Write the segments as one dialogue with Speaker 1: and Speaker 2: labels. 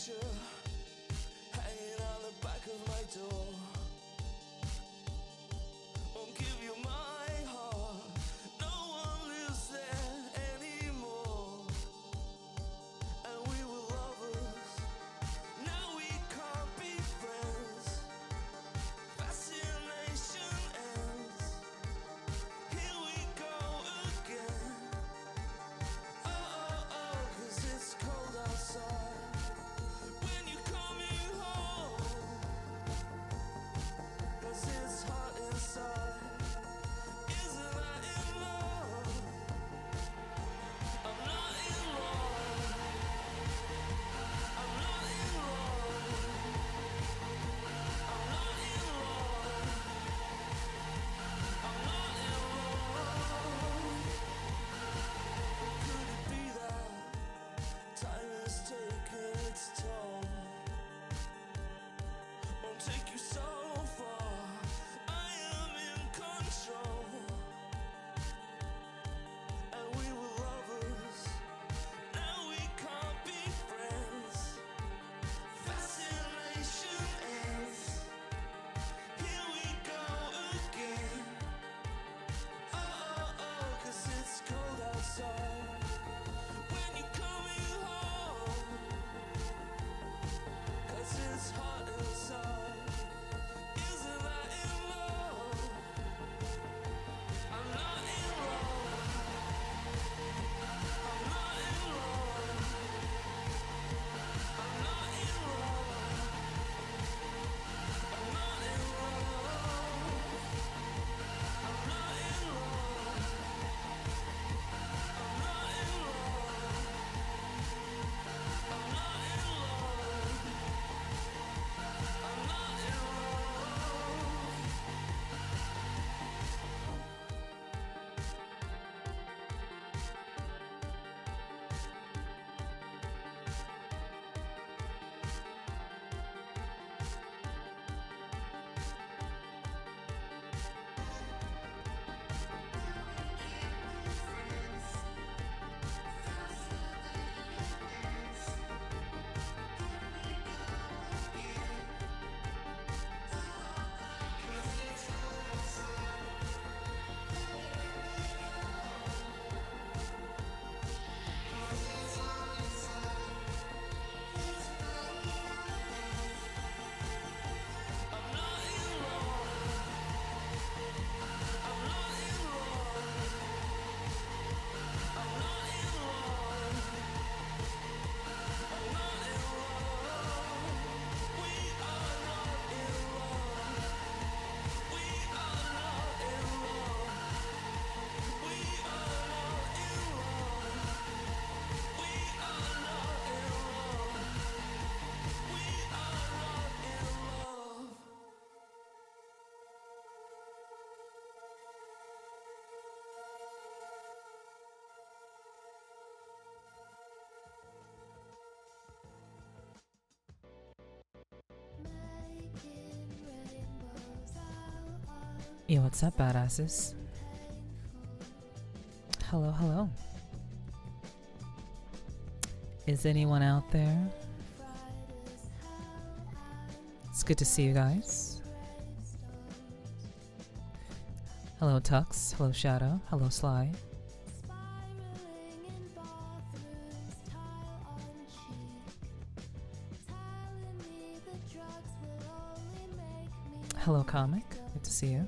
Speaker 1: picture hanging on the back of my door. Won't give you my heart, no one lives there anymore. And we were lovers, now we can't be friends. Fascination ends, here we go again. Oh, oh, oh, 'cause it's cold outside when you're coming home. 'Cause it's hot inside. Isn't that in love? I'm not in love. I'm not in love. I'm not in love. I'm not in love. Could it be that time has taken its toll? Won't take you so far. I am in control. And we were lovers, now we can't be friends. Fascination ends, here we go again. Oh, oh, oh, 'cause it's cold outside when you're coming home. 'Cause it's hot inside. Isn't that in love? I'm not in love. I'm not in love. I'm not in love. I'm not in love. I'm not in love. I'm not in love. I'm not in love. I'm not in love. I'm not in love. I'm not in love. I'm not in love. I'm not in love. We are not in love. We are not in love. We are not in love. We are not in love. We are not in love.
Speaker 2: Yo, what's up, badasses? Hello, hello. Is anyone out there? It's good to see you guys. Hello, Tux. Hello, Shadow. Hello, Sly. Hello, Comic. Good to see you.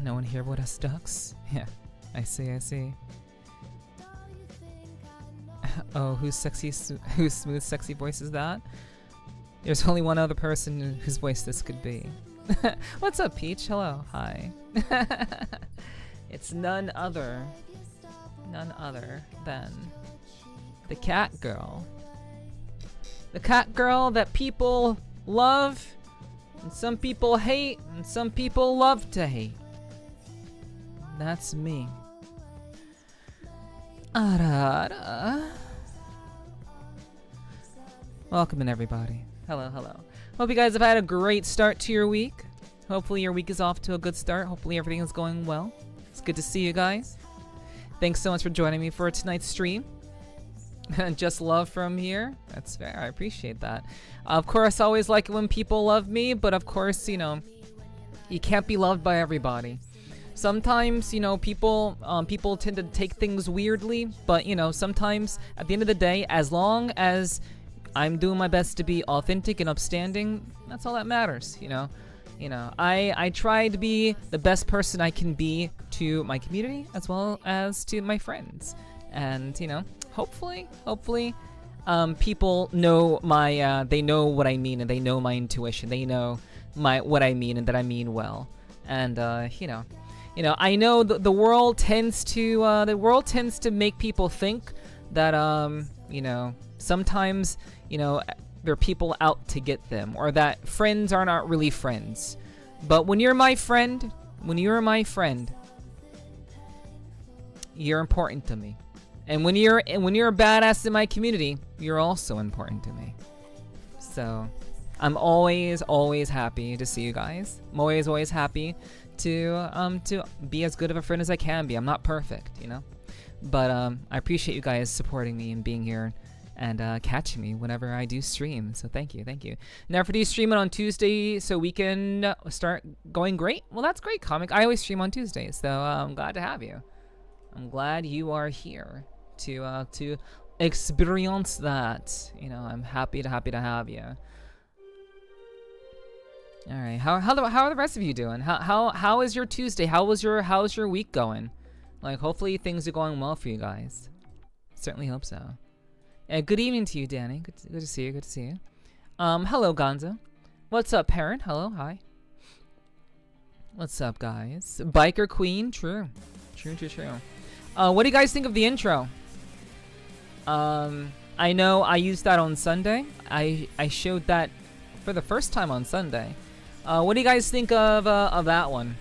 Speaker 2: No one here but us ducks? Yeah, I see, I see. Oh, whose smooth, sexy voice is that? There's only one other person whose voice this could be. What's up, Peach? Hello, hi. It's none other than the cat girl. The cat girl that people love, and some people hate, and some people love to hate. That's me. Ara. Welcome in, everybody. Hello, hello. Hope you guys have had a great start to your week. Hopefully your week is off to a good start. Hopefully everything is going well. It's good to see you guys. Thanks so much for joining me for tonight's stream. Just love from here. That's fair. I appreciate that. Of course, I always like it when people love me, but of course, you know, you can't be loved by everybody. Sometimes, you know, people tend to take things weirdly, but you know, sometimes at the end of the day, as long as I'm doing my best to be authentic and upstanding, that's all that matters, you know. I try to be the best person I can be to my community as well as to my friends. And, you know, hopefully, people know they know what I mean, and they know my intuition. They know what I mean, and that I mean well. And, you know, I know the world tends to make people think that, you know, sometimes, you know, there are people out to get them, or that friends are not really friends. But when you're my friend, you're important to me. And when you're a badass in my community, you're also important to me. So, I'm always happy to see you guys. I'm always happy to be as good of a friend as I can be. I'm not perfect, you know, but I appreciate you guys supporting me and being here and catching me whenever I do stream. So thank you. Nepherti streaming on Tuesday so we can start going great. Well, that's great, Comic. I always stream on Tuesdays, so I'm glad to have you. I'm glad you are here to experience that. You know, I'm happy to have you. All right, how are the rest of you doing? How is your Tuesday? How's your week going? Like, hopefully things are going well for you guys. Certainly hope so. Good evening to you, Danny. Good to see you. Hello, Gonzo. What's up, Parent? Hello, hi. What's up, guys? Biker Queen, true. What do you guys think of the intro? I know I used that on Sunday. I showed that for the first time on Sunday. What do you guys think of that one?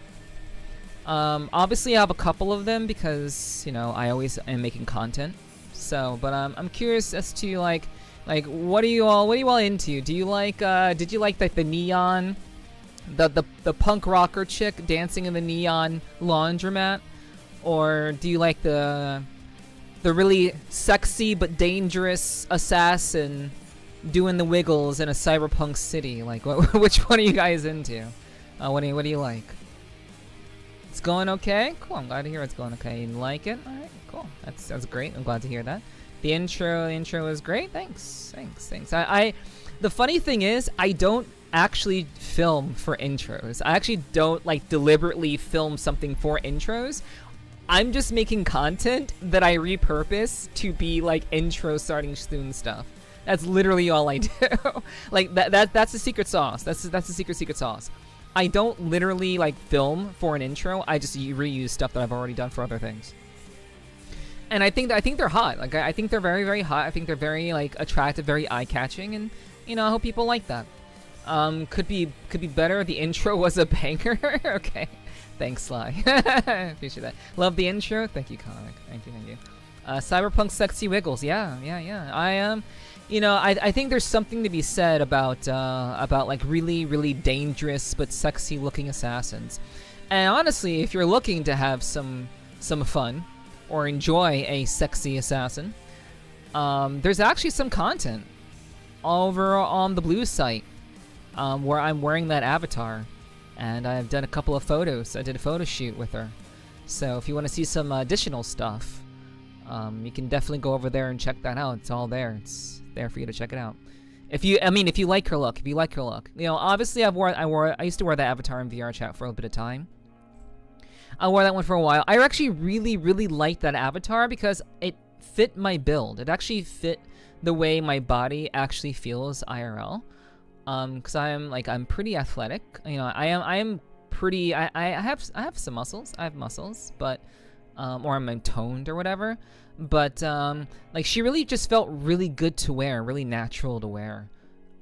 Speaker 2: Obviously I have a couple of them because, you know, I always am making content. So, but I'm curious as to like what are you all into? Do you like did you like the neon, the punk rocker chick dancing in the neon laundromat, or do you like the really sexy but dangerous assassin doing the wiggles in a cyberpunk city? Like, which one are you guys into? What do you like? It's going okay. Cool. I'm glad to hear it's going okay. You like it? All right. Cool. That's great. I'm glad to hear that. The intro is great. Thanks. The funny thing is, I don't actually film for intros. I actually don't like deliberately film something for intros. I'm just making content that I repurpose to be like intro starting soon stuff. That's literally all I do. Like that's the secret sauce. That's the secret sauce. I don't literally like film for an intro. I just reuse stuff that I've already done for other things. And I think they're hot. Like I think they're very, very hot. I think they're very like attractive, very eye-catching, and you know, I hope people like that. Could be better. The intro was a banger. Okay. Thanks, Sly. Appreciate that. Love the intro. Thank you, Comic. Thank you. Cyberpunk sexy wiggles. Yeah. I am. You know, I think there's something to be said about like really, really dangerous but sexy looking assassins. And honestly, if you're looking to have some fun or enjoy a sexy assassin, there's actually some content over on the Blue site where I'm wearing that avatar, and I've done a couple of photos. I did a photo shoot with her. So if you want to see some additional stuff, you can definitely go over there and check that out. It's all there. It's there for you to check it out. If you like her look, you know, obviously I used to wear that avatar in VR chat for a bit of time. I wore that one for a while. I actually really, really liked that avatar because it fit my build. It actually fit the way my body actually feels IRL. Because I'm pretty athletic. You know, I am pretty. I have some muscles. I have muscles, but or I'm toned or whatever. But like she really just felt really good to wear, really natural to wear.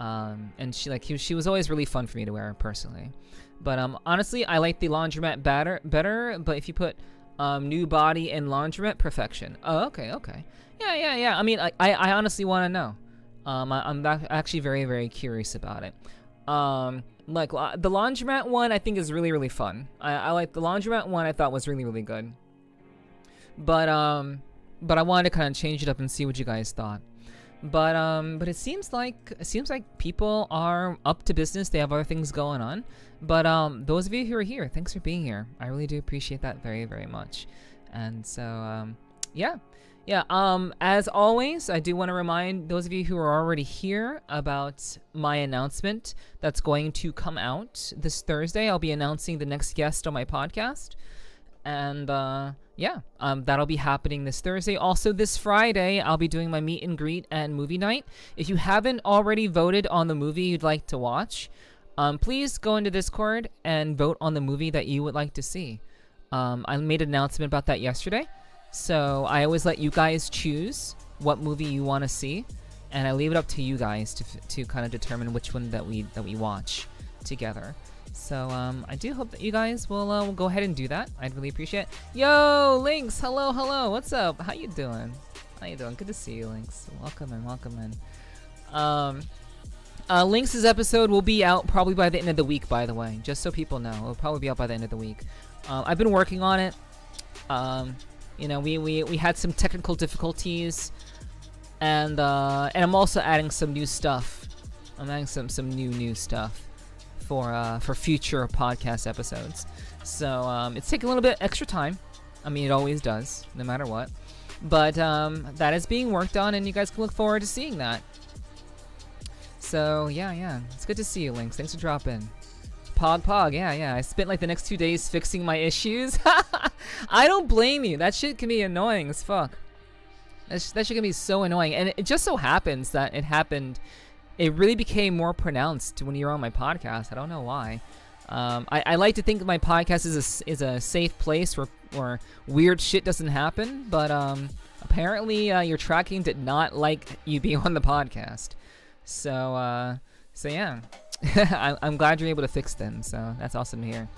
Speaker 2: And she was always really fun for me to wear personally. But honestly, I like the laundromat better. But if you put new body and laundromat, perfection. Oh, okay. Yeah. I mean, I honestly want to know. I'm actually very, very curious about it. Like the laundromat one, I think is really, really fun. I like the laundromat one. I thought was really, really good. But but I wanted to kind of change it up and see what you guys thought. But it seems like people are up to business. They have other things going on. But those of you who are here, thanks for being here. I really do appreciate that very, very much. And so yeah. As always, I do want to remind those of you who are already here about my announcement that's going to come out this Thursday. I'll be announcing the next guest on my podcast. And that'll be happening this Thursday. Also, this Friday, I'll be doing my meet and greet and movie night. If you haven't already voted on the movie you'd like to watch, please go into Discord and vote on the movie that you would like to see. I made an announcement about that yesterday. So I always let you guys choose what movie you want to see, and I leave it up to you guys to kind of determine which one that we watch together. So I do hope that you guys will go ahead and do that. I'd really appreciate it. Yo, Lynx, hello, what's up? How you doing? Good to see you, Lynx. Welcome in. Lynx's episode will be out probably by the end of the week, by the way, just so people know. It'll probably be out by the end of the week. I've been working on it. We had some technical difficulties, and I'm also adding some new stuff. I'm adding some new stuff for future podcast episodes. So it's taking a little bit extra time. I mean, it always does, no matter what. But that is being worked on, and you guys can look forward to seeing that. So yeah, it's good to see you, Lynx. Thanks for dropping. Pog, yeah. I spent like the next 2 days fixing my issues. I don't blame you. That shit can be annoying as fuck. That shit can be so annoying. And it just so happens that it really became more pronounced when you're on my podcast. I don't know why. I like to think my podcast is a safe place where weird shit doesn't happen, but apparently your tracking did not like you being on the podcast. So yeah. I'm glad you're able to fix them, so that's awesome to hear.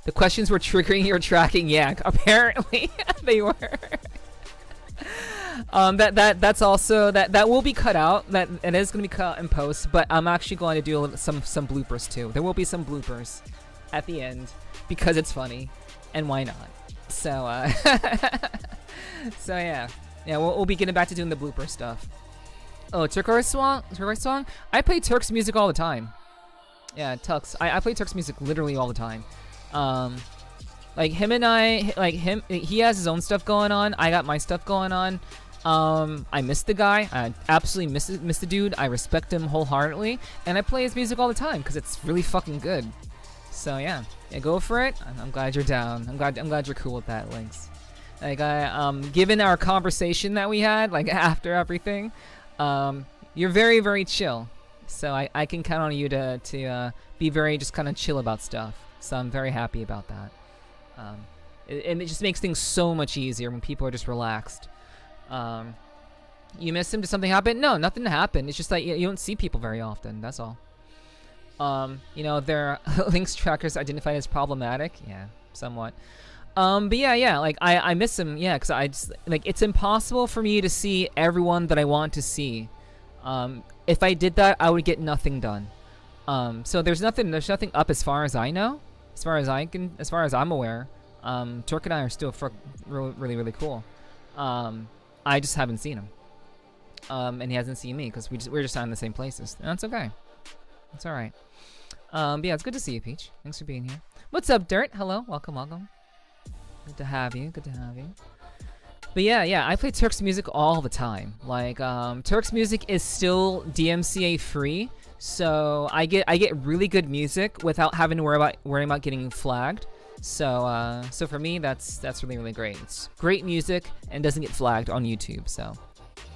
Speaker 2: The questions were triggering your tracking, yeah, apparently they were. That's also that will be cut out. That it is going to be cut in post, but I'm actually going to do some bloopers too. There will be some bloopers at the end because it's funny, and why not? So so yeah, we'll be getting back to doing the blooper stuff. Oh, Turquoise song. I play Turk's music all the time. Yeah, Tux. I play Turk's music literally all the time. Like him and I, he has his own stuff going on. I got my stuff going on. I miss the guy. I absolutely miss the dude. I respect him wholeheartedly, and I play his music all the time because it's really fucking good. So yeah, go for it. I'm glad you're down. I'm glad you're cool with that, Lynx. Like given our conversation that we had, like after everything, you're very, very chill. So I can count on you to be very just kind of chill about stuff. So I'm very happy about that. And it just makes things so much easier when people are just relaxed. You miss him? Did something happen? No, nothing happened. It's just that you don't see people very often. That's all. Their links trackers identified as problematic. Yeah, somewhat. But yeah, like I miss him. Yeah, because I just it's impossible for me to see everyone that I want to see. If I did that, I would get nothing done. So there's nothing up as far as I know, as far as I'm aware. Turk and I are still really, really cool. I just haven't seen him. And he hasn't seen me because we're just not in the same places. And that's okay. It's all right. But yeah, it's good to see you, Peach. Thanks for being here. What's up, Dirt? Hello, welcome. Good to have you. But yeah, I play Turk's music all the time. Like, Turk's music is still DMCA free, so I get really good music without having to worry about getting flagged. So for me, that's really, really great. It's great music and doesn't get flagged on YouTube. So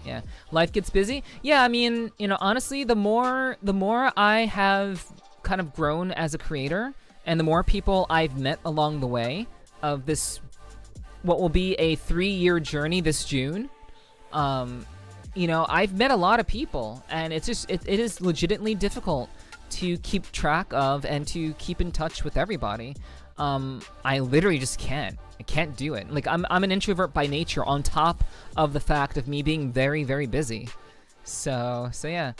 Speaker 2: yeah, life gets busy. Yeah, I mean, honestly, the more I have kind of grown as a creator, and the more people I've met along the way of this, what will be a 3-year journey this June. I've met a lot of people, and it is legitimately difficult to keep track of and to keep in touch with everybody. I literally just can't. I can't do it. Like I'm an introvert by nature, on top of the fact of me being very, very busy. So yeah.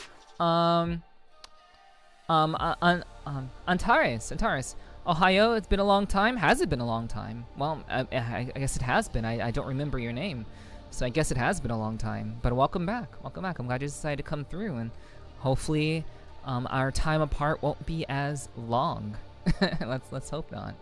Speaker 2: Antares. Ohio, it's been a long time. Has it been a long time? Well, I guess it has been. I don't remember your name. So I guess it has been a long time, but welcome back. Welcome back. I'm glad you decided to come through, and hopefully our time apart won't be as long. Let's hope not.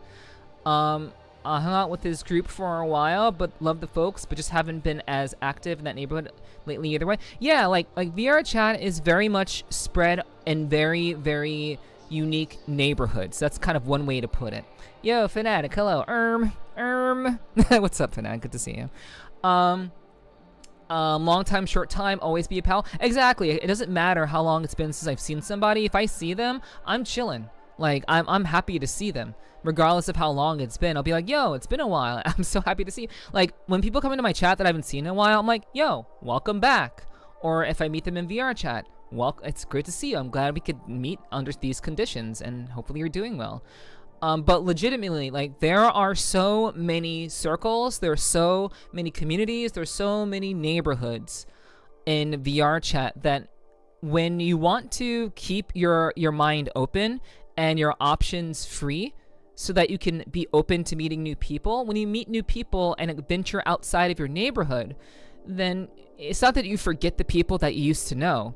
Speaker 2: I hung out with this group for a while, but love the folks, but just haven't been as active in that neighborhood lately either way. Yeah, like VR chat is very much spread in very, very unique neighborhoods. That's kind of one way to put it. Yo, Fanatic, hello. What's up, Fanatic? Good to see you. Long time, short time, always be a pal. Exactly. It doesn't matter how long it's been since I've seen somebody. If I see them, I'm chilling. Like, I'm happy to see them. Regardless of how long it's been, I'll be like, yo, it's been a while. I'm so happy to see you. Like, when people come into my chat that I haven't seen in a while, I'm like, yo, welcome back. Or if I meet them in VR chat, well, it's great to see you. I'm glad we could meet under these conditions, and hopefully you're doing well. But legitimately, like, there are so many circles, there are so many communities, there's so many neighborhoods in VR chat that when you want to keep your mind open and your options free, so that you can be open to meeting new people. When you meet new people and venture outside of your neighborhood, then it's not that you forget the people that you used to know.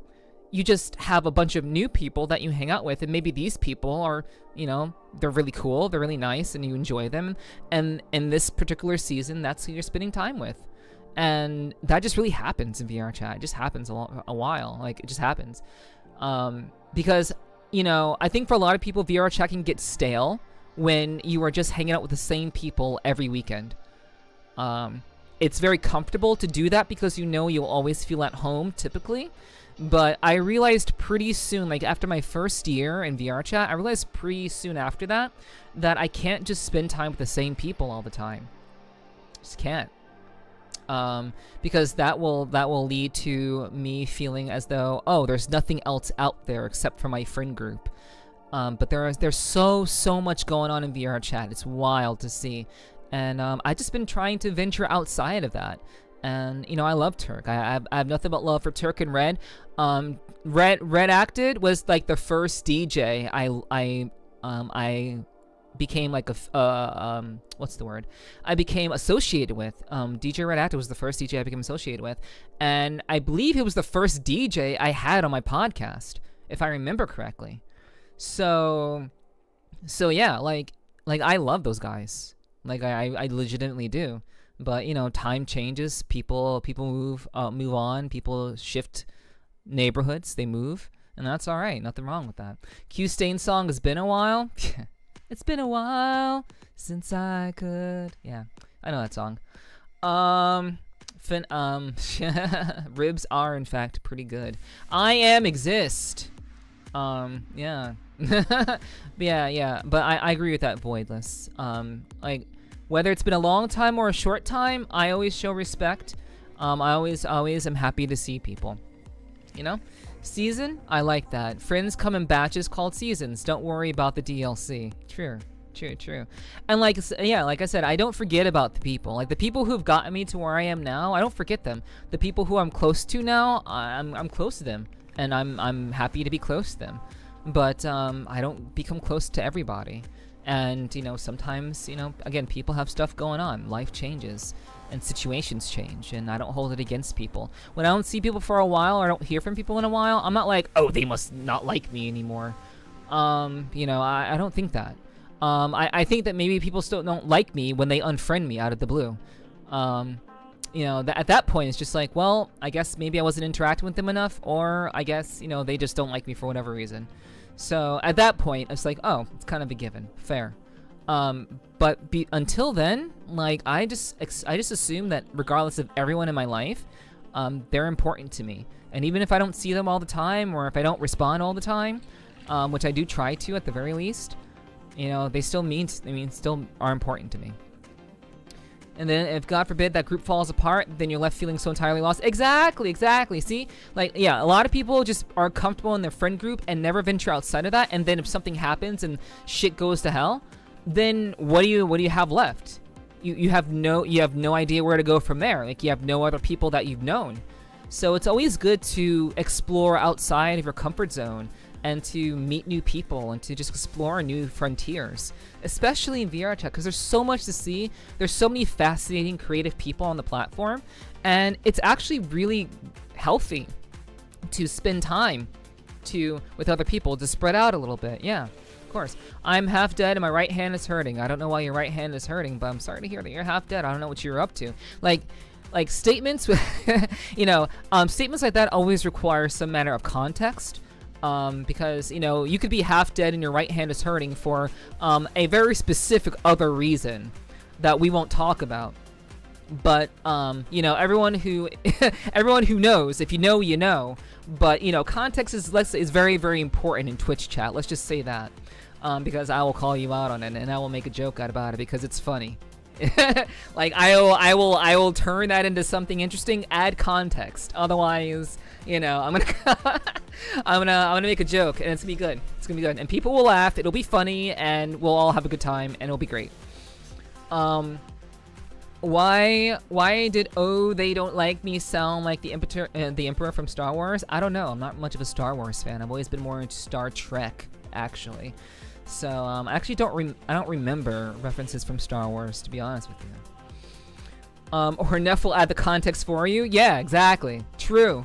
Speaker 2: You just have a bunch of new people that you hang out with, and maybe these people are, you know, they're really cool, they're really nice, and you enjoy them. And in this particular season, that's who you're spending time with. And that just really happens in VR chat. It just happens a while. Like, it just happens. Because, you know, I think for a lot of people, VR chat can get stale when you are just hanging out with the same people every weekend. It's very comfortable to do that because you know you'll always feel at home, typically. But I realized pretty soon, like after my first year in VR chat, I realized pretty soon after that I can't just spend time with the same people all the time. Just can't. Because that will lead to me feeling as though, oh, there's nothing else out there except for my friend group. But there's so much going on in VR chat. It's wild to see. And I've just been trying to venture outside of that. And, you know, I love Turk. I have nothing but love for Turk and Red. Red Acted was like the first DJ I became like what's the word? I became associated with. DJ Red Acted was the first DJ I became associated with. And I believe he was the first DJ I had on my podcast, if I remember correctly. So yeah, like I love those guys. Like I legitimately do. But you know, time changes. People move on. People shift neighborhoods. They move, and that's all right. Nothing wrong with that. Q Stain song has been a while. It's been a while since I could. Yeah, I know that song. Ribs are in fact pretty good. I am exist. Yeah. yeah. But I agree with that, Voidless. Like, whether it's been a long time or a short time, I always show respect. I always am happy to see people. You know? Season? I like that. Friends come in batches called seasons. Don't worry about the DLC. True. And like I said, I don't forget about the people. Like, the people who've gotten me to where I am now, I don't forget them. The people who I'm close to now, I'm close to them. And I'm happy to be close to them. But I don't become close to everybody. And, you know, sometimes, you know, again, people have stuff going on. Life changes and situations change, and I don't hold it against people. When I don't see people for a while or I don't hear from people in a while, I'm not like, oh, they must not like me anymore. You know, I don't think that. I think that maybe people still don't like me when they unfriend me out of the blue. You know, at that point, it's just like, well, I guess maybe I wasn't interacting with them enough, or I guess, you know, they just don't like me for whatever reason. So at that point, it's like, oh, it's kind of a given. Fair. But until then, like, I just assume that regardless of everyone in my life, they're important to me. And even if I don't see them all the time, or if I don't respond all the time, which I do try to at the very least, you know, they still still are important to me. And then if, God forbid, that group falls apart, then you're left feeling so entirely lost. Exactly. See? Like, yeah, a lot of people just are comfortable in their friend group and never venture outside of that. And then if something happens and shit goes to hell, then what do you have left? You have no idea where to go from there. Like, you have no other people that you've known. So it's always good to explore outside of your comfort zone. and to meet new people and to just explore new frontiers, especially in VR chat, because there's so much to see. There's so many fascinating, creative people on the platform, and it's actually really healthy to spend time with other people, to spread out a little bit. Yeah, of course. I'm half dead and my right hand is hurting. I don't know why your right hand is hurting, but I'm sorry to hear that you're half dead. I don't know what you're up to. Like statements with, statements like that always require some manner of context. Because, you could be half dead and your right hand is hurting for a very specific other reason that we won't talk about. But, everyone who everyone who knows, if you know, you know. But, context is very, very important in Twitch chat. Let's just say that. Because I will call you out on it and I will make a joke out about it because it's funny. Like I will turn that into something interesting, add context. Otherwise, I'm gonna make a joke and it's gonna be good. It's gonna be good. And people will laugh, it'll be funny, and we'll all have a good time and it'll be great. Why did they don't like me sound like the Emperor from Star Wars? I don't know. I'm not much of a Star Wars fan. I've always been more into Star Trek, actually. So I actually don't remember references from Star Wars, to be honest with you. Or Neff will add the context for you. Yeah, exactly. True.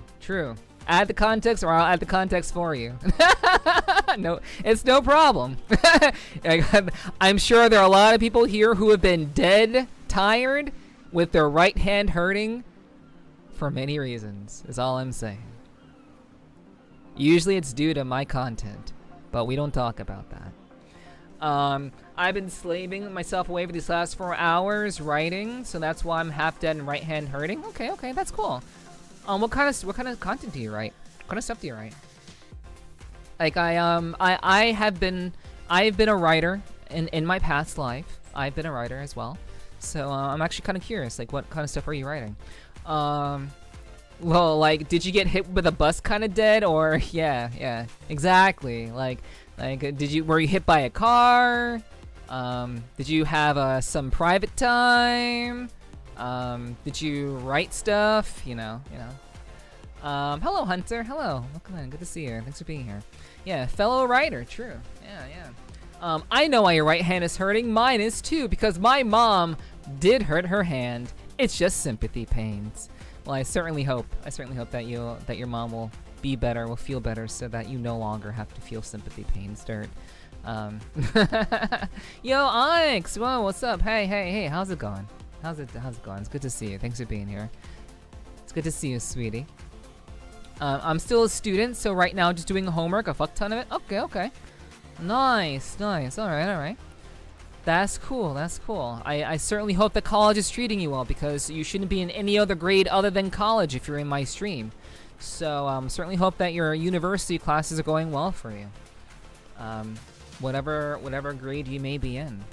Speaker 2: Add the context, or I'll add the context for you. No, it's no problem. I'm sure there are a lot of people here who have been dead tired with their right hand hurting for many reasons, is all I'm saying. Usually it's due to my content, but we don't talk about that. I've been slaving myself away for these last 4 hours writing, so that's why I'm half dead and right hand hurting. Okay, that's cool. What kind of content do you write? What kind of stuff do you write? Like I've been a writer in my past life. I've been a writer as well. So I'm actually kind of curious, like what kind of stuff are you writing? Well, like, did you get hit with a bus kind of dead, or yeah, exactly. Like were you hit by a car? Did you have some private time? Did you write stuff? Hello, Hunter. Hello. Welcome in. Good to see you. Thanks for being here. Yeah, fellow writer. True. Yeah. I know why your right hand is hurting. Mine is too, because my mom did hurt her hand. It's just sympathy pains. Well, I certainly hope that your mom will be better, will feel better, so that you no longer have to feel sympathy pains, Dirt. Yo, Onyx. Whoa, what's up? Hey. How's it going? How's it going? It's good to see you. Thanks for being here. It's good to see you, sweetie. I'm still a student, so right now just doing homework, a fuck ton of it. Okay. Nice. All right. That's cool. I certainly hope that college is treating you well, because you shouldn't be in any other grade other than college if you're in my stream. So certainly hope that your university classes are going well for you. Whatever grade you may be in.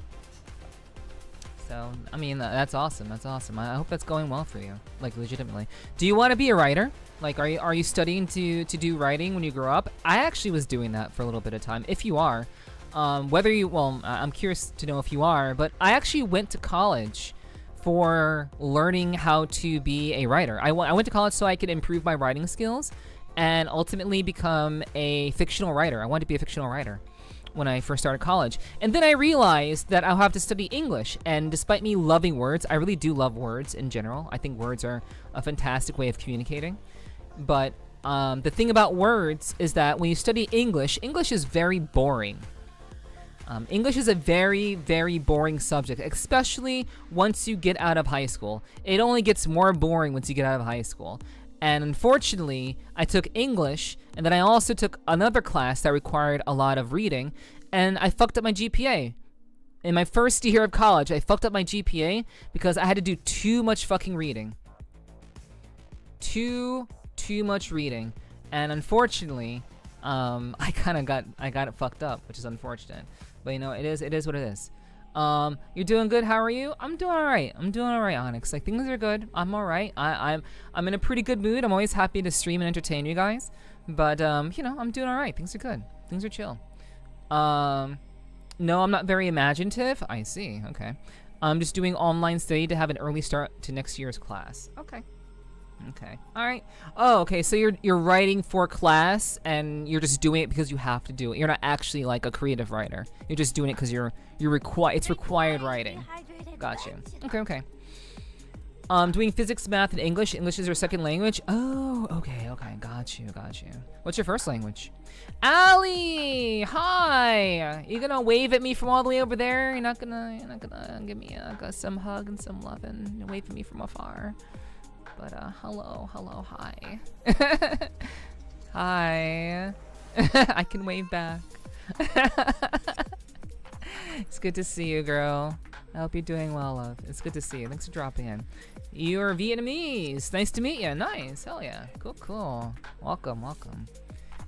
Speaker 2: So, I mean, that's awesome. I hope that's going well for you, like, legitimately. Do you want to be a writer? Like, are you studying to do writing when you grow up? I actually was doing that for a little bit of time. If you are, I'm curious to know if you are, but I actually went to college for learning how to be a writer. I went to college so I could improve my writing skills and ultimately become a fictional writer. I wanted to be a fictional writer when I first started college. And then I realized that I'll have to study English. And despite me loving words, I really do love words in general. I think words are a fantastic way of communicating. But the thing about words is that when you study English is very boring. English is a very, very boring subject, especially once you get out of high school. It only gets more boring once you get out of high school. And unfortunately, I took English, and then I also took another class that required a lot of reading, and I fucked up my GPA. In my first year of college, I fucked up my GPA because I had to do too much fucking reading. Too much reading. And unfortunately, I got it fucked up, which is unfortunate. But it is what it is. You're doing good. How are you? I'm doing all right, Onyx. Like, things are good. I'm all right. I'm in a pretty good mood. I'm always happy to stream and entertain you guys. But I'm doing all right. Things are good. Things are chill. No, I'm not very imaginative. I see. Okay. I'm just doing online study to have an early start to next year's class. Okay. Okay. All right. Oh, okay. So you're writing for class, and you're just doing it because you have to do it. You're not actually like a creative writer. You're just doing it because it's required writing. Got you. Okay. Okay. Doing physics, math, and English. English is your second language. Oh, okay. Okay. Got you. Got you. What's your first language? Allie, hi. You gonna wave at me from all the way over there? You're not gonna give me some hug and some love and wave at me from afar. But hello, hi. Hi. I can wave back. It's good to see you, girl. I hope you're doing well, love. It's good to see you. Thanks for dropping in. You're Vietnamese. Nice to meet you. Nice. Hell yeah. Cool, cool. Welcome, welcome.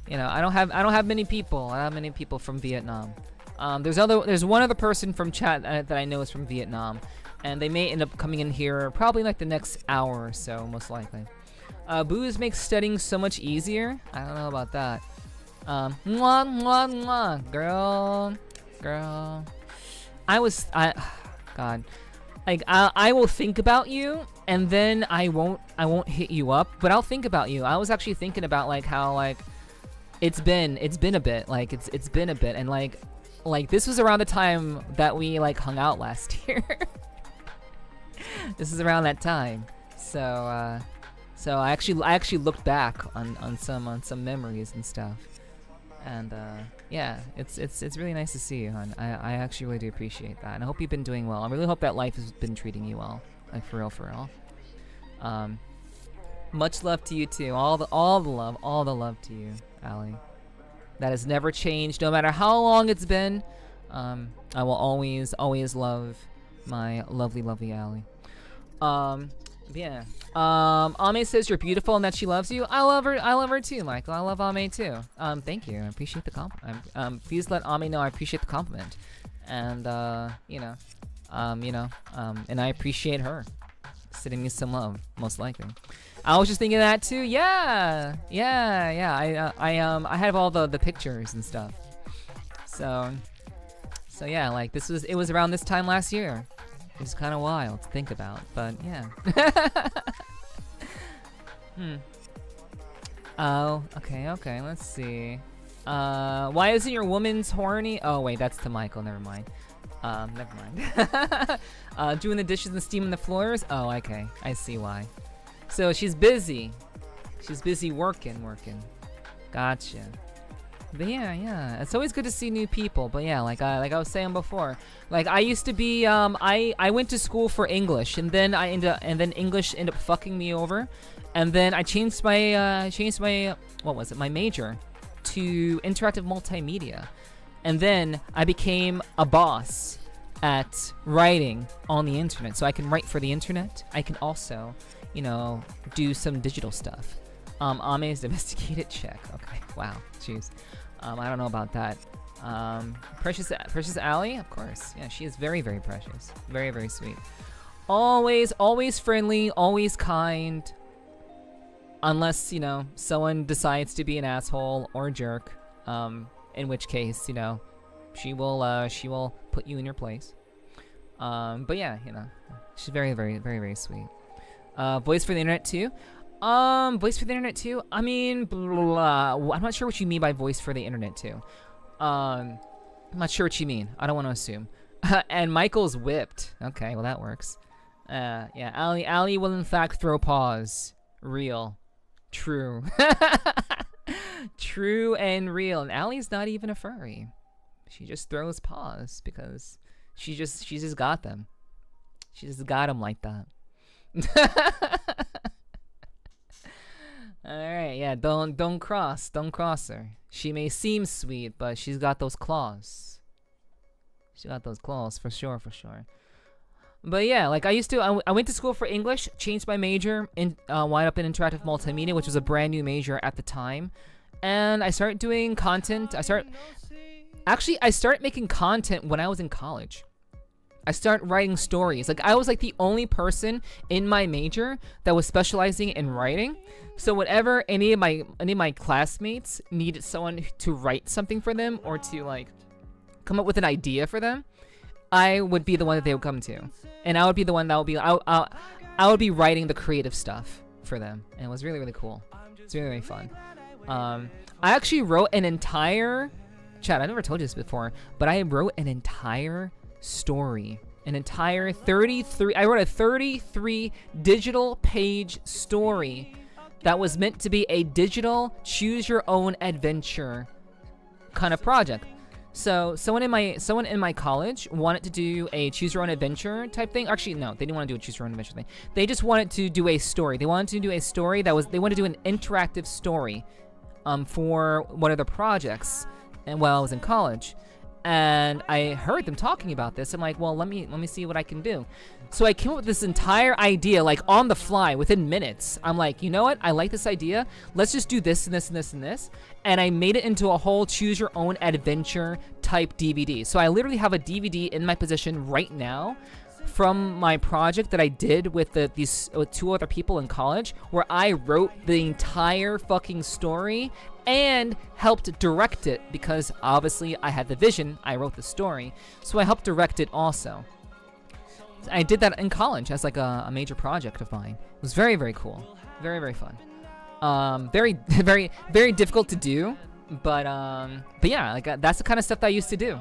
Speaker 2: You know, I don't have many people. I don't have many people from Vietnam. There's one other person from chat that I know is from Vietnam. And they may end up coming in here probably like the next hour or so, most likely. Booze makes studying so much easier. I don't know about that. Mwah, mwah, mwah. Girl. God. Like, I will think about you, and then I won't hit you up, but I'll think about you. I was actually thinking about, like, how, like, it's been a bit. Like, it's been a bit, and, like, this was around the time that we, like, hung out last year. This is around that time, so I actually looked back on some memories and stuff, and yeah, it's really nice to see you, hon. I actually really do appreciate that, and I hope you've been doing well. I really hope that life has been treating you well, like for real. Much love to you too. All the love to you, Allie. That has never changed, no matter how long it's been. I will always love my lovely Allie. Yeah. Ame says you're beautiful and that she loves you. I love her too, Michael. I love Ame too. Thank you. I appreciate the compliment. Please let Ame know I appreciate the compliment. And and I appreciate her sending me some love, most likely. I was just thinking that too. Yeah. I have all the pictures and stuff. So yeah, like it was around this time last year. It's kind of wild to think about, but yeah. Oh, okay, let's see. Why isn't your woman's horny? Oh, wait, that's to Michael, never mind. Doing the dishes and steaming the floors? Oh, okay, I see why. So she's busy. She's busy working. Gotcha. But yeah, it's always good to see new people. But yeah, like I was saying before, like I used to be, I went to school for English, and then English ended up fucking me over, and then I changed my my major to interactive multimedia, and then I became a boss at writing on the internet. So I can write for the internet. I can also, do some digital stuff. Ame's domesticated check. Okay, wow, jeez. I don't know about that. Precious Allie, of course. Yeah, she is very, very precious. Very, very sweet. Always friendly, always kind. Unless, someone decides to be an asshole or a jerk. In which case, she will put you in your place. But yeah, she's very, very, very, very sweet. Voice for the internet too. Voice for the internet too? I mean, I'm not sure what you mean by voice for the internet too. I'm not sure what you mean. I don't want to assume. And Michael's whipped. Okay, well that works. Yeah, Allie will in fact throw paws. Real. True. True and real. And Allie's not even a furry. She just throws paws because she just got them. She just got them like that. Alright, yeah, don't cross her. She may seem sweet, but she's got those claws. She got those claws, for sure. But yeah, like I went to school for English, changed my major, and wound up in interactive multimedia, which was a brand new major at the time. And I started doing content. I started making content when I was in college. I started writing stories. Like I was like the only person in my major that was specializing in writing. So whenever any of my classmates needed someone to write something for them or to like come up with an idea for them, I would be the one that they would come to, and I would be the one that would be I would be writing the creative stuff for them, and it was really, really cool. It's really, really fun. I actually wrote an entire chat. I never told you this before, but I wrote an entire story, an entire 33. I wrote a 33 digital page story that was meant to be a digital choose your own adventure kind of project. So someone in my college wanted to do a choose your own adventure type thing. Actually, no, they didn't want to do a choose your own adventure thing. They just wanted to do a story. They wanted to do a story they wanted to do an interactive story for one of the projects, and while I was in college. And I heard them talking about this. I'm like, well, let me see what I can do. So I came up with this entire idea, like on the fly, within minutes. I'm like, you know what? I like this idea. Let's just do this and this and this and this. And I made it into a whole choose your own adventure type DVD. So I literally have a DVD in my possession right now from my project that I did with these two other people in college, where I wrote the entire fucking story and helped direct it, because obviously I had the vision, I wrote the story, so I helped direct it also. I did that in college as like a major project of mine. It was very, very cool. Very, very fun. Very, very, very difficult to do, but yeah, like that's the kind of stuff that I used to do.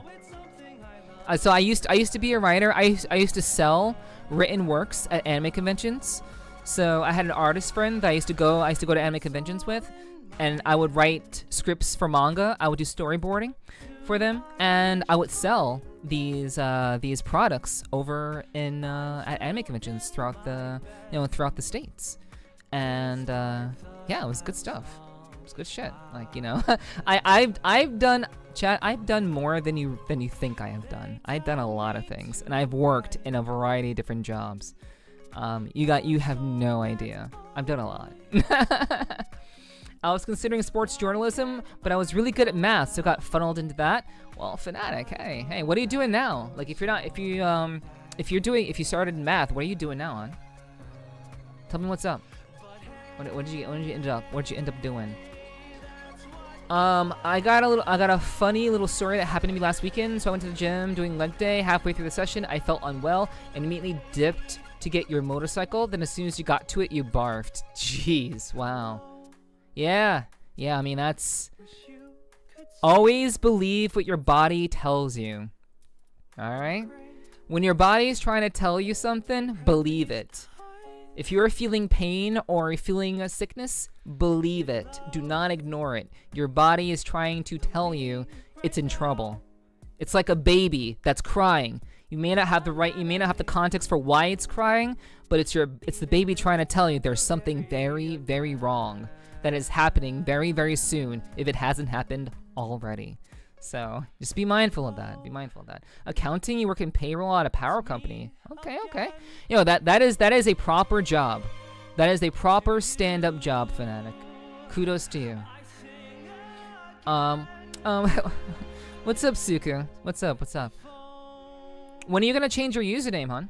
Speaker 2: So I used to be a writer. I used to sell written works at anime conventions. So I had an artist friend that I used to go to anime conventions with, and I would write scripts for manga. I would do storyboarding for them, and I would sell these products over in at anime conventions throughout the states. And yeah, it was good stuff. It was good shit. Like, you know, I've done. Chat, I've done more than you think I have done. I've done a lot of things, and I've worked in a variety of different jobs. You have no idea. I've done a lot. I was considering sports journalism, but I was really good at math, so got funneled into that. Well, Fanatic, hey, what are you doing now? Like, if you started in math, what are you doing now, hon? Tell me what's up. What did you end up doing? I got a funny little story that happened to me last weekend. So I went to the gym doing leg day. Halfway through the session, I felt unwell and immediately dipped to get your motorcycle. Then as soon as you got to it, you barfed. Jeez, wow. Yeah, I mean, that's... Always believe what your body tells you. Alright? When your body is trying to tell you something, believe it. If you're feeling pain or feeling a sickness, believe it. Do not ignore it. Your body is trying to tell you it's in trouble. It's like a baby that's crying. You may not have the context for why it's crying, but it's the baby trying to tell you there's something very, very wrong that is happening very, very soon if it hasn't happened already. So just be mindful of that. Accounting, you work in payroll at a power company. Okay. You know, that is a proper job. That is a proper stand-up job, Fanatic. Kudos to you. What's up, Suku? What's up? When are you gonna change your username, hon?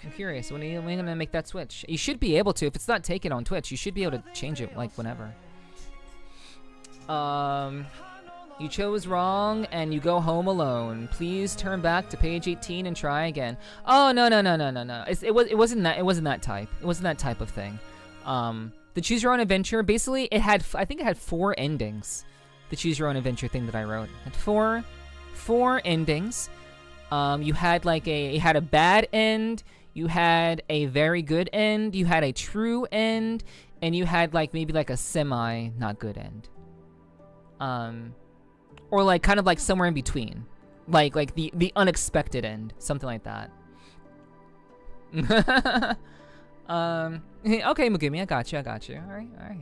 Speaker 2: I'm curious. When are you gonna make that switch? You should be able to. If it's not taken on Twitch, you should be able to change it like whenever. You chose wrong and you go home alone. Please turn back to page 18 and try again. Oh, no. It wasn't that type. It wasn't that type of thing. The choose your own adventure, basically I think it had 4 endings. The choose your own adventure thing that I wrote. It had four endings. You had a bad end, you had a very good end, you had a true end, and you had maybe a semi not good end. Or kind of somewhere in between, like the unexpected end, something like that. Okay, Megumi, I got you. All right.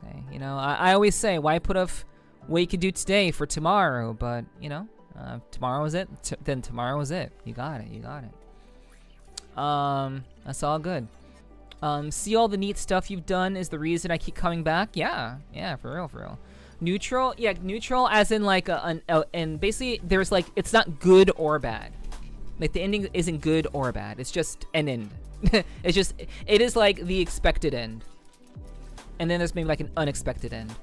Speaker 2: Okay, you know, I always say, why put off what you could do today for tomorrow? But you know, tomorrow is it. Then tomorrow is it. You got it. That's all good. See all the neat stuff you've done is the reason I keep coming back. Yeah, for real. Neutral, neutral as in and basically there's it's not good or bad. The ending isn't good or bad. It's just an end. It is the expected end. And then there's maybe an unexpected end.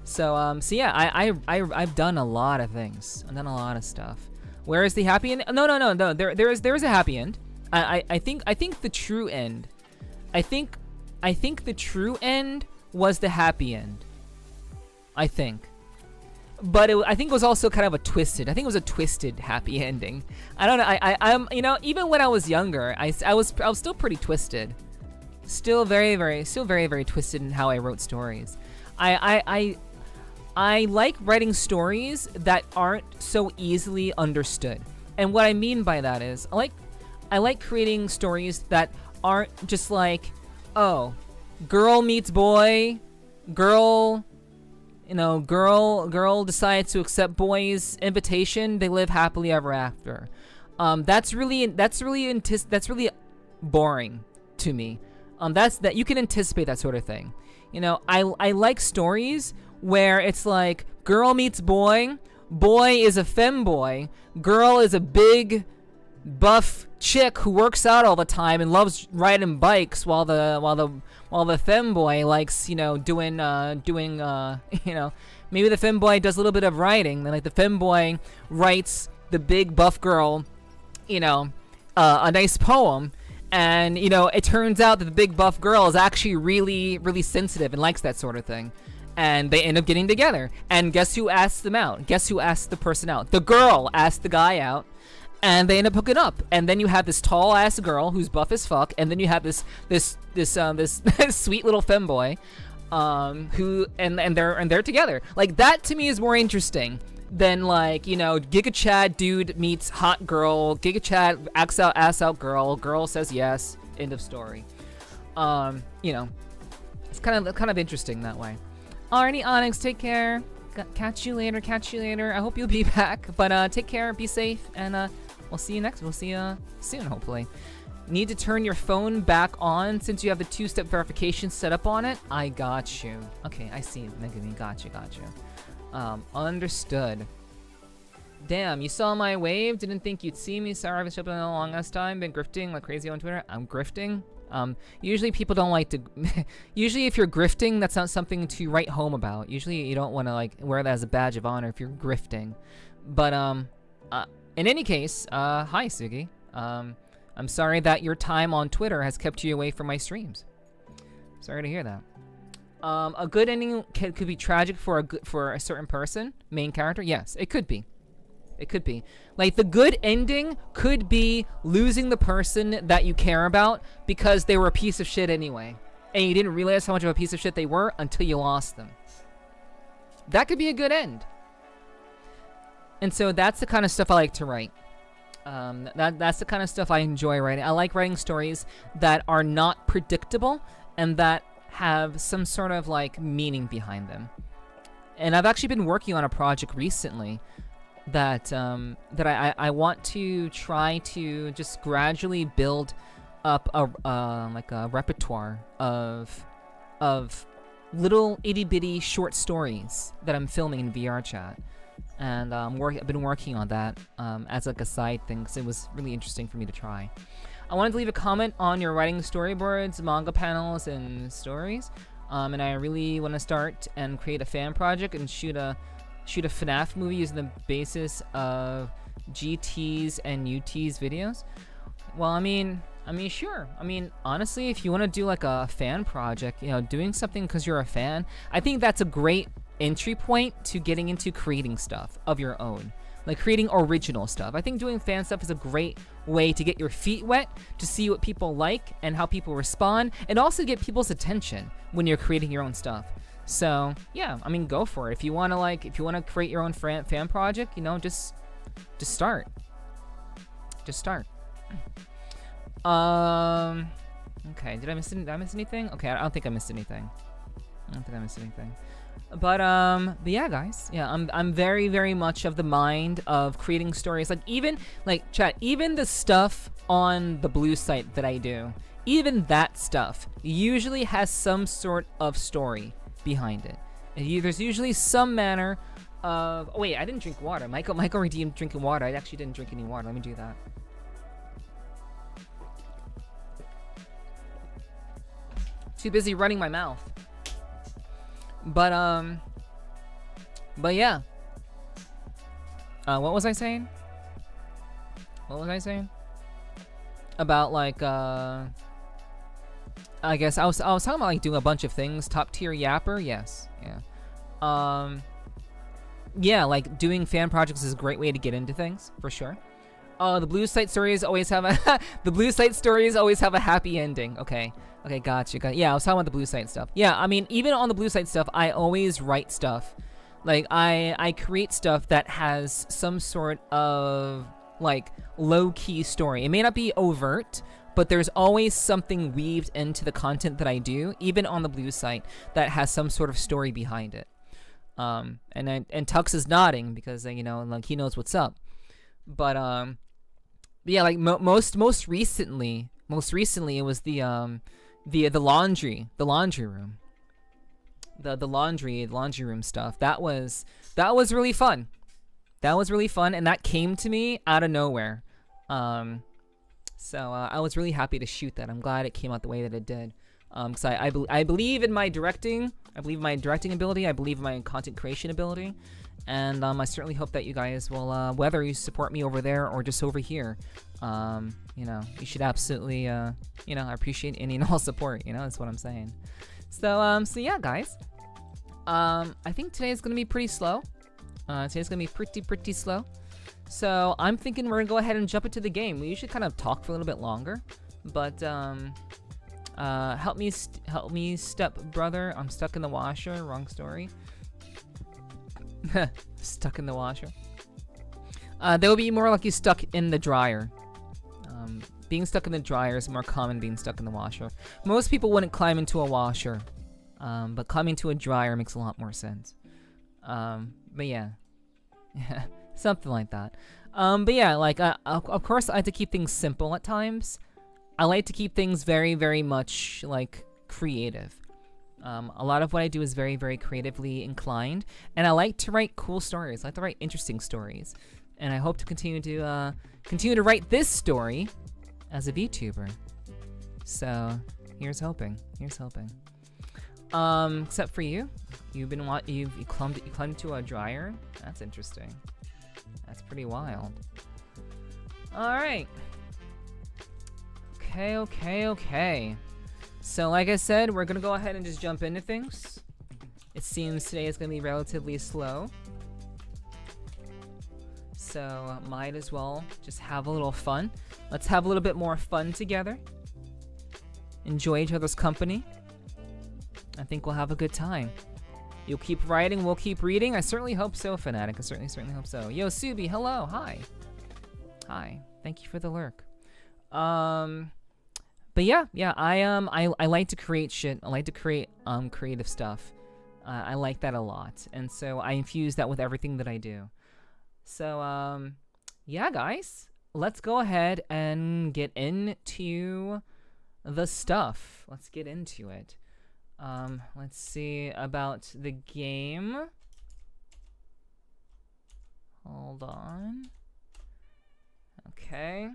Speaker 2: So yeah, I've done a lot of things. I've done a lot of stuff. Where is the happy end? No. There is a happy end. I think the true end. I think the true end was the happy end. I think. But I think it was also kind of a twisted. I think it was a twisted happy ending. I don't know. I'm you know, even when I was younger, I was still pretty twisted. Still very twisted in how I wrote stories. I like writing stories that aren't so easily understood. And what I mean by that is I like creating stories that aren't just like, oh, girl meets boy, girl decides to accept boy's invitation, they live happily ever after. That's really boring to me. That's that you can anticipate that sort of thing. You know, I like stories where it's like girl meets boy, boy is a femboy, girl is a big buff chick who works out all the time and loves riding bikes, while the femboy likes, you know, doing you know, maybe the femboy does a little bit of writing, then like the femboy writes the big buff girl, you know, a nice poem, and you know, it turns out that the big buff girl is actually really sensitive and likes that sort of thing. And they end up getting together. And guess who asks them out? Guess who asks the person out? The girl asked the guy out. And they end up hooking up. And then you have this tall ass girl who's buff as fuck. And then you have this sweet little femboy, who and they're together. Like, that to me is more interesting than, like, you know, Giga Chad dude meets hot girl. Giga Chad acts out, ass out girl. Girl says yes. End of story. You know, it's kind of interesting that way. Alrighty, Onyx, take care. Catch you later. I hope you'll be back. But take care, be safe, and we'll see you soon, hopefully. Need to turn your phone back on since you have the two-step verification set up on it? I got you. Okay, I see. Megami, got you. Understood. Damn, you saw my wave? Didn't think you'd see me. Sorry, I've been shipping a long ass time. Been grifting like crazy on Twitter. I'm grifting. Usually people don't like to. Usually, if you're grifting, that's not something to write home about. Usually, you don't want to like wear that as a badge of honor if you're grifting. But in any case, hi Sugi. I'm sorry that your time on Twitter has kept you away from my streams. Sorry to hear that. A good ending could be tragic for a certain person, main character. Yes, it could be. It could be. Like, the good ending could be losing the person that you care about because they were a piece of shit anyway. And you didn't realize how much of a piece of shit they were until you lost them. That could be a good end. And so that's the kind of stuff I like to write. That's the kind of stuff I enjoy writing. I like writing stories that are not predictable and that have some sort of, like, meaning behind them. And I've actually been working on a project recently that I want to try to just gradually build up a repertoire of little itty bitty short stories that I'm filming in VR chat, and I've been working on that as like a side thing because it was really interesting for me to try. I wanted to leave a comment on your writing storyboards, manga panels, and stories, and I really want to start and create a fan project and shoot a FNAF movie using the basis of GT's and UT's videos. Well, I mean, sure. I mean, honestly, if you want to do like a fan project, you know, doing something because you're a fan, I think that's a great entry point to getting into creating stuff of your own, like creating original stuff. I think doing fan stuff is a great way to get your feet wet, to see what people like and how people respond, and also get people's attention when you're creating your own stuff. So yeah, I mean, go for it. If you want to create your own fan project, you know, just start. Okay, did I miss anything? Okay, I don't think I missed anything. But yeah, guys, yeah, I'm very much of the mind of creating stories. Like, even like chat, even the stuff on the blue site that I do, even that stuff usually has some sort of story behind it. There's usually some manner of. Oh wait, I didn't drink water. Michael redeemed drinking water. I actually didn't drink any water. Let me do that. Too busy running my mouth. But yeah. What was I saying? about like I guess I was talking about like doing a bunch of things. Top tier yapper, yes, yeah. Yeah, like doing fan projects is a great way to get into things for sure. The blue site stories always have a happy ending. Okay, gotcha. Yeah, I was talking about the blue site stuff. Yeah, I mean, even on the blue site stuff, I always write stuff. Like I create stuff that has some sort of like low-key story. It may not be overt, but there's always something weaved into the content that I do, even on the blue site, that has some sort of story behind it. And Tux is nodding because you know, like he knows what's up. But yeah, like most recently it was the laundry room, the laundry room stuff. That was really fun. That was really fun, and that came to me out of nowhere. So I was really happy to shoot that. I'm glad it came out the way that it did. Because I believe in my directing. I believe in my directing ability. I believe in my content creation ability. And I certainly hope that you guys will, whether you support me over there or just over here, you know, you should absolutely, you know, I appreciate any and all support. You know, that's what I'm saying. So yeah, guys. I think today is gonna be pretty slow. Today's gonna be pretty slow. So I'm thinking we're gonna go ahead and jump into the game. We usually kind of talk for a little bit longer, but help me, step brother. I'm stuck in the washer. Wrong story. Stuck in the washer. That would be more like you stuck in the dryer. Being stuck in the dryer is more common than being stuck in the washer. Most people wouldn't climb into a washer, but climbing into a dryer makes a lot more sense. But yeah, something like that. But yeah, like of course I like to keep things simple at times. I like to keep things very much like creative. A lot of what I do is very creatively inclined, and I like to write cool stories. I like to write interesting stories, and I hope to continue to write this story as a VTuber. So here's hoping. Except for you, you climbed into a dryer. That's interesting. That's pretty wild. All right. Okay. So like I said, we're gonna go ahead and just jump into things. It seems today is gonna be relatively slow. So might as well just have a little fun. Let's have a little bit more fun together. Enjoy each other's company. I think we'll have a good time. You'll keep writing, we'll keep reading. I certainly hope so, Fanatic. I certainly hope so. Yo, Subi, hello, hi. Thank you for the lurk. But yeah, I like to create shit. I like to create creative stuff. I like that a lot, and so I infuse that with everything that I do. So yeah, guys, let's go ahead and get into the stuff. Let's get into it. Let's see about the game. Hold on. Okay.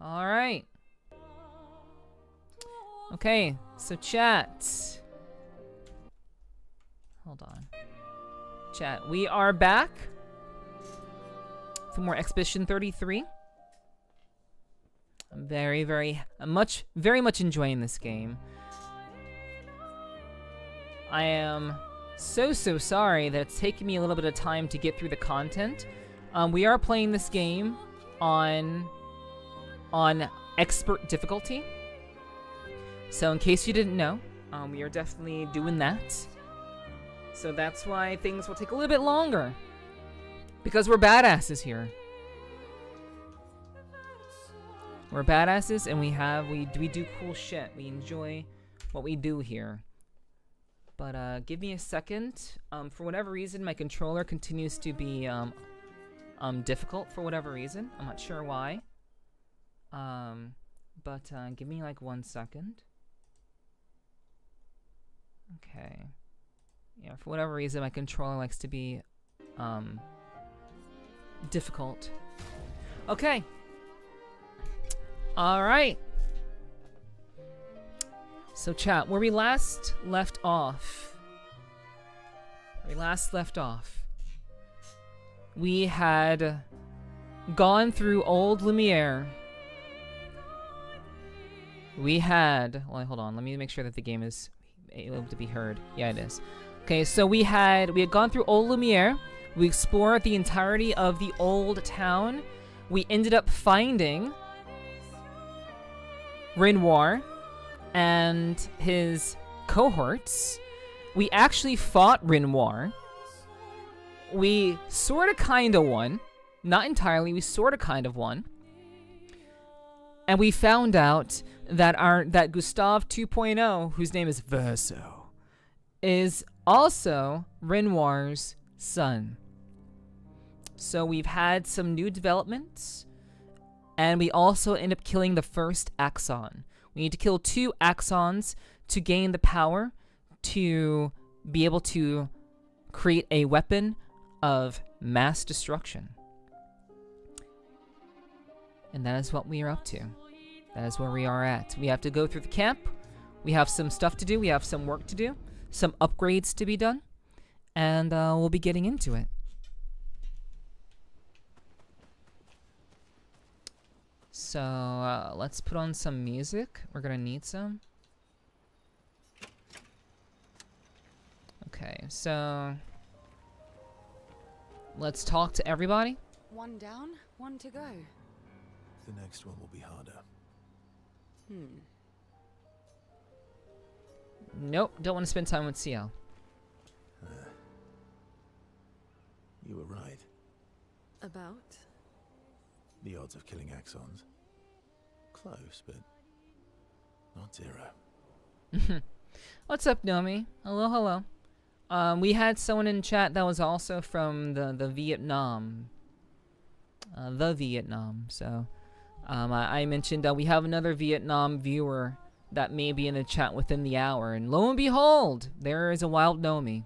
Speaker 2: All right. Okay, so chat. Hold on. Chat, we are back for more Expedition 33. I'm very much enjoying this game. I am so sorry that it's taken me a little bit of time to get through the content. We are playing this game on expert difficulty. So in case you didn't know, we are definitely doing that. So that's why things will take a little bit longer. Because we're badasses here. We're badasses, and we do cool shit. We enjoy what we do here. But give me a second. For whatever reason, my controller continues to be difficult for whatever reason. I'm not sure why. But give me like 1 second. Okay. Yeah, for whatever reason, my controller likes to be difficult. Okay. All right. So chat, where we last left off. We had gone through old Lumiere, we had... Well, hold on. Let me make sure that the game is able to be heard. Yeah, it is. Okay, so we had gone through old Lumiere. We explored the entirety of the old town. We ended up finding Renoir and his cohorts. We actually fought Renoir. We sorta kinda won. Not entirely, we sorta kind of won. And we found out that that Gustave 2.0, whose name is Verso, is also Renoir's son. So we've had some new developments, and we also end up killing the first Axon. We need to kill 2 Axons to gain the power to be able to create a weapon of mass destruction. And that is what we are up to. That is where we are at. We have to go through the camp. We have some stuff to do. We have some work to do. Some upgrades to be done. And we'll be getting into it. So let's put on some music. We're gonna need some. Okay, so let's talk to everybody.
Speaker 3: One down, one to go.
Speaker 4: The next one will be harder.
Speaker 2: Nope, don't want to spend time with CL.
Speaker 4: You were right.
Speaker 3: About?
Speaker 4: The odds of killing Axons. Close, but not 0.
Speaker 2: What's up, Nomi? Hello, hello. We had someone in chat that was also from the Vietnam. So, I mentioned that we have another Vietnam viewer that may be in the chat within the hour, and lo and behold, there is a wild Nomi.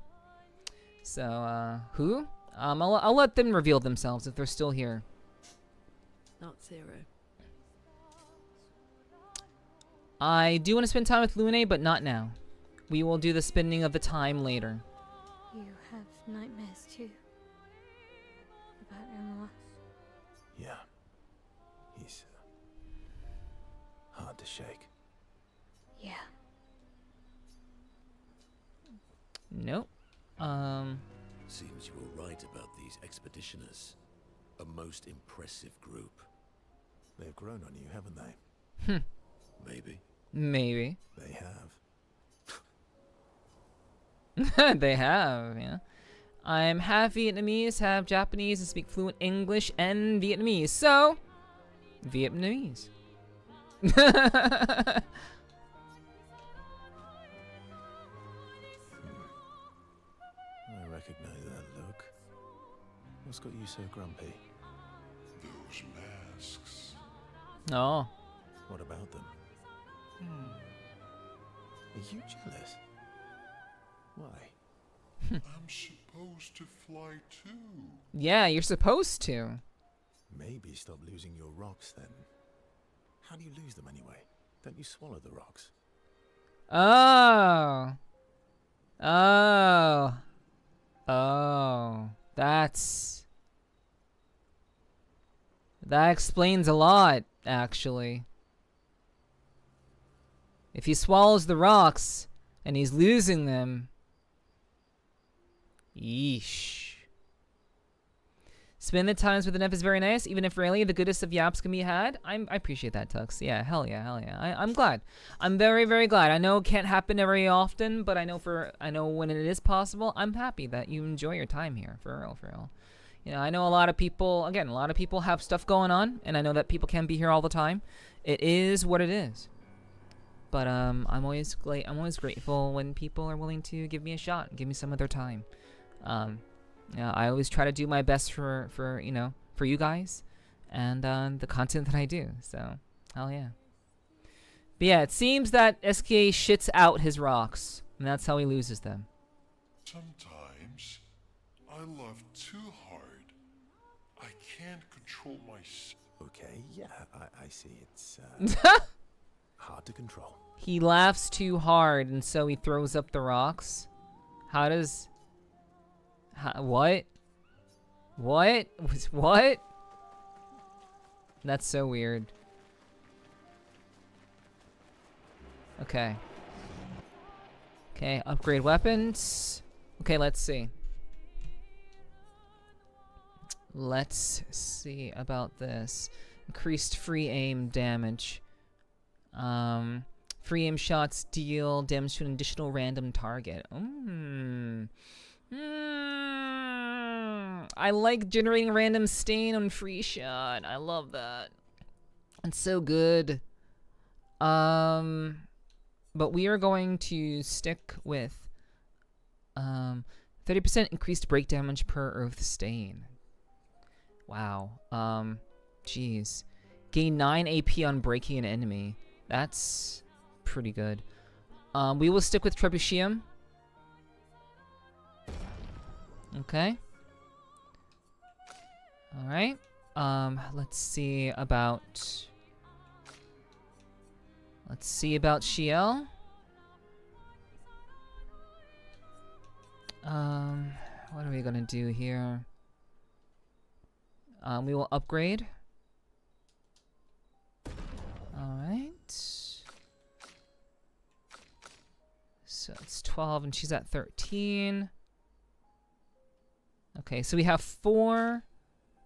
Speaker 2: So, who? I'll let them reveal themselves if they're still here.
Speaker 3: Not 0.
Speaker 2: I do want to spend time with Lune, but not now. We will do the spending of the time later.
Speaker 5: You have nightmares too? About Renoir?
Speaker 4: Yeah. He's hard to shake.
Speaker 5: Yeah.
Speaker 2: Nope.
Speaker 6: Seems you were right about these expeditioners. A most impressive group.
Speaker 4: They've grown on you, haven't they?
Speaker 6: Maybe.
Speaker 2: Maybe.
Speaker 4: They have.
Speaker 2: They have, yeah. I'm half Vietnamese, half Japanese, and speak fluent English and Vietnamese. So, Vietnamese.
Speaker 4: I recognize that look. What's got you so grumpy?
Speaker 7: Those masks.
Speaker 2: Oh.
Speaker 4: What about them? Are you jealous? Why?
Speaker 7: I'm supposed to fly too.
Speaker 2: Yeah, you're supposed to.
Speaker 4: Maybe stop losing your rocks then. How do you lose them anyway? Don't you swallow the rocks?
Speaker 2: Oh. Oh. Oh. That explains a lot, actually. If he swallows the rocks and he's losing them. Yeesh. Spend the times with the Nep is very nice, even if rarely the goodest of yaps can be had. I appreciate that, Tux. Yeah, hell yeah, hell yeah. I'm glad. I'm very, very glad. I know it can't happen very often, but I know when it is possible, I'm happy that you enjoy your time here. For real, for real. You know, I know a lot of people, again, a lot of people have stuff going on, and I know that people can't be here all the time. It is what it is. But I'm always grateful when people are willing to give me a shot and give me some of their time. Yeah, I always try to do my best for you guys and the content that I do. So, hell yeah. But yeah, it seems that SK shits out his rocks, and that's how he loses them.
Speaker 7: Sometimes I love too hard. I can't control myself.
Speaker 4: Okay, yeah, I see. It's hard to control.
Speaker 2: He laughs too hard, and so he throws up the rocks. How does... what? What? What? That's so weird. Okay. Okay, upgrade weapons. Okay, let's see. Let's see about this. Increased free aim damage. Free aim shots deal damage to an additional random target. I like generating random stain on free shot. I love that. It's so good. But we are going to stick with 30% increased break damage per earth stain. Wow. Jeez. Gain 9 AP on breaking an enemy. That's pretty good. We will stick with Trebuchet. Okay. Alright. Let's see about Shiel. What are we gonna do here? We will upgrade. Alright. So it's 12 and she's at 13. Okay, so we have 4.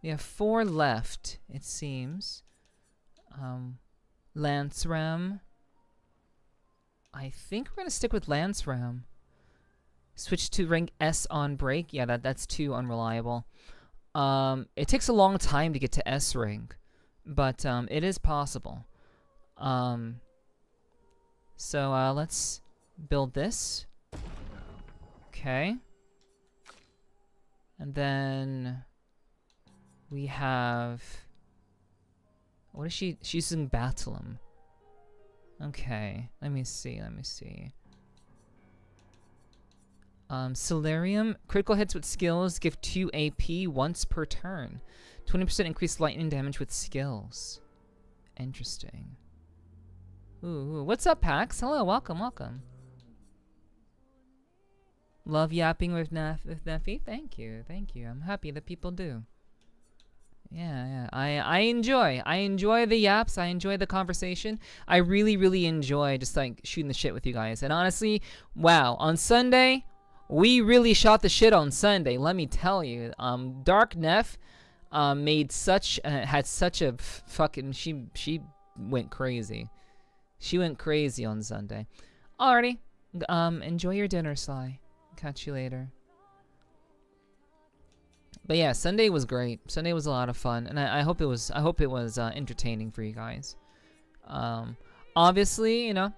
Speaker 2: We have 4 left, it seems. Lance Ram. I think we're gonna stick with Lance Ram. Switch to rank S on break. Yeah, that's too unreliable. It takes a long time to get to S rank, but it is possible. So let's build this. Okay. And then we have, what is she? She's in Battleum. Okay, let me see. Solarium, critical hits with skills give 2 AP once per turn. 20% increased lightning damage with skills. Interesting. Ooh, what's up, Pax? Hello, welcome. Love yapping with Nephi. Thank you. I'm happy that people do. Yeah. I enjoy the yaps. I enjoy the conversation. I really enjoy just like shooting the shit with you guys. And honestly, wow, on Sunday, we really shot the shit on Sunday. Let me tell you, Dark Neff made such had such a fucking she went crazy. She went crazy on Sunday. Alrighty, enjoy your dinner, Sly. Catch you later. But yeah, Sunday was great. Sunday was a lot of fun, and I hope it was entertaining for you guys. Obviously, you know,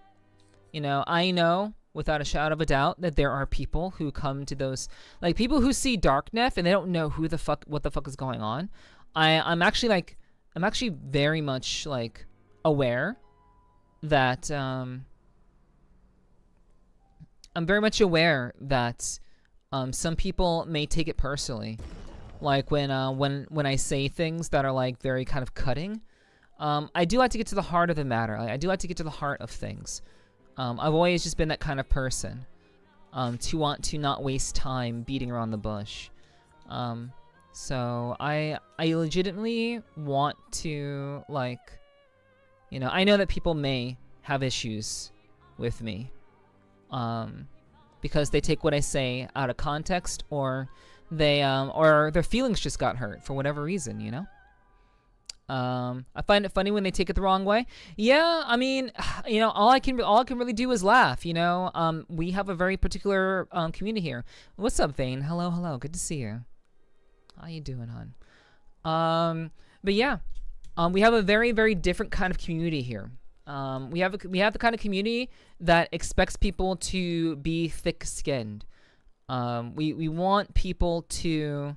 Speaker 2: I know without a shadow of a doubt that there are people who come to those, like people who see Darknef and they don't know what the fuck is going on. I'm actually very much like aware that I'm very much aware that some people may take it personally, like when I say things that are like very kind of cutting. I do like to get to the heart of the matter. I do like to get to the heart of things. I've always just been that kind of person, to want to not waste time beating around the bush. So I legitimately want to, like, you know, I know that people may have issues with me, because they take what I say out of context, or they or their feelings just got hurt for whatever reason, you know. I find it funny when they take it the wrong way. Yeah, I mean, you know, all I can really do is laugh, you know. We have a very particular community here. What's up, Vane? Hello, good to see you. How you doing, hon? But yeah, we have a very, very different kind of community here. We have the kind of community that expects people to be thick-skinned. We want people to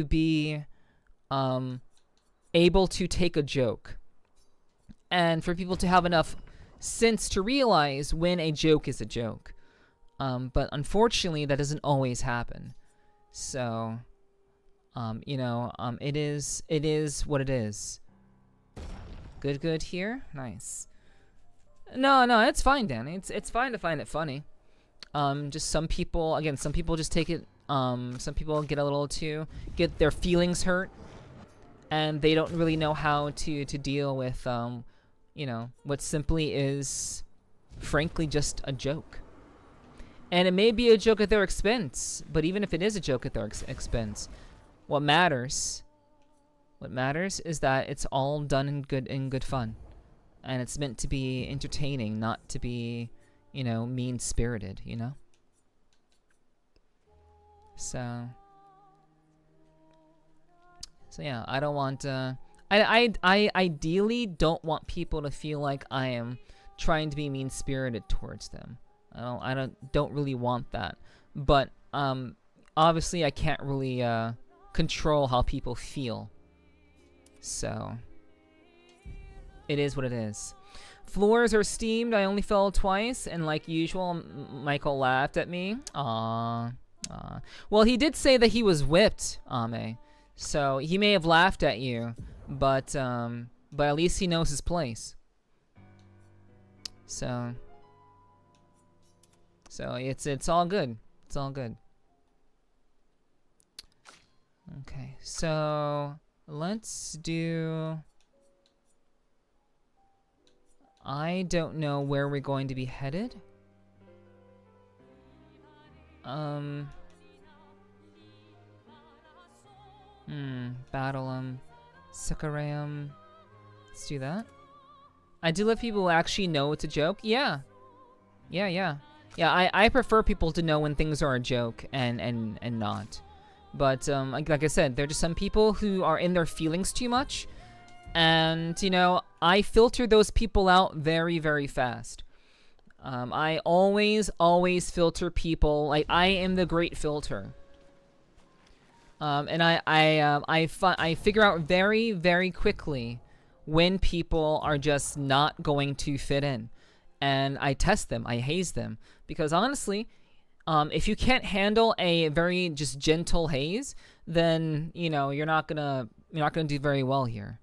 Speaker 2: be able to take a joke, and for people to have enough sense to realize when a joke is a joke. But unfortunately, that doesn't always happen. So, you know, it is what it is. Good here, nice. No, it's fine, Danny. It's fine to find it funny. Just some people just take it. Some people get their feelings hurt. and they don't really know how to deal with you know, what simply is frankly just a joke. And it may be a joke at their expense, but even if it is a joke at their expense, what matters is that it's all done in good fun, and it's meant to be entertaining, not to be, you know, mean-spirited, you know. So yeah, I don't want I ideally don't want people to feel like I am trying to be mean-spirited towards them. I don't really want that. But obviously I can't really control how people feel. So it is what it is. Floors are steamed. I only fell twice, and like usual, Michael laughed at me. Aww. Well, he did say that he was whipped, Ame. So he may have laughed at you, but at least he knows his place. So it's all good. It's all good. Okay, so let's do. I don't know where we're going to be headed. Battle Sakaram. Let's do that. I do let people actually know it's a joke. Yeah, I prefer people to know when things are a joke and not. But like I said, there are just some people who are in their feelings too much, and you know, I filter those people out very, very fast. I always filter people. Like, I am the great filter. And I figure out very, very quickly when people are just not going to fit in, and I test them. I haze them, because honestly, if you can't handle a very just gentle haze, then you know you're not gonna do very well here.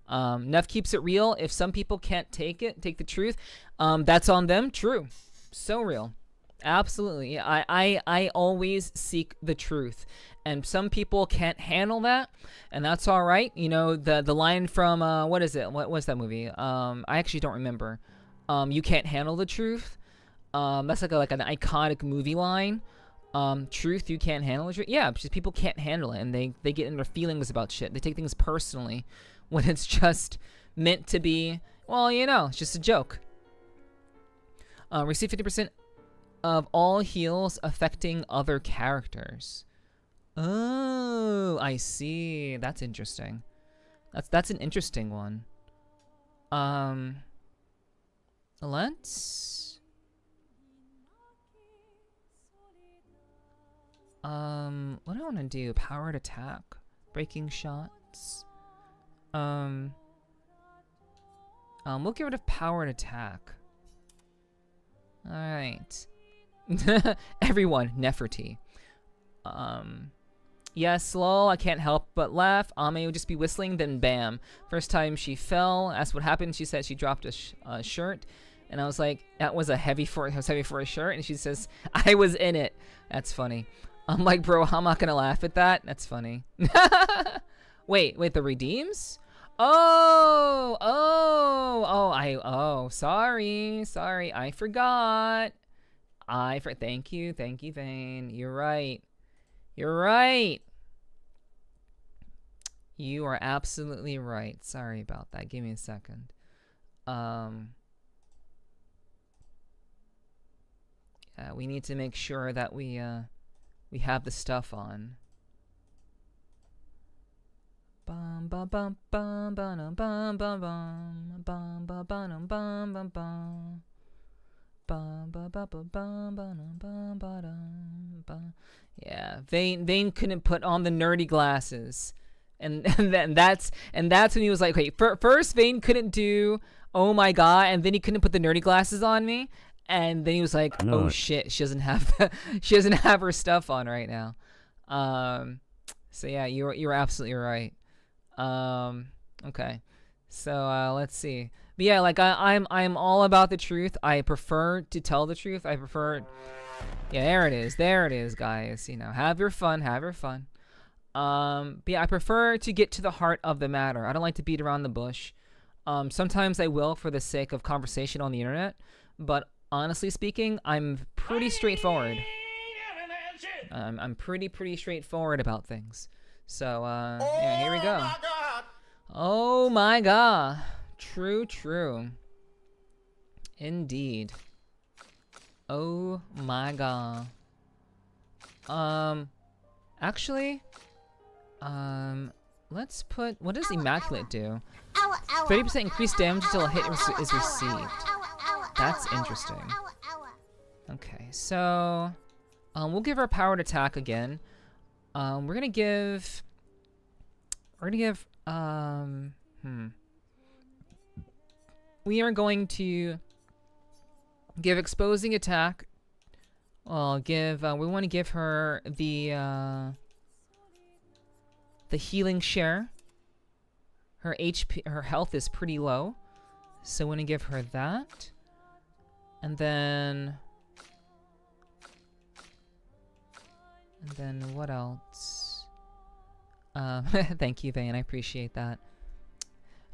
Speaker 2: Neff keeps it real. If some people can't take the truth, that's on them. True, so real, absolutely. I always seek the truth, and some people can't handle that, and that's all right. You know, the line from what is it? What was that movie? I actually don't remember. You can't handle the truth. That's like an iconic movie line. Truth, you can't handle the truth. Yeah, because people can't handle it, and they get in their feelings about shit. They take things personally when it's just meant to be, well, you know, it's just a joke. Receive 50% of all heals affecting other characters. Oh, I see. That's interesting. That's an interesting one. Let's what do I want to do? Powered attack, breaking shots. We'll get rid of powered attack. All right. Everyone, Nepherti. Yes, lol, I can't help but laugh. Ame would just be whistling, then bam. First time she fell, asked what happened. She said she dropped a shirt. And I was like, that was heavy for a shirt. And she says, I was in it. That's funny. I'm like, bro, I'm not gonna laugh at that. That's funny. Wait, the redeems? Sorry, I forgot. Thank you, Vane. You're right. You are absolutely right. Sorry about that. Give me a second. Yeah, we need to make sure that we have the stuff on. Bum bum bum bum bum bum bum bum bum bum bum bum bum bum. Yeah, Vane couldn't put on the nerdy glasses, and that's when he was like, "Wait, first Vane couldn't do oh my god," and then he couldn't put the nerdy glasses on me, and then he was like, "Oh shit, she doesn't have her stuff on right now." So yeah, you're absolutely right. Okay, so let's see. But yeah, like I'm all about the truth. I prefer to tell the truth. I prefer. Yeah, there it is, guys. You know, have your fun. But yeah, I prefer to get to the heart of the matter. I don't like to beat around the bush. Sometimes I will for the sake of conversation on the internet, but honestly speaking, I'm pretty straightforward. I'm pretty straightforward about things. So, yeah, here we go. Oh my god. True. Indeed. Oh my god. Actually, let's put, what does Immaculate do? 30% increased damage until a hit is received. That's interesting. Okay, so, we'll give her powered attack again. We're gonna give, we are going to give exposing attack. Well, we want to give her the healing share. Her HP, her health is pretty low, so we're gonna give her that. And then what else? Thank you, Vane. I appreciate that.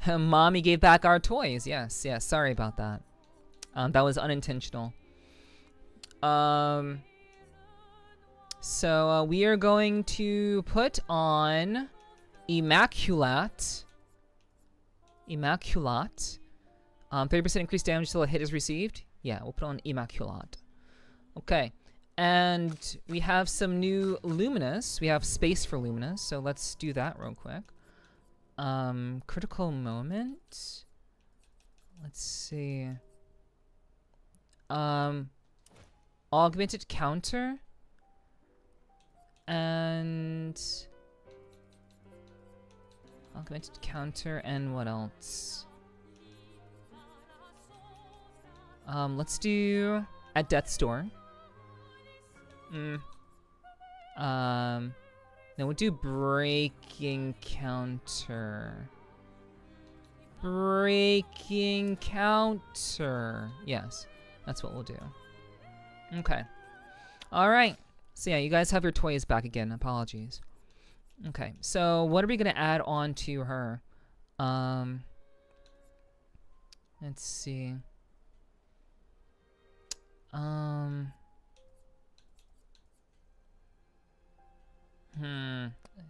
Speaker 2: Mommy gave back our toys. Yes. Sorry about that. That was unintentional. So we are going to put on Immaculate. 30% increased damage until a hit is received. Yeah, we'll put on Immaculate. Okay. And we have some new Luminous. We have space for Luminous, so let's do that real quick. Critical Moment. Let's see. Augmented Counter. And Augmented Counter, and what else? Let's do at Death's Door. No, we'll do Breaking Counter. Breaking Counter. Yes, that's what we'll do. Okay. Alright. So yeah, you guys have your toys back again. Apologies. Okay, so what are we gonna add on to her? Let's see.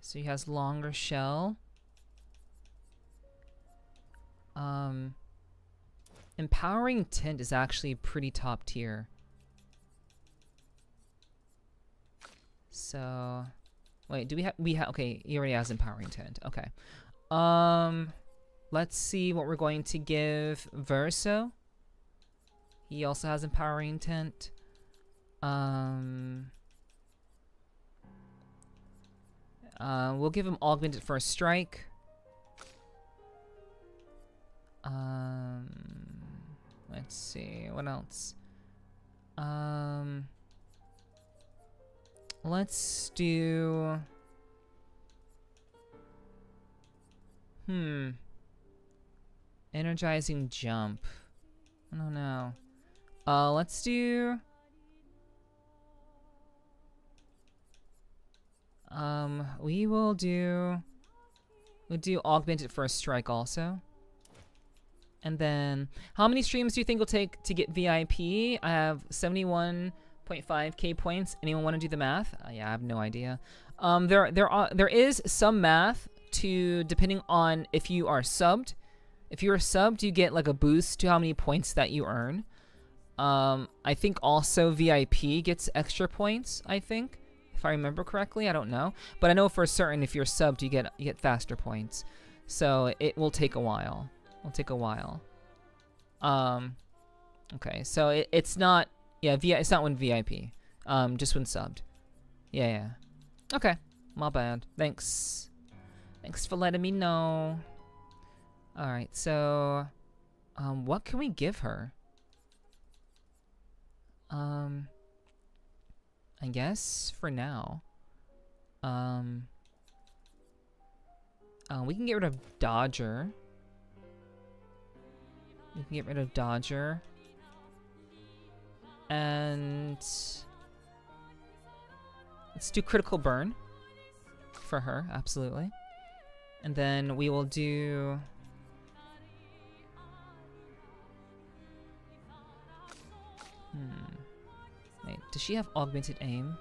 Speaker 2: So he has longer shell. Empowering Tint is actually pretty top tier. So, wait, do we have, okay, he already has Empowering Tint. Okay. Let's see what we're going to give Verso. He also has Empowering Tint. We'll give him Augmented First Strike. Let's see, what else? Let's do... Energizing Jump. I don't know. Let's do... we'll do Augmented First Strike also. And then, how many streams do you think it'll take to get VIP? I have 71.5k points. Anyone want to do the math? Yeah, I have no idea. There is some math to, depending on if you are subbed. If you are subbed, you get like a boost to how many points that you earn. I think also VIP gets extra points, I think. If I remember correctly, I don't know. But I know for certain if you're subbed, you get faster points. So it will take a while. Okay, so it's not, yeah, it's not when VIP. Just when subbed. Yeah. Okay, my bad. Thanks for letting me know. Alright, so, what can we give her? I guess for now, we can get rid of Dodger. And let's do Critical Burn. for her, absolutely. And then we will do... Wait, does she have augmented aim?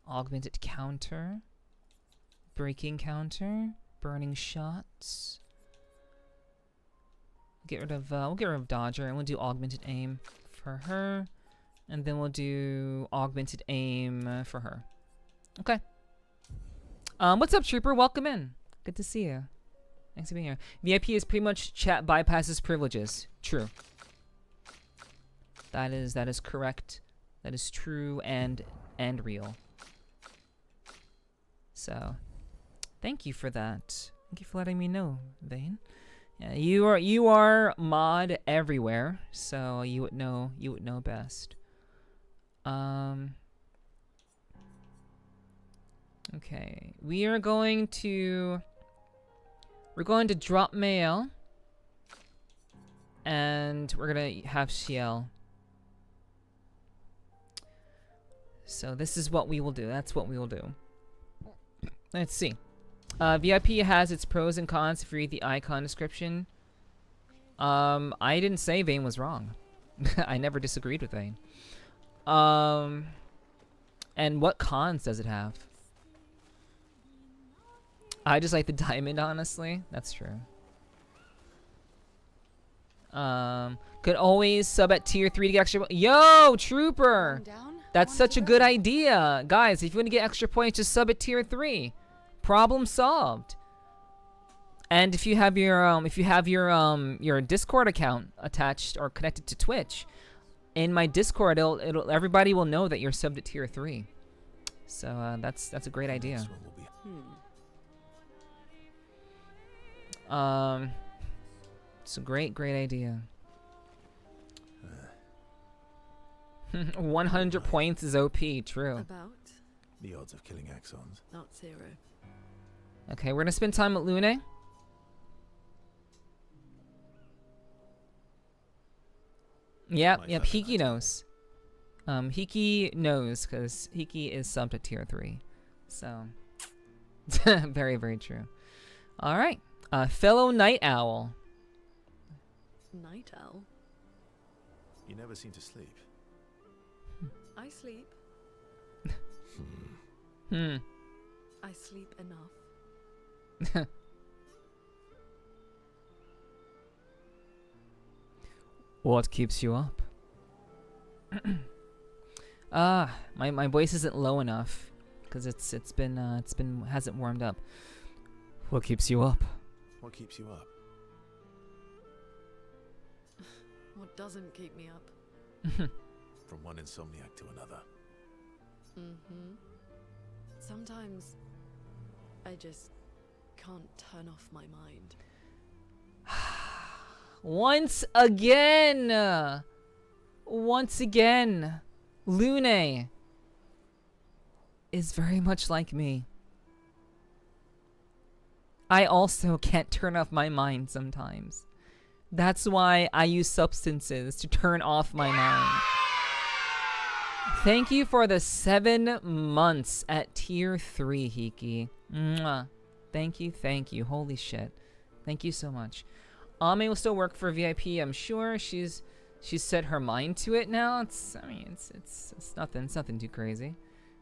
Speaker 2: Augmented counter. Breaking counter. Burning shots. We'll get rid of Dodger, and we'll do augmented aim for her. And then we'll do augmented aim for her. Okay. What's up, Trooper? Welcome in. Good to see you. Thanks for being here. VIP is pretty much chat bypasses privileges. True. That is correct. That is true and real. So, thank you for that. Thank you for letting me know, Vane. Yeah, you are mod everywhere, so you would know best. Okay, we're going to drop mail, and we're gonna have Ciel. So this is what we will do. That's what we will do. Let's see. VIP has its pros and cons if you read the icon description. I didn't say Vane was wrong. I never disagreed with Vane. And what cons does it have? I just like the diamond, honestly. That's true. Could always sub at tier 3 to get extra. Yo, Trooper! That's such a good idea, guys. If you want to get extra points, just sub at tier 3. Problem solved. And if you have your Discord account attached or connected to Twitch, in my Discord, everybody will know that you're subbed at tier 3. So that's a great idea. It's a great idea. 100 points is OP, true.
Speaker 3: About?
Speaker 4: The odds of killing Axons.
Speaker 3: Not 0.
Speaker 2: Okay, we're gonna spend time with Lune. Yep, Hiki knows. Hiki knows, because Hiki is subbed at tier 3. So, very, very true. Alright, fellow Night Owl.
Speaker 3: Night owl?
Speaker 4: You never seem to sleep.
Speaker 3: I sleep. I sleep enough.
Speaker 2: What keeps you up? My voice isn't low enough because it's been hasn't warmed up. What keeps you up?
Speaker 4: What keeps you up?
Speaker 3: What doesn't keep me up?
Speaker 4: From one insomniac to another.
Speaker 3: Sometimes I just can't turn off my mind.
Speaker 2: Once again, Lune is very much like me. I also can't turn off my mind sometimes. That's why I use substances to turn off my mind. Thank you for the 7 months at tier 3, Hiki. Mwah. Thank you. Holy shit. Thank you so much. Ame will still work for VIP, I'm sure. She's set her mind to it now. It's nothing too crazy.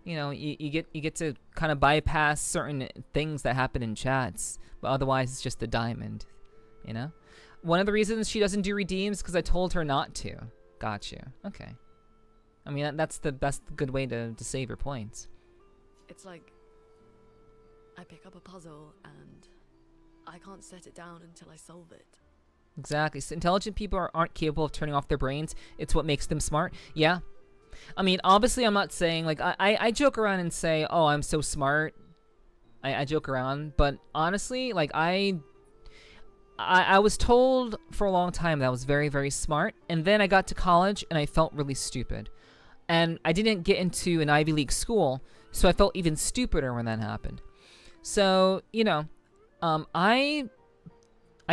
Speaker 2: You know, you get to kind of bypass certain things that happen in chats, but otherwise it's just the diamond, you know? One of the reasons she doesn't do redeems because I told her not to. Got you. Okay. I mean, that's the good way to save your points.
Speaker 3: It's like I pick up a puzzle and I can't set it down until I solve it.
Speaker 2: Exactly. So intelligent people aren't capable of turning off their brains. It's what makes them smart. Yeah. I mean, obviously, I'm not saying, like, I joke around and say, oh, I'm so smart. I joke around. But honestly, like, I was told for a long time that I was very, very smart. And then I got to college and I felt really stupid. And I didn't get into an Ivy League school, so I felt even stupider when that happened. So, you know, I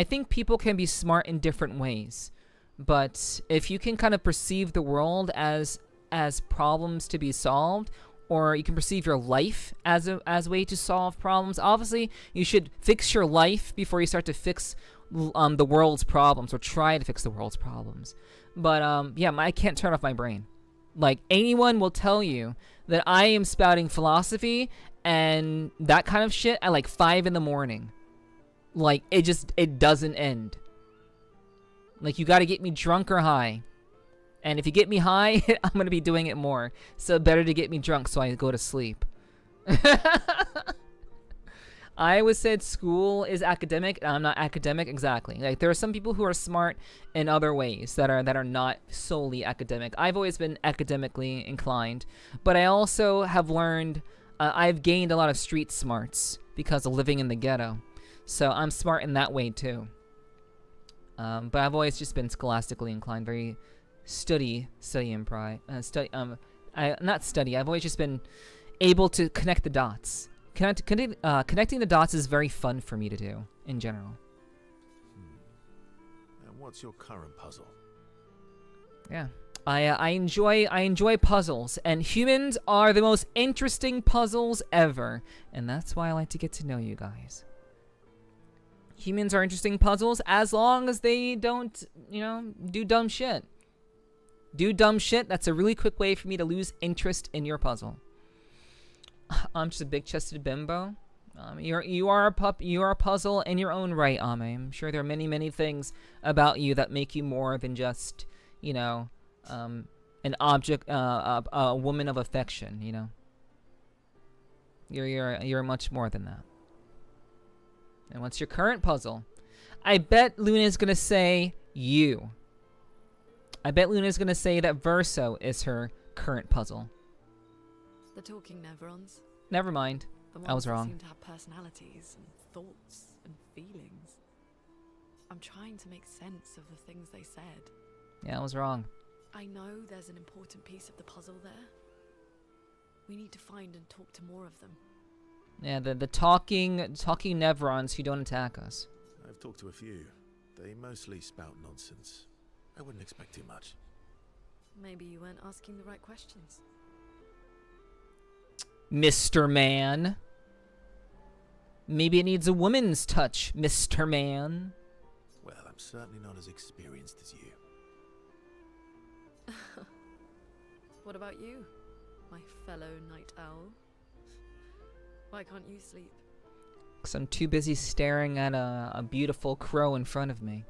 Speaker 2: think people can be smart in different ways. But if you can kind of perceive the world as as problems to be solved, or you can perceive your life as a way to solve problems. Obviously, you should fix your life before you start to fix the world's problems, or try to fix the world's problems. But yeah, I can't turn off my brain. Like, anyone will tell you that I am spouting philosophy and that kind of shit at like 5 in the morning. Like, it doesn't end. Like, you gotta get me drunk or high. And if you get me high, I'm gonna be doing it more. So better to get me drunk so I go to sleep. I always said school is academic, and I'm not academic exactly. Like, there are some people who are smart in other ways that are not solely academic. I've always been academically inclined, but I also have learned, I've gained a lot of street smarts because of living in the ghetto. So I'm smart in that way too. But I've always just been scholastically inclined, very study and pride. Not study. I've always just been able to connect the dots. Connecting the dots is very fun for me to do in general.
Speaker 4: And what's your current puzzle?
Speaker 2: Yeah, I enjoy puzzles, and humans are the most interesting puzzles ever, and that's why I like to get to know you guys. Humans are interesting puzzles as long as they don't, do dumb shit. Do dumb shit. That's a really quick way for me to lose interest in your puzzle. I'm just a big-chested bimbo. You are a puzzle in your own right, Ame. I'm sure there are many things about you that make you more than just, an object, a woman of affection. You're much more than that. And what's your current puzzle? I bet Luna's gonna say you. I bet Luna's gonna say that Verso is her current puzzle.
Speaker 3: The talking Neverons.
Speaker 2: Never mind.
Speaker 3: The
Speaker 2: I was
Speaker 3: ones that
Speaker 2: wrong.
Speaker 3: seem to have personalities and thoughts and feelings. I'm trying to make sense of the things they said.
Speaker 2: Yeah, I was wrong.
Speaker 3: I know there's an important piece of the puzzle there. We need to find and talk to more of them.
Speaker 2: Yeah, the talking Neverons who don't attack us.
Speaker 4: I've talked to a few. They mostly spout nonsense. I wouldn't expect too much.
Speaker 3: Maybe you weren't asking the right questions.
Speaker 2: Mr. Man. Maybe it needs a woman's touch, Mr. Man.
Speaker 4: Well, I'm certainly not as experienced as you.
Speaker 3: What about you, my fellow night owl? Why can't you sleep?
Speaker 2: 'Cause I'm too busy staring at a beautiful crow in front of me.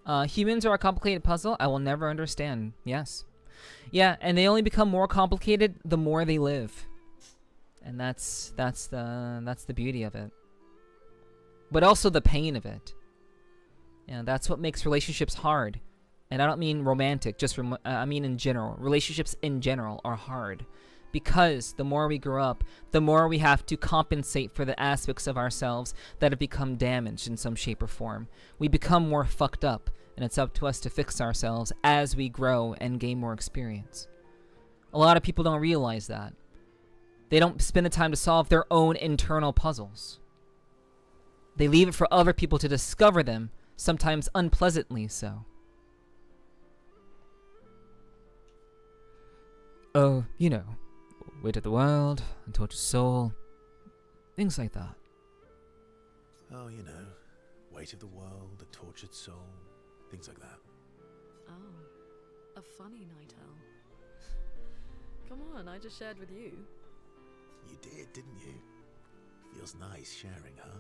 Speaker 2: Humans are a complicated puzzle I will never understand. Yes. Yeah, and they only become more complicated the more they live. And that's the beauty of it. But also the pain of it. Yeah, that's what makes relationships hard. And I don't mean romantic, I mean in general. Relationships in general are hard. Because the more we grow up, the more we have to compensate for the aspects of ourselves that have become damaged in some shape or form. We become more fucked up, and it's up to us to fix ourselves as we grow and gain more experience. A lot of people don't realize that. They don't spend the time to solve their own internal puzzles. They leave it for other people to discover them, sometimes unpleasantly so. Oh, weight of the world, untortured soul, things like that.
Speaker 4: Oh, weight of the world, a tortured soul, things like that.
Speaker 3: Oh, a funny night owl. Come on, I just shared with you.
Speaker 4: You did, didn't you? Feels nice sharing, huh?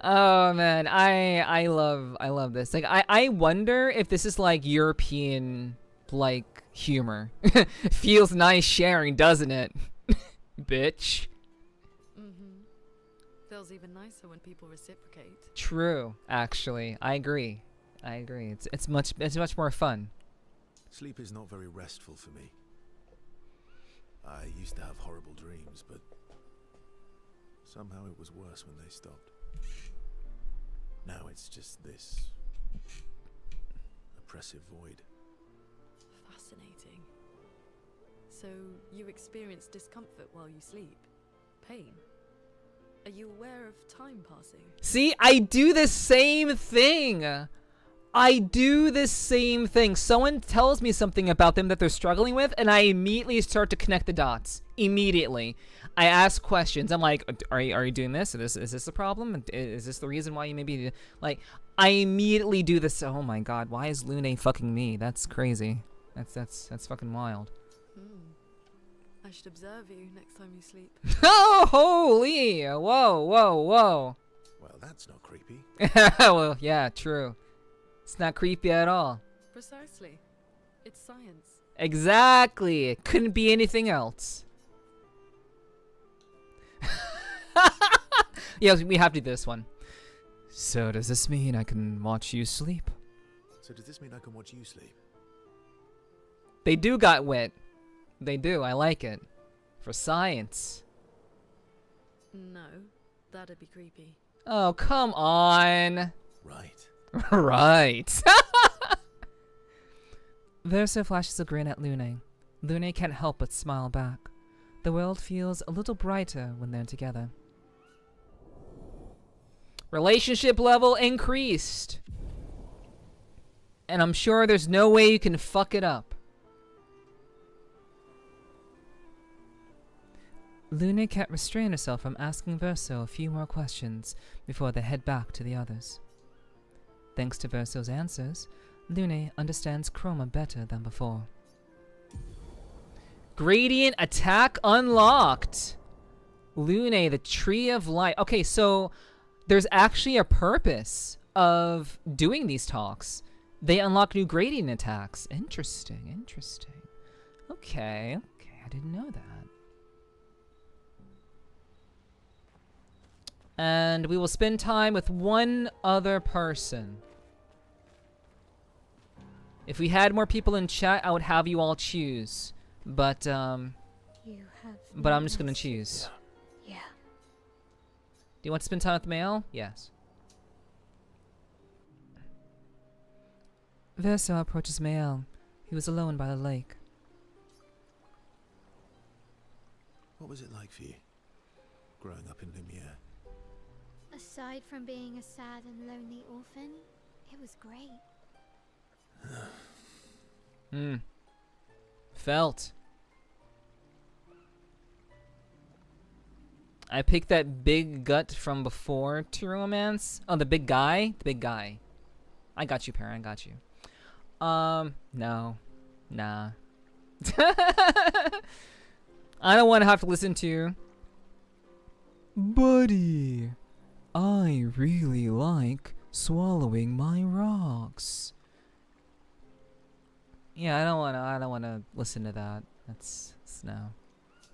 Speaker 2: Oh man, I love this. Like I wonder if this is like European like humor. Feels nice sharing, doesn't it? Bitch.
Speaker 3: Mm-hmm. Feels even nicer when people reciprocate.
Speaker 2: True, actually. I agree. It's much more fun.
Speaker 4: Sleep is not very restful for me. I used to have horrible dreams, but somehow it was worse when they stopped. Now it's just this oppressive void.
Speaker 3: Fascinating. So you experience discomfort while you sleep? Pain? Are you aware of time passing?
Speaker 2: See, I do the same thing. I do the same thing. Someone tells me something about them that they're struggling with, and I immediately start to connect the dots. Immediately. I ask questions. I'm like, are you doing this? Is this a problem? Is this the reason why you maybe... Like, I immediately do this. Oh my god, why is Lune fucking me? That's crazy. That's fucking wild.
Speaker 3: I should observe you next time you sleep.
Speaker 2: Oh, holy! Whoa.
Speaker 4: Well, that's not creepy.
Speaker 2: Well, yeah, true. It's not creepy at all.
Speaker 3: Precisely. It's science.
Speaker 2: Exactly. It couldn't be anything else. Yeah, we have to do this one. So does this mean I can watch you sleep?
Speaker 4: So does this mean I can watch you sleep?
Speaker 2: They do got wit. They do. I like it. For science.
Speaker 3: No, that'd be creepy.
Speaker 2: Oh, come on.
Speaker 4: Right.
Speaker 2: Right. Verso flashes a grin at Lune. Lune can't help but smile back. The world feels a little brighter when they're together. Relationship level increased. And I'm sure there's no way you can fuck it up. Lune can't restrain herself from asking Verso a few more questions before they head back to the others. Thanks to Verso's answers, Lune understands Chroma better than before. Gradient attack unlocked! Lune, the Tree of Light. Okay, so there's actually a purpose of doing these talks. They unlock new gradient attacks. Interesting. Okay, I didn't know that. And we will spend time with one other person. If we had more people in chat, I would have you all choose. But I'm just gonna choose.
Speaker 5: Yeah.
Speaker 2: Do you want to spend time with Mail? Yes. Verso approaches Mael. He was alone by the lake.
Speaker 4: What was it like for you, growing up in Lumiere?
Speaker 5: Aside from being a sad and lonely orphan, it was great.
Speaker 2: Felt. I picked that big gut from before to romance. Oh, the big guy? The big guy. I got you, Perrin. I got you. No. Nah. I don't want to have to listen to... Buddy, I really like swallowing my rocks. Yeah, I don't want to listen to that. That's no.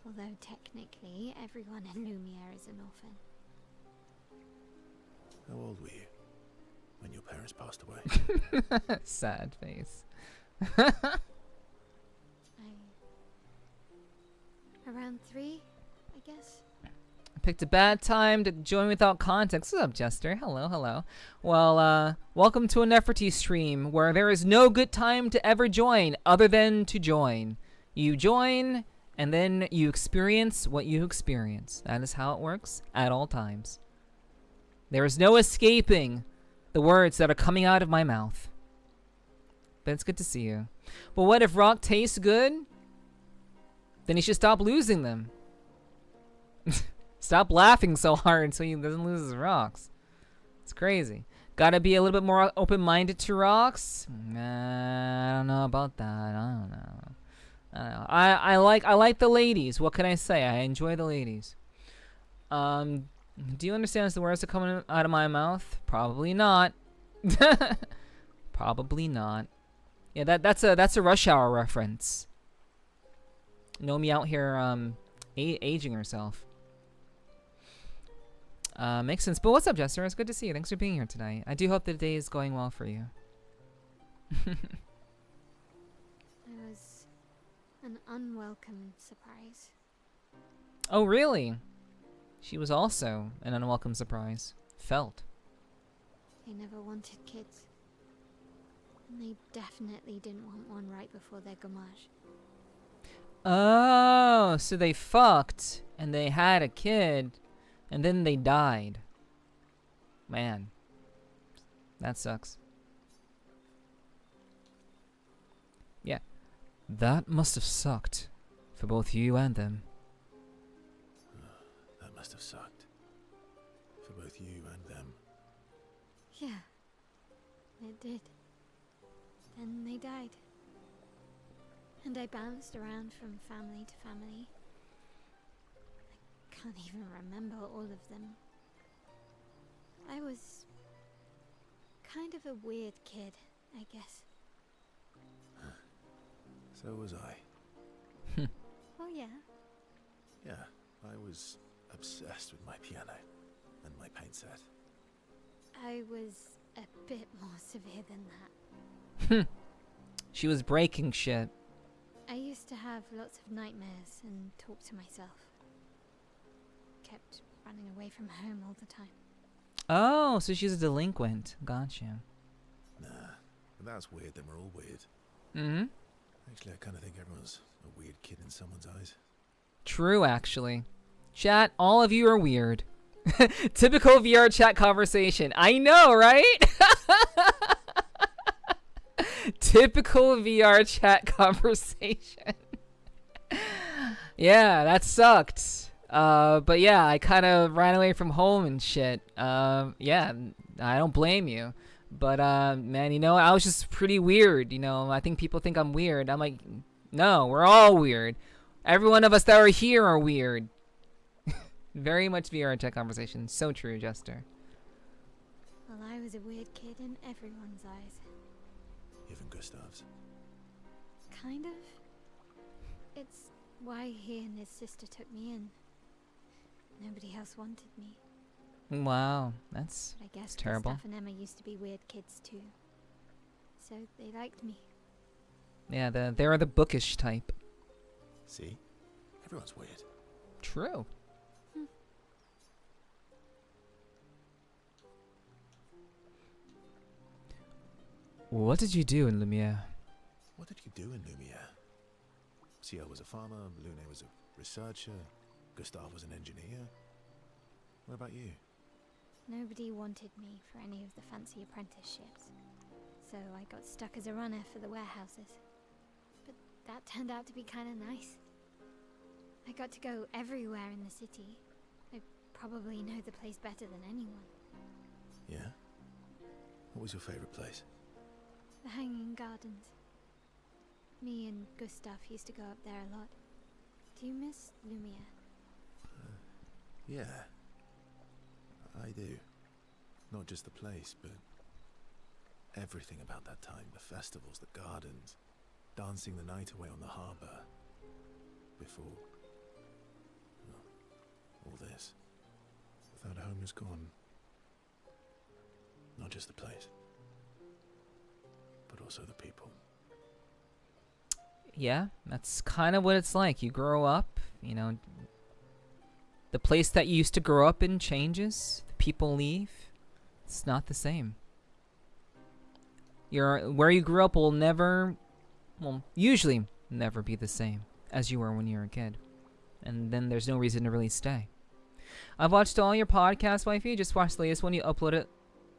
Speaker 5: Although technically, everyone in Lumiere is an orphan.
Speaker 4: How old were you when your parents passed away?
Speaker 2: Sad face.
Speaker 5: Around 3, I guess.
Speaker 2: I picked a bad time to join without context. What's up, Jester? Hello. Well, welcome to a Nepherti stream where there is no good time to ever join other than to join. You join, and then you experience what you experience. That is how it works at all times. There is no escaping the words that are coming out of my mouth. But it's good to see you. But what if rock tastes good? Then he should stop losing them. Stop laughing so hard so he doesn't lose his rocks. It's crazy. Gotta be a little bit more open-minded to rocks? Nah, I don't know about that. I don't know. I like the ladies. What can I say? I enjoy the ladies. Do you understand the words that are coming out of my mouth? Probably not. Probably not. Yeah, that's a Rush Hour reference. Nomi out here aging herself. Makes sense. But what's up, Jester? It's good to see you. Thanks for being here tonight. I do hope the day is going well for you.
Speaker 5: It was an unwelcome surprise.
Speaker 2: Oh, really? She was also an unwelcome surprise. Felt.
Speaker 5: They never wanted kids. And they definitely didn't want one right before their gommage.
Speaker 2: Oh, so they fucked and they had a kid, And then they died. Man. That sucks. Yeah. That must have sucked. For both you and them.
Speaker 4: That must have sucked. For both you and them.
Speaker 5: Yeah, it did. Then they died. And I bounced around from family to family. I can't even remember all of them. I was kind of a weird kid, I guess.
Speaker 4: So was I.
Speaker 5: Oh yeah?
Speaker 4: Yeah, I was obsessed with my piano and my paint set.
Speaker 5: I was a bit more severe than that.
Speaker 2: She was breaking shit.
Speaker 5: I used to have lots of nightmares and talk to myself. Kept running away from home all the time.
Speaker 2: Oh, so she's a delinquent. Gotcha.
Speaker 4: Nah, but that's weird, then we're all weird.
Speaker 2: Mm-hmm.
Speaker 4: Actually, I kind of think everyone's a weird kid in someone's eyes.
Speaker 2: True, actually. Chat, all of you are weird. Typical VR chat conversation. I know, right? Typical VR chat conversation. Yeah, that sucked. But yeah, I kind of ran away from home and shit. Yeah, I don't blame you. But, man, you know, I was just pretty weird, you know. I think people think I'm weird. I'm like, no, we're all weird. Every one of us that are here are weird. Very much VR tech conversation. So true, Jester.
Speaker 5: Well, I was a weird kid in everyone's eyes.
Speaker 4: Even Gustav's.
Speaker 5: Kind of. It's why he and his sister took me in. Nobody else wanted me.
Speaker 2: Wow, that's
Speaker 5: But I guess
Speaker 2: terrible.
Speaker 5: Gustav and Emma used to be weird kids too. So they liked me.
Speaker 2: Yeah, they're the bookish type.
Speaker 4: See? Everyone's weird.
Speaker 2: True. What did you do in Lumiere?
Speaker 4: What did you do in Lumiere? Sia was a farmer, Lune was a researcher, Gustav was an engineer. What about you?
Speaker 5: Nobody wanted me for any of the fancy apprenticeships. So I got stuck as a runner for the warehouses. But that turned out to be kind of nice. I got to go everywhere in the city. I probably know the place better than anyone.
Speaker 4: Yeah? What was your favorite place?
Speaker 5: The Hanging Gardens. Me and Gustav used to go up there a lot. Do you miss Lumiere?
Speaker 4: Yeah. I do. Not just the place, but everything about that time. The festivals, the gardens, dancing the night away on the harbour. Before, well, all this. Without home is gone. Not just the place, but also the people.
Speaker 2: Yeah, that's kind of what it's like. You grow up, you know, the place that you used to grow up in changes. The people leave. It's not the same. Where you grew up will never, well, usually never be the same as you were when you were a kid. And then there's no reason to really stay. I've watched all your podcasts, wifey. Just watched the latest one you uploaded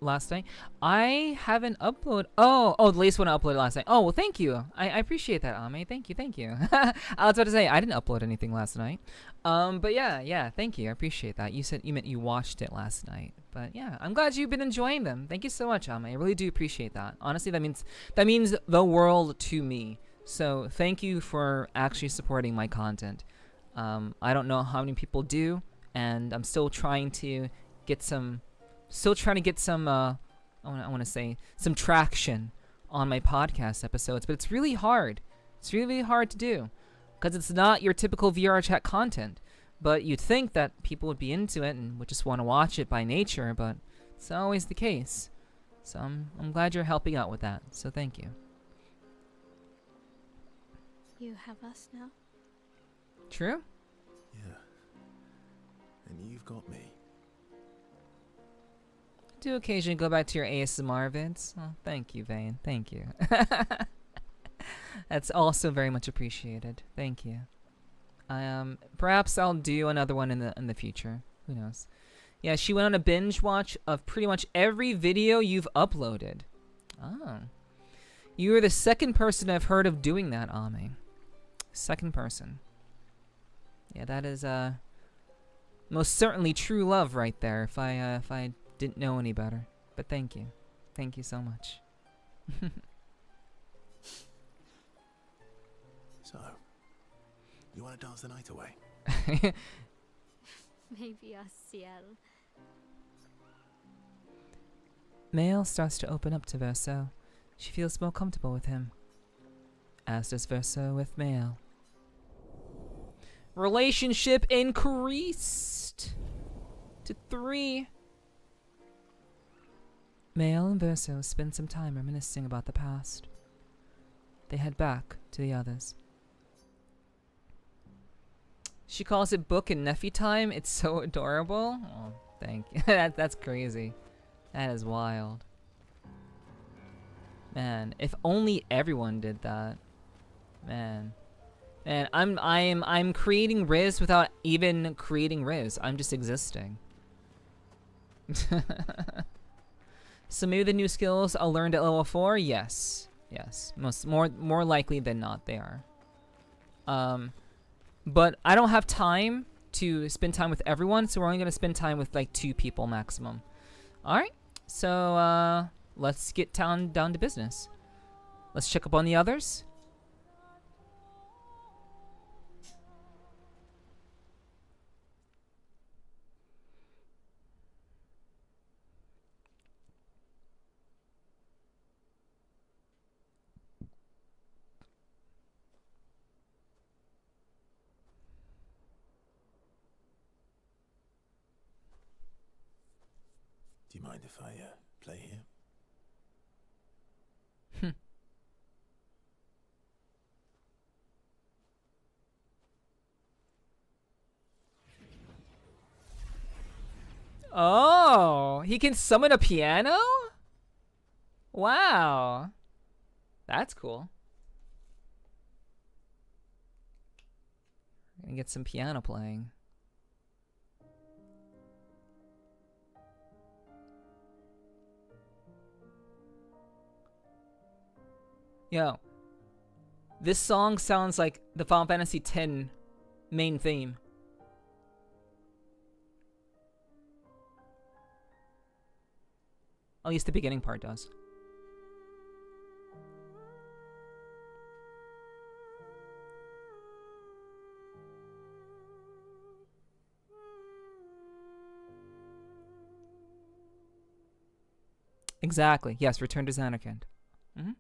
Speaker 2: last night. I haven't uploaded. Oh, the latest one I uploaded last night. Oh, well, thank you. I appreciate that, Ame. Thank you. I was about to say I didn't upload anything last night. But yeah, thank you. I appreciate that. You meant you watched it last night. But yeah, I'm glad you've been enjoying them. Thank you so much, Ame. I really do appreciate that. Honestly, that means the world to me. So thank you for actually supporting my content. I don't know how many people do, and I'm still trying to get some. I want to say some traction on my podcast episodes, but it's really hard. It's really hard to do because it's not your typical VR chat content. But you'd think that people would be into it and would just want to watch it by nature, but it's not always the case. So I'm glad you're helping out with that. So thank you.
Speaker 5: You have us now?
Speaker 2: True?
Speaker 4: Yeah. And you've got me.
Speaker 2: I do occasionally go back to your ASMR vids. Oh, thank you, Vane. Thank you. That's also very much appreciated. Thank you. Perhaps I'll do another one in the future. Who knows? Yeah, she went on a binge watch of pretty much every video you've uploaded. Oh. You are the second person I've heard of doing that, Ami. Second person. Yeah, that is most certainly true love right there. If I didn't know any better. But thank you. Thank you so much.
Speaker 4: So, you want to dance the night away?
Speaker 5: Maybe a ciel.
Speaker 2: Mael starts to open up to Verso. She feels more comfortable with him. As does Verso with Mael. Relationship increased to 3. Mael and Verso spend some time reminiscing about the past. They head back to the others. She calls it book and Nephi time. It's so adorable. Oh, thank you. That's crazy. That is wild. Man, if only everyone did that. Man. Man, I'm creating Riz without even creating Riz. I'm just existing. So maybe the new skills I'll learn at level 4? Yes. Yes. More likely than not they are. But I don't have time to spend time with everyone, so we're only gonna spend time with like 2 people maximum. Alright. So let's get down to business. Let's check up on the others.
Speaker 4: Do you mind if I play here?
Speaker 2: Oh, he can summon a piano? Wow. That's cool. Gonna get some piano playing. Yo, this song sounds like the Final Fantasy X main theme. At least the beginning part does. Exactly. Yes, Return to Zanarkand. Mm-hmm.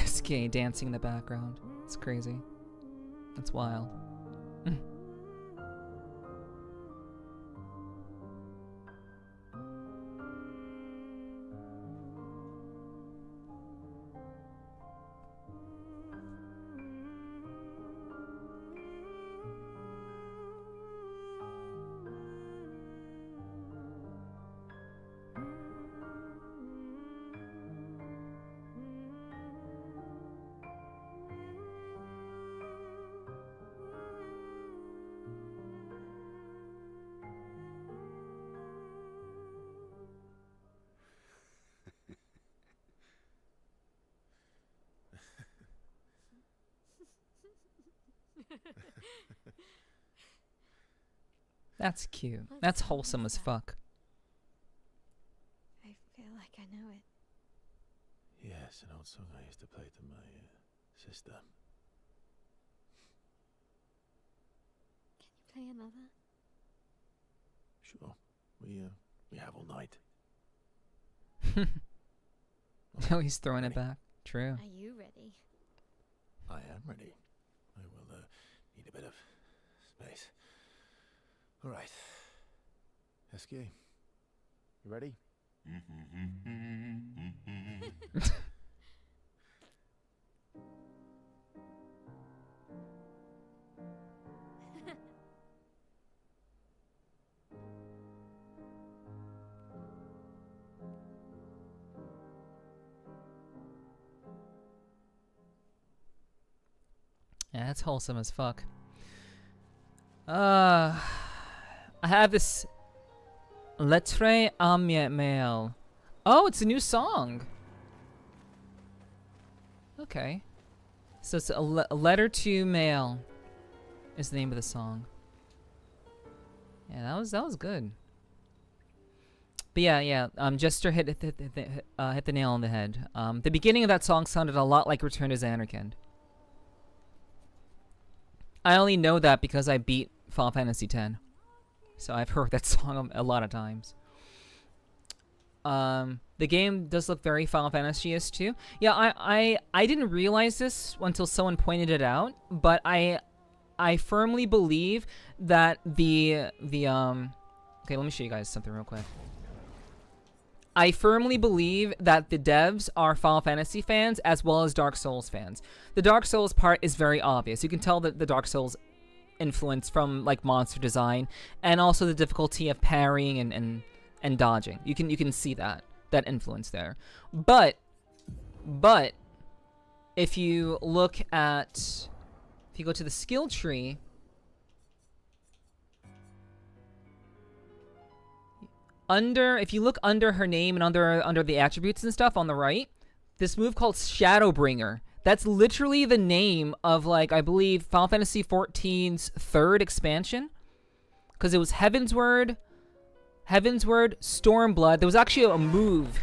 Speaker 2: SK dancing in the background. It's crazy. That's wild. That's cute. That's wholesome as fuck.
Speaker 5: I feel like I know it.
Speaker 4: Yes, an old song I used to play to my sister.
Speaker 5: Can you play another?
Speaker 4: Sure. We have all night.
Speaker 2: No, he's throwing it back. True.
Speaker 5: Are you ready?
Speaker 4: I am ready. I will need a bit of space. All right. SK, You ready?
Speaker 2: Yeah, that's wholesome as fuck. I have this Lettre à Mail. Oh, it's a new song. Okay. So it's a letter to mail is the name of the song. Yeah, that was good. But yeah. Jester hit the nail on the head. The beginning of that song sounded a lot like Return to Xanarkand. I only know that because I beat Final Fantasy X, so I've heard that song a lot of times. The game does look very Final Fantasy-ish too. Yeah, I didn't realize this until someone pointed it out, but I firmly believe that okay, let me show you guys something real quick. I firmly believe that the devs are Final Fantasy fans as well as Dark Souls fans. The Dark Souls part is very obvious. You can tell that the Dark Souls influence from like monster design and also the difficulty of parrying and dodging. You can see that influence there. But if you go to the skill tree, if you look under her name and under the attributes and stuff on the right, this move called Shadowbringer. That's literally the name of, like, I believe Final Fantasy XIV's third expansion, because it was Heavensward, Stormblood. There was actually a move.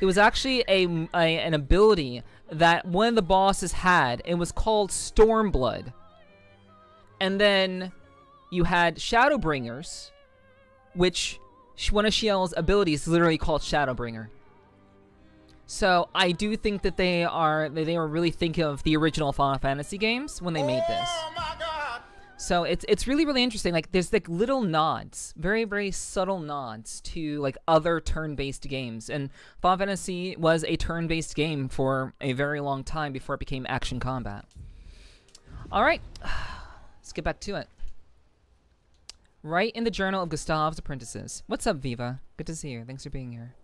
Speaker 2: It was actually an ability that one of the bosses had. It was called Stormblood. And then you had Shadowbringers, which one of Shiel's abilities is literally called Shadowbringer. So I do think that they were really thinking of the original Final Fantasy games when they made this.
Speaker 1: Oh my god!
Speaker 2: So it's really, really interesting. Like, there's like little nods, very, very subtle nods to like other turn-based games. And Final Fantasy was a turn-based game for a very long time before it became action combat. All right, let's get back to it. Write in the Journal of Gustave's Apprentices. What's up, Viva? Good to see you. Thanks for being here.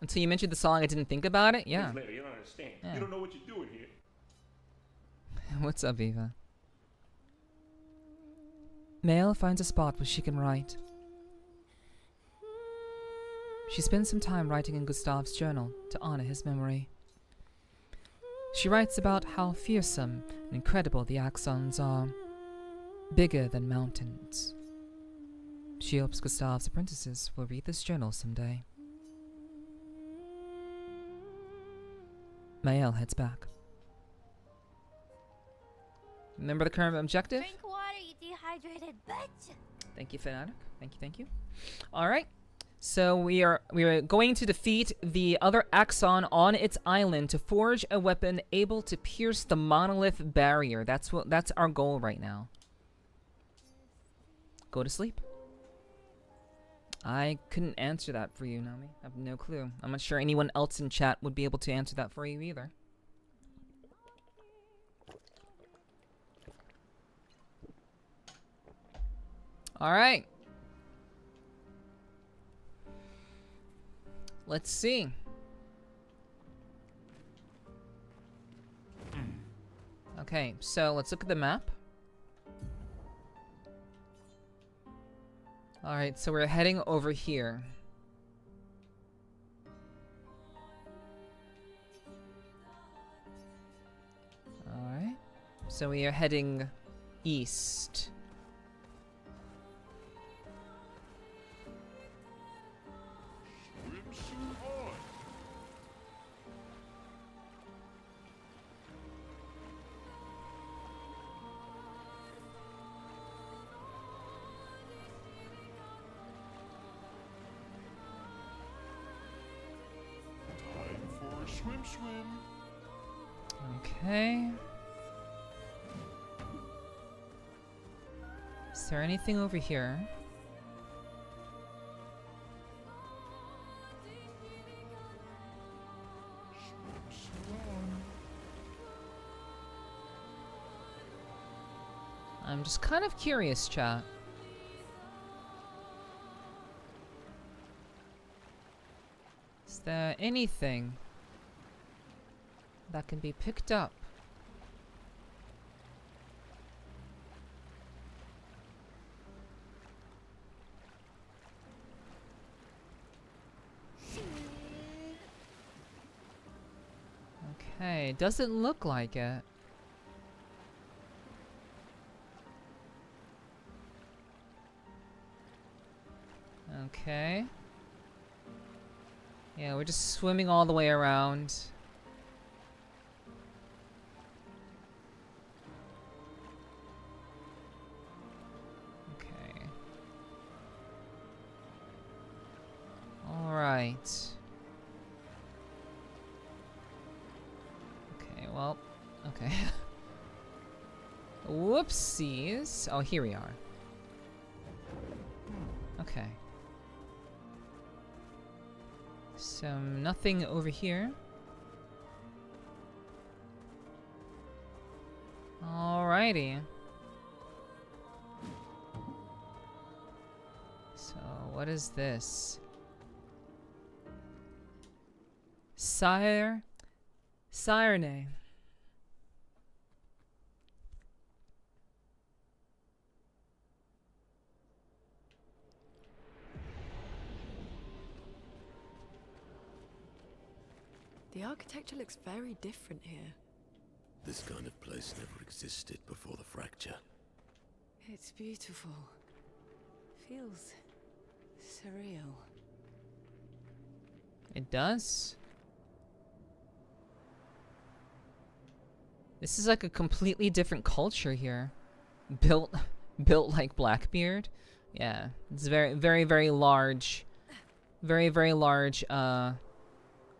Speaker 2: Until you mentioned the song, I didn't think about it. Yeah.
Speaker 8: Later, you don't understand.
Speaker 2: Yeah.
Speaker 8: You don't know what you're doing here.
Speaker 2: What's up, Viva? Mail finds a spot where she can write. She spends some time writing in Gustave's journal to honor his memory. She writes about how fearsome and incredible the Axons are, bigger than mountains. She hopes Gustave's apprentices will read this journal someday. Mael heads back. Remember the current objective?
Speaker 5: Drink water, you dehydrated bitch.
Speaker 2: Thank you, Fanatic. Thank you. All right. So we are going to defeat the other Axon on its island to forge a weapon able to pierce the monolith barrier. That's our goal right now. Go to sleep. I couldn't answer that for you, Nami. I have no clue. I'm not sure anyone else in chat would be able to answer that for you either. Alright. Let's see. Okay, so let's look at the map. Alright, so we're heading over here. Alright. So we are heading east.
Speaker 7: Swimsuit on. Time for a swim.
Speaker 2: Okay. Is there anything over here? I'm just kind of curious, chat. Is there anything that can be picked up? Okay, doesn't look like it. Okay. Yeah, we're just swimming all the way around. Okay. Alright. Okay, well, okay. Whoopsies. Oh, here we are. Okay. So, nothing over here. Alrighty. So, what is this? Sirene.
Speaker 3: The architecture looks very different here.
Speaker 6: This kind of place never existed before the fracture.
Speaker 3: It's beautiful. Feels surreal.
Speaker 2: It does. This is like a completely different culture here. Built like Blackbeard. Yeah, it's very large. Very large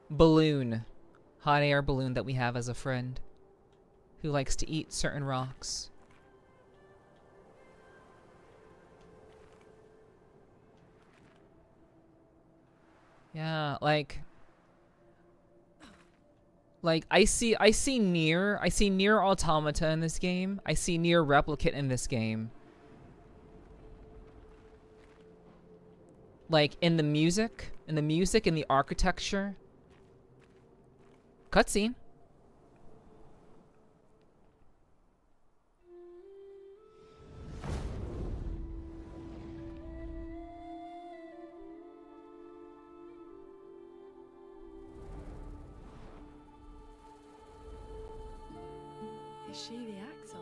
Speaker 2: balloon. Hot air balloon that we have as a friend who likes to eat certain rocks. Yeah, like I see Nier Automata in this game. I see Nier Replicant in this game. Like in the music, in the architecture. Cutscene.
Speaker 3: Is she the Axon?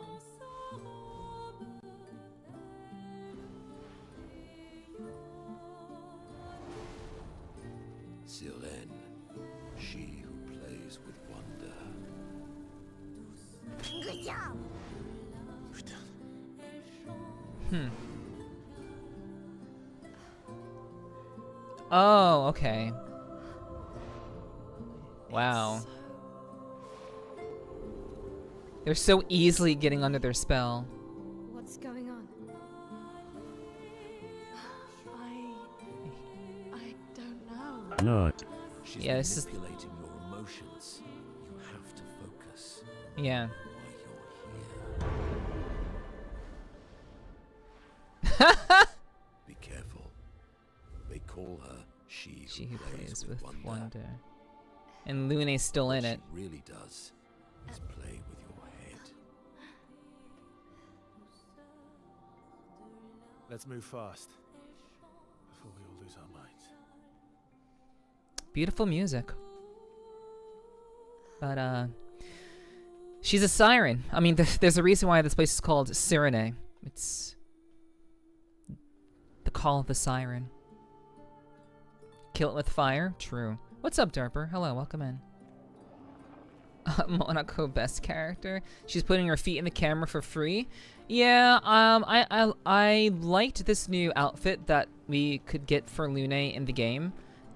Speaker 6: Sylvain, she who plays with wonder.
Speaker 2: Oh, okay. Wow. They're so easily getting under their spell.
Speaker 5: What's going on?
Speaker 3: I don't know.
Speaker 8: Not.
Speaker 6: She's
Speaker 2: Yeah, this is-
Speaker 6: manipulating your emotions. You have to focus.
Speaker 2: Yeah.
Speaker 6: Why you're here. Be careful. They call her she who plays with wonder.
Speaker 2: And Lune's still in it.
Speaker 6: What she really does is play with your head.
Speaker 4: Let's move fast before we all lose our minds.
Speaker 2: Beautiful music. But, she's a siren. I mean, there's a reason why this place is called Sirene. It's the call of the siren. Kill it with fire? True. What's up, Derper? Hello, welcome in. Monaco best character. She's putting her feet in the camera for free. Yeah, I liked this new outfit that we could get for Lune in the game.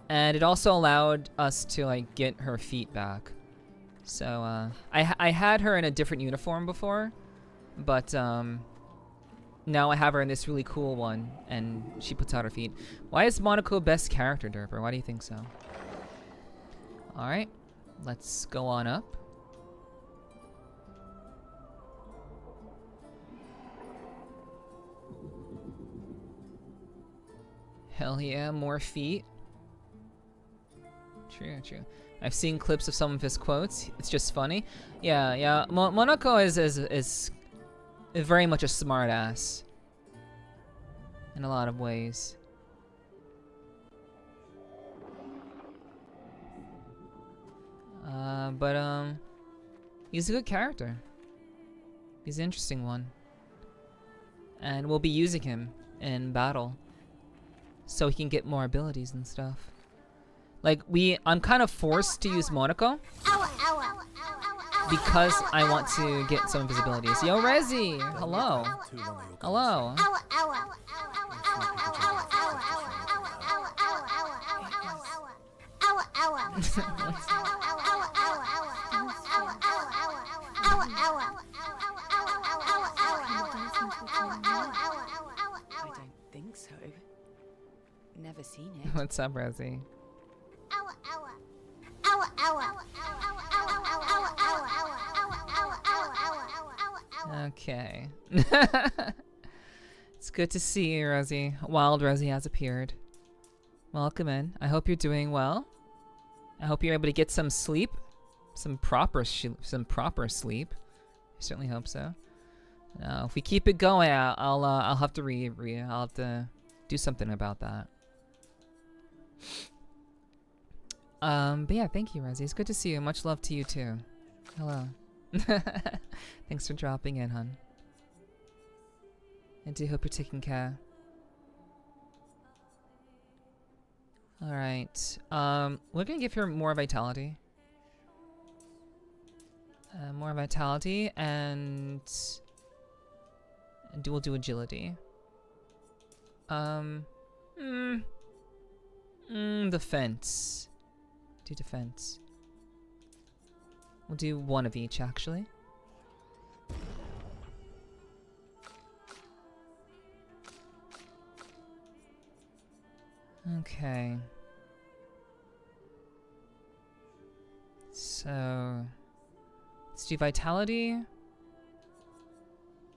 Speaker 2: And it also allowed us to, like, get her feet back. So, I had her in a different uniform before. But, now I have her in this really cool one, and she puts out her feet. Why is Monaco best character, Derper? Why do you think so? Alright, let's go on up. Hell yeah, more feet. True, true. I've seen clips of some of his quotes. It's just funny. Yeah, yeah. Monaco is very much a smart ass in a lot of ways. But he's a good character. He's an interesting one. And we'll be using him in battle so he can get more abilities and stuff. Like, I'm kind of forced to use Monaco because I want to get some of his abilities. Yo, Rezi! Hello. Hello.
Speaker 3: I don't think so. Never seen it.
Speaker 2: What's up, Rezi? Okay. It's good to see you, Rosie. Wild Rosie has appeared. Welcome in. I hope you're doing well. I hope you're able to get some sleep, some proper sleep. I certainly hope so. If we keep it going, I'll have to I'll have to do something about that. But yeah, thank you, Rosie. It's good to see you. Much love to you too. Hello. Thanks for dropping in, hun. I do hope you're taking care. Alright. We're gonna give her more vitality. More vitality and we'll do agility. Defense. Do defense. We'll do one of each, actually. Okay. So let's do vitality.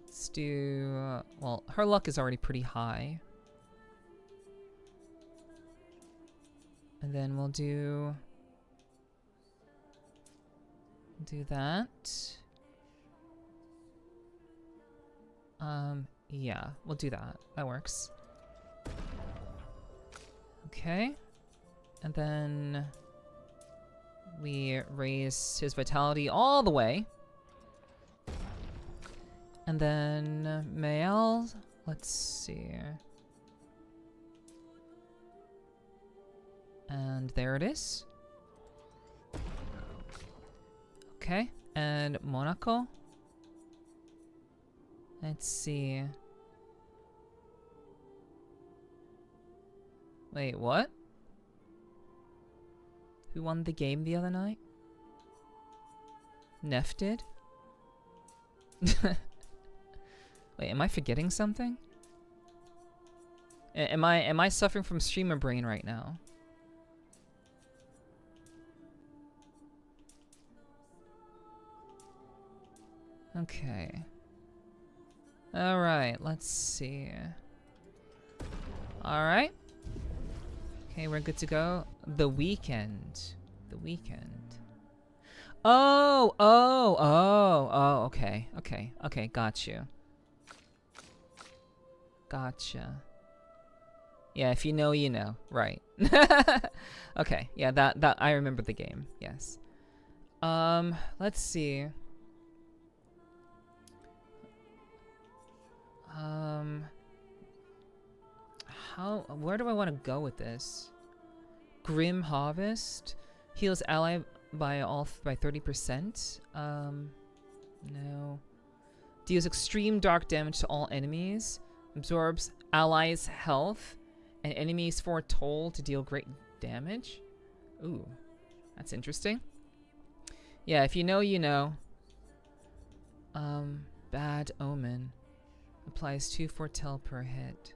Speaker 2: Let's do well, her luck is already pretty high. And then we'll do that. Yeah, we'll do that. That works. Okay. And then we raise his vitality all the way. And then Mael, let's see. And there it is. Okay, and Monaco. Let's see. Wait, what? Who won the game the other night? Nef did? Wait, am I forgetting something? Am I suffering from streamer brain right now? Okay. Alright, let's see. Alright. Okay, we're good to go. The weekend. The weekend. Oh, okay. Okay, got you. Gotcha. Yeah, if you know, you know. Right. Okay, yeah, that I remember the game. Yes. Let's see. Where do I want to go with this? Grim Harvest heals ally by 30%. No. Deals extreme dark damage to all enemies. Absorbs allies' health and enemies foretold to deal great damage. Ooh, that's interesting. Yeah, if you know, you know. Bad Omen. Applies 2 foretell per hit.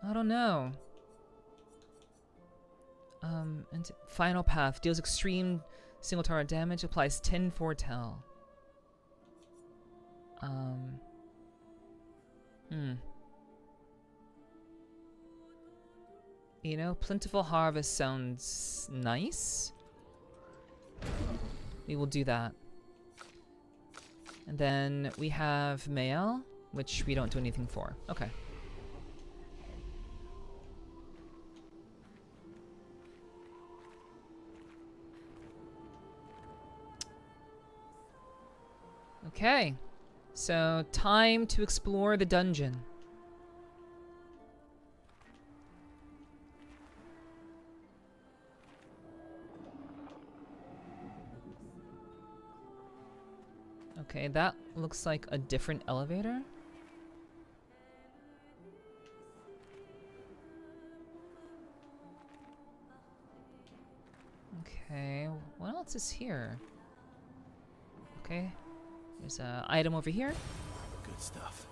Speaker 2: I don't know. And Final Path deals extreme single target damage, applies 10 foretell. Hmm. You know, plentiful harvest sounds nice. We will do that. And then we have mail, which we don't do anything for. Okay. Okay. So, time to explore the dungeon. Okay, that looks like a different elevator. Okay, what else is here? Okay, there's an item over here.
Speaker 4: Good stuff.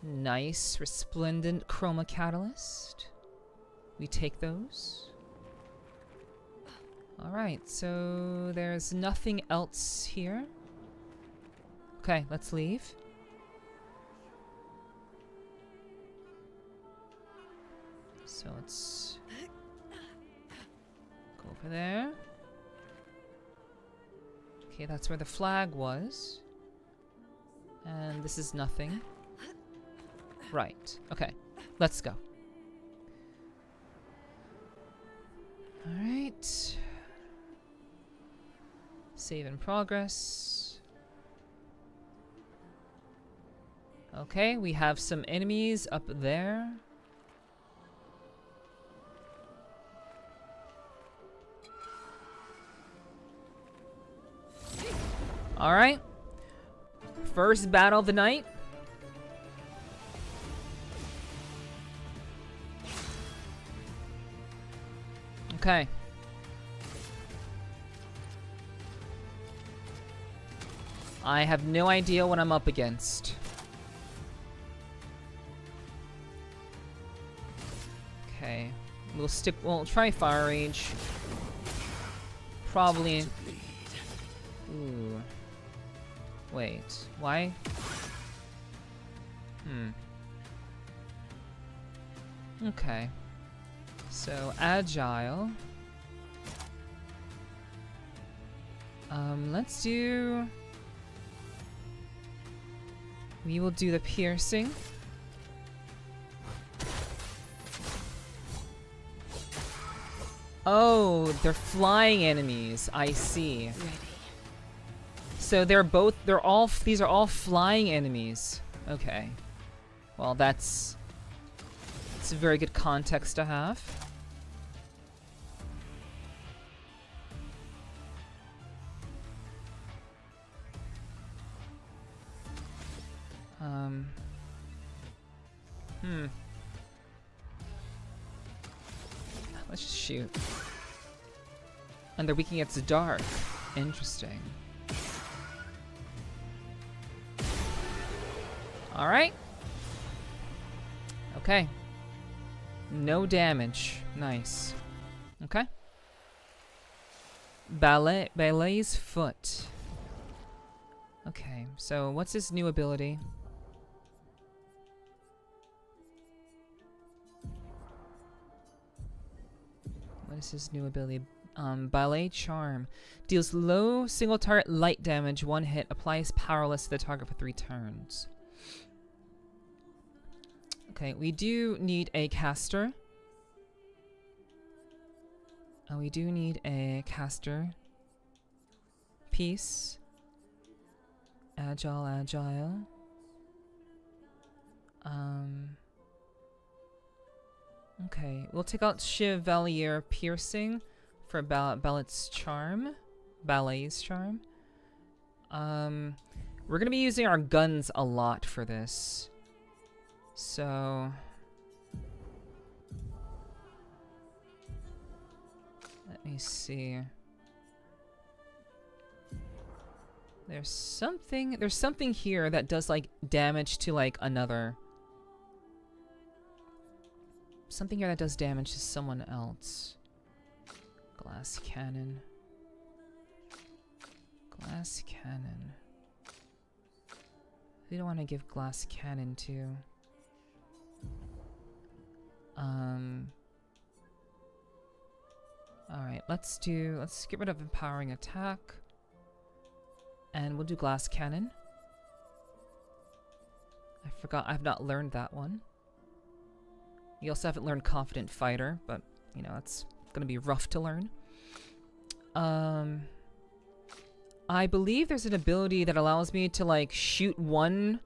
Speaker 2: Nice, resplendent chroma catalyst. We take those. Alright, so there's nothing else here. Okay, let's leave. So let's go over there. Okay, that's where the flag was. And this is nothing. Right, okay, let's go. Alright. Save in progress. Okay, we have some enemies up there. Alright. First battle of the night. Okay. I have no idea what I'm up against. Okay. We'll try Fire Rage. Probably. Ooh. Wait, why? Okay. So, Agile. Let's do... We will do the piercing. Oh, they're flying enemies. I see.
Speaker 3: Ready.
Speaker 2: So these are all flying enemies. Okay. Well, that's a very good context to have. Let's just shoot. And they're weak against dark. Interesting. Alright. Okay. No damage. Nice. Okay. Ballet's foot. Okay, so what's his new ability? What is his new ability? Ballet Charm. Deals low single target light damage, 1 hit, applies powerless to the target for 3 turns. Okay, we do need a caster. We do need a caster piece. Agile. Okay, we'll take out Chevalier Piercing for Ballet's Charm. Ballet's Charm. We're gonna be using our guns a lot for this. So... Let me see. There's something here that does like damage to like another. Something here that does damage to someone else. Glass cannon. Glass cannon. We don't want to give glass cannon to. Alright, let's get rid of empowering attack. And we'll do glass cannon. I forgot, I've not learned that one. You also haven't learned confident fighter, but you know, it's gonna be rough to learn. I believe there's an ability that allows me to like shoot one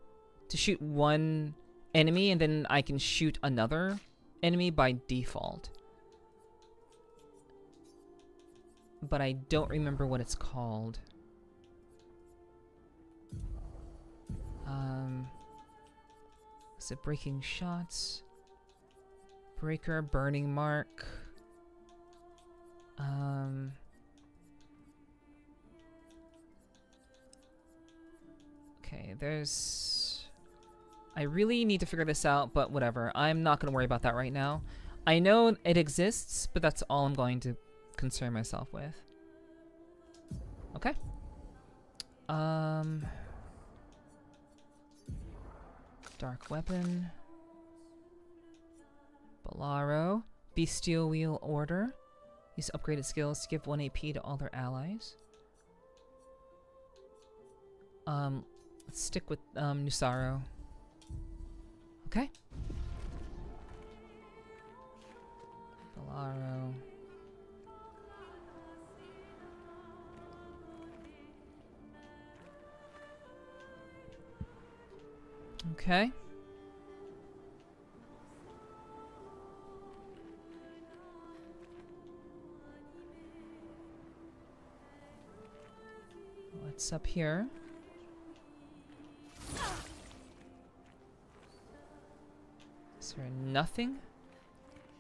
Speaker 2: enemy and then I can shoot another enemy by default. But I don't remember what it's called. Is it breaking shots? Breaker, burning mark. Okay, there's... I really need to figure this out, but whatever. I'm not going to worry about that right now. I know it exists, but that's all I'm going to concern myself with. Okay. Dark weapon. Bolaro. Bestial wheel order. Use upgraded skills to give 1 AP to all their allies. Let's stick with Nusaro. Okay. Bolaro. Okay. What's up here? Is there nothing?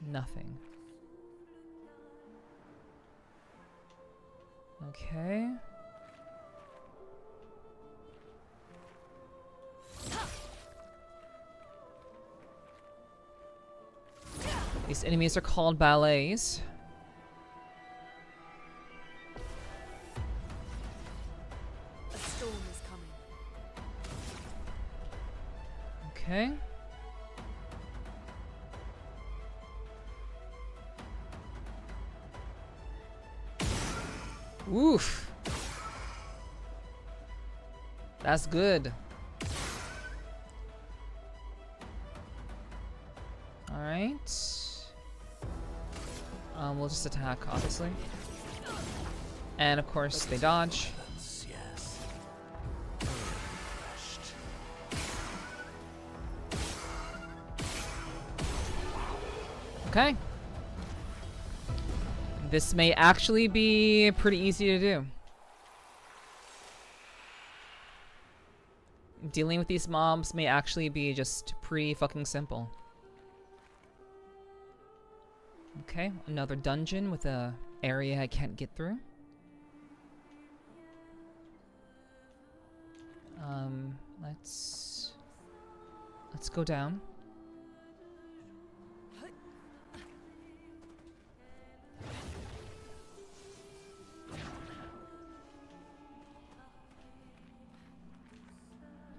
Speaker 2: Nothing. Okay. These enemies are called ballets.
Speaker 3: A storm is coming.
Speaker 2: Okay. Oof. That's good. Alright. We'll just attack, obviously. And of course, they dodge.
Speaker 6: Yes.
Speaker 2: Okay. This may actually be pretty easy to do. Dealing with these mobs may actually be just pretty fucking simple. Okay, another dungeon with a area I can't get through. Let's go down.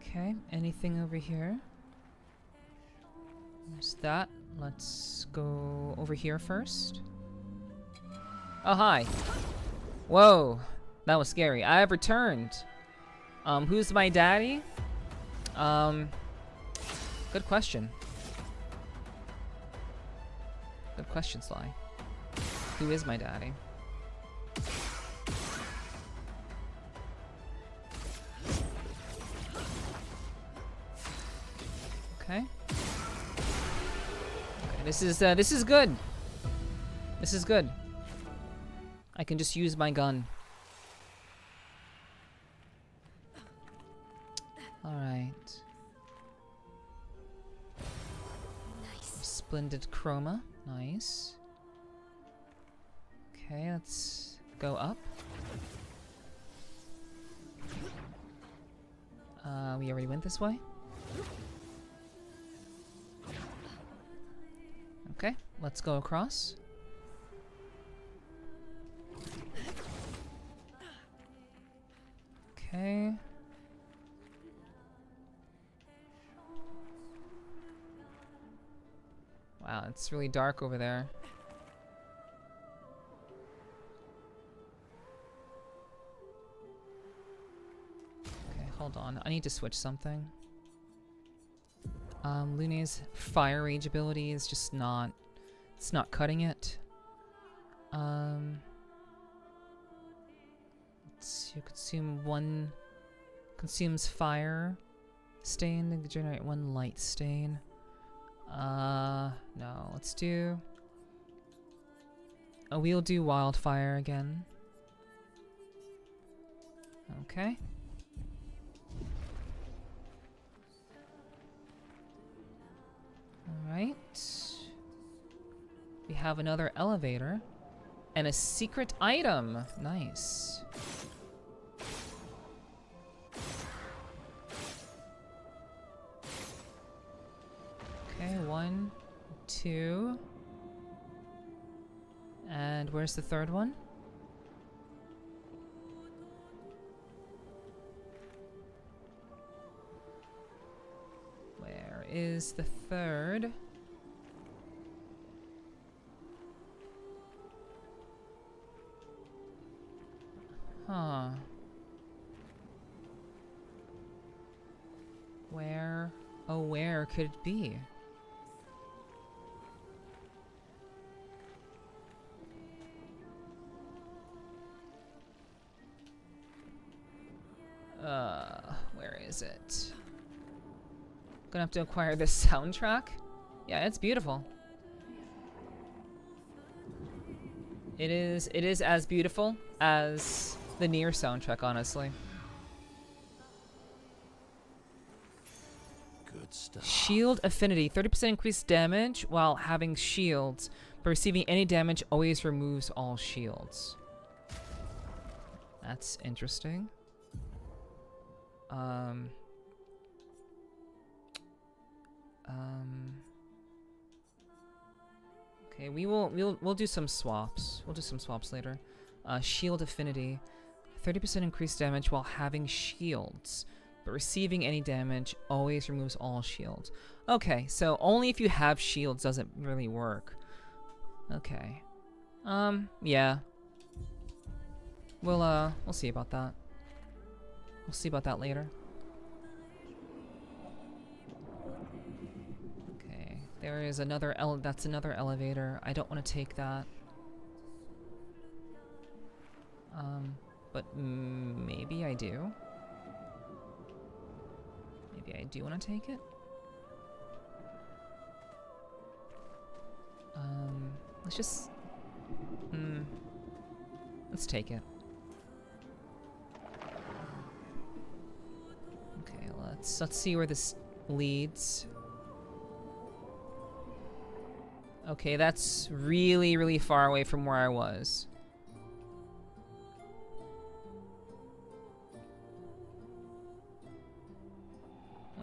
Speaker 2: Okay, anything over here? There's that. Let's go over here first. Oh, hi. Whoa, that was scary. I have returned. Who's my daddy? Good question. Good question, Sly. Who is my daddy? Okay. This is good. This is good. I can just use my gun. All right.
Speaker 5: Nice.
Speaker 2: Splendid chroma. Nice. Okay, let's go up. We already went this way. Okay, let's go across. Okay. Wow, it's really dark over there. Hold on, I need to switch something. Lune's fire rage ability is just not... It's not cutting it. Let's see, consume one... Consumes fire stain to generate one light stain. No, let's do... Oh, we'll do wildfire again. Okay. Alright. We have another elevator. And a secret item. Nice. Okay, 1, 2. And where's the third one? Where is the third? Huh. Where? Oh, where could it be? Where is it? Gonna have to acquire this soundtrack? Yeah, it's beautiful. It is as beautiful as the Nero soundtrack, honestly.
Speaker 6: Good stuff.
Speaker 2: Shield affinity, 30% increased damage while having shields, but receiving any damage always removes all shields. That's interesting. Okay, we'll do some swaps. We'll do some swaps later. Shield affinity, 30% increased damage while having shields, but receiving any damage always removes all shields. Okay, so only if you have shields does it really work. Okay. Yeah. We'll see about that. We'll see about that later. Okay, there is another that's another elevator. I don't want to take that. But maybe I do. Maybe I do want to take it. Let's just... let's take it. Okay, let's see where this leads. Okay, that's really, really far away from where I was.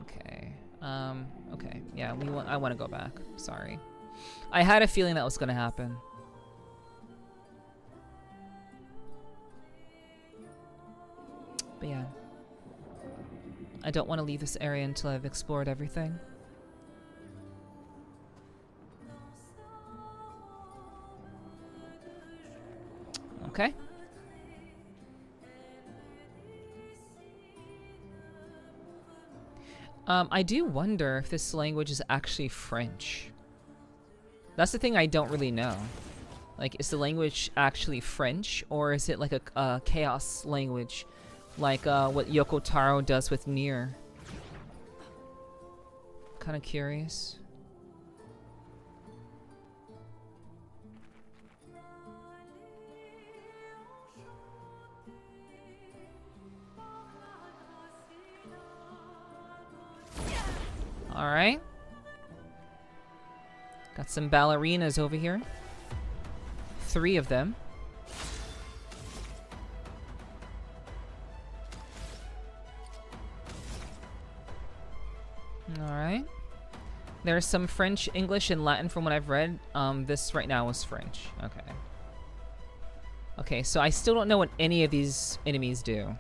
Speaker 2: Okay. Okay. Yeah, I want to go back. Sorry. I had a feeling that was going to happen. But yeah. I don't want to leave this area until I've explored everything. Okay. I do wonder if this language is actually French. That's the thing I don't really know. Like, is the language actually French, or is it like a chaos language, like what Yoko Taro does with Nier? Kind of curious. Alright. Got some ballerinas over here. 3 of them. Alright. There's some French, English, and Latin from what I've read. This right now is French. Okay. Okay, so I still don't know what any of these enemies do.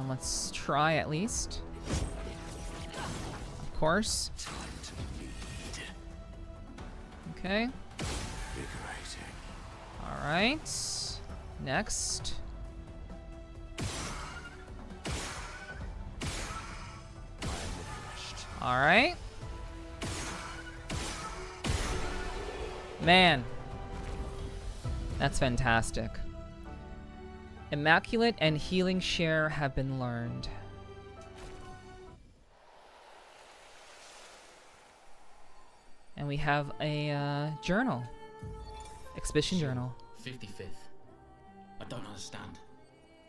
Speaker 2: Let's try at least. course.
Speaker 6: Time to bleed.
Speaker 2: Okay.
Speaker 6: Invigorating.
Speaker 2: Alright. Next. Alright. Man. That's fantastic. Immaculate and Healing Share have been learned. And we have a journal. Exhibition journal.
Speaker 8: 55th. I don't understand.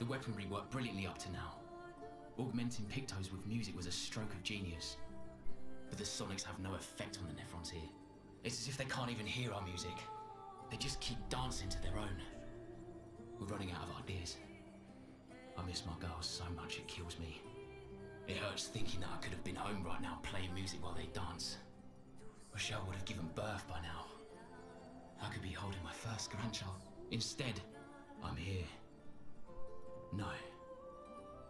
Speaker 8: The weaponry worked brilliantly up to now. Augmenting pictos with music was a stroke of genius. But the sonics have no effect on the Nephrons here. It's as if they can't even hear our music. They just keep dancing to their own. We're running out of ideas. I miss my girls so much it kills me. It hurts thinking that I could have been home right now playing music while they dance. Rochelle would have given birth by now. I could be holding my first grandchild. Instead, I'm here. No.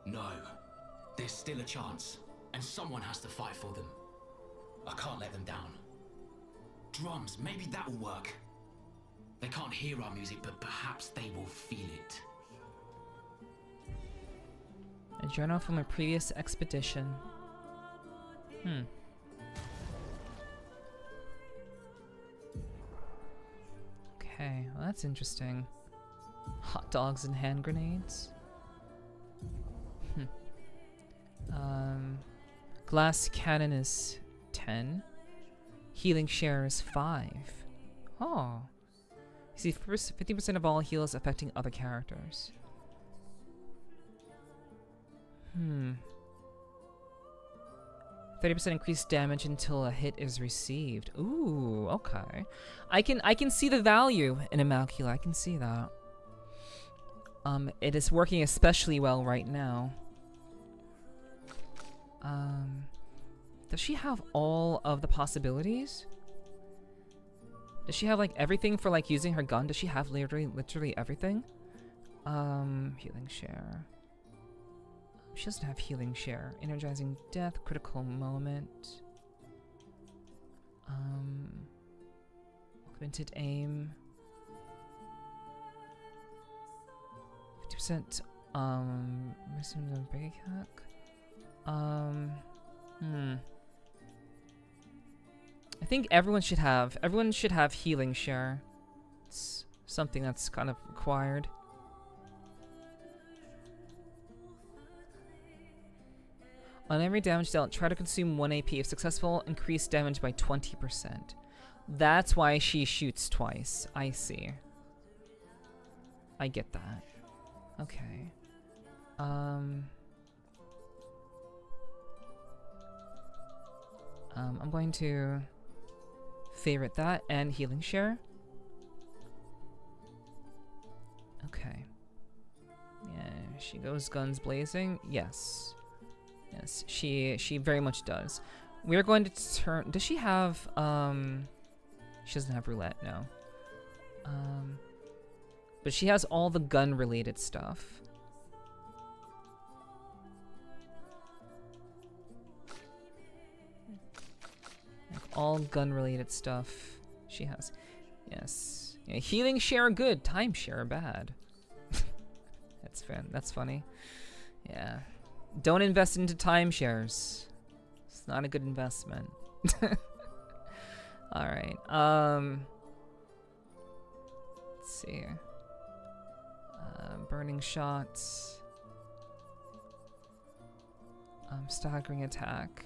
Speaker 8: No. There's still a chance, and someone has to fight for them. I can't let them down. Drums, maybe that'll work. They can't hear our music, but perhaps they will feel it.
Speaker 2: A journal from a previous expedition. Okay, well that's interesting. Hot dogs and hand grenades. Glass cannon is 10. Healing share is 5. Oh. You see, 50% of all heals affecting other characters. 30% increased damage until a hit is received. Ooh, okay. I can see the value in Immaculate. I can see that. It is working especially well right now. Does she have all of the possibilities? Does she have like everything for like using her gun? Does she have literally everything? Healing share. She doesn't have healing share. Energizing death, critical moment. Augmented aim. 50% missing the big hack. I think everyone should have healing share. It's something that's kind of required. On every damage dealt, try to consume 1 AP. If successful, increase damage by 20%. That's why she shoots twice. I see. I get that. Okay. I'm going to favorite that and healing share. Okay. Yeah, she goes guns blazing. Yes. Yes, she very much does. We're going to turn. Does she have? She doesn't have roulette, no. But she has all the gun-related stuff. Like all gun-related stuff she has. Yes. Yeah, healing share good, time share bad. That's fair. That's funny. Yeah. Don't invest into timeshares. It's not a good investment. Alright, let's see. Burning shots. Staggering attack.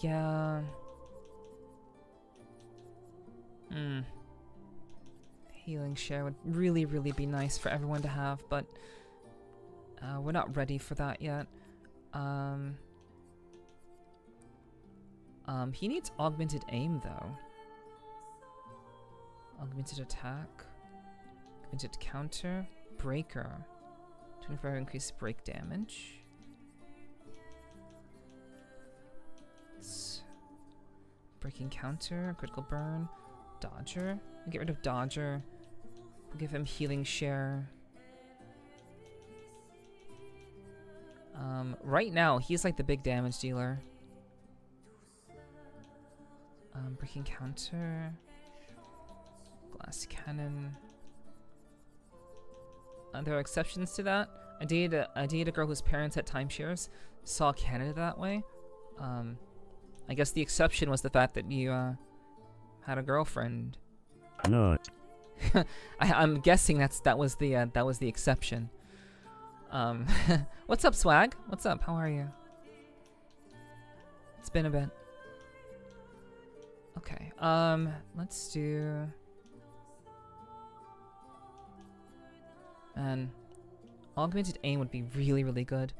Speaker 2: Yeah. Healing share would really be nice for everyone to have, but we're not ready for that yet. He needs augmented aim though. Augmented attack, augmented counter, breaker, 24 increased break damage. Breaking counter, critical burn, dodger. We'll get rid of dodger. We'll give him healing share. Right now, he's like the big damage dealer. Breaking counter. Glass cannon. There are exceptions to that. I dated a girl whose parents had timeshares. Saw Canada that way. I guess the exception was the fact that you had a girlfriend.
Speaker 9: No.
Speaker 2: I'm guessing that was the exception. What's up, Swag? What's up? How are you? It's been a bit. Okay. Let's do. Man, augmented aim would be really, really good.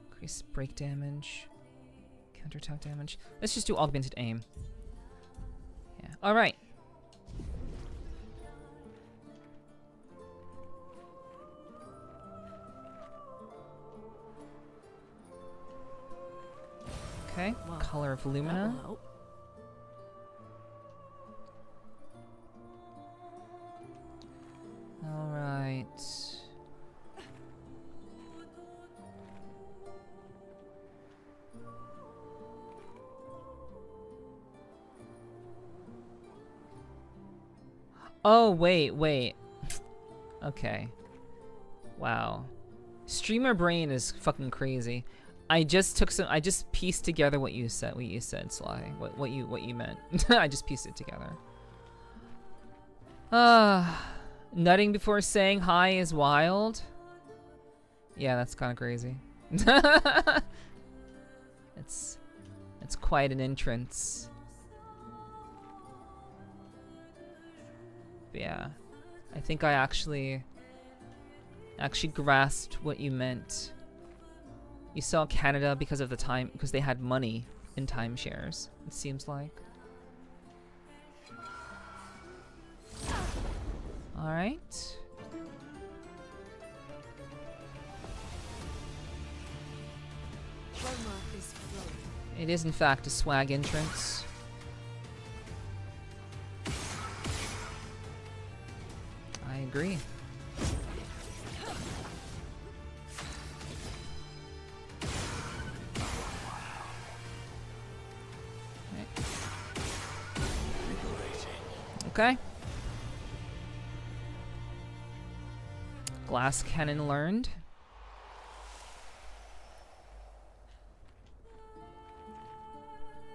Speaker 2: Increase break damage, counterattack damage. Let's just do augmented aim. Yeah. All right. Okay.
Speaker 3: Well,
Speaker 2: Color of
Speaker 3: that will
Speaker 2: Lumina.
Speaker 3: help.
Speaker 2: All right. Oh, wait. Okay. Wow. Streamer brain is fucking crazy. I just pieced together what you said, Sly. What you meant. I just pieced it together. Nutting before saying hi is wild. Yeah, that's kind of crazy. It's quite an entrance. But yeah, I think I actually grasped what you meant. You saw Canada because they had money in timeshares, it seems like. All right.
Speaker 3: Roma is flowing.
Speaker 2: It is in fact a swag entrance. I agree. Okay. Glass cannon learned.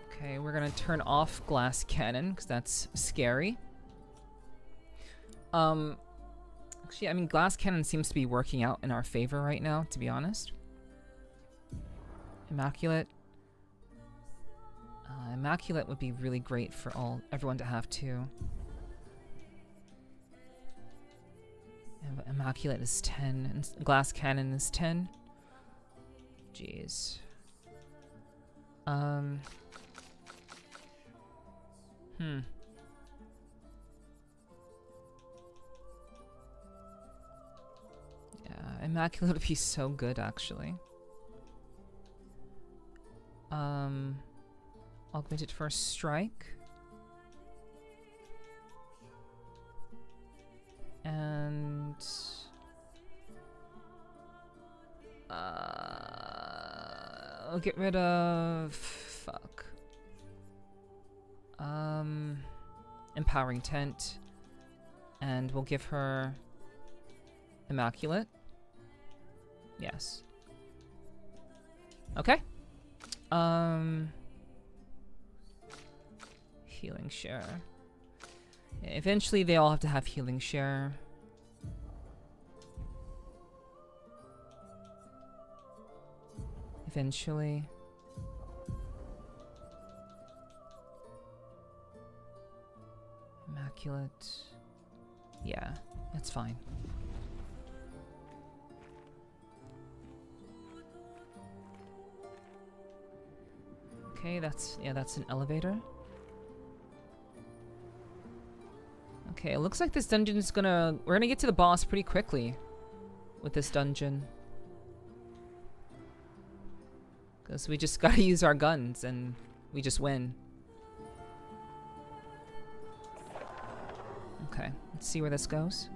Speaker 2: Okay, we're gonna turn off glass cannon because that's scary. Actually, I mean, glass cannon seems to be working out in our favor right now, to be honest. Immaculate. Immaculate would be really great for everyone to have too. Immaculate is 10, and glass cannon is 10. Jeez. Yeah, Immaculate would be so good, actually. Augmented first strike. And I'll get rid of empowering tent, and we'll give her immaculate. Yes. Okay. Healing share. Eventually, they all have to have healing share. Eventually. Immaculate. Yeah, that's fine. Okay, that's an elevator. Okay, it looks like this dungeon is we're gonna get to the boss pretty quickly with this dungeon. Because we just gotta use our guns and we just win. Okay, let's see where this goes.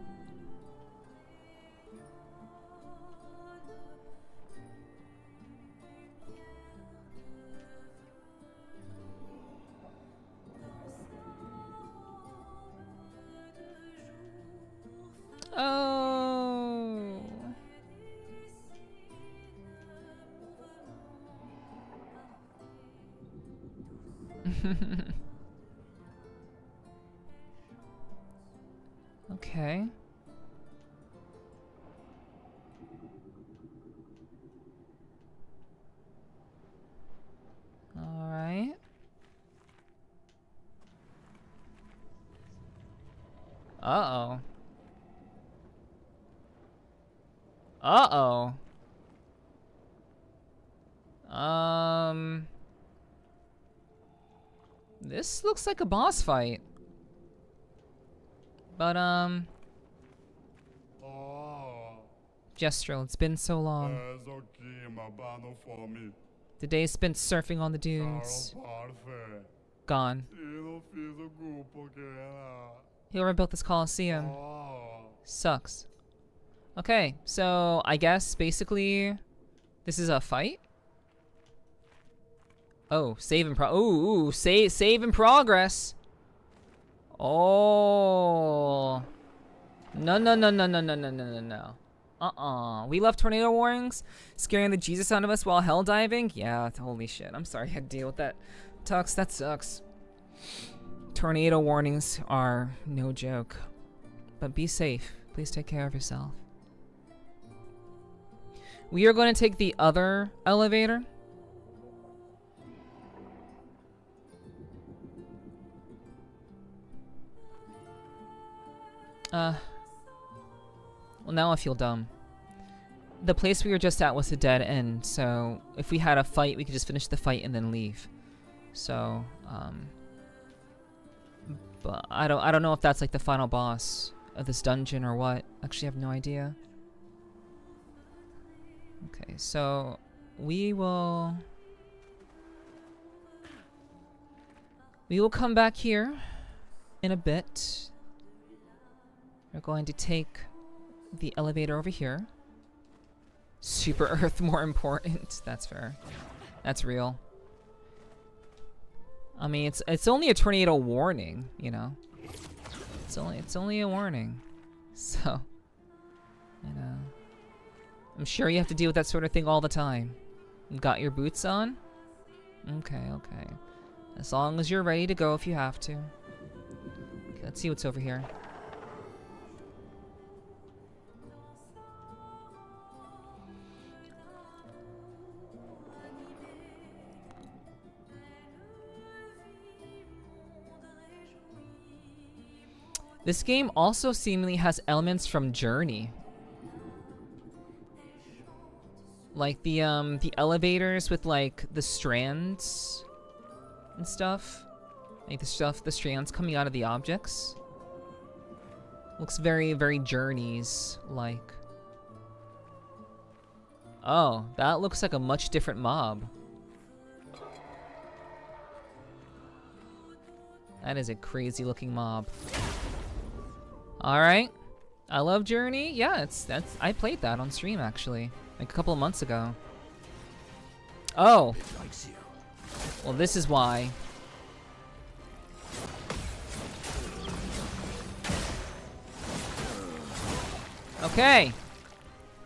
Speaker 2: Okay. All right. Uh-oh. Uh-oh. This looks like a boss fight. But, Gestural, it's been so long. The day spent surfing on the dunes. Gone. Whoever built this Coliseum. Sucks. Okay, so I guess basically this is a fight? Oh, save in save in progress. Oh. No. We love tornado warnings, scaring the Jesus out of us while hell diving. Yeah, holy shit. I'm sorry I had to deal with that. Tux, that sucks. Tornado warnings are no joke. But be safe. Please take care of yourself. We are going to take the other elevator. Well, now I feel dumb. The place we were just at was a dead end, so if we had a fight, we could just finish the fight and then leave. So, but I don't know if that's like the final boss of this dungeon or what. Actually, I have no idea. Okay, so we will come back here in a bit. We're going to take the elevator over here. Super Earth more important. That's fair. That's real. I mean, it's only a tornado warning, you know. It's only a warning. So, you know, I'm sure you have to deal with that sort of thing all the time. Got your boots on? Okay. As long as you're ready to go if you have to. Okay, let's see what's over here. This game also seemingly has elements from Journey. Like the elevators with like the strands and stuff. Like the strands coming out of the objects. Looks very, very Journeys like. Oh, that looks like a much different mob. That is a crazy looking mob. Alright. I love Journey. Yeah, I played that on stream actually. Like a couple of months ago. Oh. Well, this is why. Okay.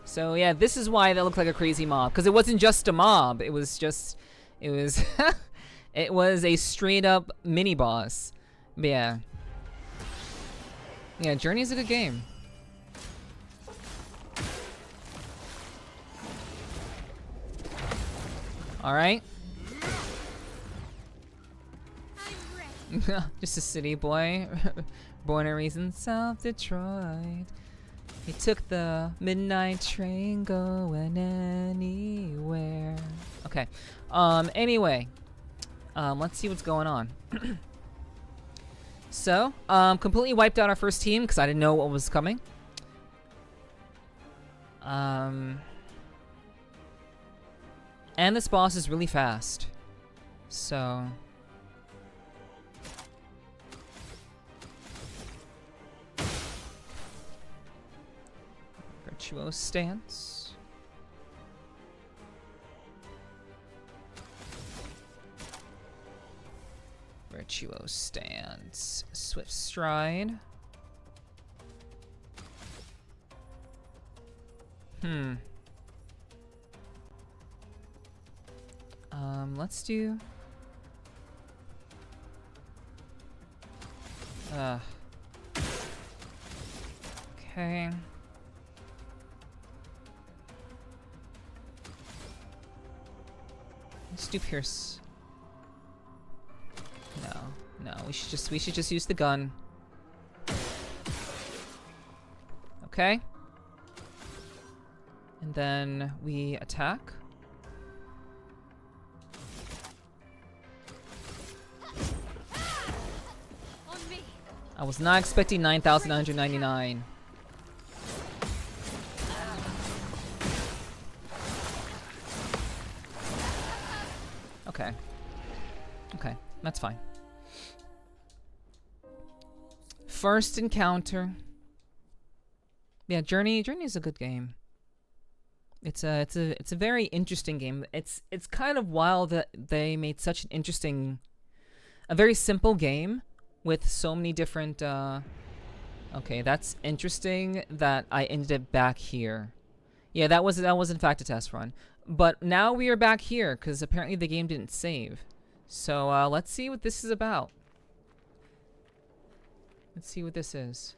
Speaker 2: So yeah, this is why that looked like a crazy mob. Because it wasn't just a mob. It was it was a straight up mini boss. But yeah. Yeah, Journey is a good game. Alright. Just a city boy. Born and raised in South Detroit. He took the midnight train going anywhere. Okay. Anyway. Let's see what's going on. So, completely wiped out our first team because I didn't know what was coming. And this boss is really fast. So... Virtuoso stance. Virtuoso stance. Swift stride. Let's do... Okay. Let's do Pierce. No, we should just use the gun. Okay. And then we attack.
Speaker 5: On me.
Speaker 2: I was not expecting 9,999. Okay. Okay, that's fine. First encounter. Yeah, Journey is a good game. It's a very interesting game. It's kind of wild that they made such an interesting, a very simple game with so many different. Okay, that's interesting that I ended up back here. Yeah, that was in fact a test run. But now we are back here because apparently the game didn't save. So let's see what this is about. Let's see what this is.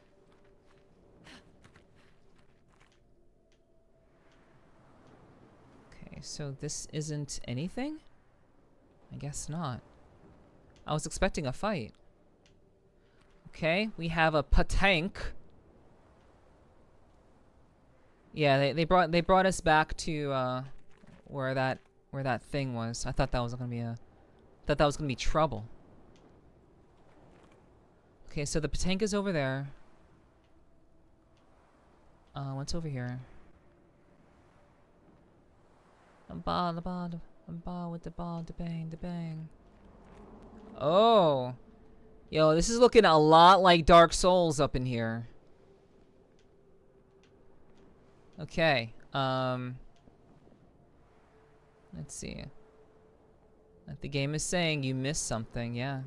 Speaker 2: Okay, so this isn't anything? I guess not. I was expecting a fight. Okay, we have a patank. Yeah, they brought us back to where that thing was. I thought that was gonna be trouble. Okay, so the patank is over there. What's over here? A ball with the ball, the bang. Oh, yo, this is looking a lot like Dark Souls up in here. Okay, let's see. The game is saying you missed something, yeah.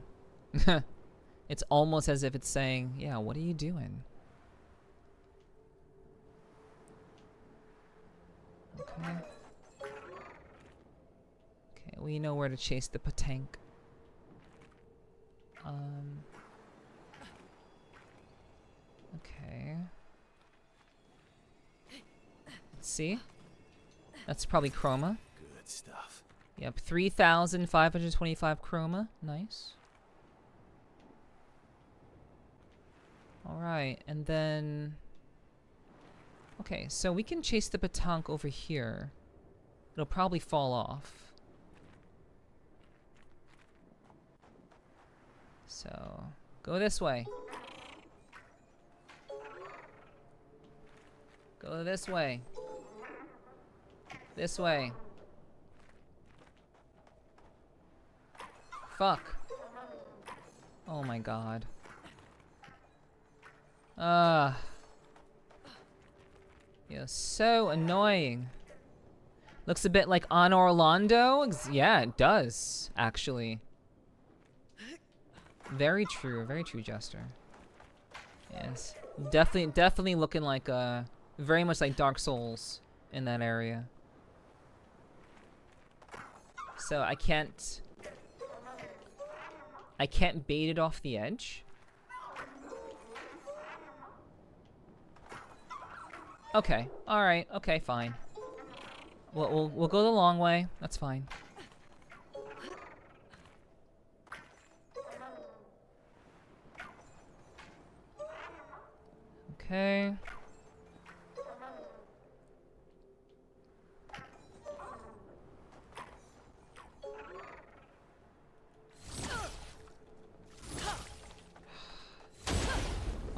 Speaker 2: It's almost as if it's saying, yeah, what are you doing? Okay. Okay, we know where to chase the patank. Okay. Let's see. That's probably chroma.
Speaker 4: Good stuff.
Speaker 2: Yep, 3,525 chroma. Nice. Alright, and then... Okay, so we can chase the patank over here. It'll probably fall off. So, go this way. Go this way. This way. Fuck. Oh my god. Yeah, so annoying. Looks a bit like On Orlando. Yeah, it does, actually. Very true, Jester. Yes, definitely looking like very much like Dark Souls in that area. So I can't bait it off the edge. Okay, alright, okay, fine. We'll go the long way, that's fine. Okay.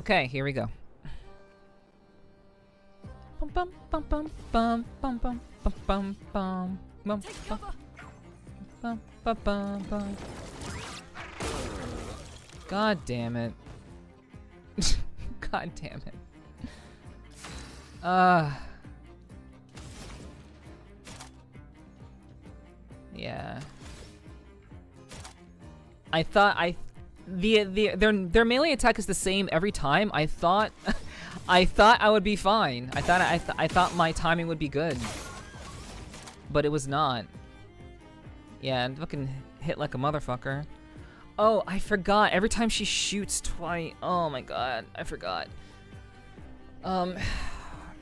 Speaker 2: Okay, here we go. Bum bum bum bum bum bum bum bum bum bum bum bum bum bum. God damn it. God damn it. Yeah. I thought their melee attack is the same every time. I thought I would be fine. I thought my timing would be good. But it was not. Yeah, and fucking hit like a motherfucker. Oh, I forgot. Every time she shoots twice. Oh my god, I forgot.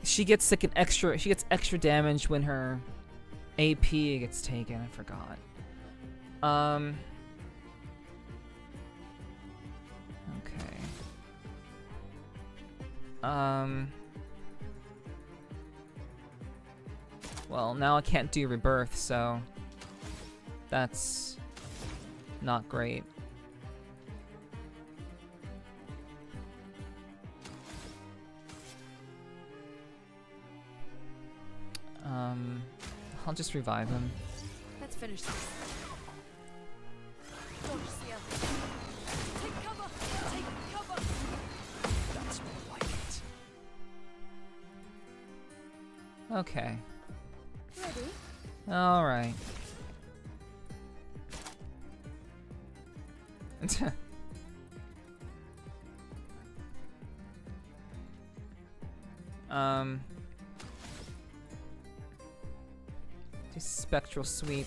Speaker 2: She gets like she gets extra damage when her AP gets taken. I forgot. Okay. Well, now I can't do rebirth, so that's not great. I'll just revive him.
Speaker 3: Let's finish this. Dodge the others. Take cover! Take cover!
Speaker 1: That's more like it.
Speaker 2: Okay.
Speaker 5: Ready?
Speaker 2: Alright. Just spectral sweep.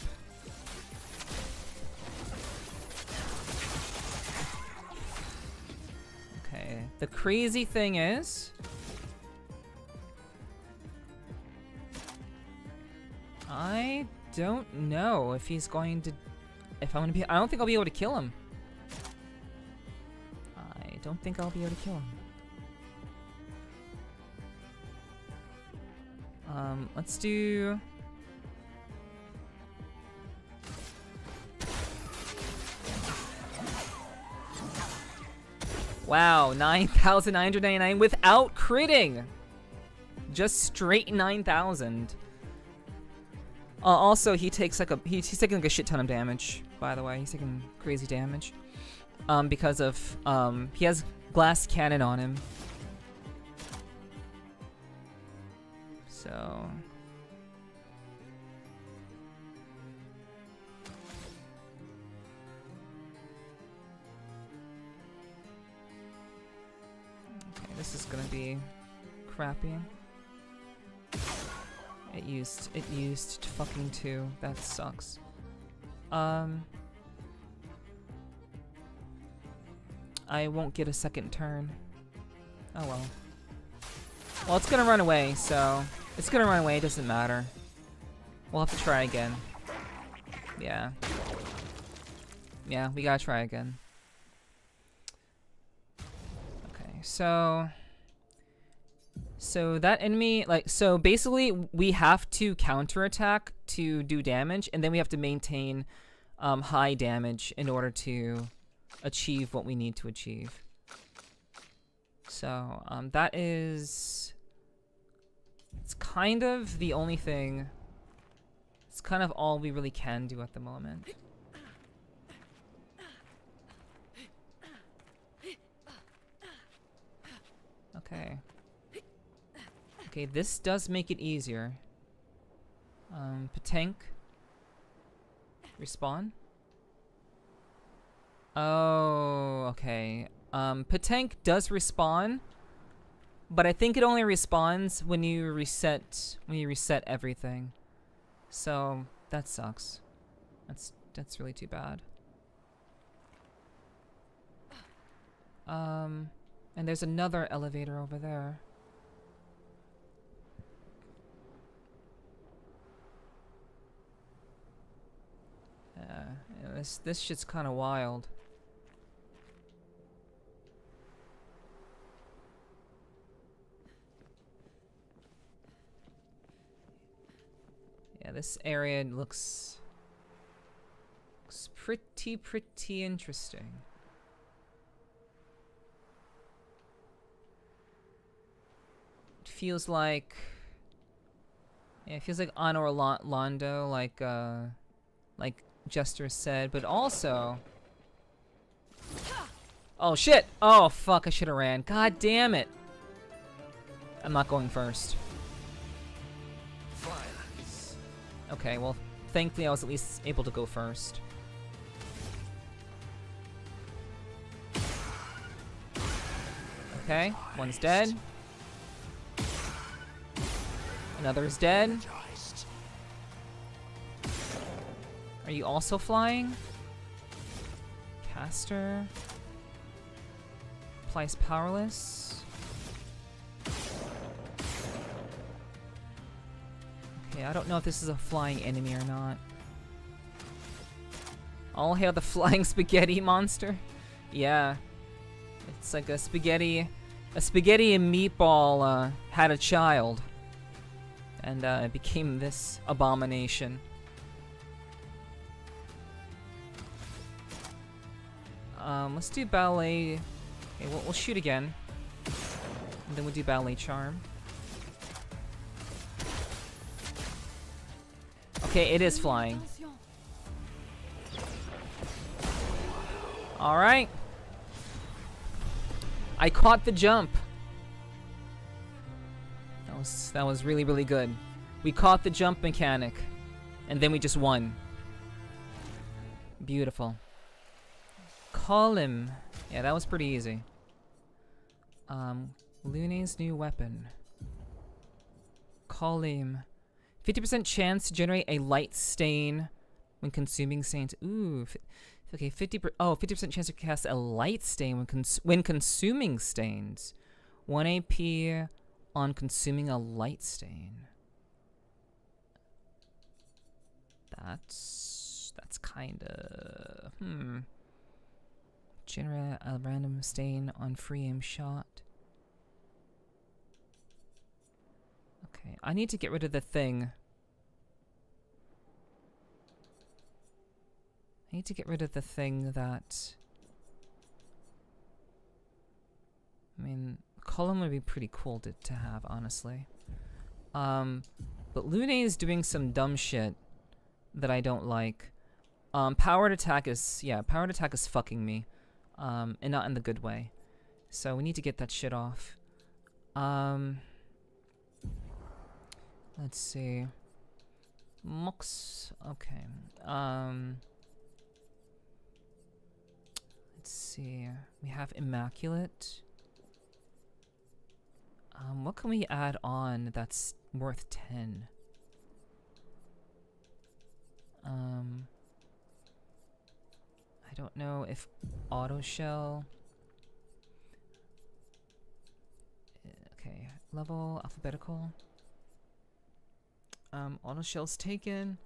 Speaker 2: Okay. The crazy thing is, I don't know if he's going to. If I'm gonna be. I don't think I'll be able to kill him. I don't think I'll be able to kill him. Let's do. Wow, 9,999 without critting! Just straight 9,000. Also, he takes like he's taking like a shit ton of damage, by the way. He's taking crazy damage. Because of, he has glass cannon on him. So... This is gonna be crappy. It used fucking 2. That sucks. I won't get a second turn. Oh well. Well, it's gonna run away, so it's gonna run away. It doesn't matter. We'll have to try again. Yeah. Yeah, we gotta try again. So that enemy, like, so basically we have to counterattack to do damage, and then we have to maintain high damage in order to achieve what we need to achieve. So that is, it's kind of the only thing, it's kind of all we really can do at the moment. Okay. Okay, this does make it easier. Patank. Respawn? Oh, okay. Patank does respawn, but I think it only respawns when you reset everything. So that sucks. That's really too bad. And there's another elevator over there. Yeah, this shit's kind of wild. Yeah, this area looks pretty interesting. Feels like, yeah, it feels like on Orlando, like Jester said, but also, oh shit, oh fuck, I should have ran. God damn it. I'm not going first. Okay, well, thankfully I was at least able to go first. Okay, one's dead. Another is dead. Are you also flying? Caster. Applies powerless. Okay, I don't know if this is a flying enemy or not. All hail the flying spaghetti monster. Yeah. It's like a spaghetti and meatball had a child. And it became this abomination. Let's do ballet. Okay, we'll shoot again. And then we'll do ballet charm. Okay, it is flying. Alright. I caught the jump. That was really, really good. We caught the jump mechanic. And then we just won. Beautiful. Call him. Yeah, that was pretty easy. Lune's new weapon. Call him. 50% chance to generate a light stain when consuming stains. Ooh. Okay, 50% chance to cast a light stain when consuming stains. 1 AP on consuming a light stain. That's kinda... Generate a random stain on free aim shot. Okay, I need to get rid of the thing. I need to get rid of the thing that... I mean, column would be pretty cool to have, honestly. But Lune is doing some dumb shit that I don't like. Powered attack is fucking me. And not in the good way. So we need to get that shit off. Let's see. Mox. Okay. Let's see. We have Immaculate. What can we add on that's worth 10? I don't know if auto shell. Okay, level alphabetical. Auto shell's taken.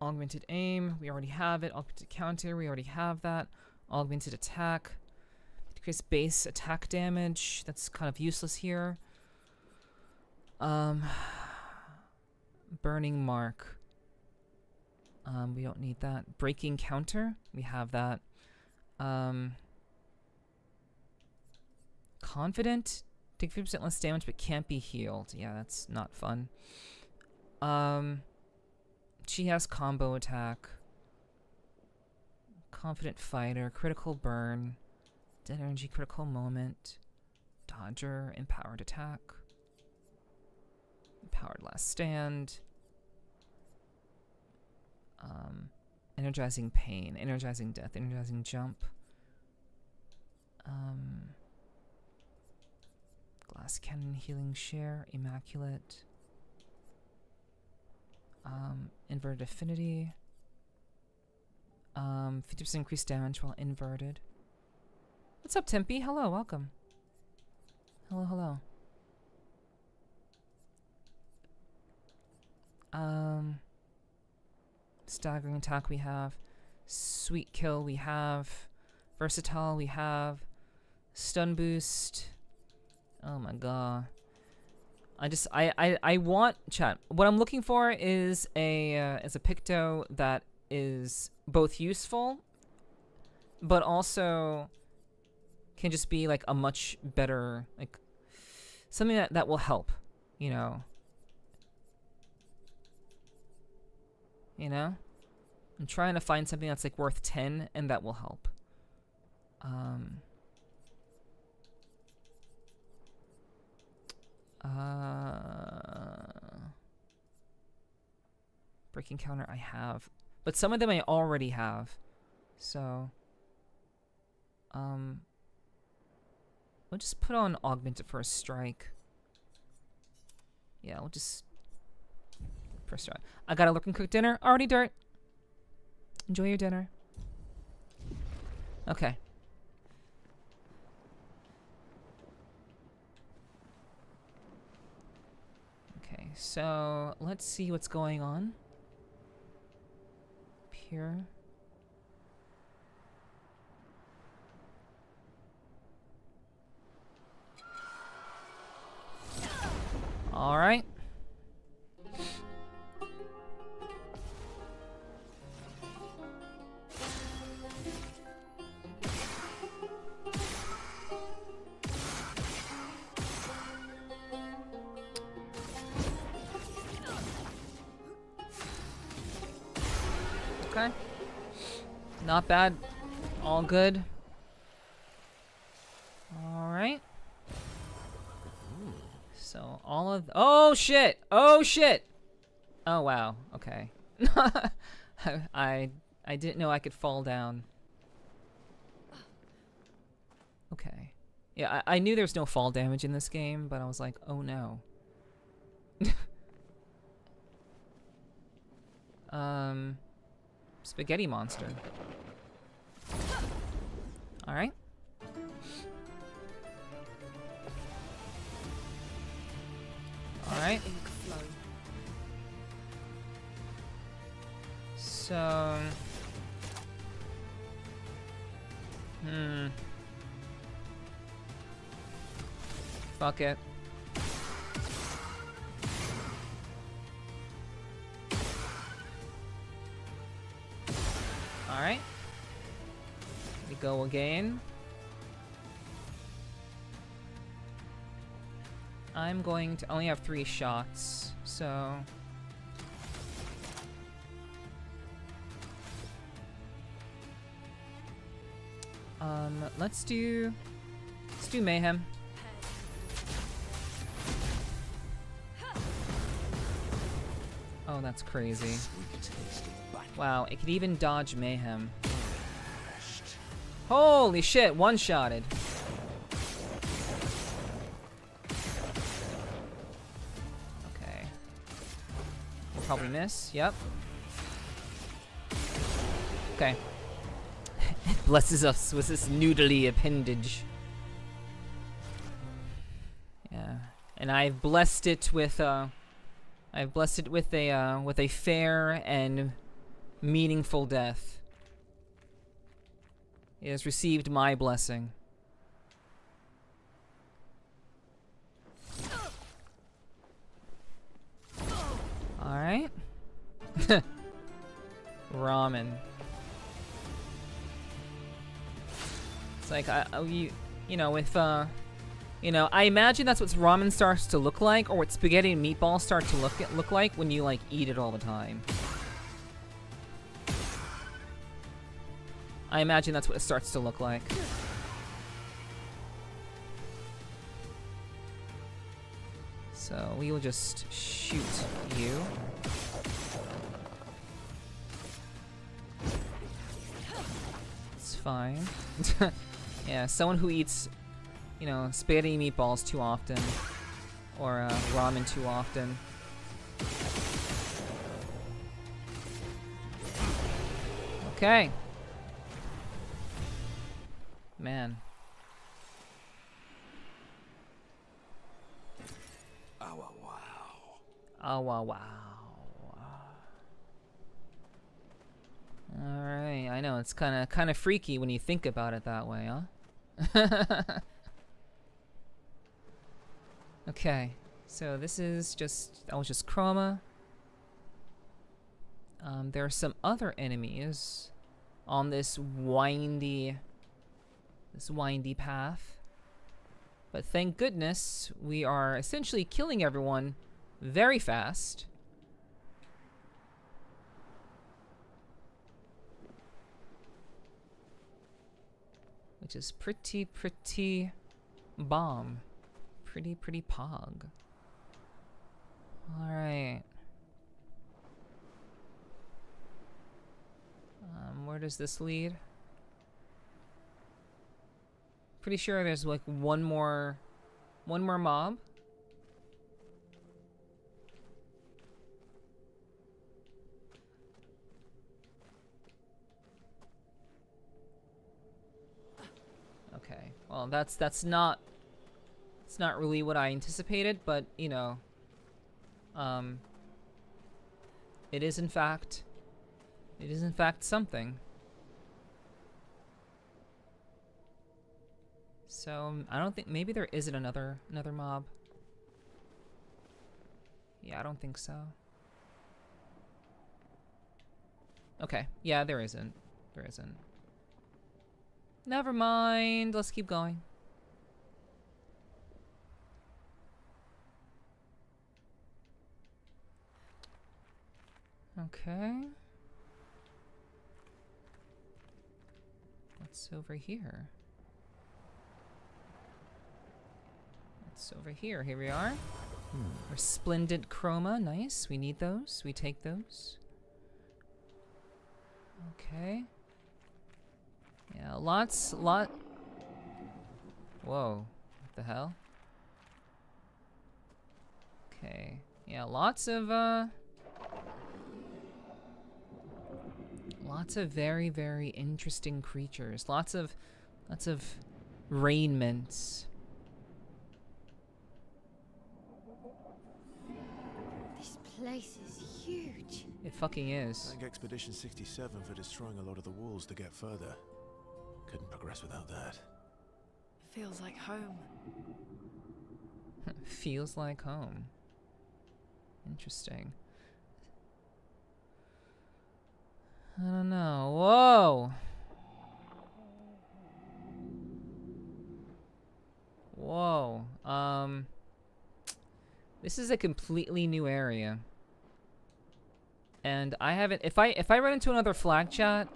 Speaker 2: Augmented aim, we already have it. Augmented counter, we already have that. Augmented attack. Decrease base attack damage. That's kind of useless here. Burning mark. We don't need that. Breaking counter, we have that. Confident, take 50% less damage but can't be healed. Yeah, that's not fun. She has combo attack. Confident fighter, critical burn, dead energy, critical moment, dodger, empowered attack, empowered last stand. Energizing pain, energizing death, energizing jump. Glass cannon, healing share, immaculate. Inverted affinity. 50% increased damage while inverted. What's up, Tempe? Hello, welcome. Hello, hello. Staggering attack we have. Sweet kill we have. Versatile we have. Stun boost. Oh my god. I want chat. What I'm looking for is a Picto that is both useful, but also can just be like a much better, like something that will help, you know. You know? I'm trying to find something that's like worth 10 and that will help. Breaking counter I have, but some of them I already have, so we'll just put on augmented for a strike. Yeah, we'll just first strike. I gotta look and cook dinner. Already dirt. Enjoy your dinner. Okay. Okay, so let's see what's going on. Up here. All right. Okay. Not bad. All good. All right. So all of oh shit! Oh shit! Oh wow. Okay. I didn't know I could fall down. Okay. Yeah, I knew there was no fall damage in this game, but I was like, oh no. Spaghetti monster. All right. All right. So, fuck it. All right. We go again. I'm going to only have 3 shots, so let's do mayhem. Oh, that's crazy. Wow, it could even dodge mayhem. Holy shit, one-shotted. Okay. We'll probably miss, yep. Okay. It blesses us with this noodly appendage. Yeah. And I've blessed it with a fair and meaningful death. It has received my blessing. Alright. Ramen. It's like, you know, with, you know, I imagine that's what ramen starts to look like, or what spaghetti and meatballs start to look like when you, like, eat it all the time. I imagine that's what it starts to look like. So we will just shoot you. It's fine. Yeah, someone who eats, you know, spaghetti and meatballs too often, or ramen too often. Okay. Man.
Speaker 6: Oh, wow.
Speaker 2: Oh, wow, wow. Alright, I know, it's kinda freaky when you think about it that way, huh? Okay, so this is that was just Chroma. There are some other enemies on this windy path. But thank goodness we are essentially killing everyone very fast. Which is pretty bomb. Pretty pog. Alright. Where does this lead? Pretty sure there's like one more mob. Well, that's not. It's not really what I anticipated, but you know, it is in fact something. So I don't think, maybe there isn't another mob. Yeah, I don't think so. Okay, yeah, there isn't. There isn't. Never mind. Let's keep going. Okay. What's over here? What's over here? Here we are. Resplendent chroma. Nice. We need those. We take those. Okay. Yeah, Whoa. What the hell? Okay. Yeah, lots of very, very interesting creatures. Lots of raiments.
Speaker 5: This place is huge.
Speaker 2: It fucking is.
Speaker 4: Thank Expedition 67 for destroying a lot of the walls to get further. Couldn't progress without that.
Speaker 3: Feels like home.
Speaker 2: Feels like home. Interesting. I don't know. Whoa! Whoa. This is a completely new area. And I haven't, if I run into another flag, chat,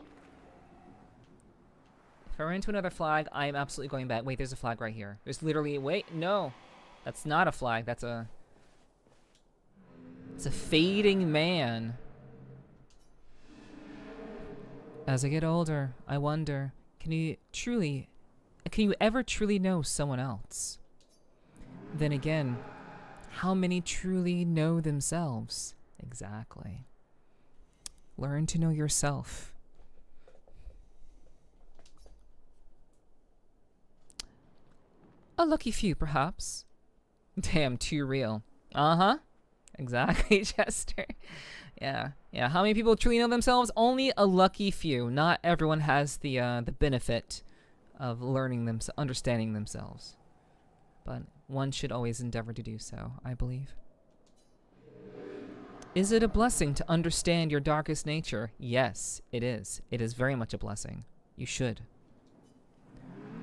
Speaker 2: if I run into another flag, I'm absolutely going back. Wait, there's a flag right here. There's literally, wait, no. That's not a flag, it's a fading man. As I get older, I wonder, can you ever truly know someone else? Then again, how many truly know themselves? Exactly. Learn to know yourself. A lucky few, perhaps. Damn, too real. Uh-huh. Exactly, Chester. Yeah. Yeah, how many people truly know themselves? Only a lucky few. Not everyone has the benefit of understanding themselves. But one should always endeavor to do so, I believe. Is it a blessing to understand your darkest nature? Yes, it is. It is very much a blessing. You should.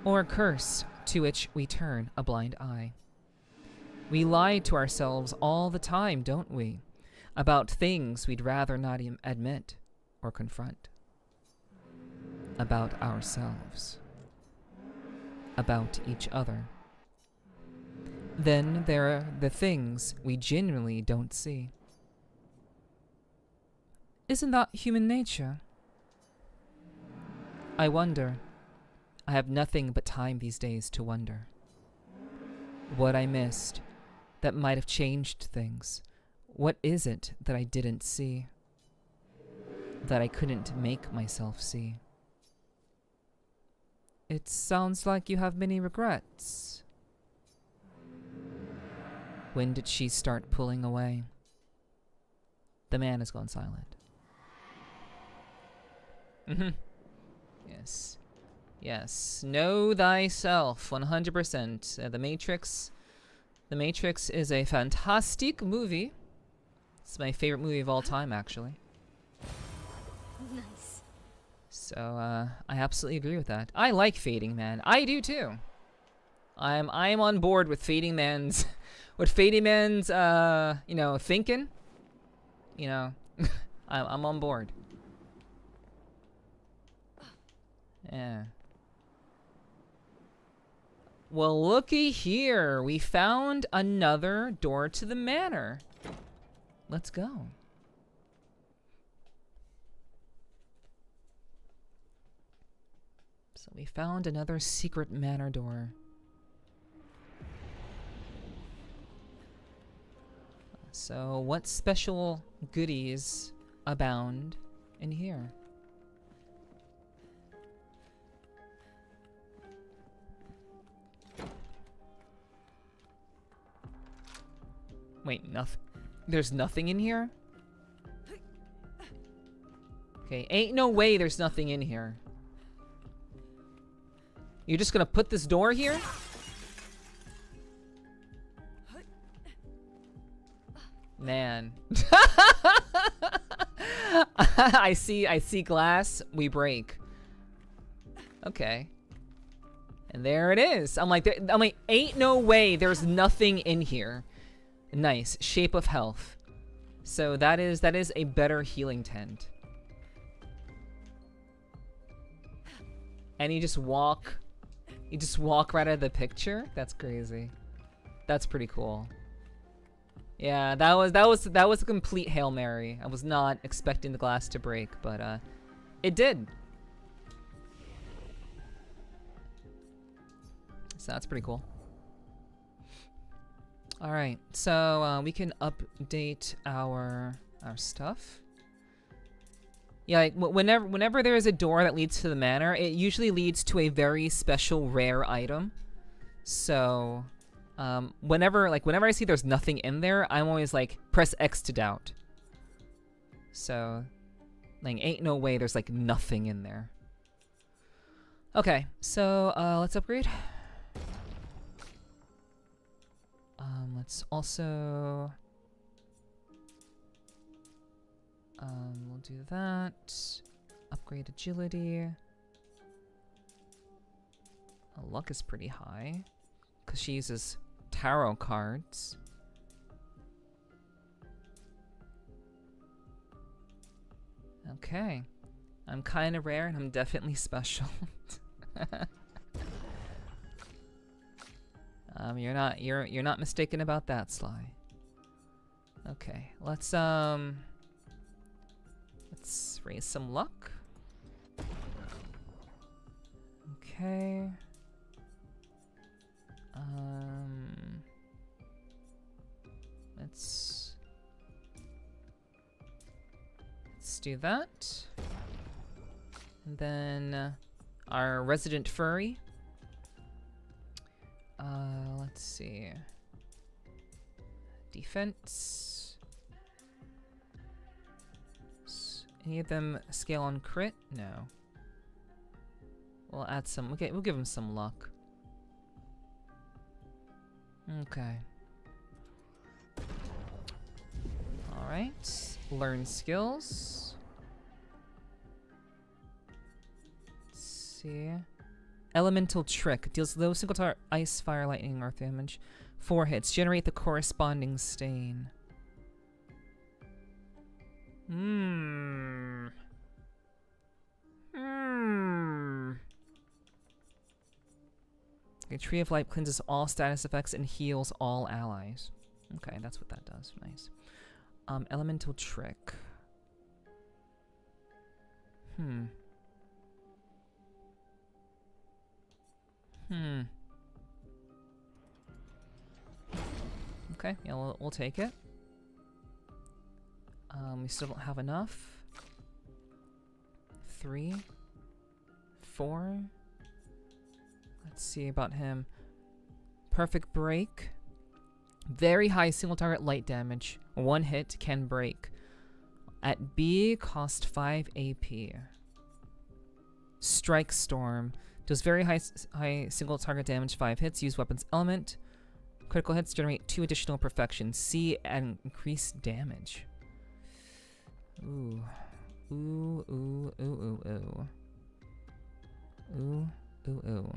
Speaker 2: Or a curse to which we turn a blind eye. We lie to ourselves all the time, don't we? About things we'd rather not admit or confront. About ourselves. About each other. Then there are the things we genuinely don't see. Isn't that human nature? I wonder. I have nothing but time these days to wonder. What I missed that might have changed things. What is it that I didn't see? That I couldn't make myself see? It sounds like you have many regrets. When did she start pulling away? The man has gone silent. Yes. Yes. Know thyself. 100%. The Matrix is a fantastic movie. It's my favorite movie of all time, actually.
Speaker 5: Nice.
Speaker 2: So, I absolutely agree with that. I like Fading Man. I do too. I'm on board with Fading Man's, what Fading Man's, you know, thinking. You know, I'm on board. Yeah. Well, looky here. We found another door to the manor. Let's go. So we found another secret manor door. So what special goodies abound in here? Wait, nothing. There's nothing in here? Okay, ain't no way there's nothing in here. You're just gonna put this door here? Man. I see glass, we break. Okay. And there it is. I'm like, ain't no way there's nothing in here. Nice. Shape of health. So that is a better healing tent. And you just walk right out of the picture? That's crazy. That's pretty cool. Yeah, that was a complete Hail Mary. I was not expecting the glass to break, but it did. So that's pretty cool. All right, so we can update our stuff. Yeah, like, whenever there is a door that leads to the manor, it usually leads to a very special rare item. So whenever I see there's nothing in there, I'm always like, press X to doubt. So like, ain't no way there's like nothing in there. Okay, so let's upgrade. Let's also we'll do that. Upgrade agility. Luck is pretty high because she uses tarot cards. Okay, I'm kind of rare and I'm definitely special. You're not mistaken about that, Sly. Okay, let's raise some luck. Okay. Let's do that. And then our resident furry. Let's see. Defense. Any of them scale on crit? No. We'll add some. Okay, we'll give him some luck. Okay. All right. Learn skills. Let's see. Elemental Trick. Deals low single target ice, fire, lightning, earth damage. 4 hits. Generate the corresponding stain. A Tree of Light cleanses all status effects and heals all allies. Okay, that's what that does. Nice. Elemental Trick. Okay, yeah, we'll take it. We still don't have enough. 3, 4. Let's see about him. Perfect break. Very high single target light damage. 1 hit can break. At B, cost 5 AP. Strike Storm. Does very high single target damage, 5 hits. Use weapons element. Critical hits generate 2 additional perfection. C and increase damage. Ooh. Ooh, ooh, ooh, ooh, ooh. Ooh, ooh, ooh.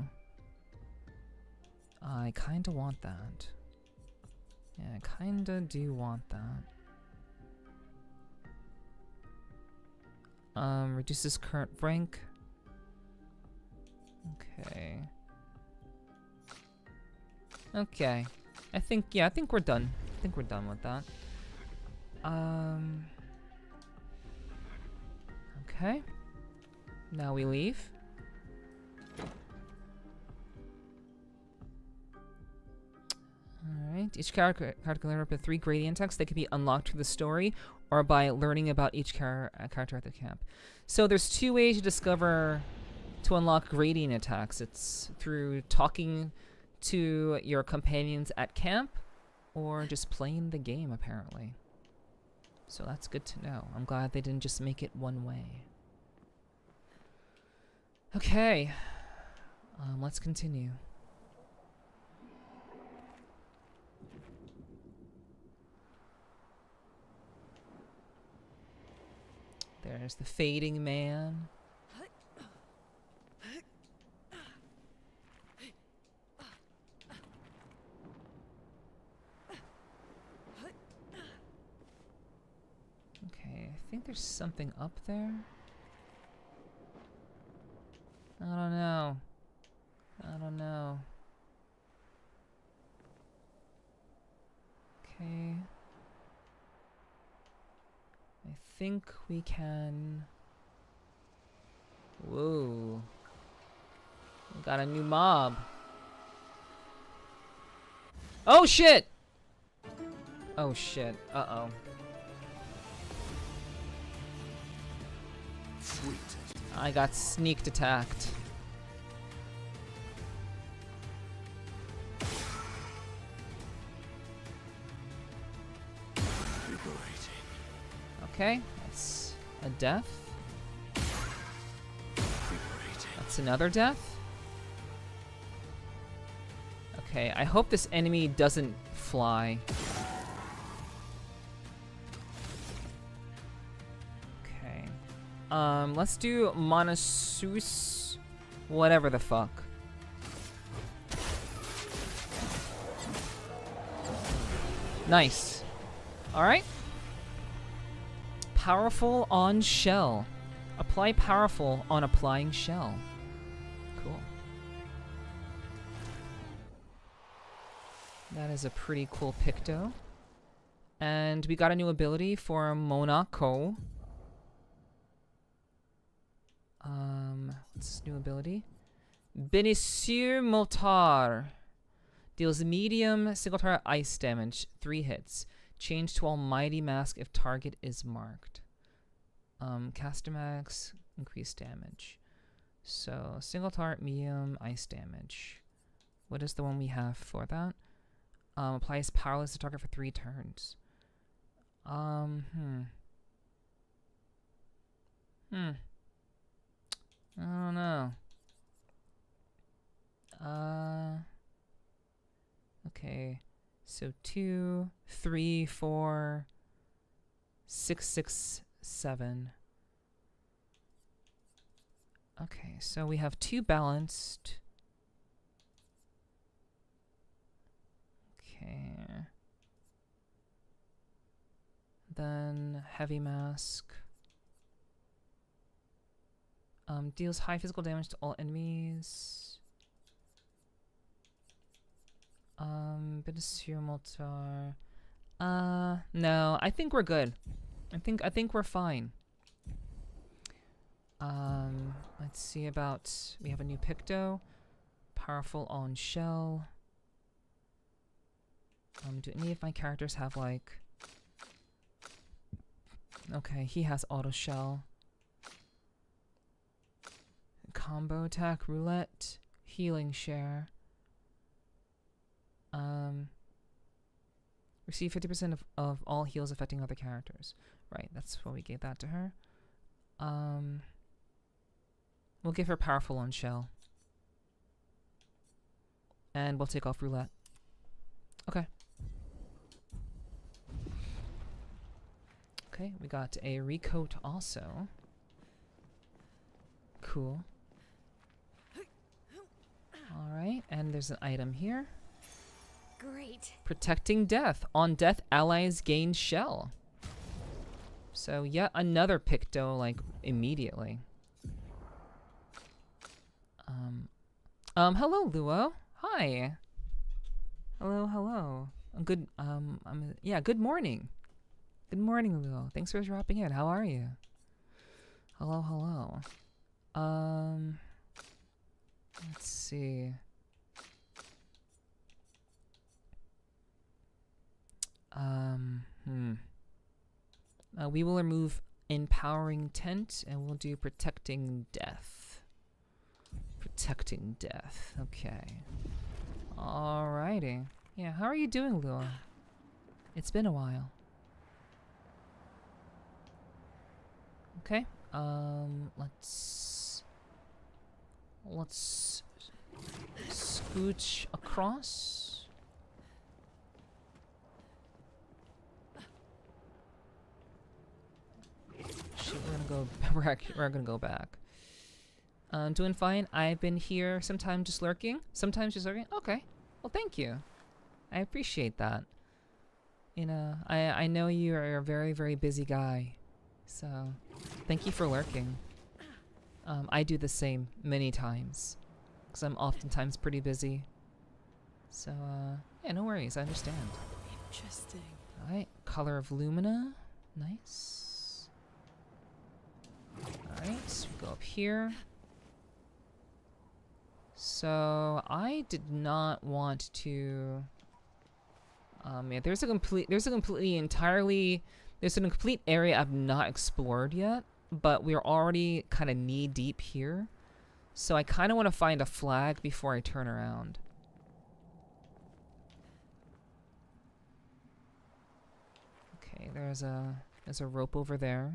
Speaker 2: I kinda want that. Yeah, I kinda do want that. Reduces current rank. Okay. Okay. I think we're done. I think we're done with that. Okay. Now we leave. Alright. Each character can learn up to 3 gradient attacks. They can be unlocked through the story or by learning about each character at the camp. So there's 2 ways to unlock gradient attacks. It's through talking to your companions at camp, or just playing the game, apparently. So that's good to know. I'm glad they didn't just make it one way. Okay. Let's continue. There's the fading man. Okay, I think there's something up there. I don't know. I don't know. Okay. I think we can... Whoa. We got a new mob. Oh shit! Oh shit. Uh-oh. I got sneaked attacked. Okay, that's a death. That's another death. Okay, I hope this enemy doesn't fly. Okay. Let's do Monosus, whatever the fuck. Nice. Alright. Powerful on shell. Apply powerful on applying shell. Cool. That is a pretty cool picto. And we got a new ability for Monaco. What's this new ability? Benisseur Motar. Deals medium single target ice damage, 3 hits. Change to Almighty Mask if target is marked. Caster max, increased damage. So, single target, medium, ice damage. What is the one we have for that? Applies powerless to target for 3 turns. I don't know. Okay. So 2, 3, 4, 6, 6, 7. Okay, so we have 2 balanced. Okay. Then heavy mask. Deals high physical damage to all enemies. Benisseur Motar. No, I think we're good. I think we're fine. Let's see about... We have a new Picto. Powerful on shell. Do any of my characters have, like... Okay, he has auto shell. Combo attack, roulette, healing share. Receive 50% of all heals affecting other characters. Right, that's what we gave that to her. We'll give her powerful on shell. And we'll take off roulette. Okay. Okay, we got a recoat also. Cool. Alright, and there's an item here.
Speaker 5: Great.
Speaker 2: Protecting death. On death, allies gain shell. So, yet another Picto, like, immediately. Hello, Luo. Hi. Hello. Good, yeah, good morning. Good morning, Luo. Thanks for dropping in. How are you? Hello. Let's see. We will remove empowering tent and we'll do protecting death. Protecting death. Okay. Alrighty. Yeah, how are you doing, Lua? It's been a while. Okay. Let's scooch across. Shit, we're gonna go back. Doing fine. I've been here sometimes just lurking. Sometimes just lurking. Okay. Well, thank you. I appreciate that. You know, I know you are a very, very busy guy. So, thank you for lurking. I do the same many times. Because I'm oftentimes pretty busy. So, yeah, no worries. I understand.
Speaker 3: Interesting.
Speaker 2: Alright. Color of Lumina. Nice. Alright. We go up here. So, I did not want to... yeah, there's a complete area I've not explored yet, but we're already kind of knee deep here. So I kind of want to find a flag before I turn around. Okay, there's a rope over there.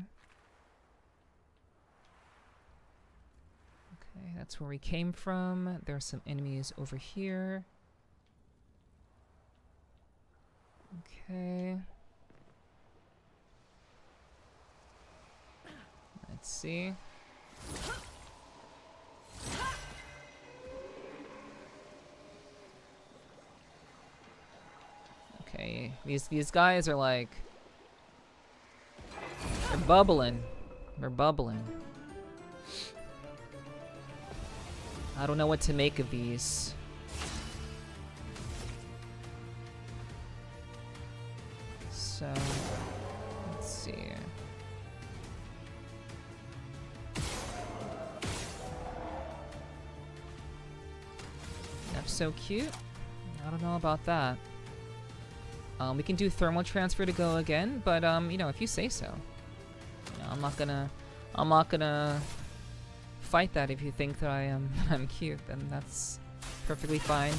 Speaker 2: Okay, that's where we came from. There's some enemies over here. Okay. Let's see. Okay, these guys are like, they're bubbling. They're bubbling. I don't know what to make of these. So, let's see. That's so cute. I don't know about that. We can do thermal transfer to go again, but you know, if you say so. You know, I'm not gonna fight that if you think that I'm cute, then that's perfectly fine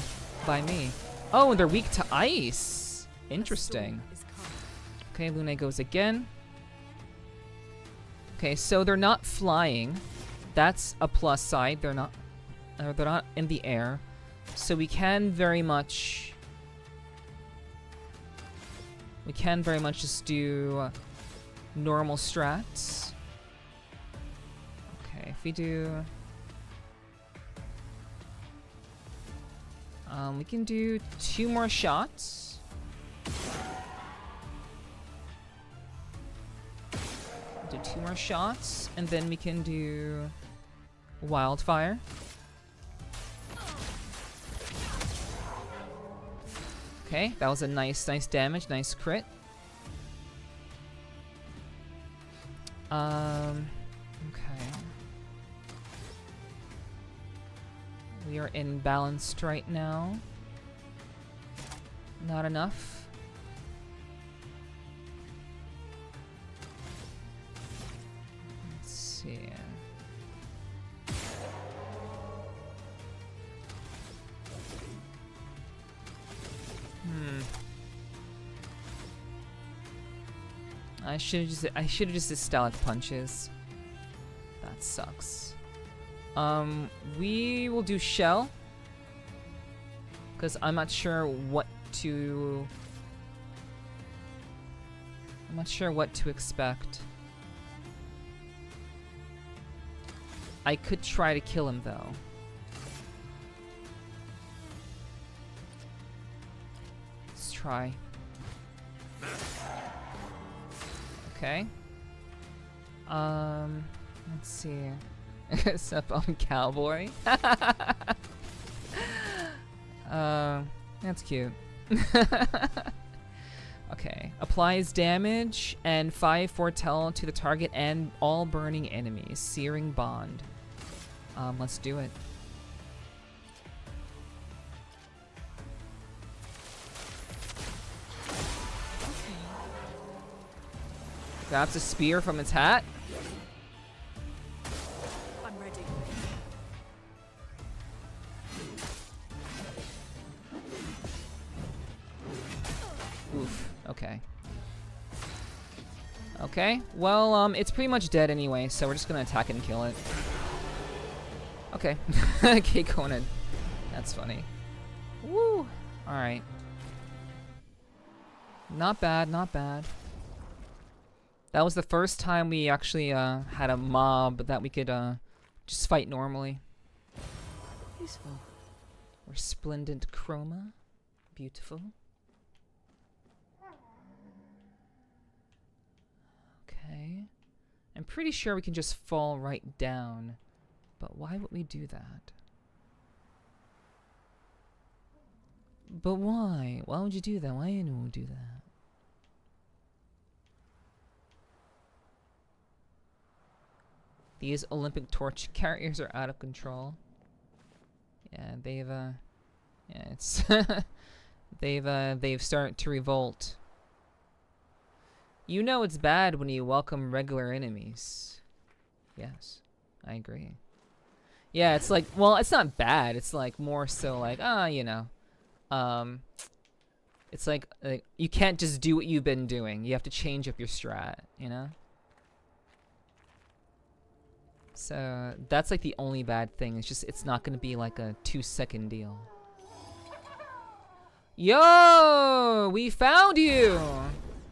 Speaker 2: by me. Oh, they're weak to ice. Interesting. Okay, Lune goes again. Okay, so they're not flying. That's a plus side. They're not in the air. So we can very much just do normal strats. Okay, if we do we can do 2 more shots. Do 2 more shots, and then we can do wildfire. Okay, that was a nice damage, nice crit. Okay. We are imbalanced right now. Not enough. Let's see. I should have just did Stalag punches. That sucks. We will do shell, because I'm not sure what to expect. I could try to kill him though. Let's try. Okay. Let's see. Except I'm cowboy. That's cute. Okay. Applies damage and 5 foretell to the target and all burning enemies. Searing bond. Let's do it. Grabs a spear from its hat.
Speaker 3: I'm ready.
Speaker 2: Oof. Okay. Okay, well, it's pretty much dead anyway, so we're just gonna attack it and kill it. Okay. Okay, Conan. That's funny. Woo! Alright. Not bad, not bad. That was the first time we actually had a mob that we could just fight normally.
Speaker 3: Useful.
Speaker 2: Resplendent chroma. Beautiful. Okay. I'm pretty sure we can just fall right down. But why would we do that? But why? Why would you do that? Why anyone would do that? These Olympic torch carriers are out of control. Yeah, yeah, it's they've started to revolt. You know it's bad when you welcome regular enemies. Yes, I agree. Yeah, it's like, well, it's not bad. It's like more so like, you know. It's like you can't just do what you've been doing. You have to change up your strat, you know? So that's like the only bad thing. It's just it's not gonna be like a 2-second deal. Yo, we found you.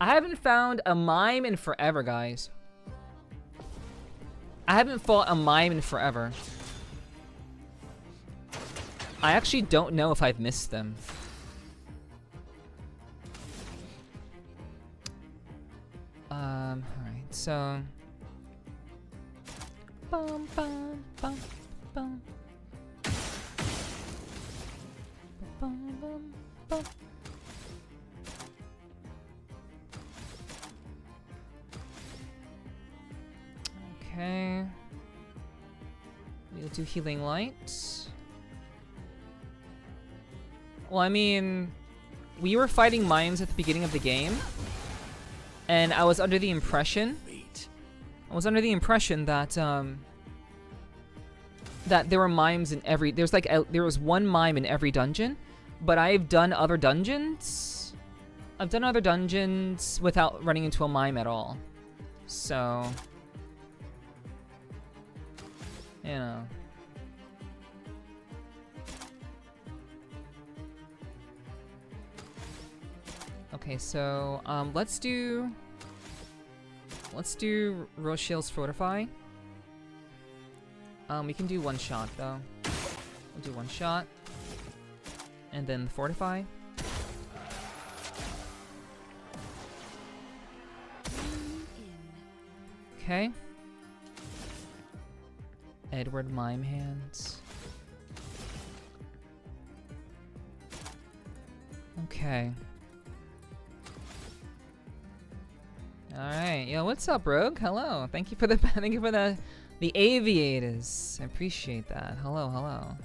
Speaker 2: I haven't found a mime in forever, guys. I haven't fought a mime in forever. I actually don't know if I've missed them. Alright, so bum bum bum bum bum bum bum. Okay. We'll do healing light. Well, I mean, we were fighting mimes at the beginning of the game, and I was under the impression that that there were mimes in every. There was one mime in every dungeon, but I've done other dungeons. I've done other dungeons without running into a mime at all, so you know. Okay, so let's do Rochelle's Fortify. We can do one shot though. We'll do one shot, and then the Fortify. Okay. Edward Mime Hands. Okay. All right, yo, what's up, Rogue? Hello. Thank you for the the aviators. I appreciate that. Hello, hello.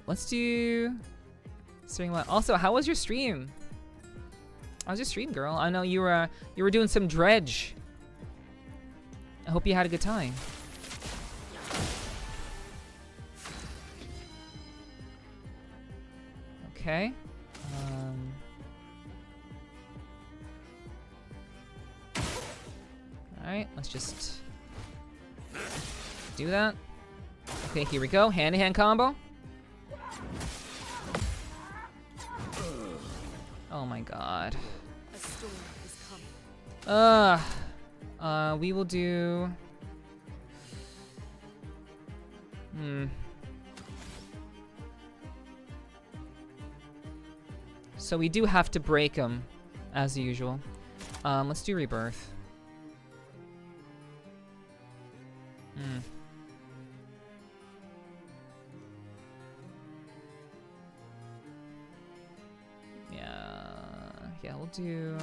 Speaker 2: Let's do. Also, how was your stream? How was your stream, girl? I know you were doing some dredge. I hope you had a good time. Okay. Alright, let's just do that. Okay, here we go. Hand-to-hand combo. Oh my god.
Speaker 3: A storm is coming.
Speaker 2: We will do... So we do have to break them, as usual. Let's do Rebirth. Yeah, we'll do...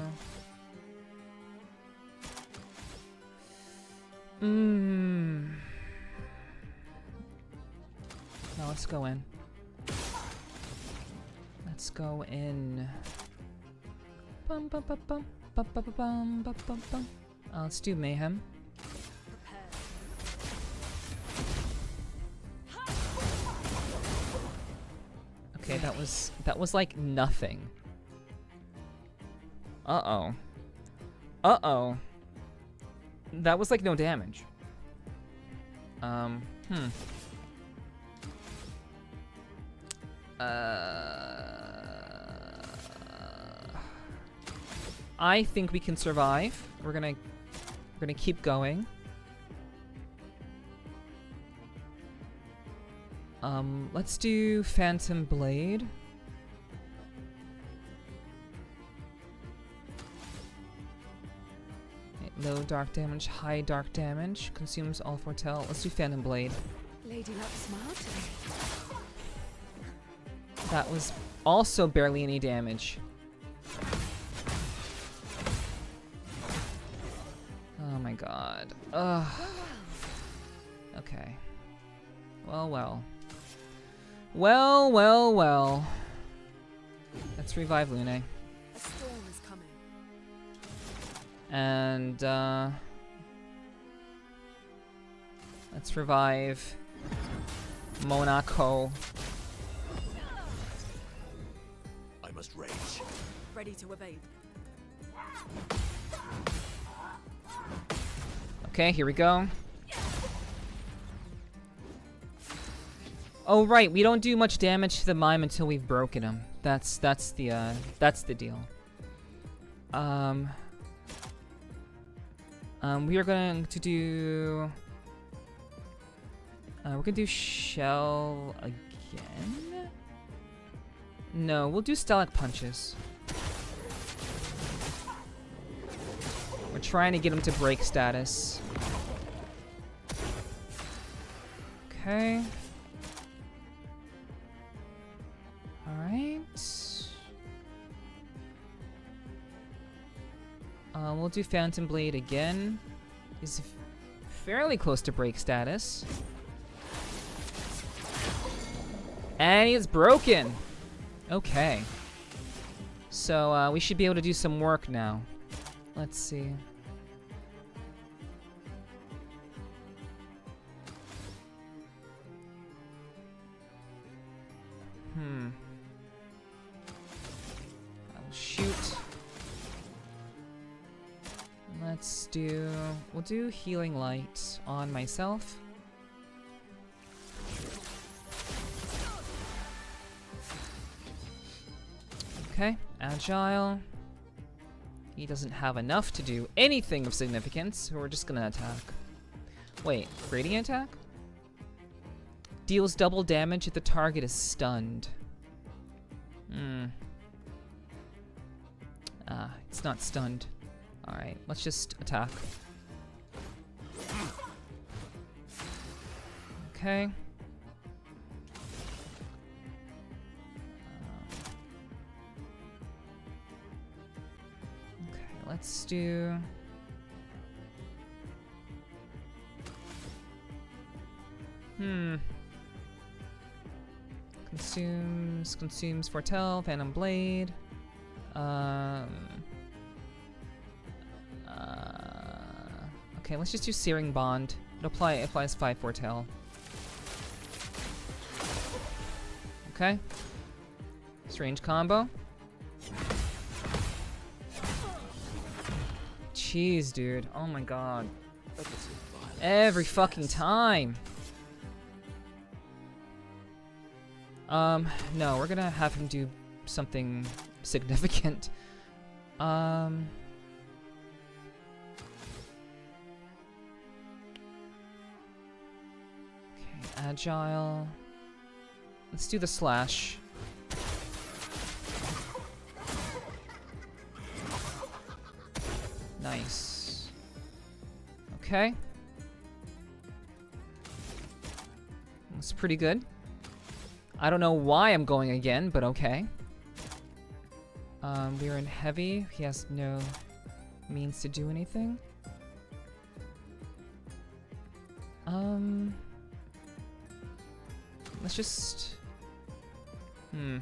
Speaker 2: No, let's go in. Let's go in. Bum bum bum bum bum bum bum bum bum bum. Let's do Mayhem. Okay, that was like nothing. Uh-oh. Uh-oh. That was like no damage. I think we can survive. We're gonna keep going. Let's do Phantom Blade. Low dark damage, high dark damage, consumes all foretell. Let's do Phantom Blade.
Speaker 3: Lady Luck smiled to me.
Speaker 2: That was also barely any damage. Oh my god. Ugh. Okay. Well, well. Well, well, well. Let's revive Lune.
Speaker 3: A storm is coming.
Speaker 2: And, let's revive Monaco.
Speaker 6: I must rage.
Speaker 3: Ready to evade.
Speaker 2: Okay, here we go. Oh right, we don't do much damage to the mime until we've broken him. That's the deal. We are going to do. We're gonna do shell again. No, we'll do Stalak punches. We're trying to get him to break status. Okay. Alright. We'll do Phantom Blade again. He's fairly close to break status. And he's broken! Okay. So, we should be able to do some work now. Let's see. I'll shoot. Let's do... We'll do Healing Light on myself. Okay, Agile. He doesn't have enough to do anything of significance, so we're just gonna attack. Wait, Radiant attack? Deals double damage if the target is stunned. It's not stunned. Alright, let's just attack. Okay. Let's do... Consumes Foretell, Phantom Blade. Okay, let's just do Searing Bond. It applies 5 Foretell. Okay. Strange combo. Jeez, dude. Oh my god. Every fucking time. No, we're gonna have him do something significant. Okay, Agile. Let's do the slash. Nice. Okay. That's pretty good. I don't know why I'm going again, but okay. We're in heavy. He has no means to do anything. Let's just... No,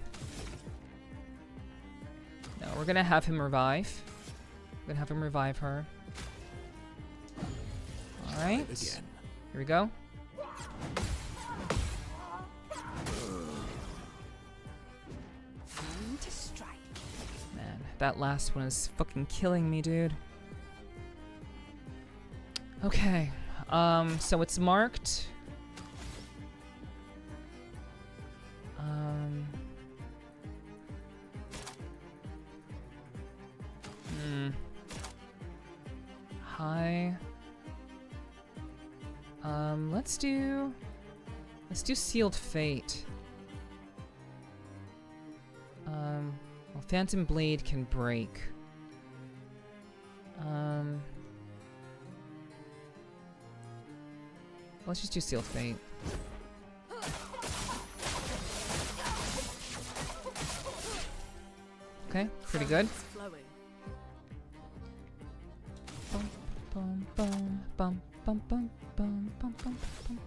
Speaker 2: we're gonna have him revive. We're gonna have him revive her. Alright. Here we go. Man, That last one is fucking killing me, dude. Okay. So it's marked. Hi. Let's do Sealed Fate. Well, Phantom Blade can break. Let's just do Sealed Fate. Okay, pretty good.
Speaker 3: It's flowing.
Speaker 2: Bum, bum, bum, bum, bum, bum, bum, bum, bum, bum,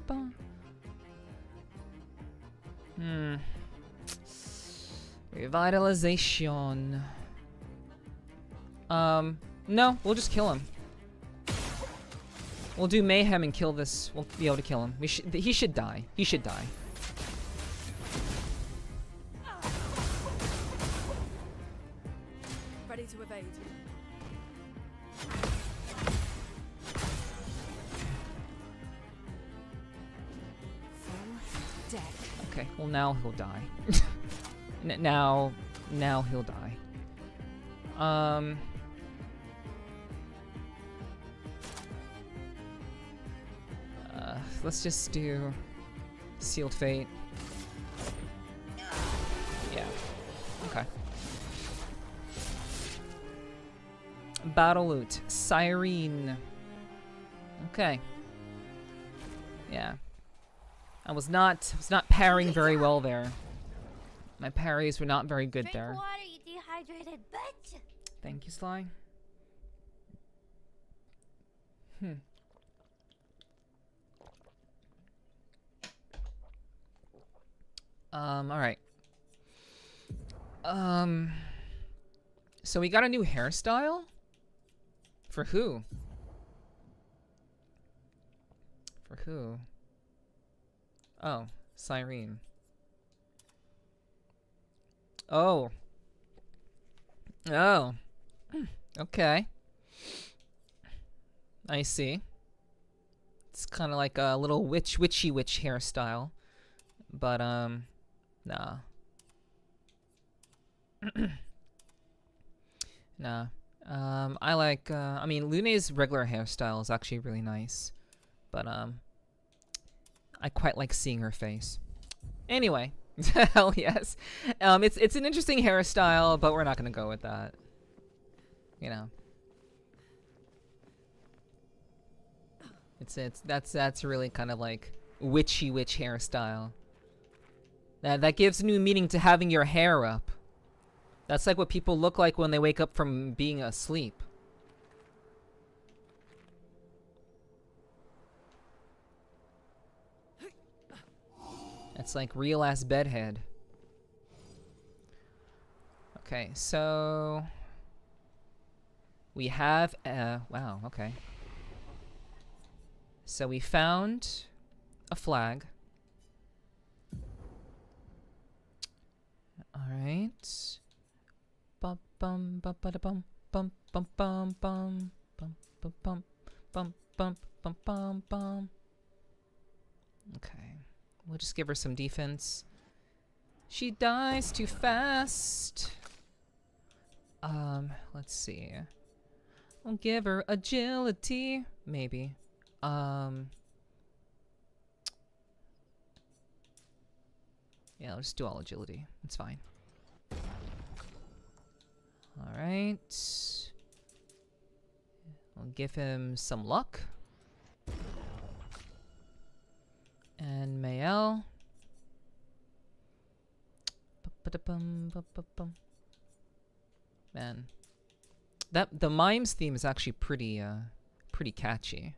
Speaker 2: bum, bum. Revitalization. No, we'll just kill him. We'll do mayhem and kill this. We'll be able to kill him. He should die. He should die.
Speaker 3: Ready to evade.
Speaker 5: Full deck.
Speaker 2: Okay, well now he'll die. now he'll die. Let's just do Sealed Fate. Yeah. Okay. Battle Loot. Siren. Okay. Yeah. I was not parrying very well there. My parries were not very good there.
Speaker 5: Water, you dehydrated bitch.
Speaker 2: Thank you, Sly. Alright. So we got a new hairstyle? For who? For who? Oh, Siren. Oh. Oh. Okay. I see. It's kind of like a little witchy witch hairstyle. But, nah. Nah. I like, I mean, Lune's regular hairstyle is actually really nice. But, I quite like seeing her face. Anyway. Hell yes. It's an interesting hairstyle, but we're not gonna go with that. You know. That's really kind of like witchy witch hairstyle. That gives new meaning to having your hair up. That's like what people look like when they wake up from being asleep. It's like real ass bedhead. Okay, so we have wow, okay. So we found a flag. All right. Bum bum bum ba da bum bum bum bum bum bum bum bum bum bum bum bum bum. Okay. We'll just give her some defense. She dies too fast. Let's see. We'll give her agility, maybe. Yeah, I'll just do all agility. It's fine. Alright. We'll give him some luck. And Mael. Man. The Mimes theme is actually pretty catchy.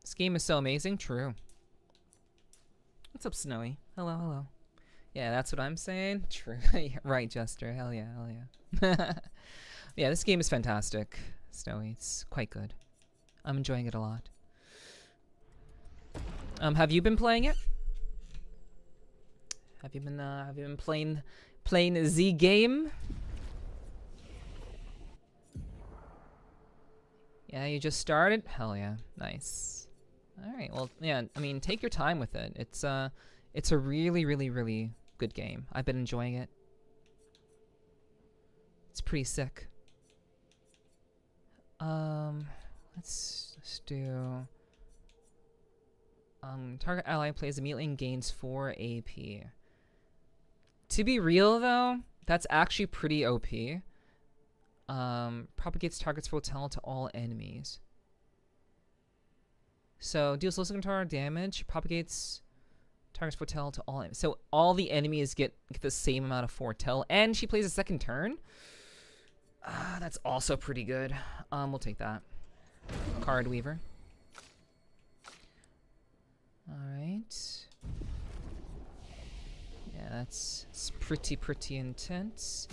Speaker 2: This game is so amazing. True. What's up, Snowy? Hello, hello. Yeah, that's what I'm saying. True. Right, Jester. Hell yeah, hell yeah. Yeah, this game is fantastic, Snowy. It's quite good. I'm enjoying it a lot. Have you been playing it? Have you been playing Z game? Yeah, you just started? Hell yeah. Nice. Alright, well, yeah, I mean, take your time with it. It's a really, really, really good game. I've been enjoying it. It's pretty sick. Let's do... target ally plays immediately and gains 4 AP. To be real, though, that's actually pretty OP. Propagates target's full talent to all enemies. So, deals low second damage, propagates target's foretell to all enemies. So, all the enemies get the same amount of foretell, and she plays a second turn. That's also pretty good. We'll take that. Card Weaver. Alright. Yeah, that's pretty intense.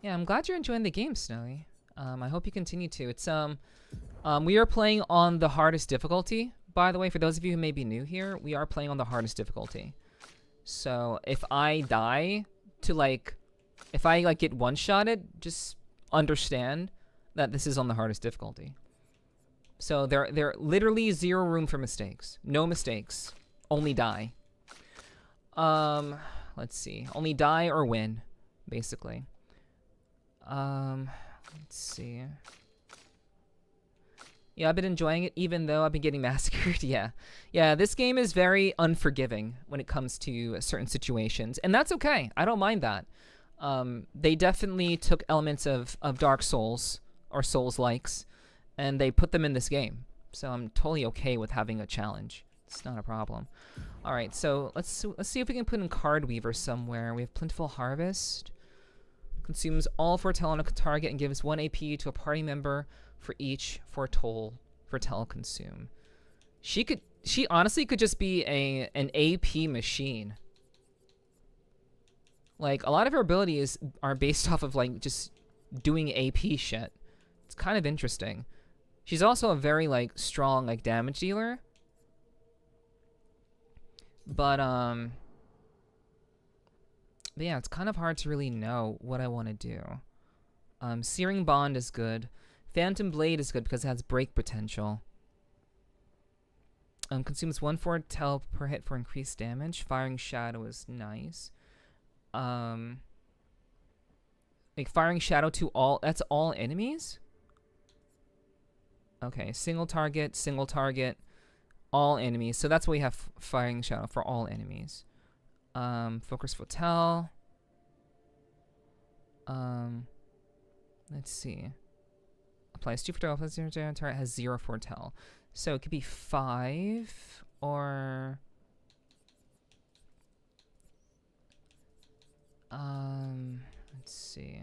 Speaker 2: Yeah, I'm glad you're enjoying the game, Snowy. I hope you continue to. It's we are playing on the hardest difficulty. By the way, for those of you who may be new here, we are playing on the hardest difficulty. So if I die to if I get one-shotted, just understand that this is on the hardest difficulty. So there literally 0 room for mistakes. No mistakes. Only die. Let's see. Only die or win, basically. Let's see. Yeah, I've been enjoying it even though I've been getting massacred. Yeah. Yeah, this game is very unforgiving when it comes to certain situations. And that's okay. I don't mind that. They definitely took elements of Dark Souls or Souls-likes and they put them in this game. So I'm totally okay with having a challenge. It's not a problem. All right, so let's see if we can put in Card Weaver somewhere. We have Plentiful Harvest. Consumes all foretell on a target and gives 1 AP to a party member for each foretell consume. She honestly could just be an AP machine. Like, a lot of her abilities are based off of just doing AP shit. It's kind of interesting. She's also a very strong damage dealer. But yeah, it's kind of hard to really know what I want to do. Searing Bond is good. Phantom Blade is good because it has break potential. Consumes 1 foretell per hit for increased damage. Firing Shadow is nice. Firing Shadow to that's all enemies? Okay, single target, all enemies. So that's why we have Firing Shadow for all enemies. Focus foretell. Let's see. Applies 2 foretell, plus 0 target has 0 foretell. So it could be 5 or let's see.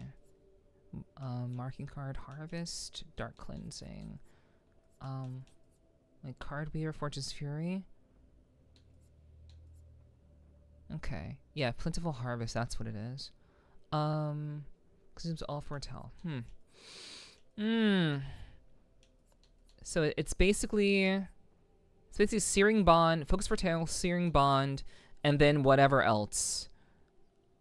Speaker 2: Marking card, harvest, dark cleansing. Card Weaver, Fortune's Fury. Okay. Yeah, Plentiful Harvest, that's what it is. Consumes all foretell. So it's basically Searing Bond, Focus Foretell, Searing Bond, and then whatever else.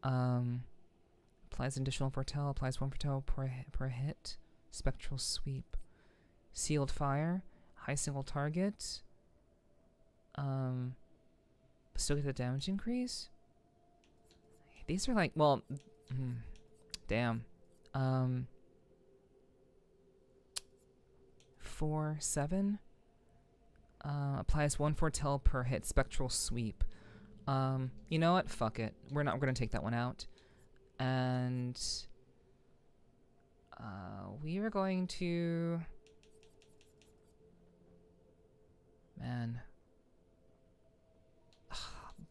Speaker 2: Applies additional foretell, applies 1 foretell per hit. Spectral Sweep. Sealed Fire. High single target. Still get the damage increase? These are well, damn. 4, 7. Applies 1 foretell per hit. Spectral Sweep. You know what? Fuck it. We're gonna take that one out. And we are going to... Man.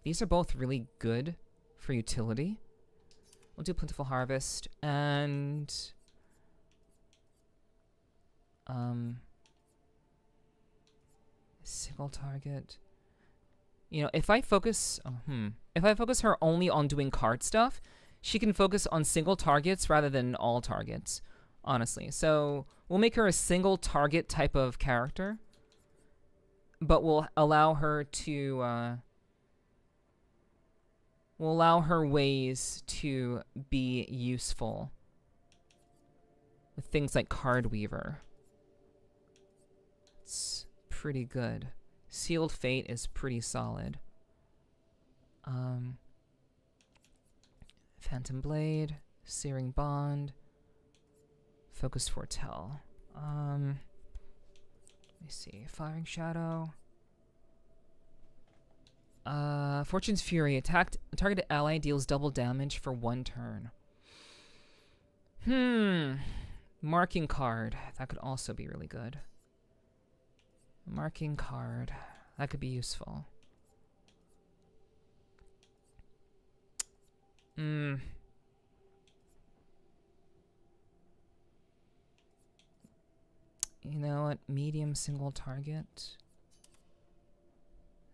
Speaker 2: These are both really good for utility. We'll do Plentiful Harvest and single target. You know, if I focus her only on doing card stuff, she can focus on single targets rather than all targets, honestly. So we'll make her a single target type of character. but will allow her to will allow her ways to be useful with things like Card Weaver. It's pretty good. Sealed Fate is pretty solid. Phantom Blade, Searing Bond, Focused Foretell. Let me see. Firing Shadow. Fortune's Fury. Targeted ally deals double damage for 1 turn. Marking Card. That could also be really good. Marking Card. That could be useful. You know what? Medium single target.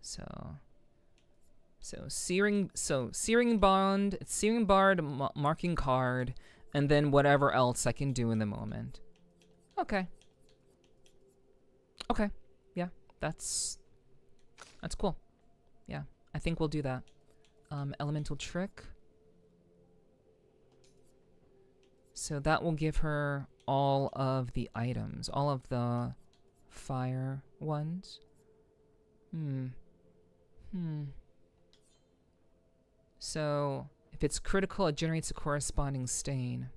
Speaker 2: So Searing Bond, Searing Bard, Marking Card, and then whatever else I can do in the moment. Okay. Okay. Yeah, that's cool. Yeah, I think we'll do that. Elemental Trick. So that will give her all of the items, all of the fire ones. So if it's critical, it generates a corresponding stain,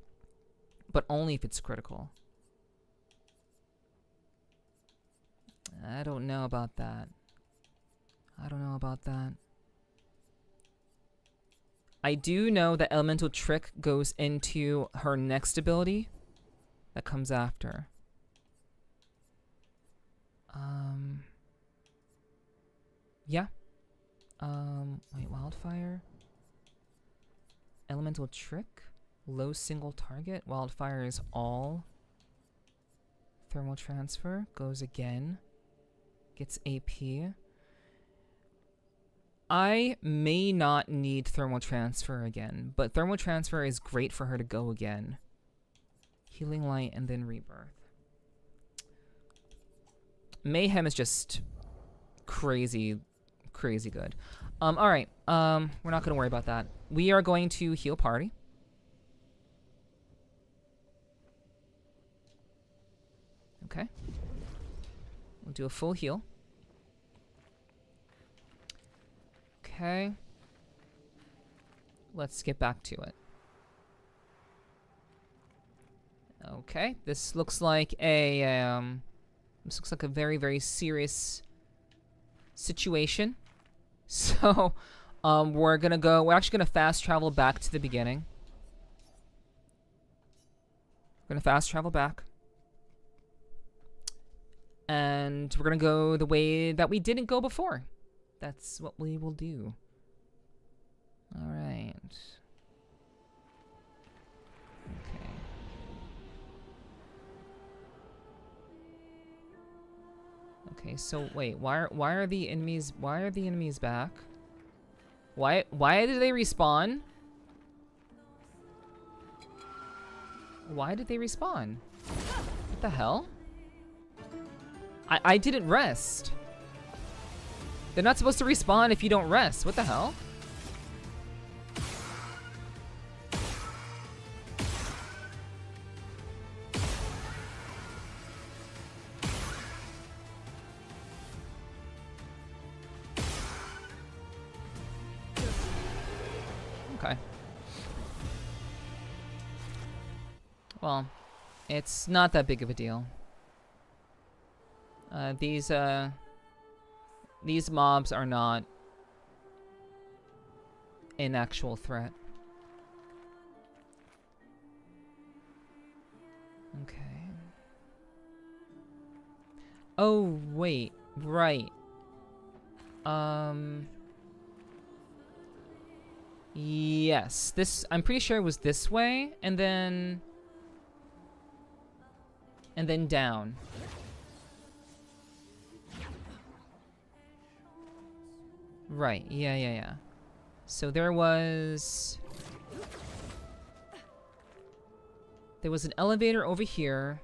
Speaker 2: but only if it's critical. I don't know about that. I do know that Elemental Trick goes into her next ability that comes after. Yeah. Wait, Wildfire. Elemental Trick. Low single target. Wildfire is all. Thermal Transfer goes again. Gets AP. I may not need Thermal Transfer again, but Thermal Transfer is great for her to go again. Healing Light and then Rebirth. Mayhem is just crazy good. Alright, we're not gonna worry about that. We are going to heal party. Okay. We'll do a full heal. Okay. Let's get back to it. Okay, this looks like a very, very serious situation. So, we're actually gonna fast travel back to the beginning. We're gonna fast travel back. And we're gonna go the way that we didn't go before. That's what we will do. Alright. Okay. Okay, so wait, why are the enemies back? Why did they respawn? Why did they respawn? What the hell? I didn't rest. They're not supposed to respawn if you don't rest. What the hell? Okay. Well, it's not that big of a deal. These mobs are not an actual threat. Okay. Oh, wait. Right. Yes. This, I'm pretty sure it was this way, and then down. Right, yeah. So there was an elevator over here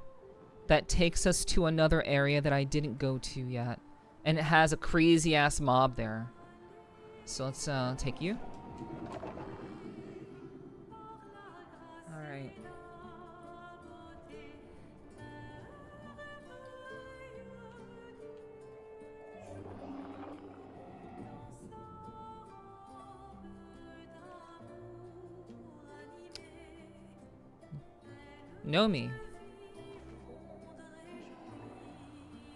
Speaker 2: that takes us to another area that I didn't go to yet. And it has a crazy ass mob there. So let's take you. Alright. Know me.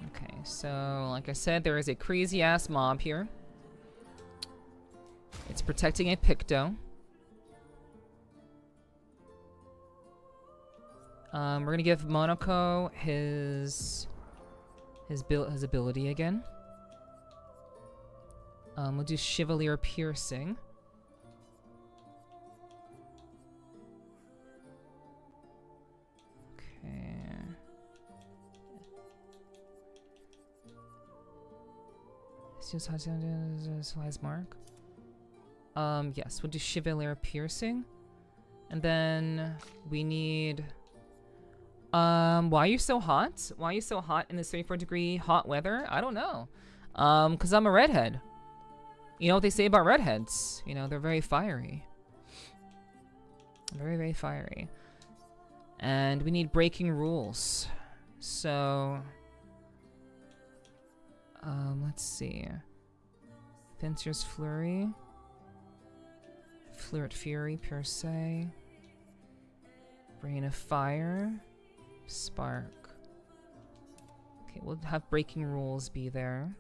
Speaker 2: Okay, so like I said, there is a crazy ass mob here. It's protecting a Picto. We're gonna give Monaco his ability again. We'll do Chevalier Piercing. Okay. Slice mark. Yes, we'll do Chevalier Piercing. And then we need... why are you so hot? Why are you so hot in this 34-degree hot weather? I don't know. 'Cause I'm a redhead. You know what they say about redheads? You know, they're very fiery. Very, very fiery. And we need breaking rules. So... let's see. Fencer's Flurry. Flirt Fury, per se. Rain of Fire. Spark. Okay, we'll have breaking rules be there.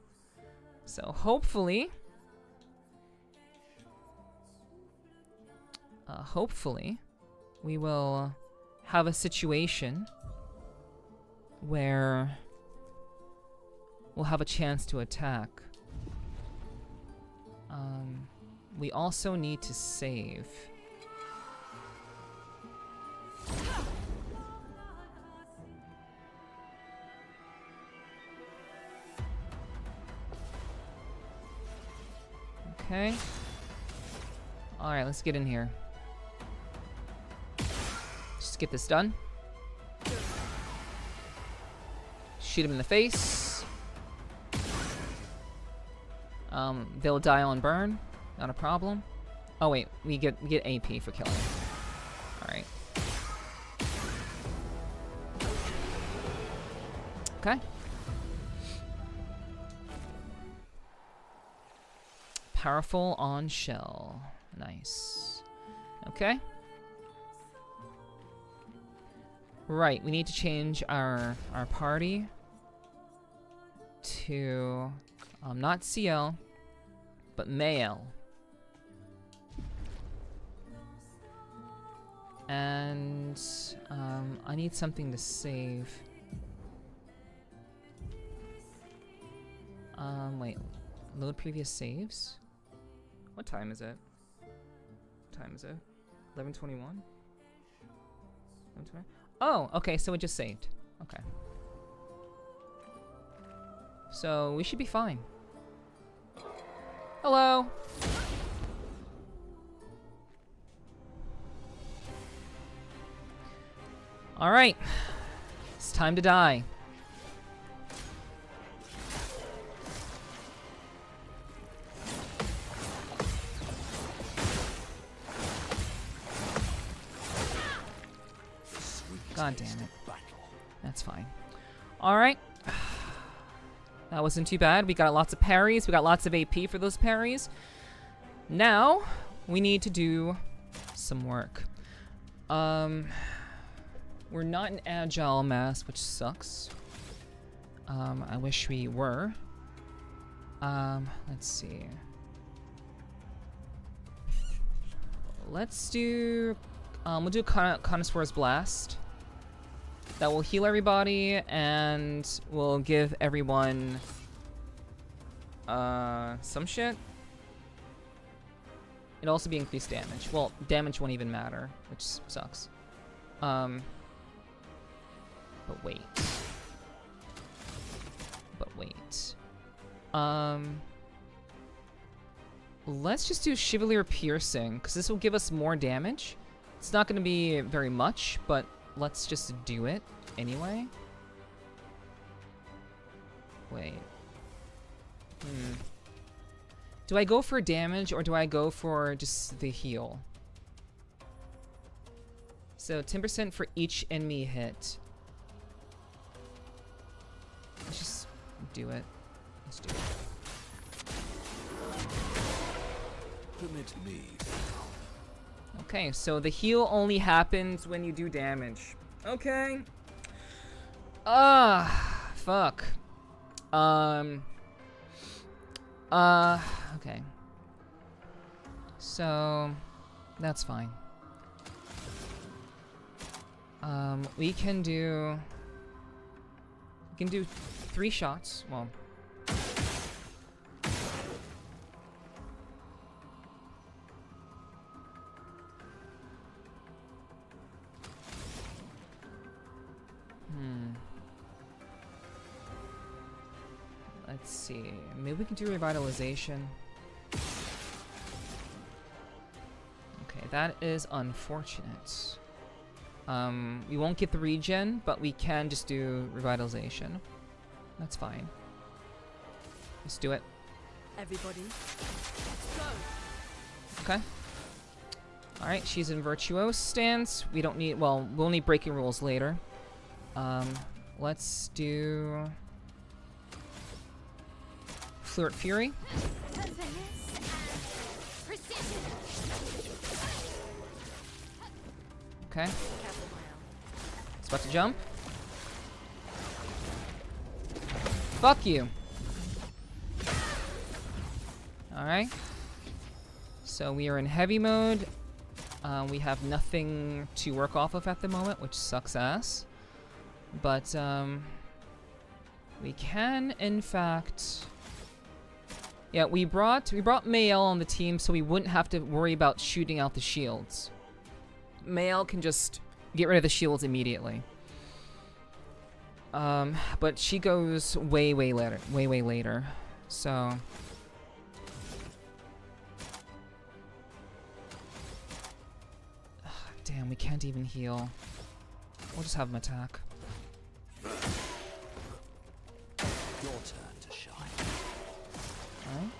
Speaker 2: So hopefully... hopefully, we will have a situation where we'll have a chance to attack. We also need to save. Okay. Alright, let's get in here. Just get this done. Shoot him in the face. They'll die on burn. Not a problem. Oh wait, we get AP for killing. Alright. Okay. Powerful on shell. Nice. Okay. Right, we need to change our party to not CL, but male. And I need something to save. Wait, load previous saves? What time is it? What time is it? 11:21? 11:20? Oh, okay, so it just saved. Okay. So we should be fine. Hello! Alright. It's time to die. God damn it. That's fine. Alright. That wasn't too bad. We got lots of parries. We got lots of AP for those parries. Now, we need to do some work. We're not an agile mass, which sucks. I wish we were. Let's see. Let's do... we'll do Connoisseur's Blast. That will heal everybody, and will give everyone... some shit. It'll also be increased damage. Well, damage won't even matter, which sucks. But wait. Let's just do Chevalier Piercing, because this will give us more damage. It's not going to be very much, but let's just do it anyway. Wait. Do I go for damage or do I go for just the heal? So 10% for each enemy hit. Let's just do it. Let's do it.
Speaker 6: Permit me.
Speaker 2: Okay, so the heal only happens when you do damage. Okay. Fuck. Okay. So, that's fine. We can do 3 shots. Well, let's see. Maybe we can do revitalization. Okay, that is unfortunate. We won't get the regen, but we can just do revitalization. That's fine. Let's do it.
Speaker 3: Everybody, let's go.
Speaker 2: Okay. Alright, she's in Virtuose stance. We don't need, well, we'll need breaking rules later. Let's do Flirt Fury. Okay. It's about to jump. Fuck you. Alright. So we are in heavy mode. We have nothing to work off of at the moment, which sucks ass. But, we can, in fact... Yeah, we brought Mael on the team so we wouldn't have to worry about shooting out the shields. Mael can just get rid of the shields immediately. But she goes way later. So... Damn, we can't even heal. We'll just have him attack.
Speaker 6: Your turn to shine.
Speaker 2: Alright.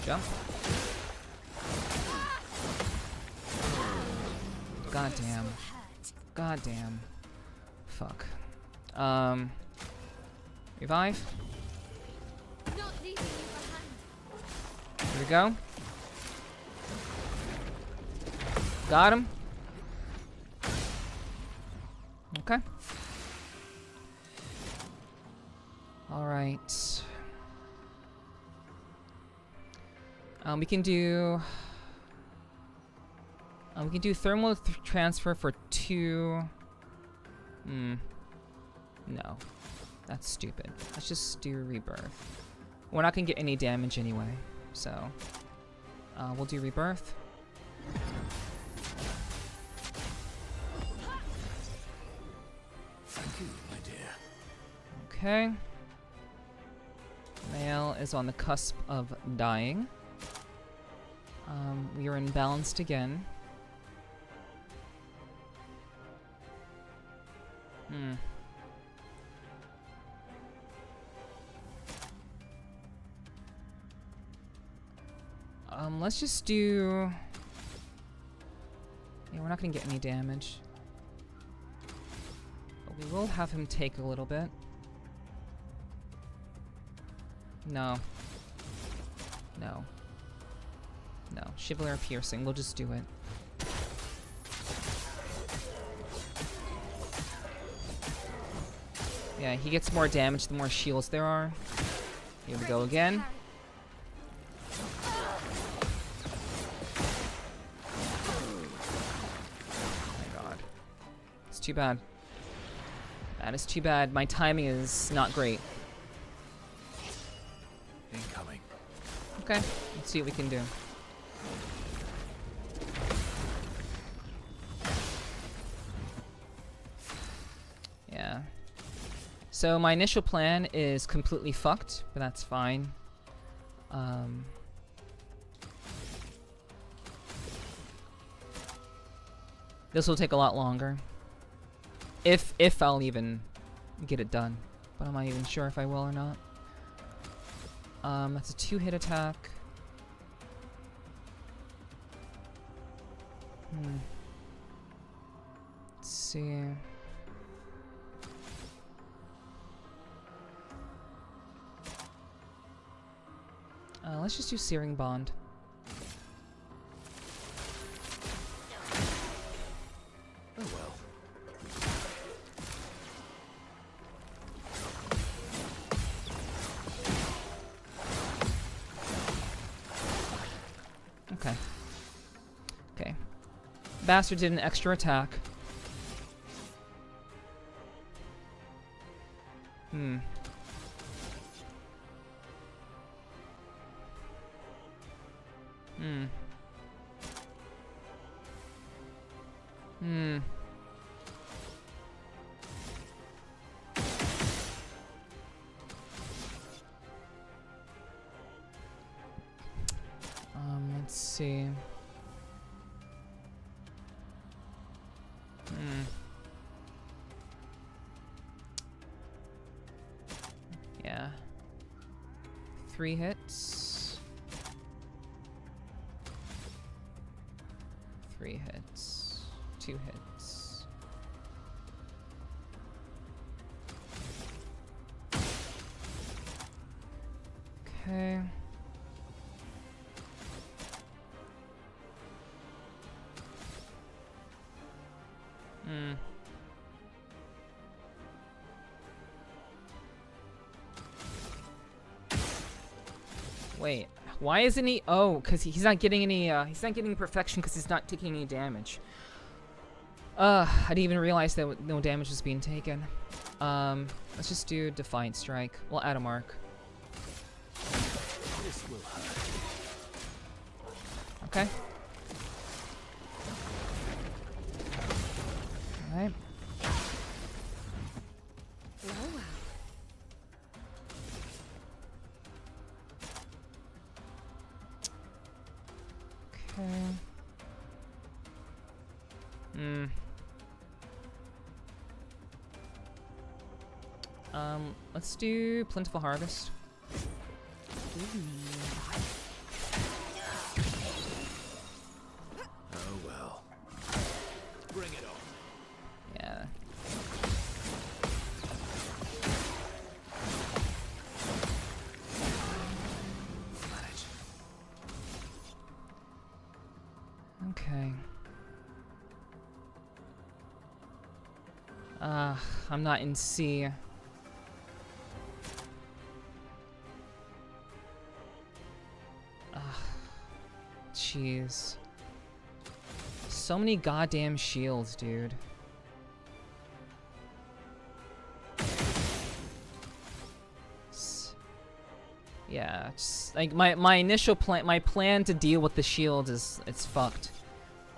Speaker 2: Jump. God damn. God damn. Fuck. Revive. Here we go. Got him. Okay. Alright. We can do thermal transfer for 2. No. That's stupid. Let's just do rebirth. We're not gonna get any damage anyway, so we'll do rebirth.
Speaker 6: Thank you, my dear.
Speaker 2: Okay. Mael is on the cusp of dying. We are imbalanced again. Let's just do... Yeah, we're not gonna get any damage. But we will have him take a little bit. No. No. No. Chevalier Piercing, we'll just do it. Yeah, he gets more damage the more shields there are. Here we go again. Too bad. That is too bad. My timing is not great.
Speaker 4: Incoming.
Speaker 2: Okay, let's see what we can do. Yeah. So my initial plan is completely fucked, but that's fine. This will take a lot longer. If I'll even get it done. but I'm not even sure if I will or not. That's a 2-hit attack. Let's see. Let's just do Searing Bond.
Speaker 6: Oh well.
Speaker 2: Okay. Okay. Bastard did an extra attack. Hmm. Let's see. Yeah. 3 hits. 3 hits. 2 hits. Okay. Wait, why isn't he? Oh, because he's not getting any. He's not getting perfection because he's not taking any damage. I didn't even realize that no damage was being taken. Let's just do Defiant Strike. We'll add a mark.
Speaker 6: This will hurt.
Speaker 2: Okay. All right. Let's do Plentiful Harvest.
Speaker 6: Oh well. Bring it on.
Speaker 2: Yeah. Okay. I'm not in C. Jeez. So many goddamn shields, dude. Yeah, just, like my initial plan, my plan to deal with the shields is it's fucked.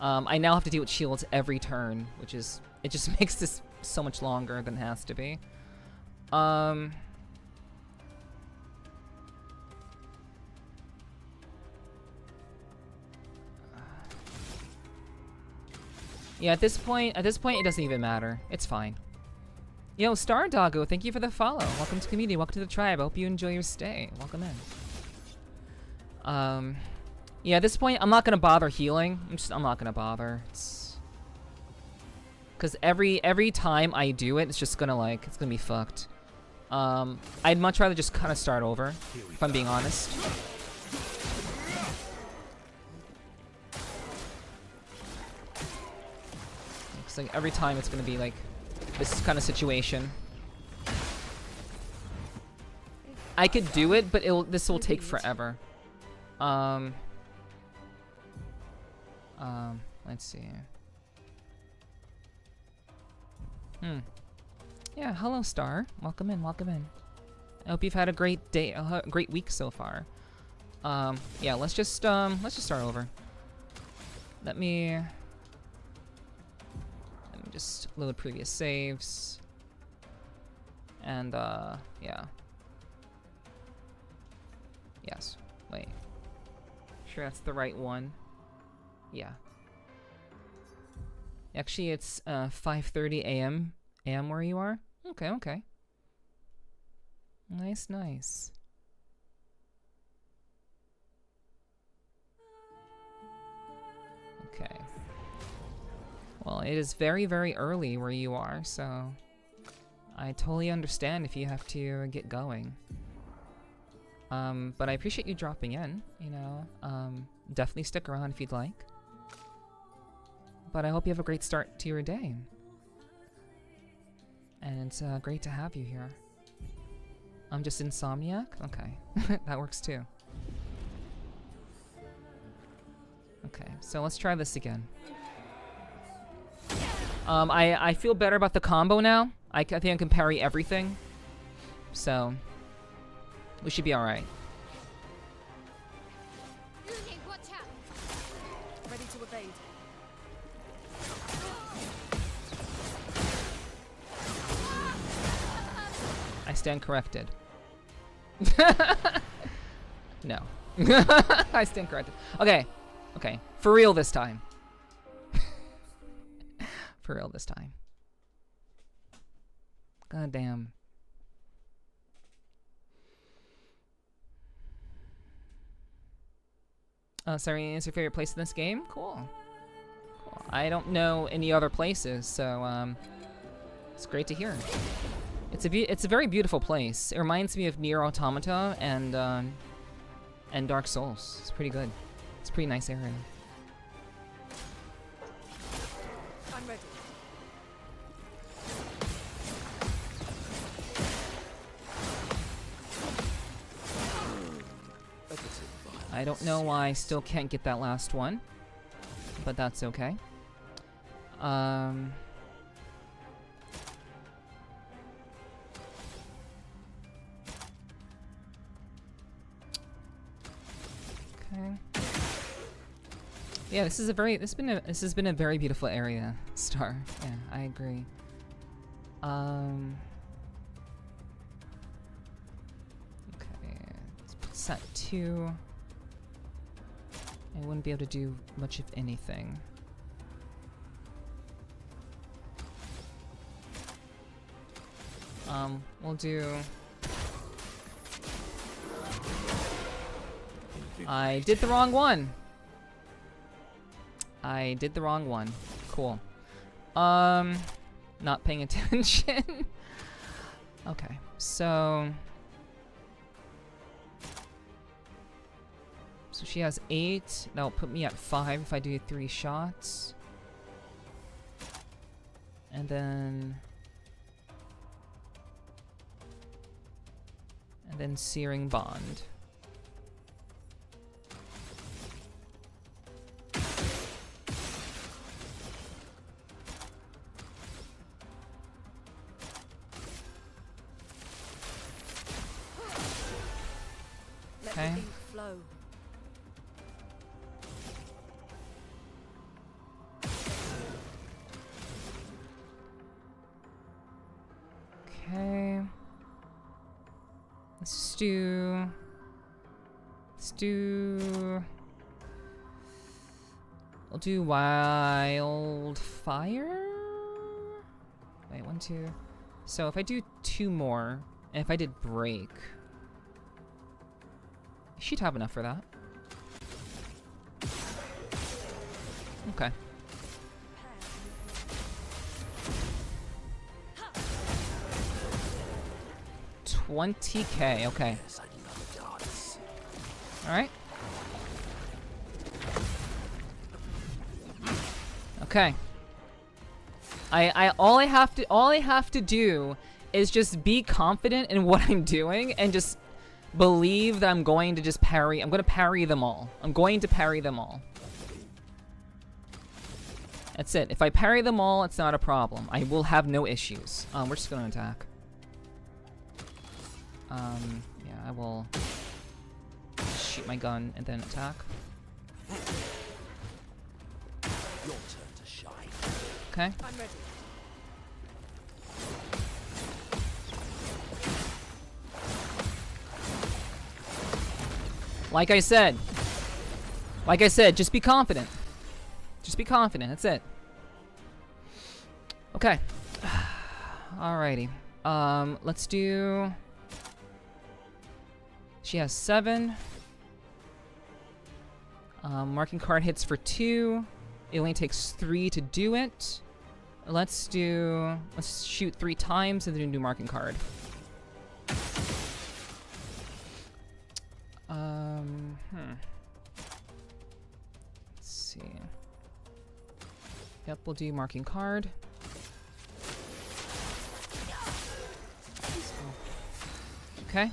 Speaker 2: I now have to deal with shields every turn, which is it just makes this so much longer than it has to be. Yeah, at this point, it doesn't even matter. It's fine. Yo, Star Doggo, thank you for the follow. Welcome to community. Welcome to the tribe. I hope you enjoy your stay. Welcome in. Yeah, at this point, I'm not gonna bother healing. I'm not gonna bother. It's because every time I do it, it's just gonna it's gonna be fucked. I'd much rather just kind of start over, if I'm being honest. It's like every time it's gonna be like this kind of situation. I could do it, but this will take forever. Let's see. Yeah, hello Star. Welcome in, welcome in. I hope you've had a great day, a great week so far. Yeah, let's just start over. Let me just load previous saves. And yeah. Yes. Wait. Sure that's the right one. Yeah. Actually, it's 5:30 a.m. where you are. Okay, okay. Nice, nice. Okay. Well, it is very, very early where you are, so I totally understand if you have to get going. But I appreciate you dropping in, you know. Definitely stick around if you'd like. But I hope you have a great start to your day. And it's great to have you here. I'm just insomniac? Okay, that works too. Okay, so let's try this again. I feel better about the combo now. I think I can parry everything. So, we should be alright.
Speaker 5: Watch out.
Speaker 3: Ready to evade.
Speaker 2: I stand corrected. No. I stand corrected. Okay. Okay. For real this time. For real this time. God damn. Sorry, is your favorite place in this game? Cool. Cool. I don't know any other places, so it's great to hear. It's a very beautiful place. It reminds me of Nero Automata and Dark Souls. It's pretty good. It's a pretty nice area.
Speaker 3: I'm ready.
Speaker 2: I don't know why I still can't get that last one, but that's okay. Okay. Yeah, this has been a very beautiful area, Star. Yeah, I agree. Okay, let's put set 2. I wouldn't be able to do much of anything. We'll do... I did the wrong one! I did the wrong one. Cool. Not paying attention. Okay, so... So she has 8. That'll put me at 5 if I do 3 shots. And then... And then Searing Bond.
Speaker 3: Let
Speaker 2: Okay.
Speaker 3: the ink flow.
Speaker 2: Okay. Let's do... I'll do Wildfire? Wait, 1, 2... So if I do 2 more, and if I did Break... I should have enough for that. Okay. 20k, okay. Alright. Okay. All I have to do is just be confident in what I'm doing and just believe that I'm going to just parry. I'm going to parry them all. I'm going to parry them all. That's it. If I parry them all, it's not a problem. I will have no issues. We're just going to attack. Yeah, I will shoot my gun and then attack.
Speaker 6: Your turn to shine.
Speaker 2: Okay.
Speaker 3: I'm ready.
Speaker 2: Like I said, just be confident. Just be confident, that's it. Okay. Alrighty. Let's do She has 7. Marking card hits for 2. It only takes 3 to do it. Let's shoot 3 times and then do marking card. Let's see. Yep, we'll do marking card. Okay.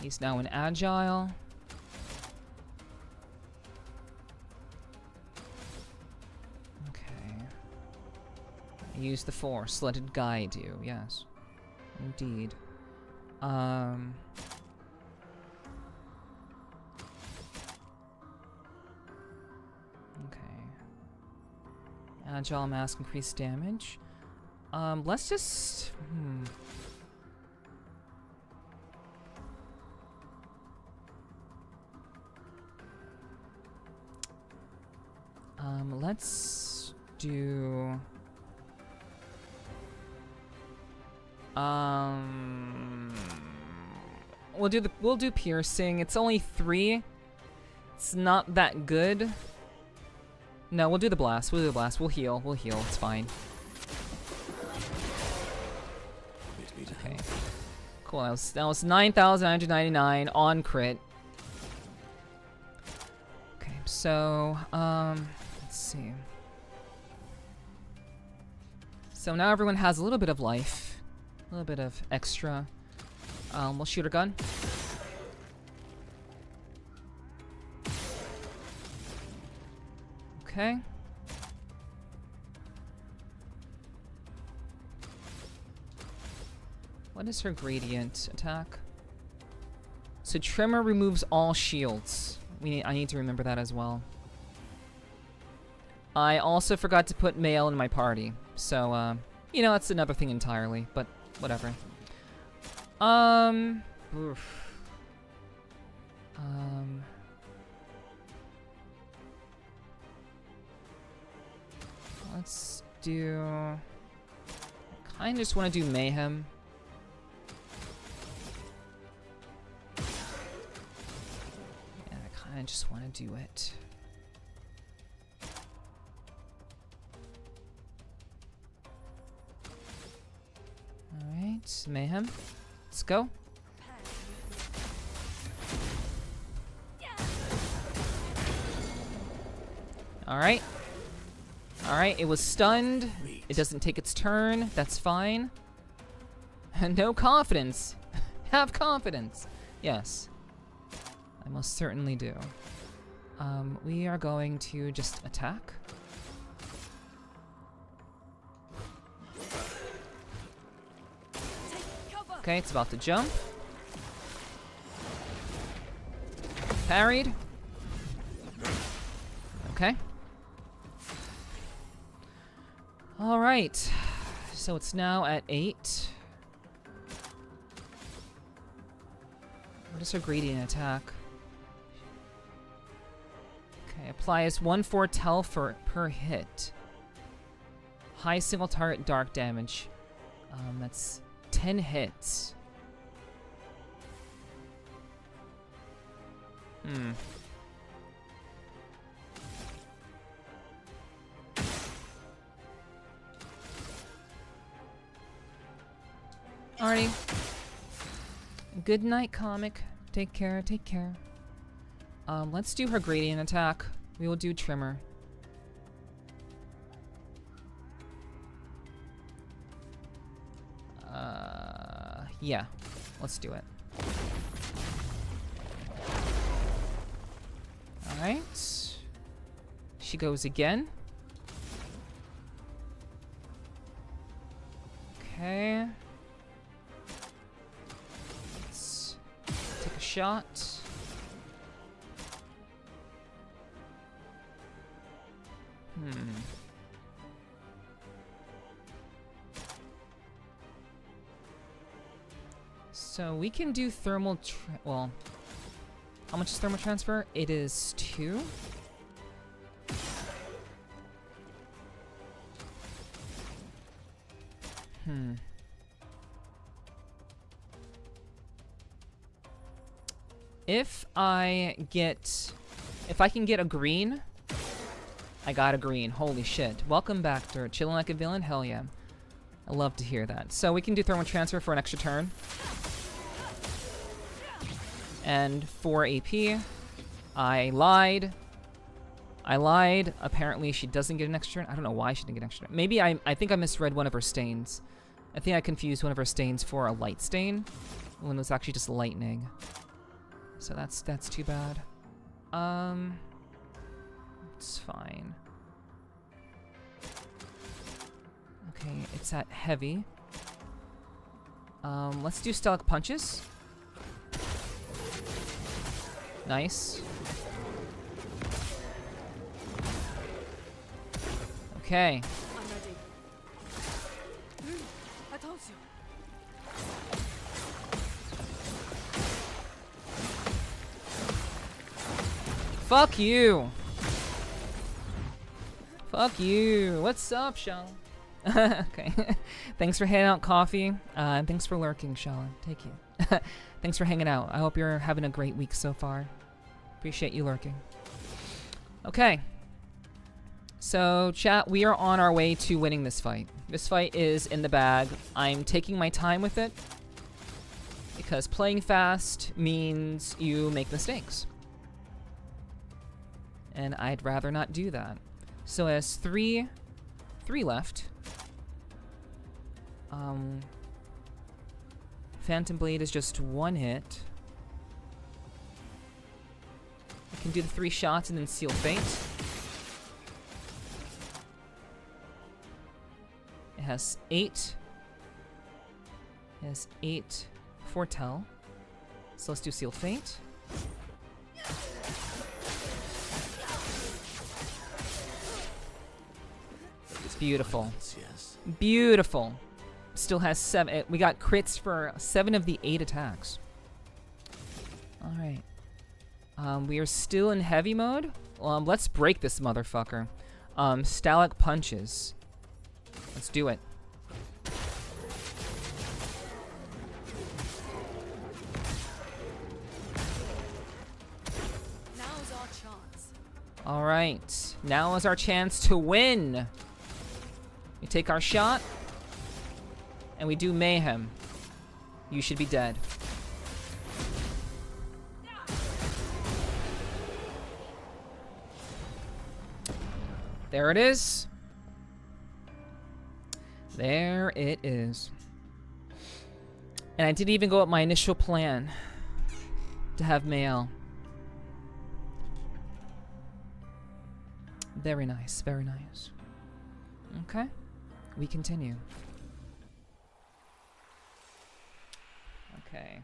Speaker 2: He's now in agile. Okay. Use the force. Let it guide you. Yes. Indeed. Okay. Agile mask increased damage. Let's just... let's do... We'll do piercing. It's only 3. It's not that good. No, we'll do the blast. We'll do the blast. We'll heal. We'll heal. It's fine. Okay. Cool. That was 9,999 on crit. Okay, so let's see. So now everyone has a little bit of life, a little bit of extra. We'll shoot a gun. Okay. What is her gradient attack? So Tremor removes all shields. I need to remember that as well. I also forgot to put male in my party. So, you know, that's another thing entirely, but whatever. Oof. Let's do... I kinda just want to do Mayhem. Yeah, I kinda just want to do it. Alright, Mayhem. Let's go. Alright. Alright, it was stunned. It doesn't take its turn. That's fine. No confidence. Have confidence. Yes. I most certainly do. We are going to just attack. Okay, it's about to jump. Parried. Okay. Alright. So it's now at 8. What is her gradient attack? Okay, applies 1/4 tel per hit. High single target dark damage. That's 10 hits. Alrighty. Good night, comic. Take care, take care. Let's do her gradient attack. We will do Tremor. Yeah. Let's do it. Alright. She goes again. Okay. Let's take a shot. So we can do thermal well, how much is thermal transfer? It is 2. If I can get a green, I got a green. Holy shit. Welcome back, Dirt. Chilling like a villain? Hell yeah. I love to hear that. So we can do thermal transfer for an extra turn. And 4 AP. I lied. Apparently she doesn't get an extra turn. I don't know why she didn't get an extra turn. Maybe I think I misread one of her stains. I think I confused one of her stains for a light stain when it was actually just lightning. So that's too bad. It's fine. Okay, it's at heavy. Let's do Stellic Punches. Nice. Okay.
Speaker 3: I'm ready. I told you.
Speaker 2: Fuck you. Fuck you. What's up, Shalom? Okay. Thanks for handing out coffee. And thanks for lurking, Shalom. Take you. Thanks for hanging out. I hope you're having a great week so far. Appreciate you lurking. Okay. So, chat, we are on our way to winning this fight. This fight is in the bag. I'm taking my time with it because playing fast means you make mistakes. And I'd rather not do that. So it has three left. Phantom Blade is just 1 hit. I can do the 3 shots and then Seal Fate. It has 8. It has 8 Foretell. So let's do Seal Fate. It's beautiful.
Speaker 6: Yes.
Speaker 2: Beautiful. Still has 7. We got crits for 7 of the 8 attacks. Alright. We are still in heavy mode. Let's break this motherfucker. Stellic Punches. Let's do it.
Speaker 3: Now's our chance.
Speaker 2: Alright. Now is our chance to win. We take our shot. And we do mayhem. You should be dead. There it is. There it is. And I didn't even go with my initial plan to have Mael. Very nice, very nice. Okay, we continue. Okay,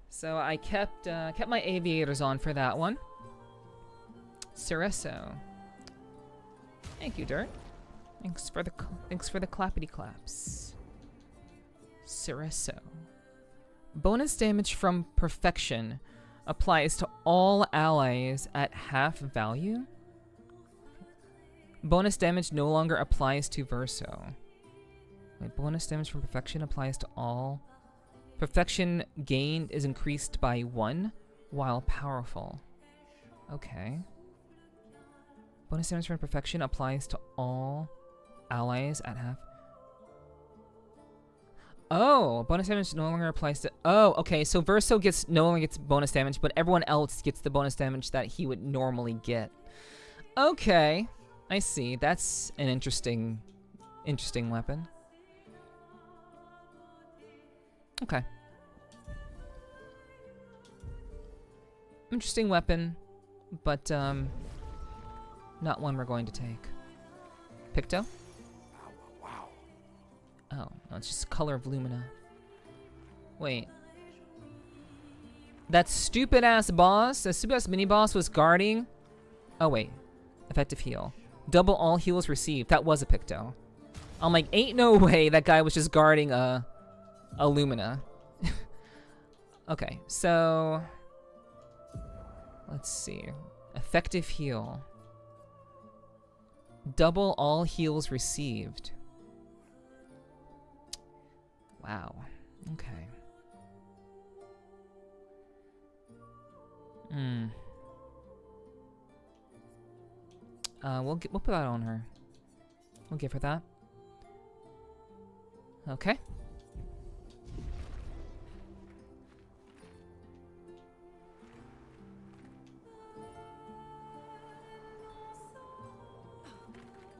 Speaker 2: so I kept my aviators on for that one. Cereso. Thank you, Dirt. Thanks for the clappity claps. Cereso. Bonus damage from Perfection applies to all allies at half value. Bonus damage no longer applies to Verso. Wait, bonus damage from Perfection applies to all. Perfection gained is increased by 1 while powerful. Okay. Bonus damage from Perfection applies to all allies at half. Oh, bonus damage no longer applies to. Oh, okay. So Verso no longer gets bonus damage, but everyone else gets the bonus damage that he would normally get. Okay, I see. That's an interesting weapon. Okay. Interesting weapon, but not one we're going to take. Picto?
Speaker 6: Wow.
Speaker 2: Oh, no, it's just color of Lumina. Wait. That stupid ass boss, the stupid ass mini boss was guarding. Oh wait. Effective heal. Double all heals received. That was a Picto. I'm like, ain't no way that guy was just guarding a Lumina. Okay, so let's see. Effective heal. Double all heals received. Wow. Okay. Hmm. We'll put that on her. We'll give her that. Okay.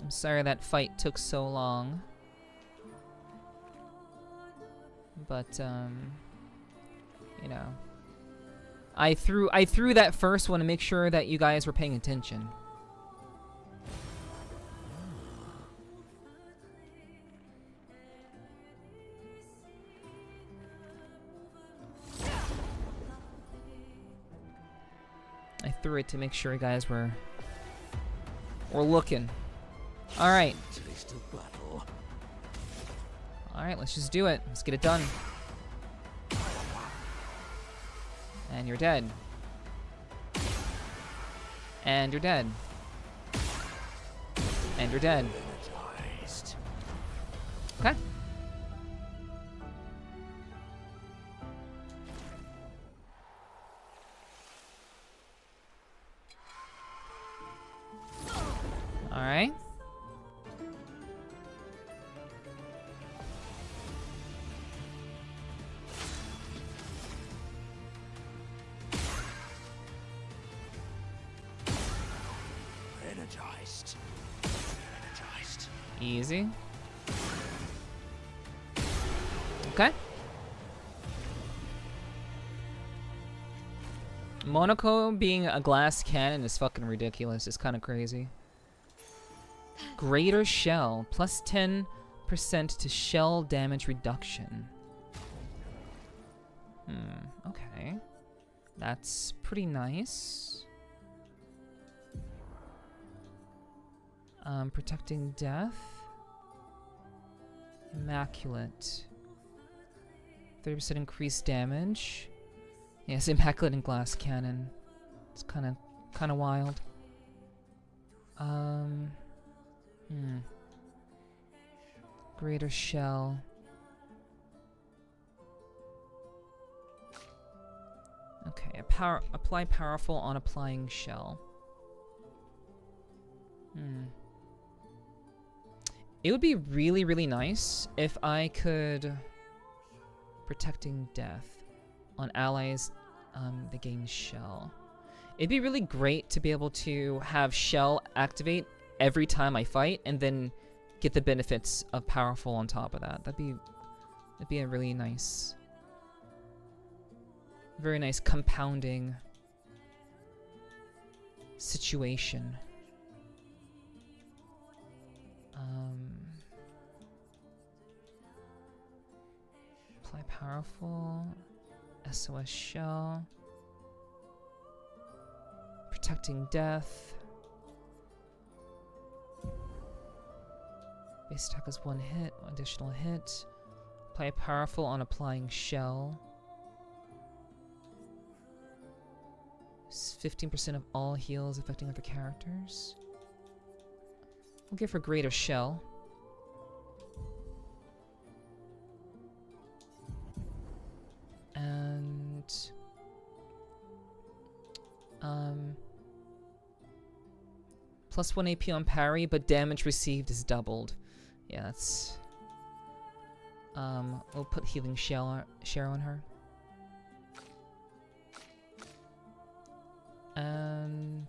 Speaker 2: I'm sorry that fight took so long. But, you know. I threw that first one to make sure that you guys were paying attention. I threw it to make sure you guys were looking. Alright. Alright, let's just do it. Let's get it done. And you're dead. And you're dead. And you're dead. Okay. Alright.
Speaker 6: Energized.
Speaker 2: Easy. Okay. Monaco being a glass cannon is fucking ridiculous. It's kind of crazy. Greater shell. Plus 10% to shell damage reduction. Okay. That's pretty nice. Protecting death. Immaculate. 30% increased damage. Yes, immaculate and glass cannon. It's kind of wild. Greater shell. Okay, apply powerful on applying shell. It would be really, really nice if I could protecting death on allies that gain shell. It'd be really great to be able to have shell activate every time I fight and then get the benefits of powerful on top of that. That'd be a really nice, very nice compounding situation. Apply powerful, SOS shell, protecting death. Base attack is 1 hit, additional hit. Apply powerful on applying shell. 15% of all heals affecting other characters. We'll give her greater shell. And plus 1 AP on parry, but damage received is doubled. Yeah, that's we'll put healing share on her. And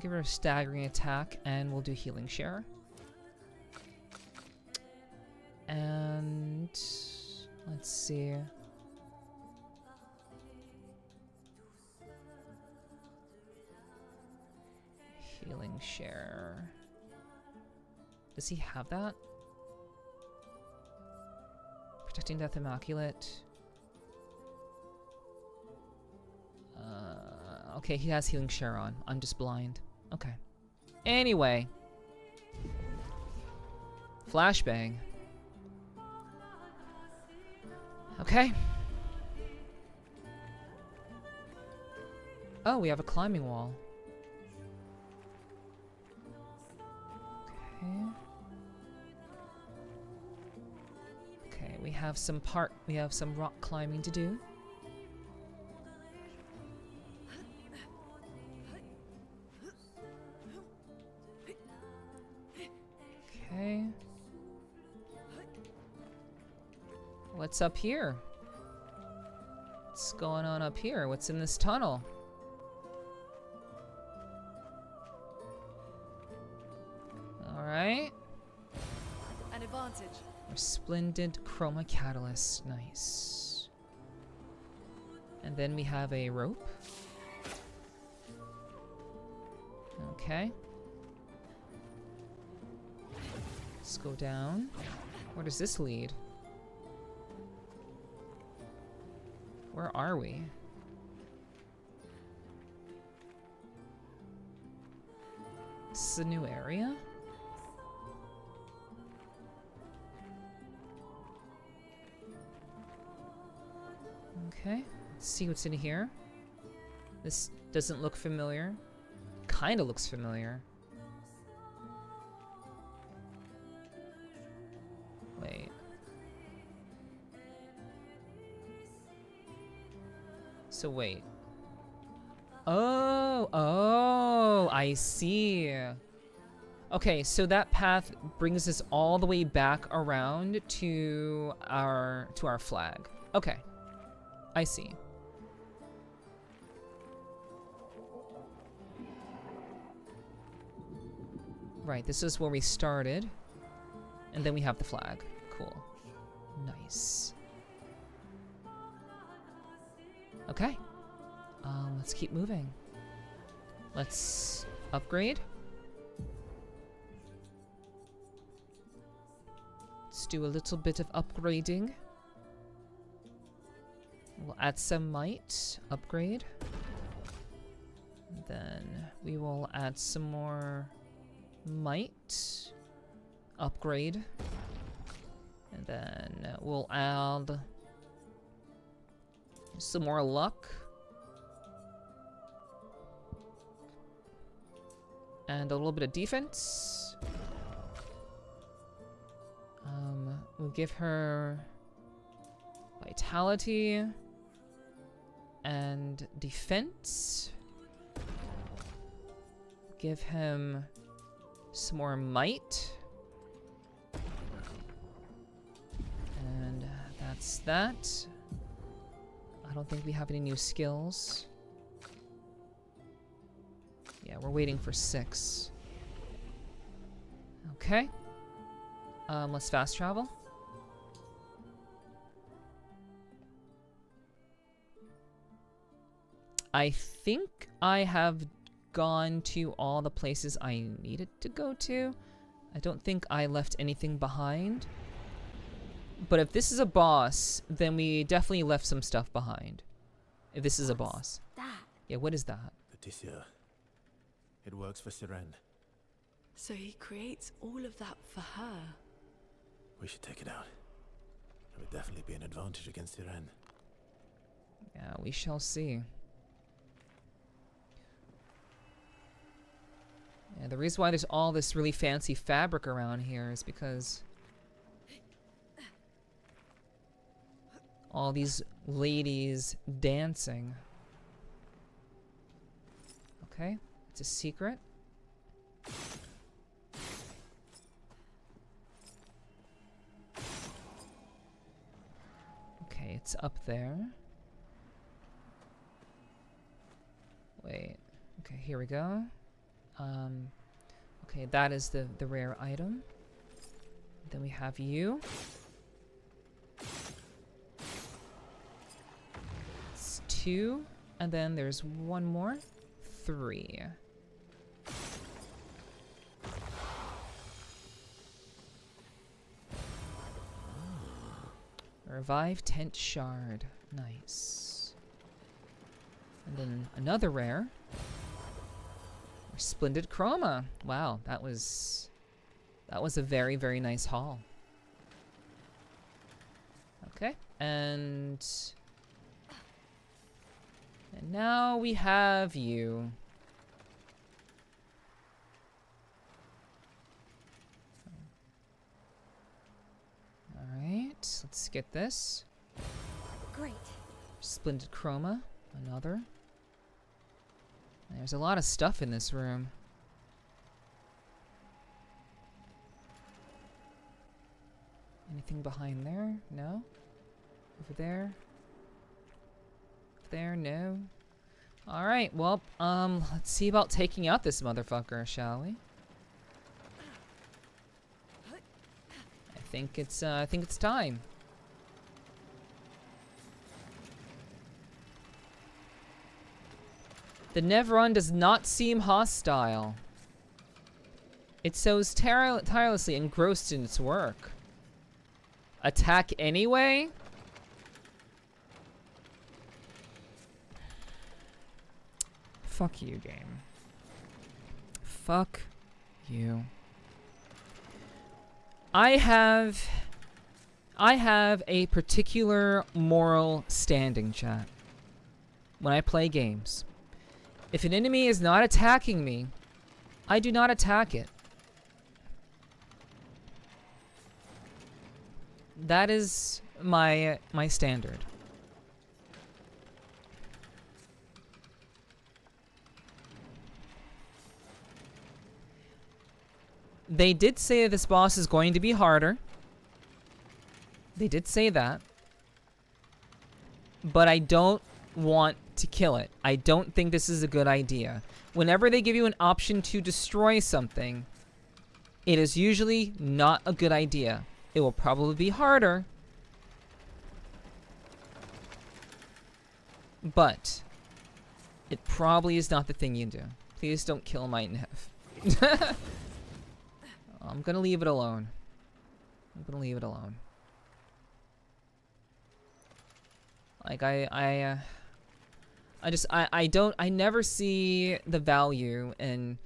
Speaker 2: give her a staggering attack, and we'll do healing share. And let's see. Healing share. Does he have that? Protecting death, immaculate. Okay, he has healing share on. I'm just blind. Okay. Anyway. Flashbang. Okay. Oh, we have a climbing wall. Okay. have some rock climbing to do. Okay. What's up here? What's going on up here? What's in this tunnel? Alright.
Speaker 3: An advantage.
Speaker 2: Resplendent chroma catalyst. Nice. And then we have a rope. Okay. Let's go down. Where does this lead? Where are we? This is a new area? Okay, let's see what's in here. This doesn't look familiar. Kinda looks familiar. Wait. So wait. Oh, I see. Okay, so that path brings us all the way back around to our flag. Okay. I see. Right, this is where we started. And then we have the flag. Cool. Nice. Okay. Let's keep moving. Let's upgrade. Let's do a little bit of upgrading. We'll add some might. Upgrade. Then we will add some more might. Upgrade. And then we'll add some more luck. And a little bit of defense. We'll give her vitality and defense. Give him some more might. And that's that. I don't think we have any new skills. Yeah, we're waiting for 6. Okay. Let's fast travel. I think I have gone to all the places I needed to go to. I don't think I left anything behind. But if this is a boss, then we definitely left some stuff behind. If this is a boss.
Speaker 3: That.
Speaker 2: Yeah, what is that?
Speaker 4: Patricia. It works for Siren.
Speaker 3: So he creates all of that for her.
Speaker 4: We should take it out. It would definitely be an advantage against Siren.
Speaker 2: Yeah, we shall see. Yeah, the reason why there's all this really fancy fabric around here is because all these ladies dancing. Okay, it's a secret. Okay, it's up there. Wait. Okay, here we go. Okay, that is the rare item. Then we have you. It's 2, and then there's one more. 3. Revive tent shard. Nice. And then another rare. Splendid chroma. Wow, that was a very, very nice haul. Okay, and now we have you. All right, let's Let's get this.
Speaker 5: Great.
Speaker 2: Splendid chroma. Another. There's a lot of stuff in this room. Anything behind there? No? Over there? Over there? No? Alright, well, let's see about taking out this motherfucker, shall we? I think it's time. The Nevron does not seem hostile. It shows tirelessly engrossed in its work. Attack anyway? Fuck you, game. Fuck you. I have a particular moral standing, chat, when I play games. If an enemy is not attacking me, I do not attack it. That is my standard. They did say this boss is going to be harder. They did say that. But I don't want to kill it. I don't think this is a good idea. Whenever they give you an option to destroy something, it is usually not a good idea. It will probably be harder. But it probably is not the thing you do. Please don't kill my Nev. I'm gonna leave it alone. I'm gonna leave it alone. Like I never see the value in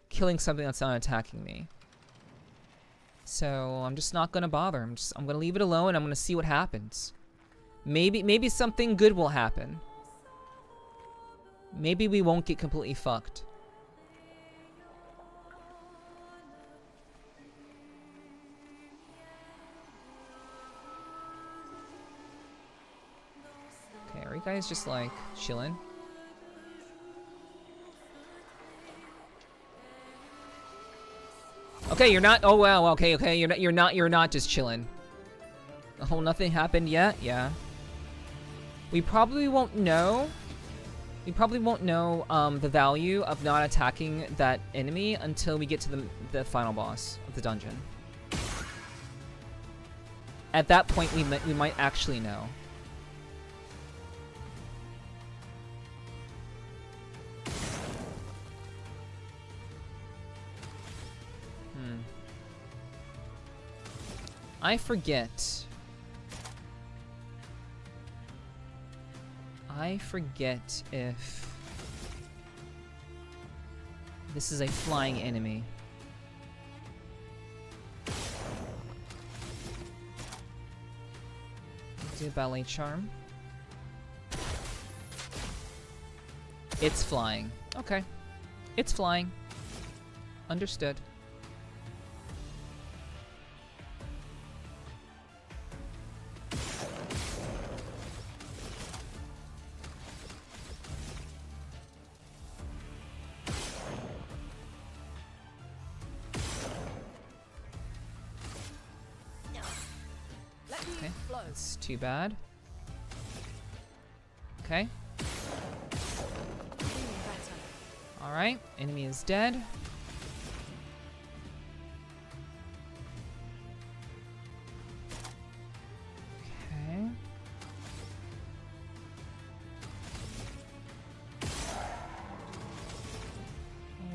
Speaker 2: killing something that's not attacking me. So I'm just not gonna bother. I'm gonna leave it alone. I'm gonna see what happens. Maybe something good will happen. Maybe we won't get completely fucked. Okay, are you guys just like chilling? Okay, you're not. Oh wow. Okay, okay. You're not just chilling. Oh, nothing happened yet. Yeah. We probably won't know. We probably won't know the value of not attacking that enemy until we get to the final boss of the dungeon. At that point, we might actually know. I forget. I forget if this is a flying enemy. Do ballet charm. It's flying. Okay. It's flying. Understood. Okay, that's too bad. Okay. Alright, enemy is dead. Okay.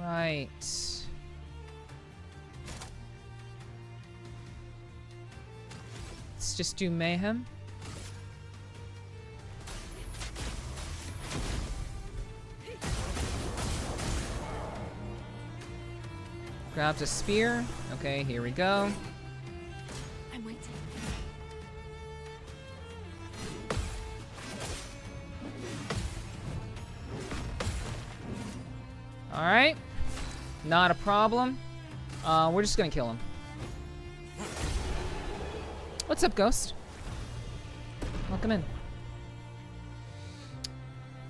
Speaker 2: Right. Let's just do mayhem. Grabs a spear. Okay, here we go.
Speaker 5: I'm waiting.
Speaker 2: Alright. Not a problem. We're just gonna kill him. What's up, Ghost? Welcome in.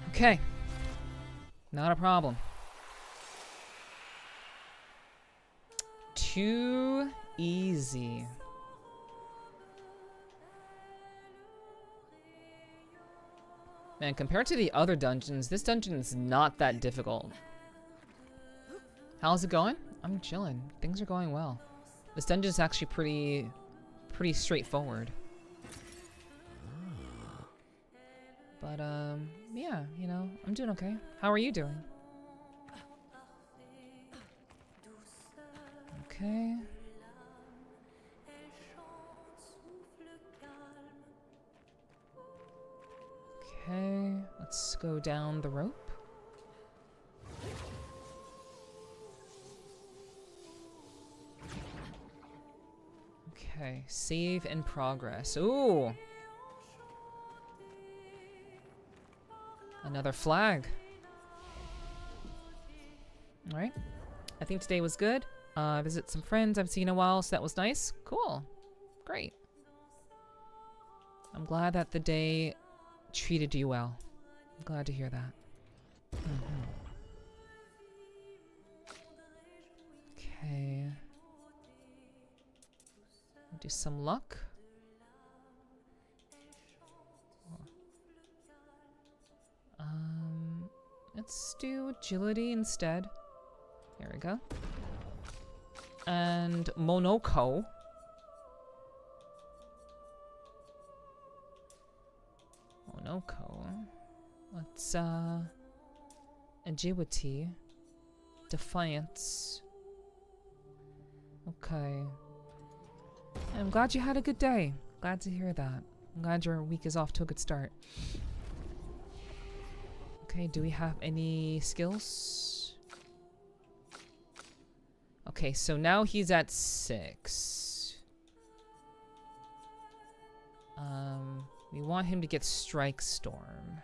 Speaker 2: Okay. Not a problem. Too easy. Man, compared to the other dungeons, this dungeon is not that difficult. How's it going? I'm chilling. Things are going well. This dungeon is actually pretty straightforward. But, yeah, you know, I'm doing okay. How are you doing? Okay. Okay, let's go down the rope. Okay, save in progress. Ooh! Another flag. Alright. I think today was good. Visit some friends I've seen in a while, so that was nice. Cool. Great. I'm glad that the day treated you well. I'm glad to hear that. Okay. Do some luck. Let's do agility instead. There we go. And Monoko. Let's agility. Defiance. Okay. I'm glad you had a good day. Glad to hear that. I'm glad your week is off to a good start. Okay, do we have any skills? Okay, so now he's at 6. We want him to get Strike Storm.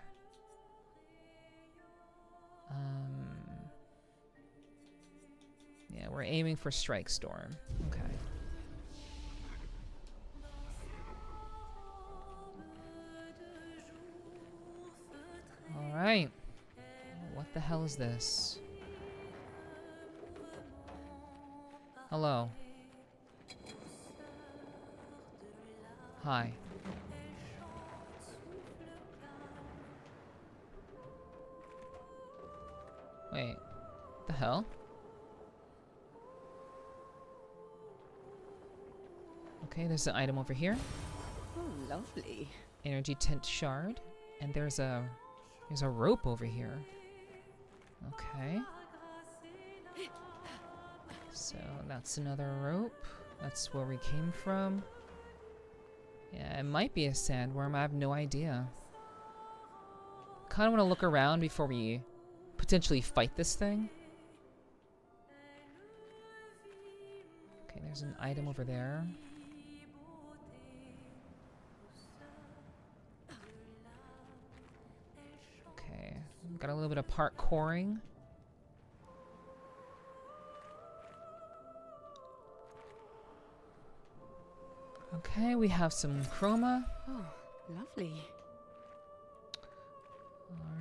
Speaker 2: Yeah, we're aiming for Strike Storm. Okay. Alright. What the hell is this? Hello. Hi. Wait. The hell? Okay, there's an item over here.
Speaker 9: Oh, lovely.
Speaker 2: Energy tent shard. And there's a rope over here. Okay. So that's another rope. That's where we came from. Yeah, it might be a sandworm. I have no idea. Kind of want to look around before we potentially fight this thing. Okay, there's an item over there. Okay, got a little bit of parkouring. Okay, we have some chroma.
Speaker 9: Oh, lovely.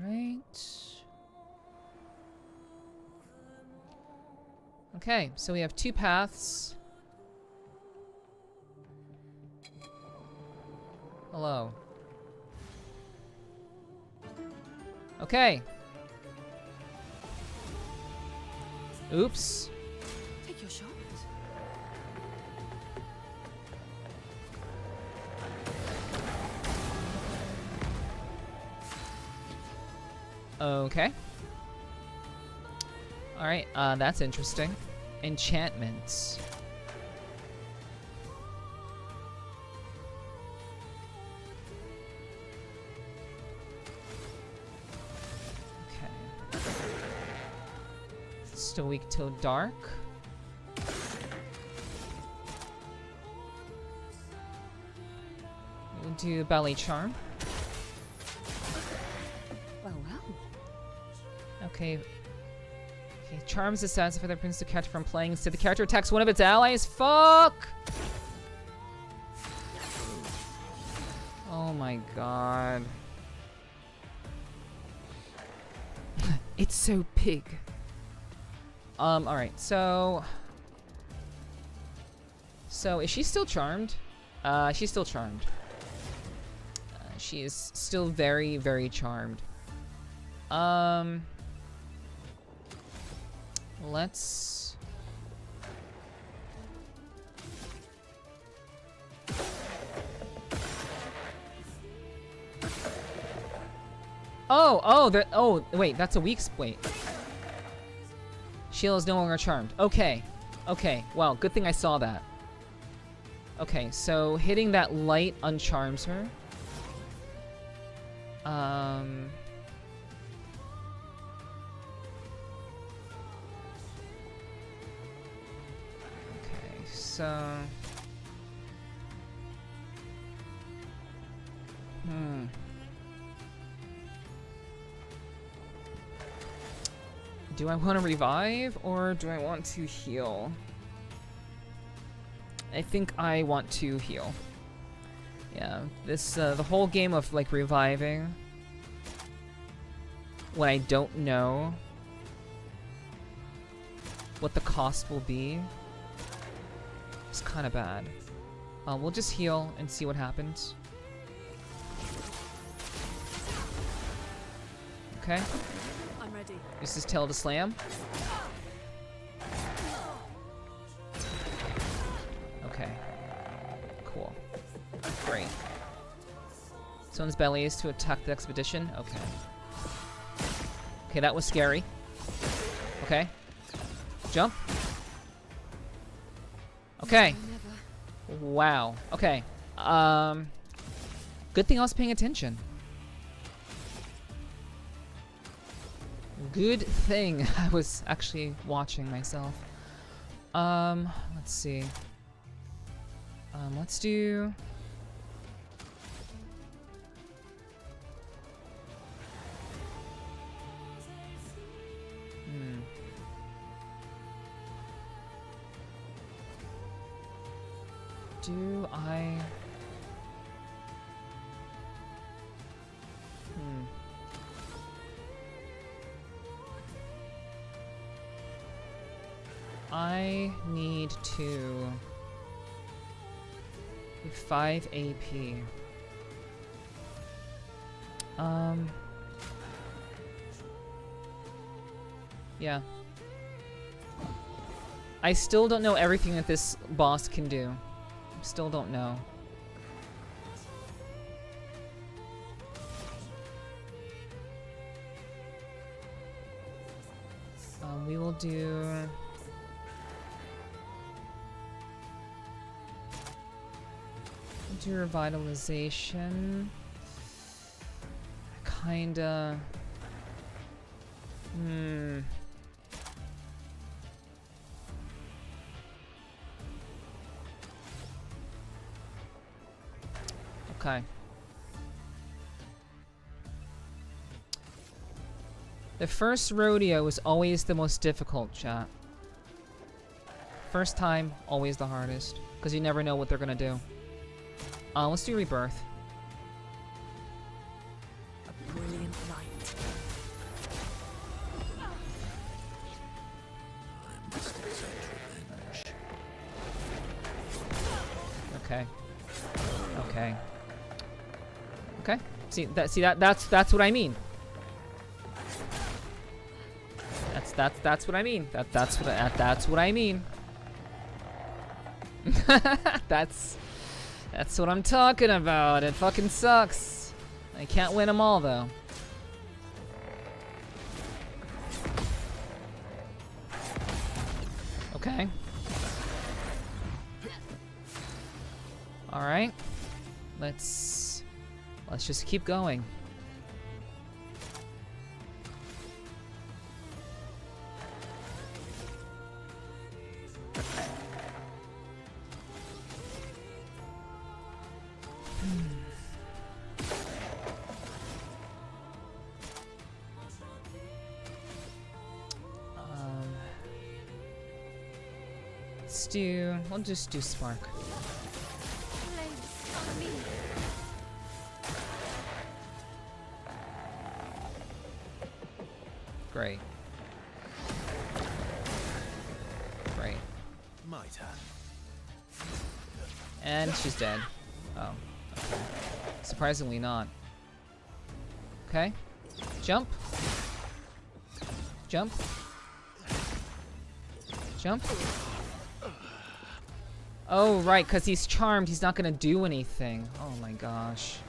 Speaker 2: Alright. Okay, so we have 2 paths. Hello. Okay. Oops.
Speaker 9: Take your shot.
Speaker 2: Okay. Alright, that's interesting. Enchantments. Okay. Still weak till dark. We'll do Belly Charm.
Speaker 9: Well, well.
Speaker 2: Okay. Okay, charms the stats for the prince to catch from playing instead the character attacks one of its allies. Fuck! Oh my god. It's so pig. Alright, so... So, is she still charmed? She's still charmed. She is still very, very charmed. Let's... Oh, wait, that's a weak wait. Sheila is no longer charmed. Okay. Okay, well, good thing I saw that. Okay, so hitting that light uncharms her. Okay, so... Do I want to revive, or do I want to heal? I think I want to heal. Yeah, this, the whole game of, like, reviving when I don't know what the cost will be is kind of bad. We'll just heal and see what happens. Okay.
Speaker 3: I'm ready.
Speaker 2: This is Tail to Slam. Okay. Cool. Great. Someone's belly is to attack the expedition. Okay. Okay, that was scary. Okay. Jump. Okay. Wow. Okay. Good thing I was paying attention. Good thing I was actually watching myself. Let's see. Let's do... Do I... I need to... 5 AP. Yeah. I still don't know everything that this boss can do. Still don't know. We will do... Do revitalization. Kinda... Okay. The first rodeo is always the most difficult, chat. First time, always the hardest. Because you never know what they're gonna do. Let's do Rebirth.
Speaker 3: A brilliant night.
Speaker 6: I must exact revenge.
Speaker 2: Okay. Okay. Okay. That's what I mean. That's what I mean. That's what I mean. That's what I'm talking about. It fucking sucks. I can't win them all though. Okay. All right. Let's just keep going. We'll just do Spark. Great. Great.
Speaker 4: My turn.
Speaker 2: And she's dead. Oh. Okay. Surprisingly not. Okay. Jump. Jump. Jump. Oh, right, because he's charmed. He's not going to do anything. Oh my gosh.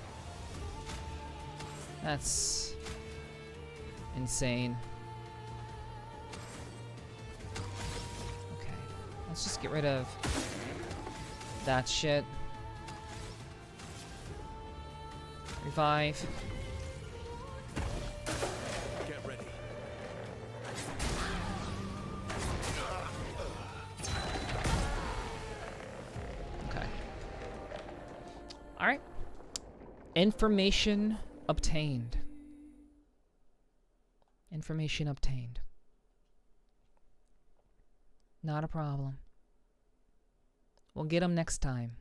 Speaker 2: That's insane. Okay. Let's just get rid of that shit. Revive.
Speaker 4: Get ready.
Speaker 2: Okay. Alright. Information obtained. Information obtained. Not a problem. We'll get them next time.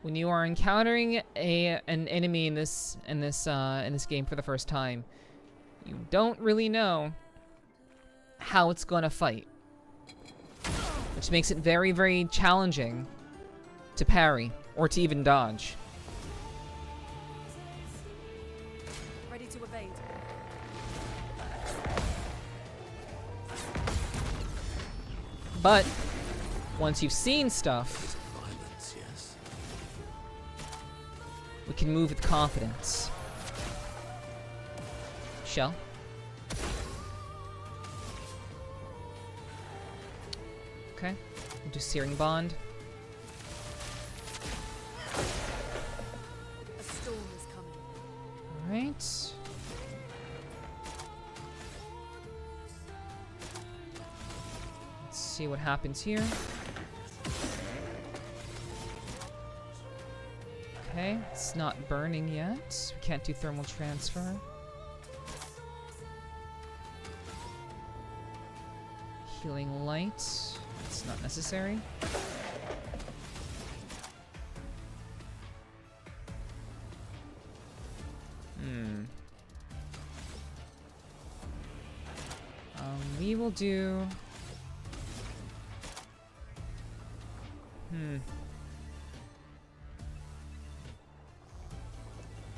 Speaker 2: When you are encountering an enemy in this game for the first time, you don't really know how it's gonna fight, which makes it very, very challenging to parry or to even dodge.
Speaker 3: Ready to evade.
Speaker 2: But once you've seen stuff,
Speaker 6: Violence, yes.
Speaker 2: we can move with confidence. Shell. Okay. We'll do Searing Bond.
Speaker 3: A storm is coming.
Speaker 2: Alright. Let's see what happens here. Okay, it's not burning yet. We can't do thermal transfer. Healing light. It's not necessary. We will do...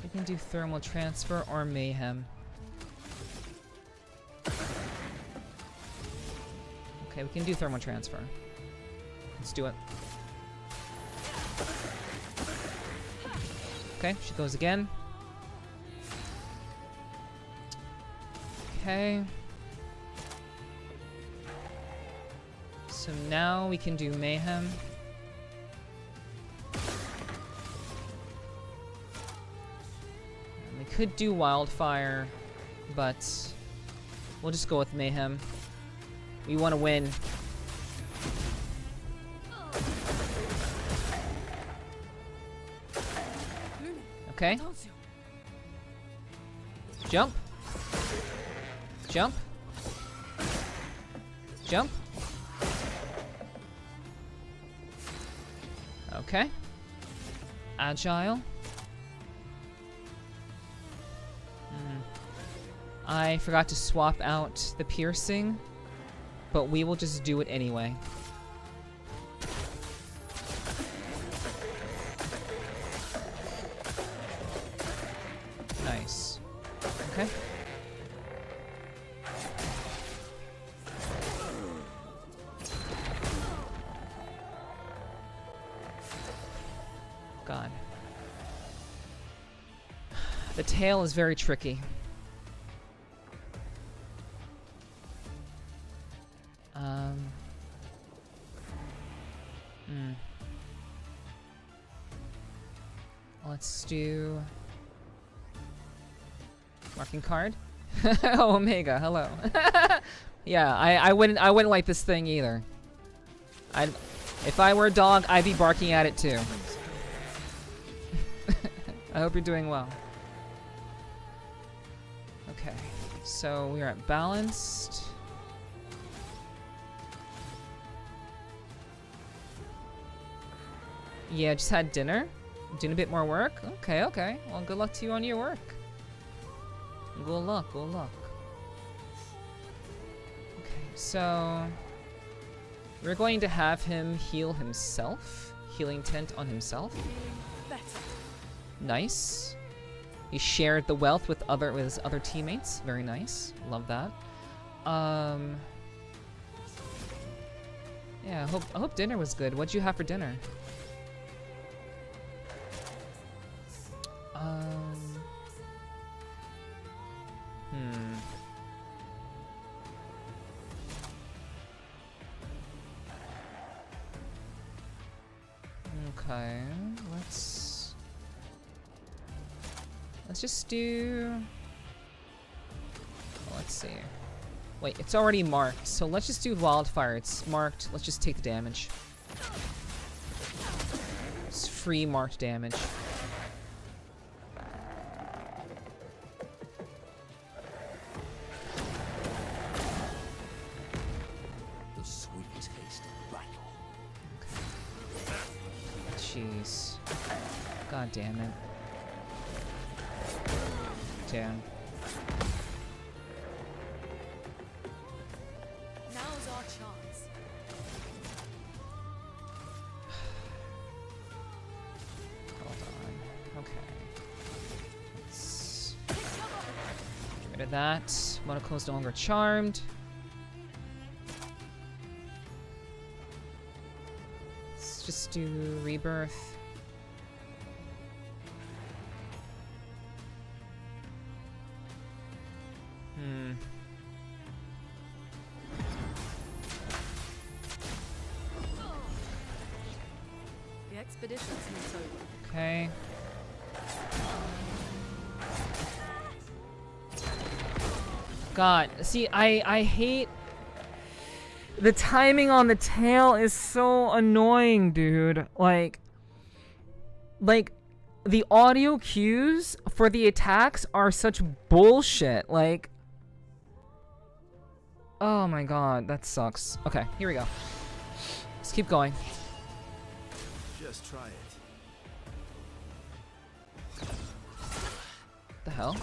Speaker 2: We can do thermal transfer or mayhem. Okay, we can do thermal transfer. Let's do it. Okay, she goes again. Okay. So now we can do mayhem. And we could do wildfire, but we'll just go with mayhem. We want to win. Okay. Jump. Jump. Jump. Okay. Agile. I forgot to swap out the piercing, but we will just do it anyway. Nice. Okay. God. The tail is very tricky. Let's do marking card. Oh, Omega, hello. Yeah, I wouldn't like this thing either. If I were a dog, I'd be barking at it too. I hope you're doing well. Okay, so we are at balanced. Yeah, just had dinner. Doing a bit more work? Okay, okay. Well, good luck to you on your work. Good luck, good luck. Okay, so... we're going to have him heal himself. Healing tent on himself. Nice. He shared the wealth with his other teammates. Very nice. Love that. Yeah, I hope dinner was good. What'd you have for dinner? Okay, let's just do... let's see. Wait, it's already marked, so let's just do wildfire. It's marked. Let's just take the damage. It's free marked damage.
Speaker 6: The sweet taste of battle.
Speaker 2: Jeez. God damn it. Damn.
Speaker 3: Now's our chance.
Speaker 2: Hold on. Okay. Let's get rid of that. Monaco's no longer charmed. Let's just do rebirth.
Speaker 3: The expedition's not over.
Speaker 2: Okay. God, see, I hate... the timing on the tail is so annoying, dude. Like, the audio cues for the attacks are such bullshit. Like, oh my god, that sucks. Okay, here we go. Let's keep going.
Speaker 4: Just try it.
Speaker 2: The hell?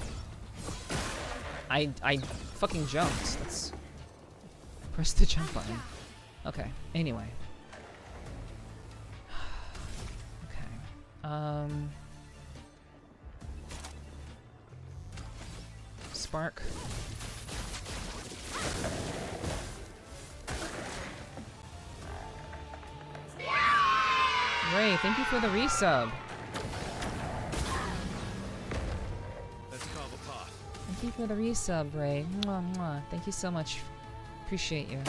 Speaker 2: I fucking jumped. Let's press the jump button. Okay. Anyway. Okay. Spark. Ray, thank you for the resub.
Speaker 4: Let's carve a path.
Speaker 2: Thank you for the resub, Ray. Mwah, mwah. Thank you so much. Appreciate you.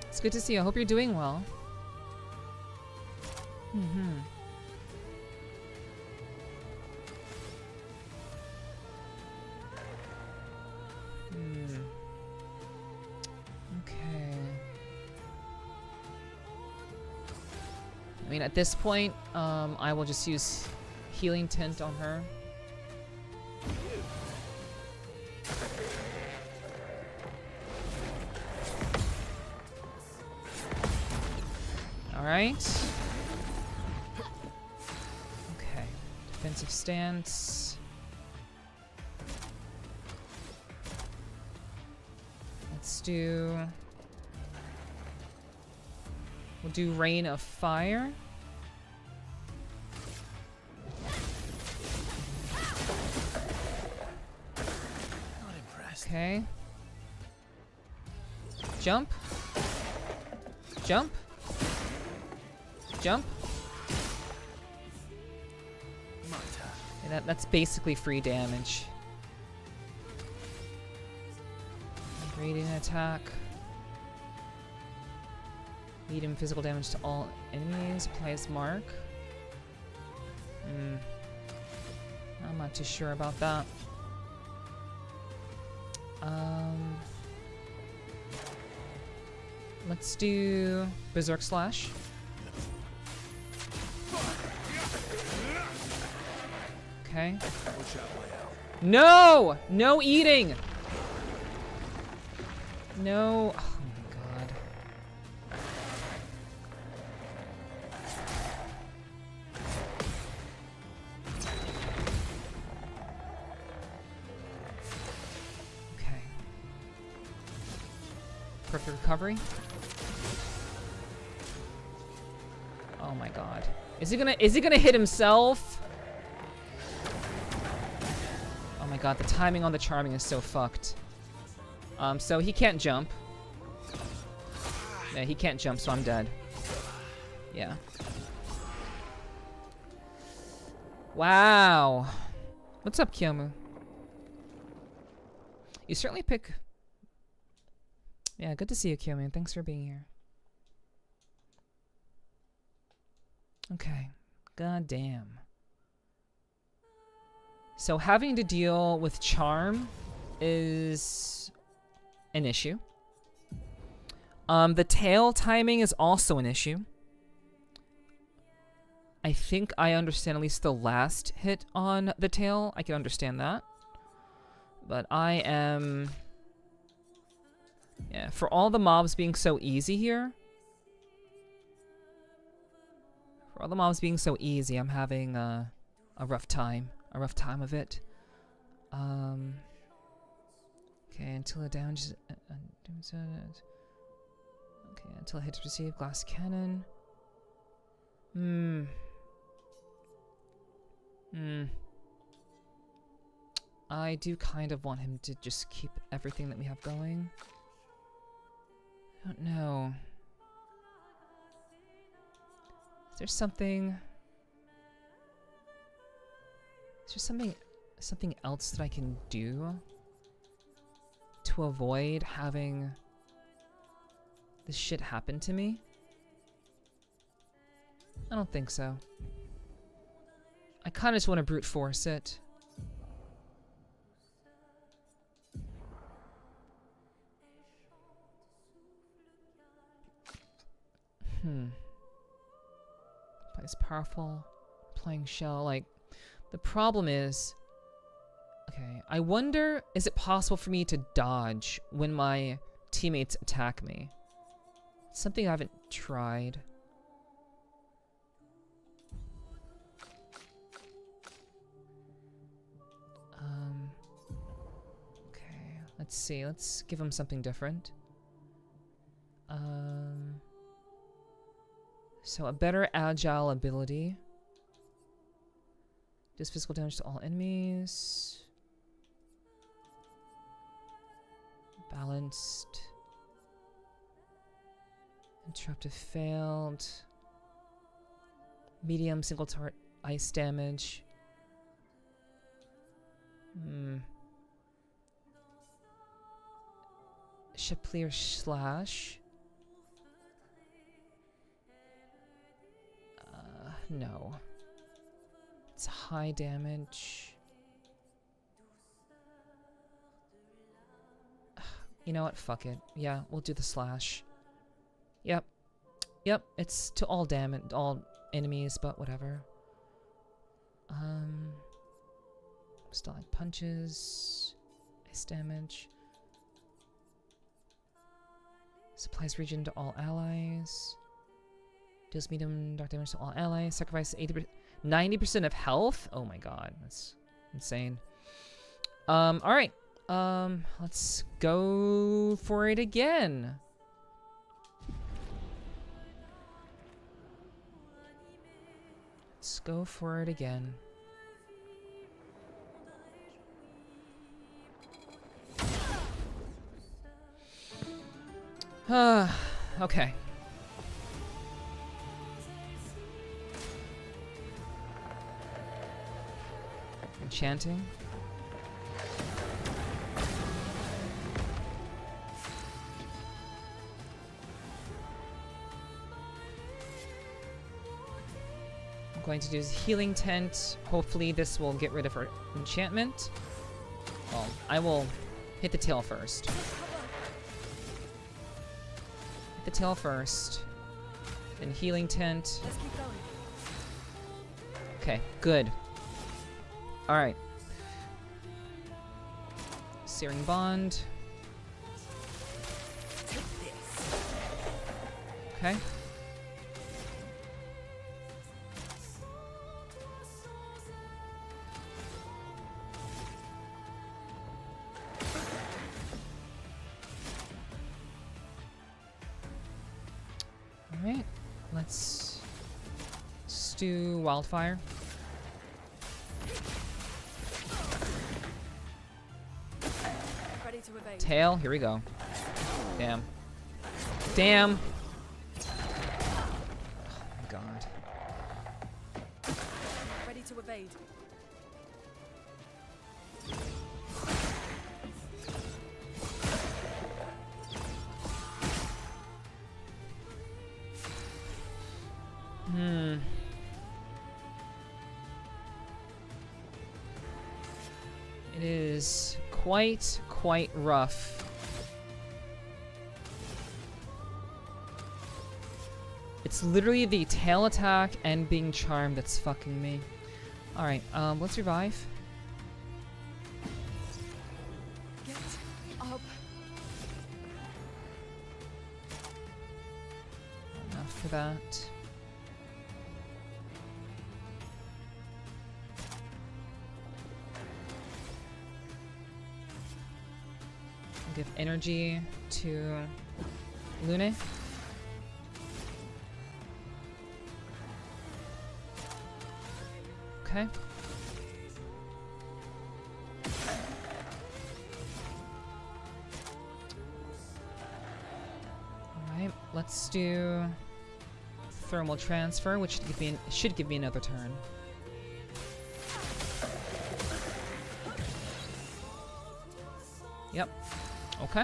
Speaker 2: It's good to see you. I hope you're doing well. Mm-hmm. Okay. I mean, at this point, I will just use healing tint on her. Alright. Okay. Defensive stance. Let's do... we'll do Rain of Fire.
Speaker 4: Not impressed.
Speaker 2: Okay. Jump. Jump. Jump. Yeah, that's basically free damage. Radiant attack. Medium physical damage to all enemies. Applies mark. I'm not too sure about that. Let's do Berserk Slash. Okay. No! No eating! No. Oh my god. Perfect recovery. Oh my god. Is he gonna hit himself? Oh my god, the timing on the charming is so fucked. So he can't jump. Yeah, he can't jump, so I'm dead. Yeah. Wow. What's up, Kyomu? You certainly pick... Yeah, good to see you, Kyomu. Thanks for being here. Okay. God damn. So having to deal with charm is an issue. The tail timing is also an issue. I think I understand at least the last hit on the tail. I can understand that. But I am... Yeah, for all the mobs being so easy here... For all the mobs being so easy, I'm having a rough time. A rough time of it. Okay, until it damages... Okay, until it hits receive glass cannon. I do kind of want him to just keep everything that we have going. I don't know. Is there something... Is there something else that I can do to avoid having this shit happen to me? I don't think so. I kind of just want to brute force it. Plays powerful, playing shell. Like, the problem is... Okay, I wonder, is it possible for me to dodge when my teammates attack me? It's something I haven't tried. Okay, let's see. Let's give him something different. So a better agile ability. Does physical damage to all enemies. Balanced. Interruptive failed. Medium single target ice damage. Chaplier slash. No. It's high damage. You know what? Fuck it. Yeah, we'll do the slash. Yep. Yep, it's to all all enemies, but whatever. Stalling punches. Ice damage. Supplies region to all allies. Deals medium dark damage to all allies. Sacrifice 90% of health? Oh my god, that's insane. Alright. Let's go for it again. Let's go for it again. Okay. Enchanting. I'm going to do his healing tent. Hopefully this will get rid of her enchantment. Well, I will hit the tail first. Hit the tail first. Then healing tent.
Speaker 3: Let's keep going.
Speaker 2: Okay, good. Alright. Searing Bond. Okay. Alright, let's do wildfire.
Speaker 3: Ready to evade.
Speaker 2: Tail, here we go. Damn. Damn! Oh my god.
Speaker 3: Ready to evade.
Speaker 2: It is quite rough. It's literally the tail attack and being charmed that's fucking me. Alright, let's revive.
Speaker 3: Get up.
Speaker 2: Enough for that. Give energy to Lune. Okay. Alright, let's do thermal transfer, which should give me another turn. Yep. Okay.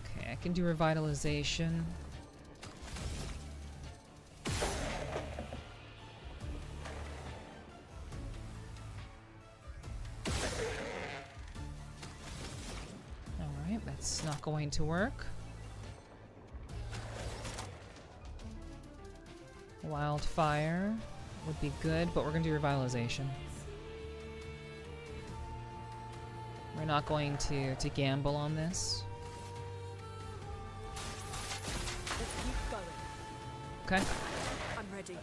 Speaker 2: Okay, I can do revitalization. Alright, that's not going to work. Wildfire would be good, but we're gonna do revitalization. We're not going to gamble on this.
Speaker 3: Let's keep going.
Speaker 2: Okay.
Speaker 3: I'm ready.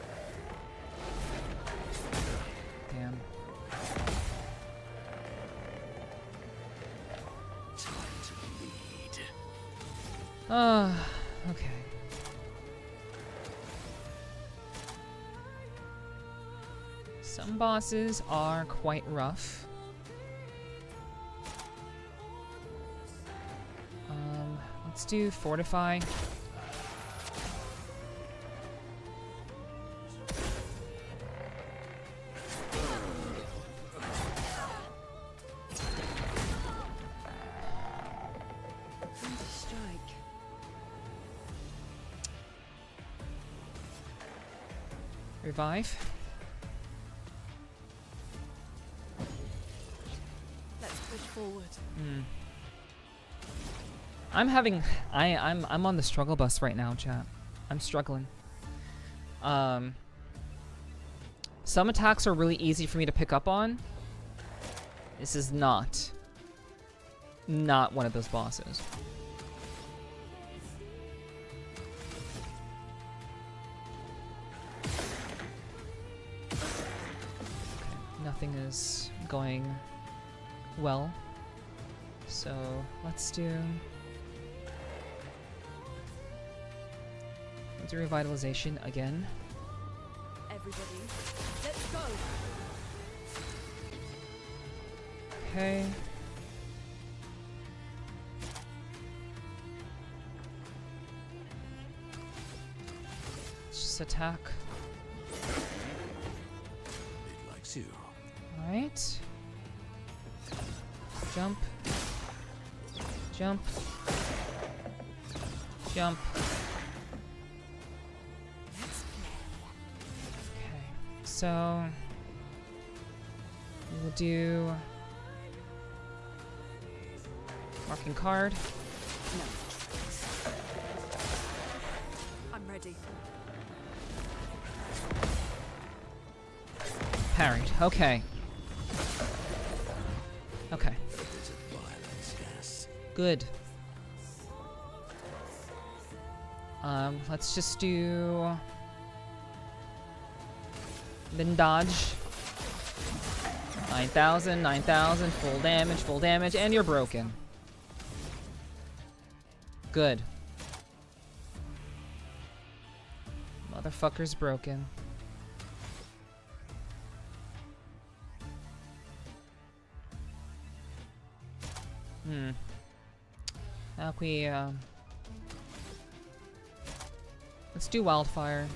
Speaker 2: Damn.
Speaker 6: Time to bleed.
Speaker 2: Okay. Some bosses are quite rough. Let's do fortify.
Speaker 9: Strike.
Speaker 2: Revive.
Speaker 3: Let's push forward.
Speaker 2: I'm on the struggle bus right now, chat. I'm struggling. Some attacks are really easy for me to pick up on. This is not one of those bosses. Okay, nothing is going well. So let's do revitalization again.
Speaker 3: Everybody, let's go.
Speaker 2: Okay. Let's just attack.
Speaker 6: It likes you.
Speaker 2: Alright. Jump. Jump. Jump. Okay, so we'll do marking card.
Speaker 3: I'm ready.
Speaker 2: Parried. Okay. Okay.
Speaker 6: Bit of violence, yes.
Speaker 2: Good. Let's just do then dodge. 9,000, 9,000, full damage, and you're broken. Good. Motherfucker's broken. Now we, let's do wildfire.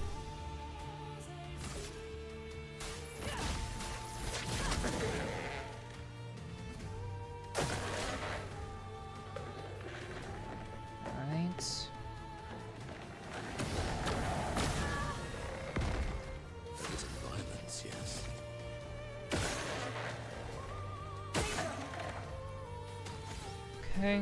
Speaker 2: Alright.
Speaker 6: Bit of violence, yes.
Speaker 2: Okay.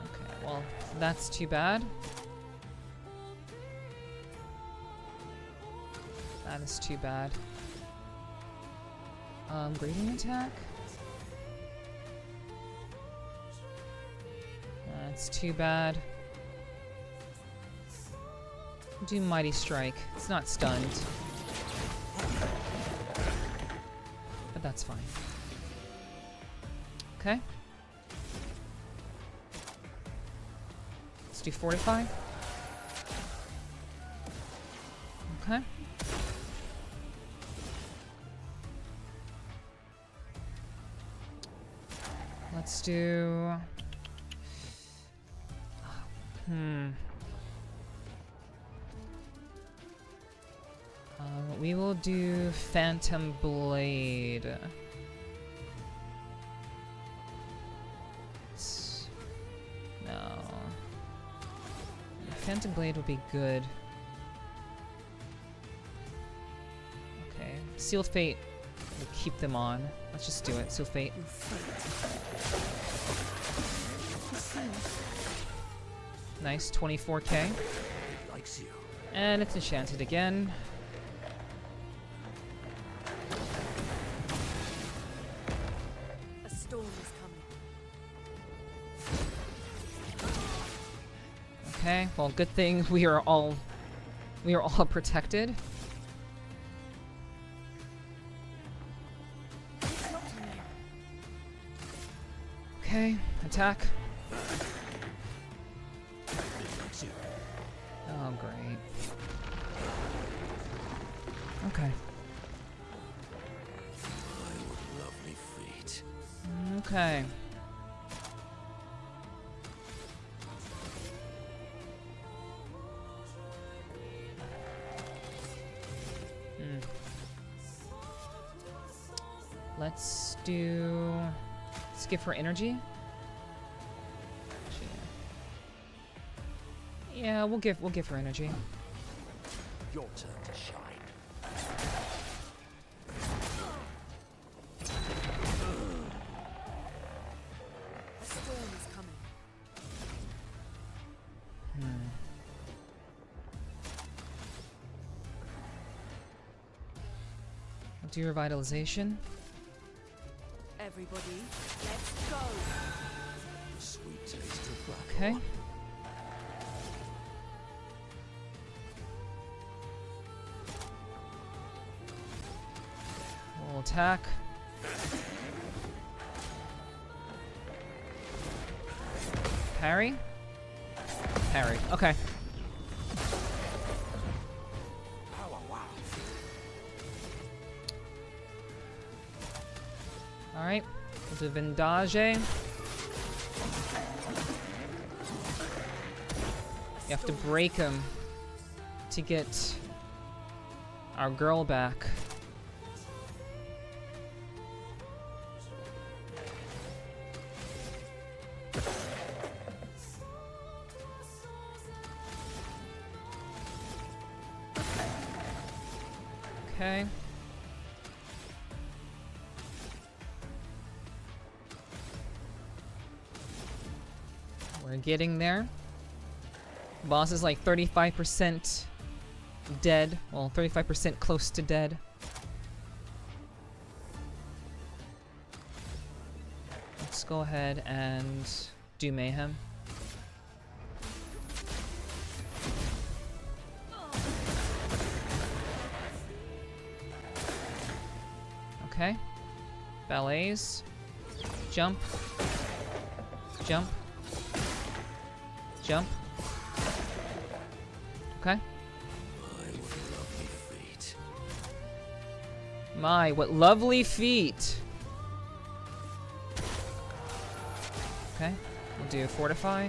Speaker 2: Okay, well, that's too bad. That is too bad. Grading attack? That's too bad. Do Mighty Strike. It's not stunned. But that's fine. Okay. Let's do Fortify. Okay. Let's do... we will do Phantom Blade. No. Phantom Blade would be good. Okay. Seal Fate will keep them on. Let's just do it. Seal Fate. Nice, 24k.
Speaker 6: Likes you.
Speaker 2: And it's enchanted again.
Speaker 3: A storm is coming.
Speaker 2: Okay, well, good thing we are all protected. Okay, attack. Oh, great. Okay.
Speaker 6: My, what lovely feet.
Speaker 2: Okay. Let's give her energy. Yeah, we'll give her energy.
Speaker 6: Your turn to shine.
Speaker 3: A storm is coming.
Speaker 2: I'll do revitalization.
Speaker 3: Everybody, let's go.
Speaker 6: The sweet taste of battle.
Speaker 2: Okay. We'll attack. Parry? Parry. Okay. Alright. We'll do Vendage. You have to break him to get our girl back. Okay. We're getting there. Boss is like 35% dead. Well, 35% close to dead. Let's go ahead and do Mayhem. Okay. Ballets. Jump. Jump. Jump. Okay. My, what lovely feet. Okay. We'll do Fortify.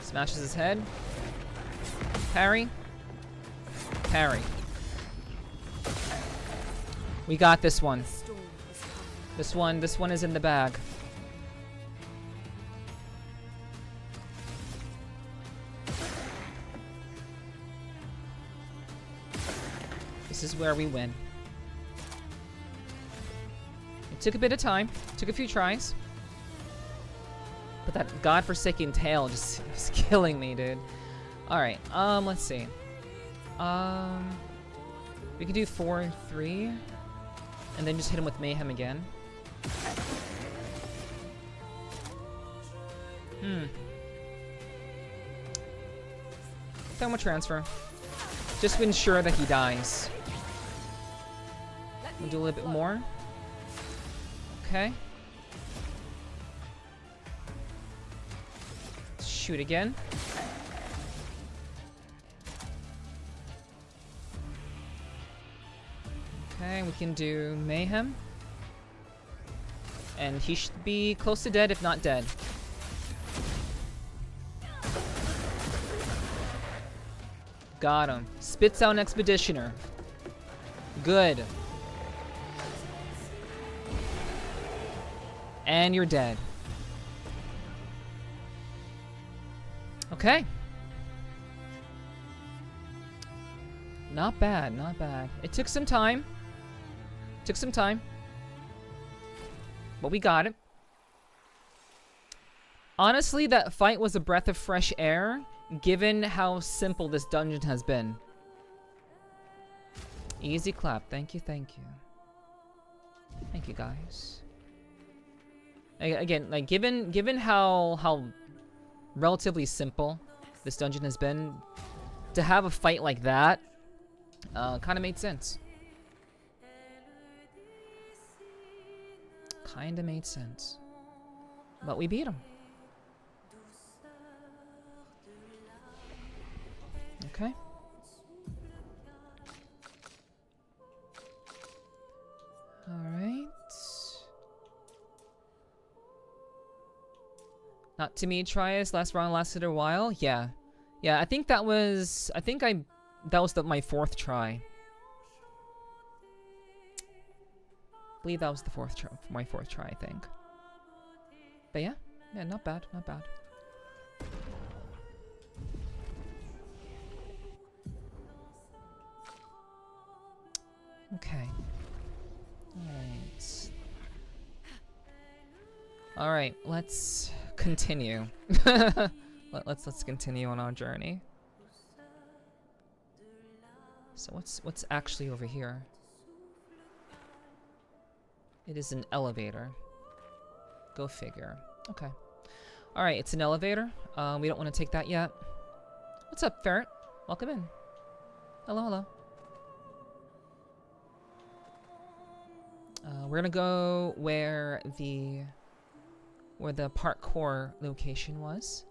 Speaker 2: Smashes his head. Parry. Parry. We got this one. This one is in the bag. This is where we win. It took a bit of time. Took a few tries. But that godforsaken tail just is killing me, dude. Alright, let's see. We could do 4-3. And then just hit him with Mayhem again. Thermal transfer. Just to ensure that he dies. We'll do a little bit more. Okay. Shoot again. Okay, we can do Mayhem. And he should be close to dead, if not dead. Got him. Spits out an Expeditioner. Good. And you're dead. Okay. Not bad, not bad. It took some time. Took some time. But we got it. Honestly, that fight was a breath of fresh air, given how simple this dungeon has been. Easy clap. Thank you, thank you. Thank you, guys. Again, like, given how relatively simple this dungeon has been, to have a fight like that, kind of made sense. Kinda made sense. But we beat him. Okay. Alright. Not too many tries. Last round lasted a while. Yeah. Yeah, I think that was... that was my fourth try. I believe that was the my fourth try, I think. But yeah. Yeah, not bad. Not bad. Okay. Alright. Alright, let's continue. let's continue on our journey. So what's actually over here? It is an elevator. Go figure. Okay. Alright, it's an elevator. We don't want to take that yet. What's up, Ferret? Welcome in. Hello, hello. We're gonna go where the parkour location was.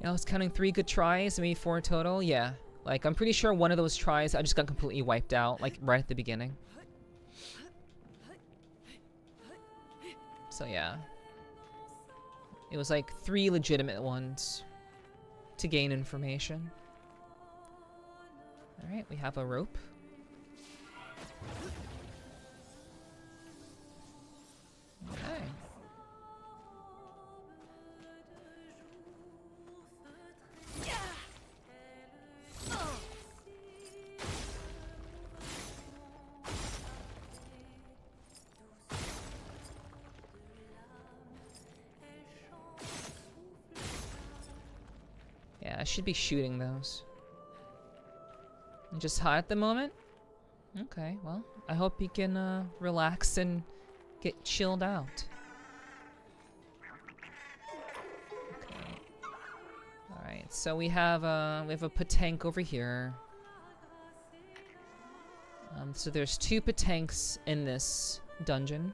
Speaker 2: Yeah, I was counting 3 good tries, maybe 4 total. Yeah, like I'm pretty sure one of those tries I just got completely wiped out, like right at the beginning. So yeah, it was like 3 legitimate ones to gain information. Alright, we have a rope. Okay. Yeah, I should be shooting those. I'm just hot at the moment? Okay, well, I hope you can relax and get chilled out. Alright, so we have a Patank over here. So there's 2 Patanks in this dungeon.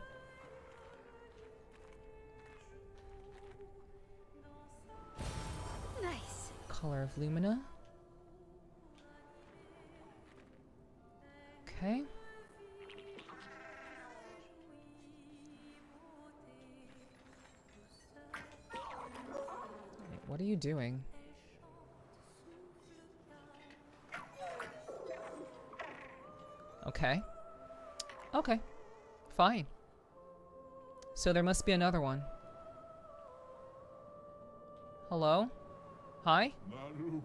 Speaker 5: Nice.
Speaker 2: Color of Lumina. Okay. Wait, what are you doing? Okay. Okay. Fine. So there must be another one. Hello? Hi?
Speaker 7: Naru,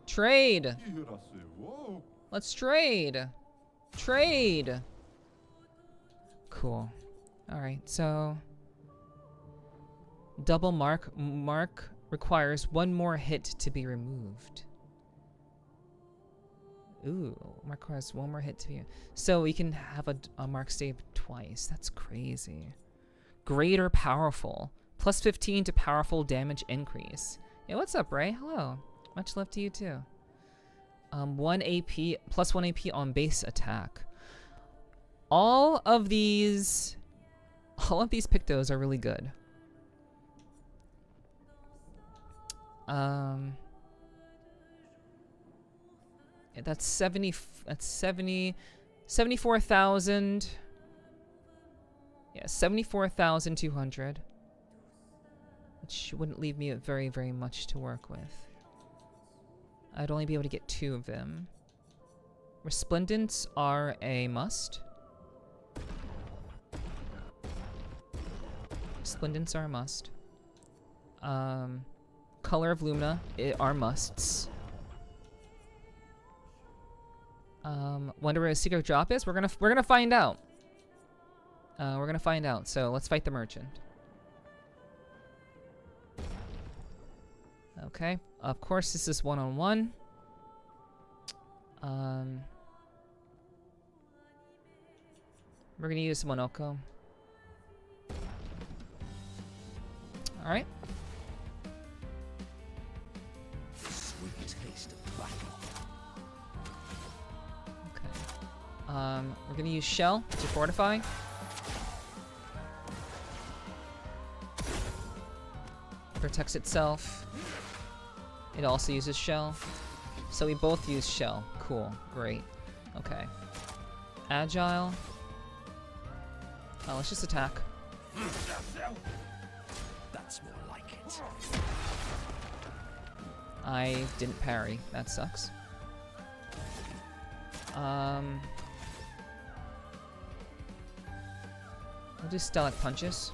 Speaker 2: Trade!
Speaker 7: irase wo.
Speaker 2: Let's trade! Trade! Cool. Alright, so... Double mark requires 1 more hit to be removed. Ooh, mark requires 1 more hit to be... So we can have a mark save twice. That's crazy. Greater powerful. Plus 15 to powerful damage increase. Yeah, what's up, Ray? Hello. Much love to you too. 1 AP, plus 1 AP on base attack. All of these Pictos are really good. Yeah, that's 74,000. Yeah, 74,200. Which wouldn't leave me very, very much to work with. I'd only be able to get 2 of them. Resplendents are a must. Resplendents are a must. Color of Lumina are musts. Wonder where a secret drop is? We're gonna find out. We're gonna find out. So let's fight the merchant. Okay. Of course, this is 1-on-1. We're gonna use Monoko. All right.
Speaker 6: Sweet taste of battle.
Speaker 2: Okay. We're gonna use Shell to fortify. Protects itself. It also uses Shell. So we both use Shell. Cool. Great. Okay. Agile. Let's just attack.
Speaker 6: That's more like it.
Speaker 2: I didn't parry. That sucks. We'll do Stellic Punches.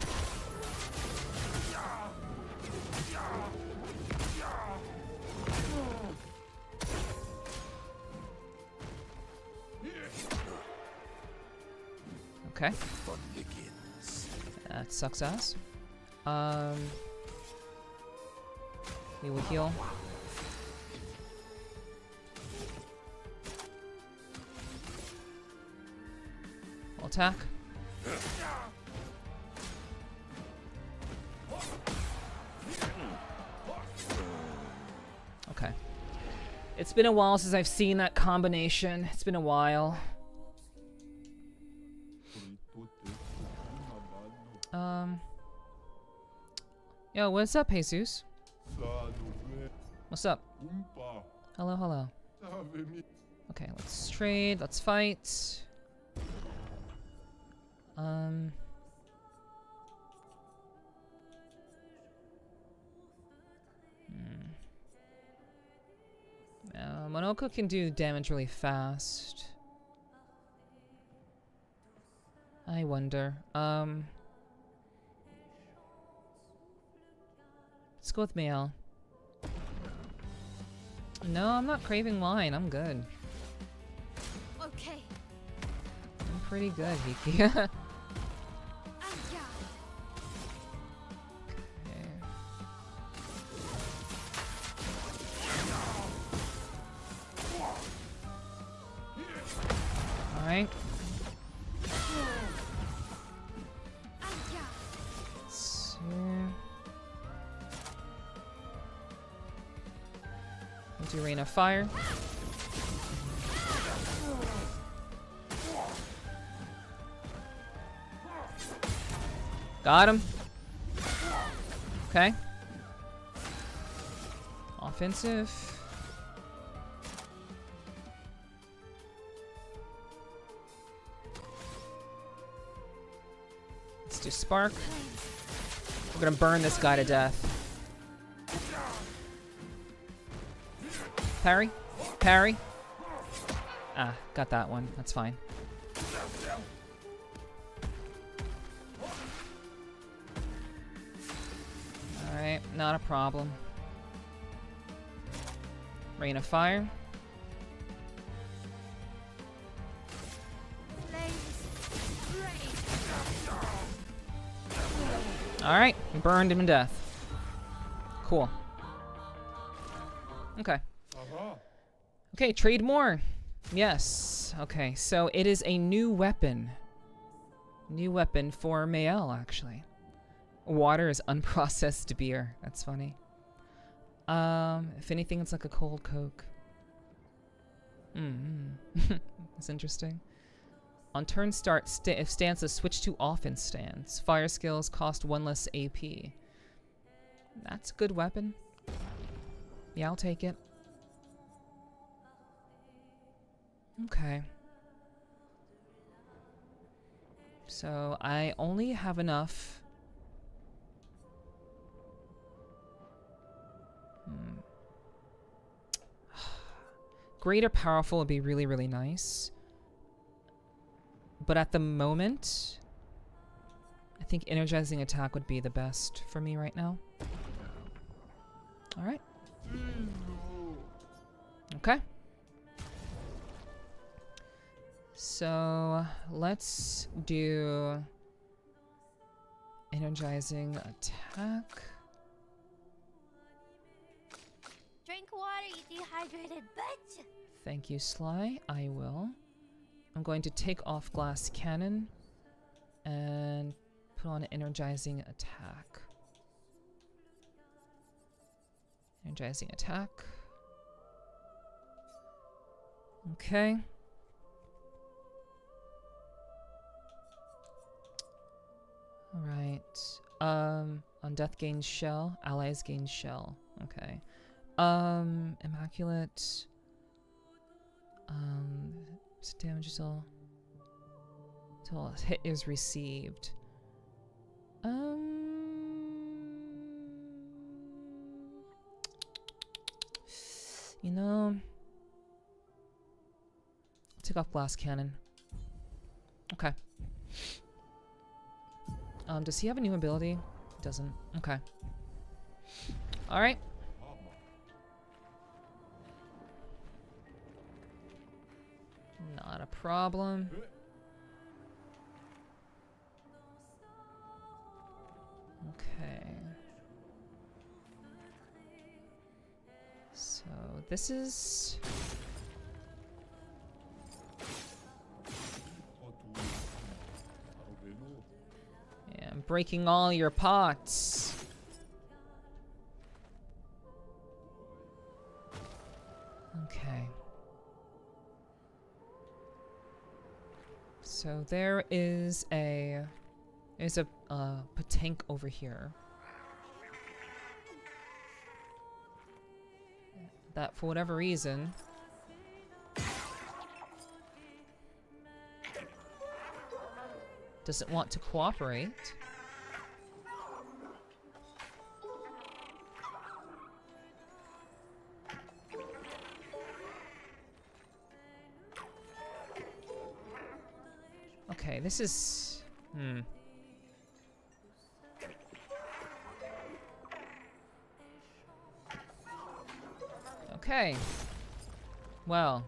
Speaker 2: Okay.
Speaker 6: Fun begins.
Speaker 2: That sucks ass. We will heal. We'll attack. Okay. It's been a while since I've seen that combination. It's been a while. Yo, what's up, Jesus? What's up? Hello, hello. Okay, let's trade. Let's fight. Monoko can do damage really fast. I wonder. Let's go with Mael. No, I'm not craving wine. I'm good.
Speaker 5: Okay.
Speaker 2: I'm pretty good, Viki. Okay. Alright. Let's see. Do rain of fire. Got him. Okay. Offensive. Let's do spark. We're gonna burn this guy to death. Parry. Parry. Ah, got that one. That's fine. Alright, not a problem. Rain of fire. Alright, burned him to death. Cool. Okay. Okay, trade more. Yes. Okay, so it is a new weapon. New weapon for Mael, actually. Water is unprocessed beer. That's funny. If anything, it's like a cold Coke. That's interesting. On turn start, if stances switch to offense stance. Fire skills cost 1 less AP. That's a good weapon. Yeah, I'll take it. Okay. So I only have enough. Greater powerful would be really, really nice. But at the moment, I think energizing attack would be the best for me right now. Alright. Okay. So let's do energizing attack.
Speaker 5: Drink water, you dehydrated bitch!
Speaker 2: Thank you, Sly. I will. I'm going to take off glass cannon and put on energizing attack. Energizing attack. Okay. Alright. On death gains shell, allies gain shell. Okay. Immaculate. Damage until a hit is received. You know, take off glass cannon. Okay. Does he have a new ability? He doesn't. Okay. All right. Not a problem. Okay. So this is... Yeah, I'm breaking all your pots. Okay. So there is a tank over here that for whatever reason doesn't want to cooperate. Okay, this is... Okay. Well.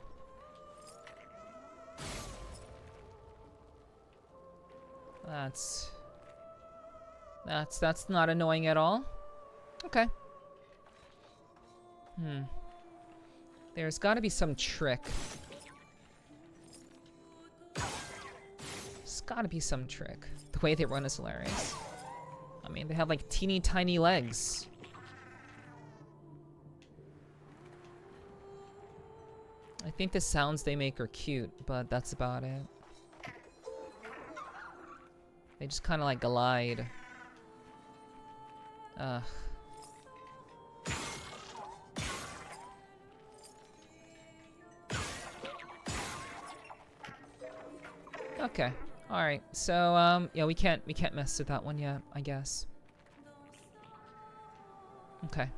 Speaker 2: That's not annoying at all. Okay. There's gotta be some trick. There's gotta be some trick. The way they run is hilarious. I mean, they have like teeny tiny legs. think the sounds they make are cute, but that's about it. They just kind of like glide. Ugh. Okay. All right. So yeah, we can't mess with that one yet, I guess. Okay.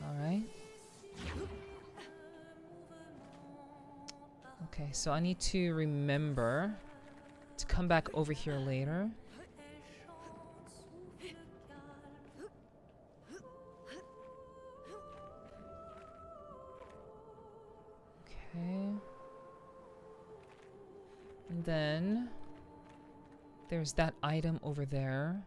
Speaker 2: All right. Okay, so I need to remember to come back over here later. Okay. And then there's that item over there.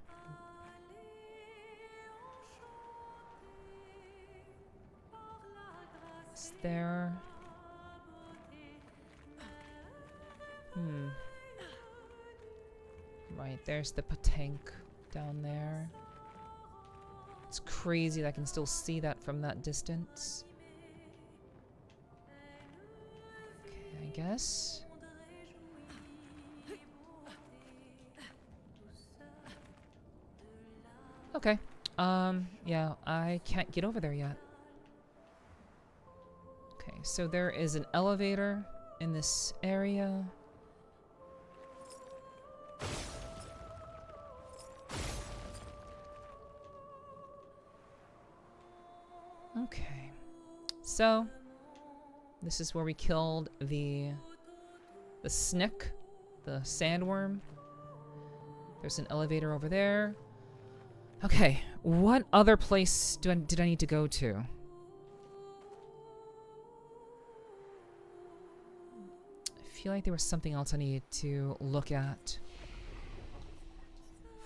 Speaker 2: Is there... Right, there's the patank down there. It's crazy that I can still see that from that distance. Okay, I guess. Okay. Yeah, I can't get over there yet. Okay, so there is an elevator in this area. Okay. So this is where we killed the snick, the sandworm. There's an elevator over there. Okay, what other place did I need to go to? I feel like there was something else I needed to look at.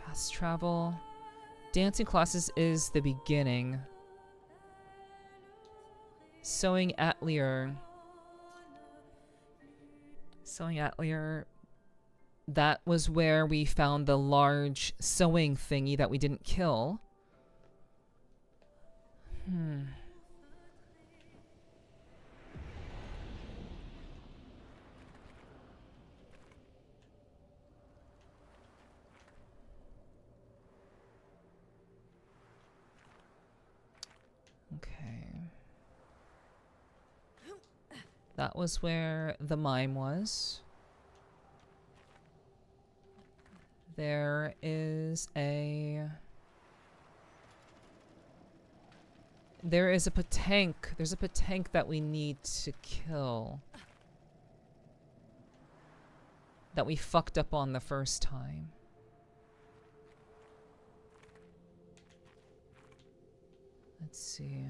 Speaker 2: Fast travel. Dancing classes is the beginning. Sewing atelier. Sewing atelier. That was where we found the large sewing thingy that we didn't kill. Okay. That was where the mime was. There is a patank. There's a patank that we need to kill. That we fucked up on the first time. Let's see.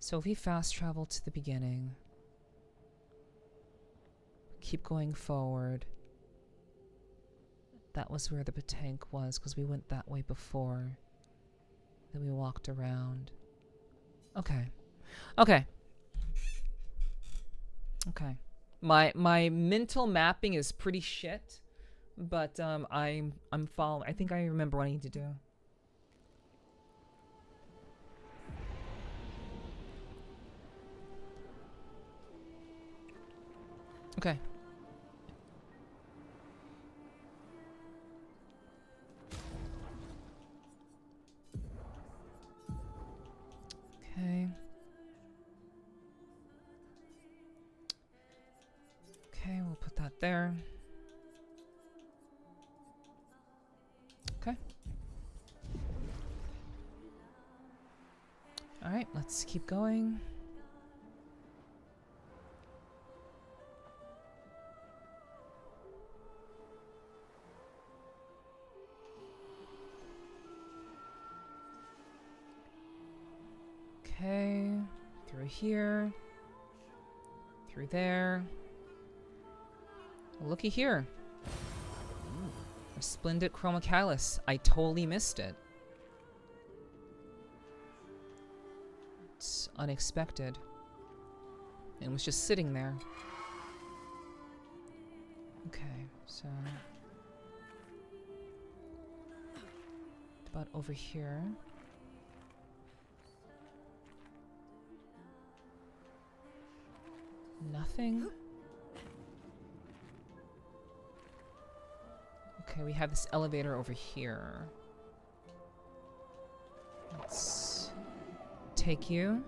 Speaker 2: So if we fast travel to the beginning, keep going forward. That was where the patank was, because we went that way before. Then we walked around. Okay. Okay. Okay. My mental mapping is pretty shit, but I'm following. I think I remember what I need to do. Okay. Okay. Okay, we'll put that there. Okay. All right, let's keep going. Okay, through here, through there. Well, looky here. Resplendent Chromocalis. I totally missed it. It's unexpected. It was just sitting there. Okay, so... about over here. Nothing. Okay, we have this elevator over here. Let's take you.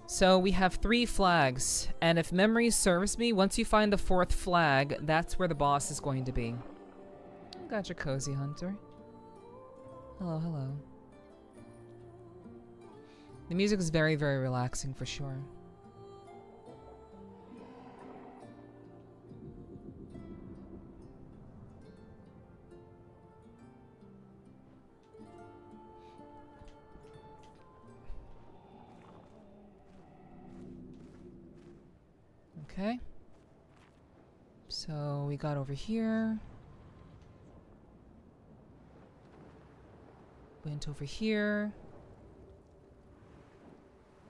Speaker 2: So we have 3 flags, and if memory serves me, once you find the 4th flag, that's where the boss is going to be. Got your cozy hunter. Hello, hello. The music is very, very relaxing for sure. Okay. So we got over here. Went over here.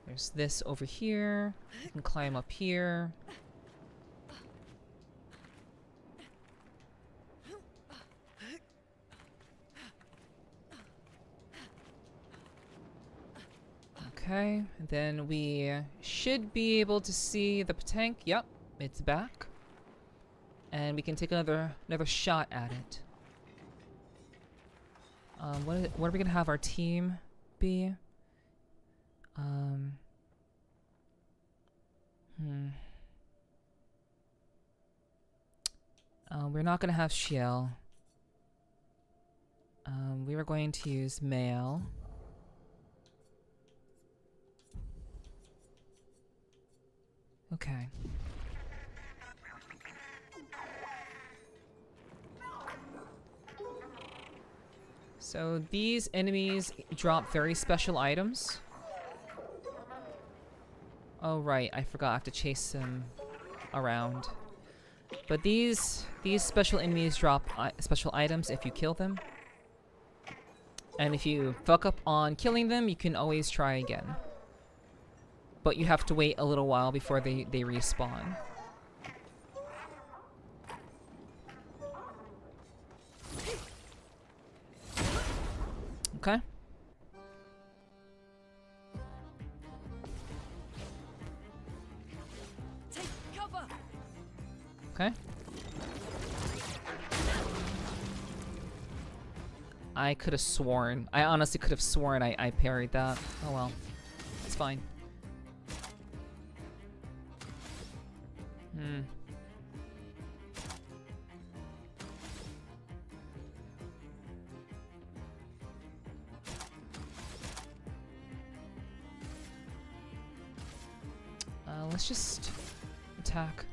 Speaker 2: There's this over here. You can climb up here. Okay, and then we should be able to see the tank. Yep, it's back. And we can take another shot at it. What are we gonna have our team be? We're not gonna have Shiel. We were going to use male. Okay. So these enemies drop very special items. Oh right, I forgot I have to chase them around. But these special enemies drop special items if you kill them. And if you fuck up on killing them, you can always try again. But you have to wait a little while before they respawn. Okay.
Speaker 3: Take cover.
Speaker 2: Okay. I could have sworn. I honestly could have sworn I parried that. Oh well. It's fine. Let's just attack.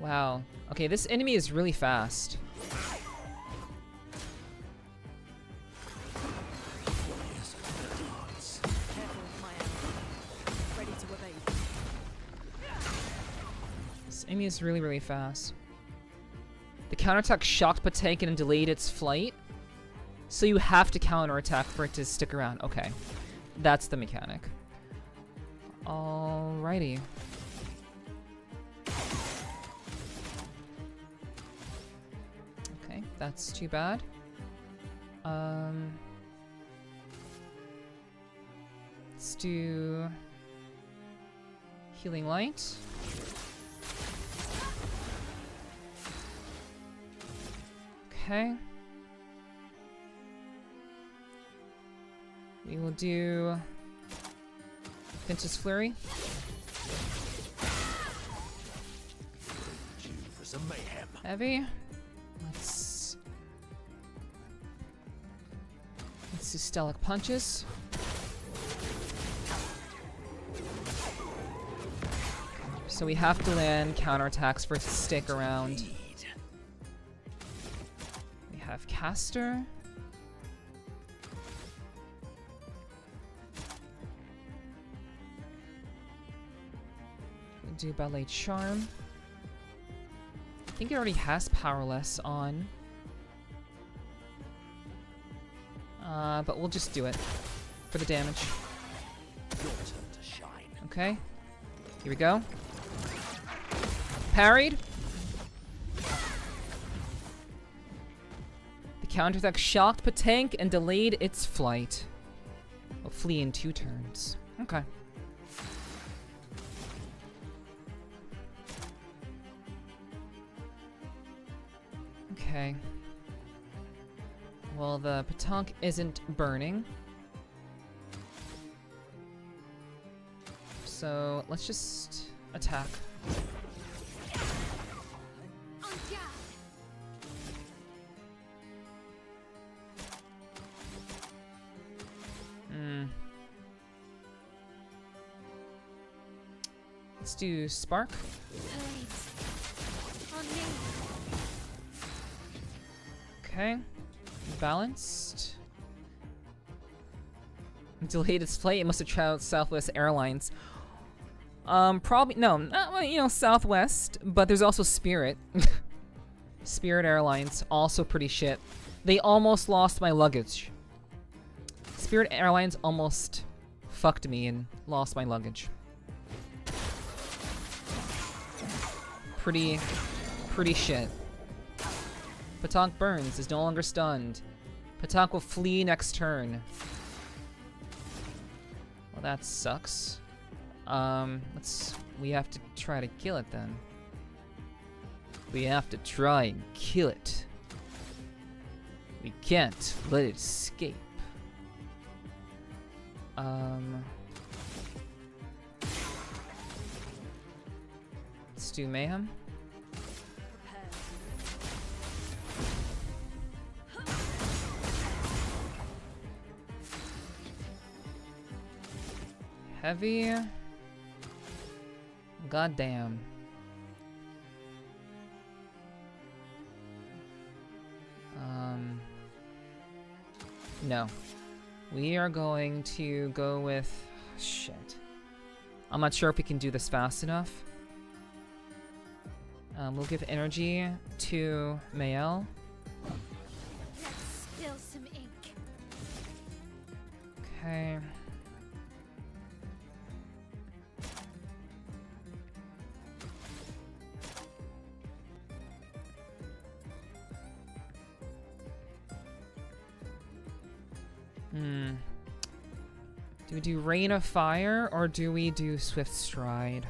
Speaker 2: Wow. Okay, this enemy is really fast. This enemy is really, really fast. The counterattack shocked but taken and delayed its flight. So you have to counterattack for it to stick around. Okay. That's the mechanic. Alrighty. Okay, that's too bad. Let's do healing light. Okay. We will do Pinch's Flurry.
Speaker 6: Due for some mayhem.
Speaker 2: Heavy. Let's do Stellic Punches. So we have to land counterattacks for it to stick around. We have Caster. Do Ballet Charm. I think it already has Powerless on. But we'll just do it for the damage.
Speaker 6: Your turn to shine.
Speaker 2: Okay. Here we go. Parried. The counterattack shocked Patank and delayed its flight. Well, flee in 2 turns. Okay. Okay. Well, the petanque isn't burning. So let's just attack. Let's do spark. Okay. Balanced. Delayed its flight. It must have traveled Southwest Airlines. Probably no. Well, you know, Southwest, but there's also Spirit. Spirit Airlines, also pretty shit. They almost lost my luggage. Spirit Airlines almost fucked me and lost my luggage. Pretty shit. Petanque burns, is no longer stunned. Petanque will flee next turn. Well, that sucks. We have to try to kill it then. We have to try and kill it. We can't let it escape. Let's do mayhem. Heavy. Goddamn. No. We are going to go with... Shit. I'm not sure if we can do this fast enough. We'll give energy to Mael.
Speaker 5: Let's spill some ink.
Speaker 2: Okay. Do we do Rain of Fire or do we do Swift Stride?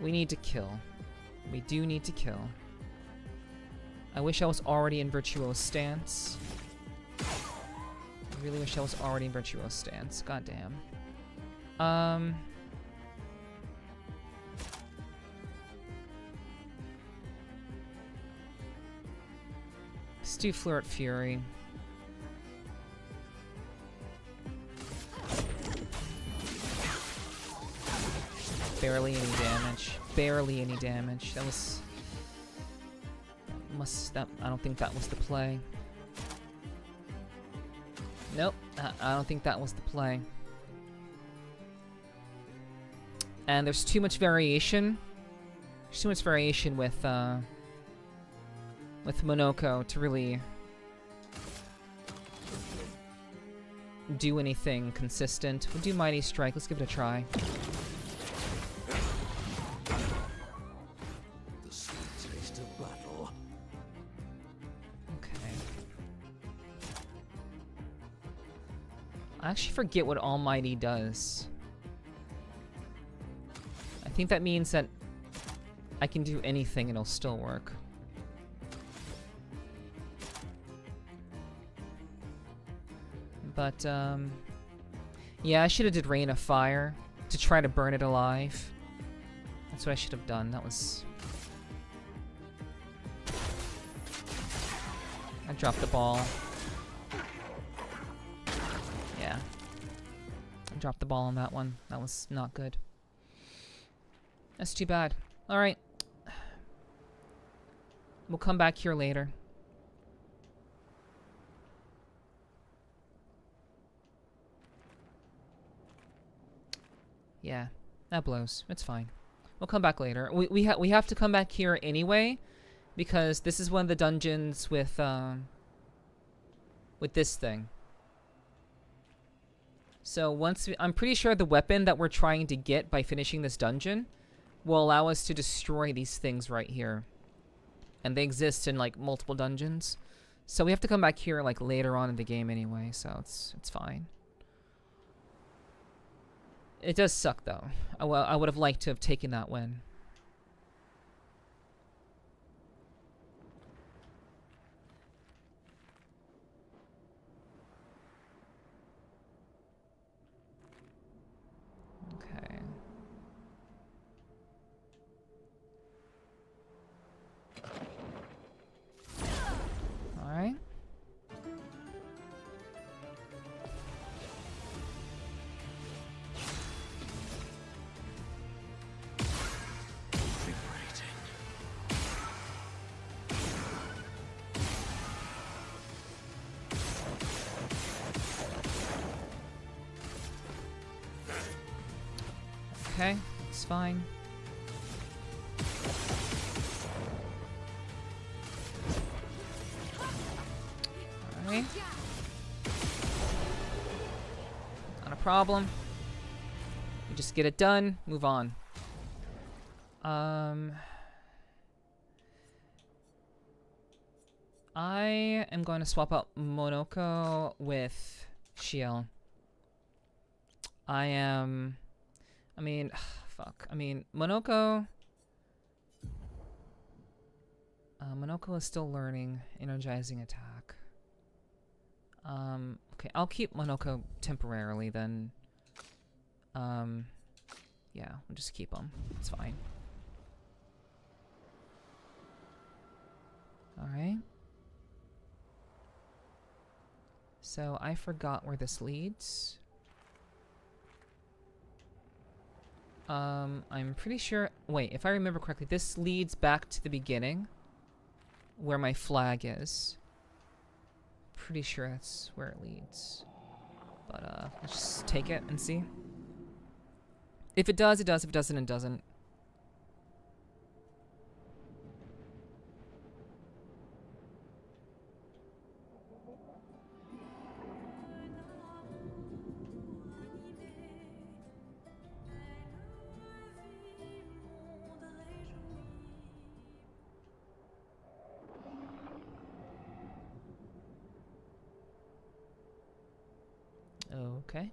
Speaker 2: We need to kill. We do need to kill. I wish I was already in Virtuoso stance. I really wish I was already in Virtuoso stance. Goddamn. Let's do Flirt Fury. Barely any damage. Barely any damage. That was... I don't think that was the play. Nope. I don't think that was the play. And there's too much variation. There's too much variation with Monoko to really do anything consistent. We'll do Mighty Strike. Let's give it a try.
Speaker 6: The sweet taste of battle.
Speaker 2: Okay. I actually forget what Almighty does. I think that means that I can do anything and it'll still work. But, yeah, I should have did Rain of Fire to try to burn it alive. That's what I should have done. That was... I dropped the ball. Yeah. I dropped the ball on that one. That was not good. That's too bad. Alright. We'll come back here later. Yeah, that blows. It's fine. We'll come back later. We have to come back here anyway, because this is one of the dungeons with this thing. So once I'm pretty sure the weapon that we're trying to get by finishing this dungeon will allow us to destroy these things right here, and they exist in like multiple dungeons. So we have to come back here like later on in the game anyway, so it's fine. It does suck though. I would have liked to have taken that win. Okay. All right. Okay, it's fine. Alright. Not a problem. We just get it done, move on. I am going to swap out Monoko with Shiel. I mean, fuck. I mean, Monoko... Monoko is still learning Energizing Attack. Okay, I'll keep Monoko temporarily then. Yeah, we'll just keep him. It's fine. Alright. So, I forgot where this leads. I'm pretty sure... Wait, if I remember correctly, this leads back to the beginning, where my flag is. Pretty sure that's where it leads. But, let's just take it and see. If it does, it does. If it doesn't, it doesn't. Okay.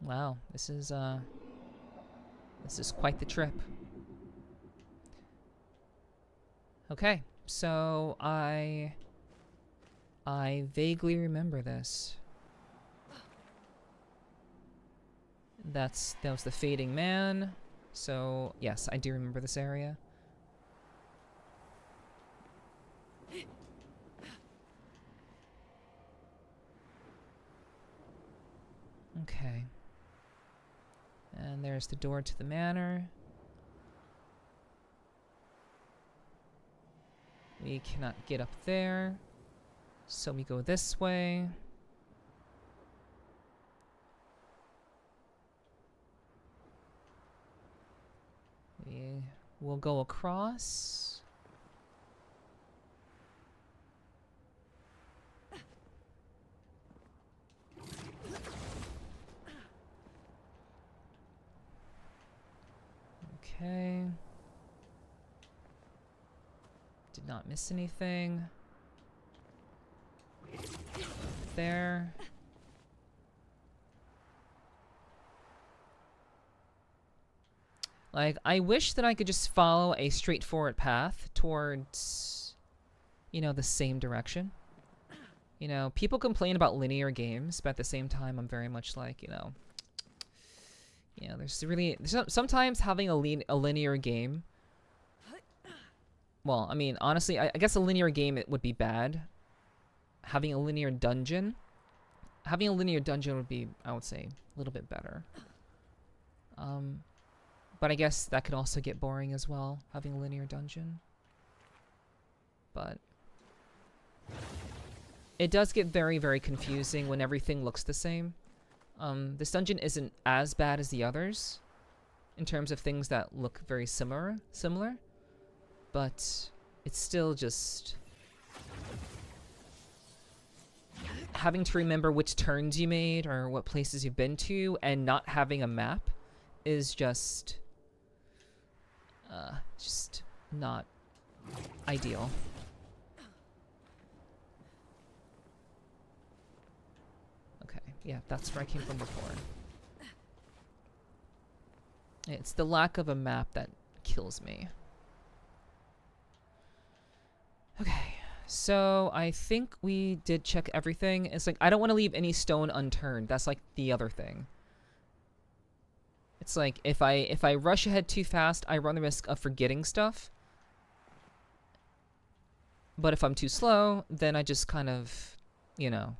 Speaker 2: Wow, this is quite the trip. Okay, so I vaguely remember this. That was the Fading Man. So, yes, I do remember this area. Okay. And there's the door to the manor. We cannot get up there, so we go this way. We will go across. Okay. Did not miss anything. There. Like, I wish that I could just follow a straightforward path towards, you know, the same direction. You know, people complain about linear games, but at the same time, I'm very much like, you know, sometimes having a linear game. Well, I mean, honestly, I guess a linear game it would be bad. Having a linear dungeon would be, I would say, a little bit better. But I guess that could also get boring as well, having a linear dungeon. But it does get very, very confusing when everything looks the same. This dungeon isn't as bad as the others in terms of things that look very similar, but it's still just having to remember which turns you made or what places you've been to and not having a map is just not ideal. Yeah, that's where I came from before. It's the lack of a map that kills me. Okay, so I think we did check everything. It's like, I don't want to leave any stone unturned. That's like the other thing. It's like, if I rush ahead too fast, I run the risk of forgetting stuff. But if I'm too slow, then I just kind of, you know,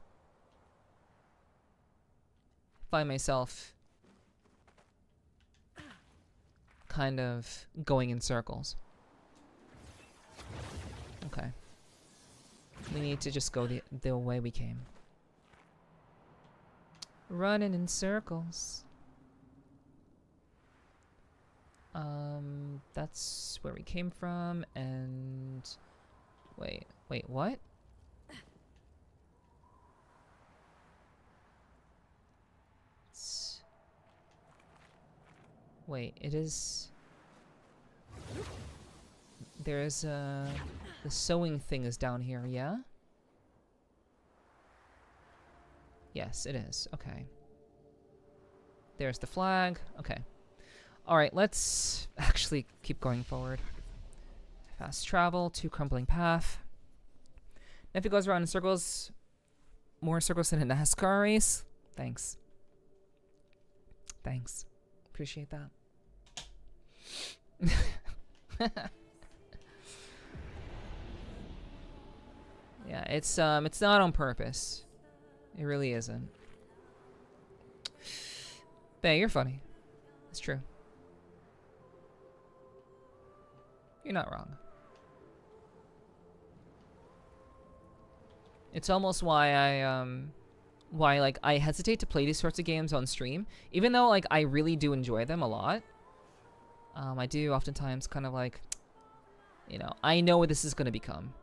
Speaker 2: find myself kind of going in circles. Okay. We need to just go the way we came. Running in circles. That's where we came from, and... Wait, what? Wait, it is... There's the sewing thing is down here, yeah? Yes, it is. Okay. There's the flag. Okay. Alright, let's actually keep going forward. Fast travel to crumbling path. If it goes around in circles, more circles than a NASCAR race. Thanks. Thanks. Appreciate that. Yeah, it's not on purpose. It really isn't. But you're funny. It's true. You're not wrong. It's almost why I hesitate to play these sorts of games on stream, even though like I really do enjoy them a lot. I do oftentimes kind of like, you know, I know what this is gonna become.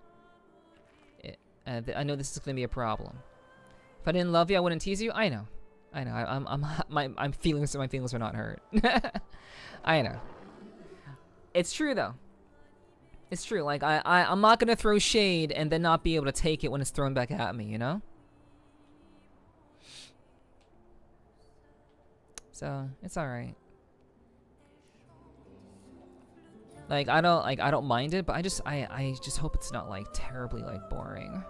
Speaker 2: I know this is gonna be a problem. If I didn't love you, I wouldn't tease you. I know. My feelings are not hurt. I know. It's true though. It's true. Like I'm not gonna throw shade and then not be able to take it when it's thrown back at me. You know. So it's all right. Like I don't mind it, but I just hope it's not like terribly like boring.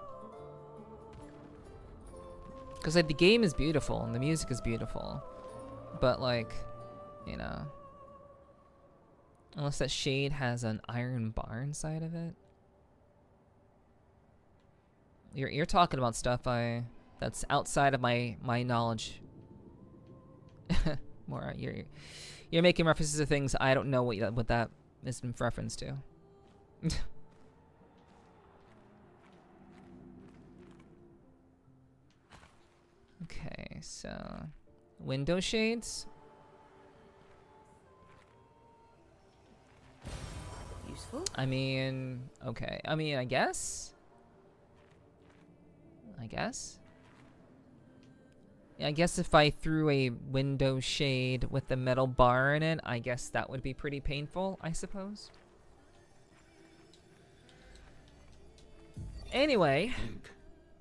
Speaker 2: Cause like the game is beautiful and the music is beautiful, but like, you know, unless that shade has an iron bar inside of it. You're talking about stuff that's outside of my knowledge. Morra, you're making references to things I don't know what that is in reference to. Okay, so window shades.
Speaker 9: Useful.
Speaker 2: I mean, okay. I mean, I guess. Yeah, I guess if I threw a window shade with the metal bar in it, I guess that would be pretty painful, I suppose. Anyway.
Speaker 8: Luke,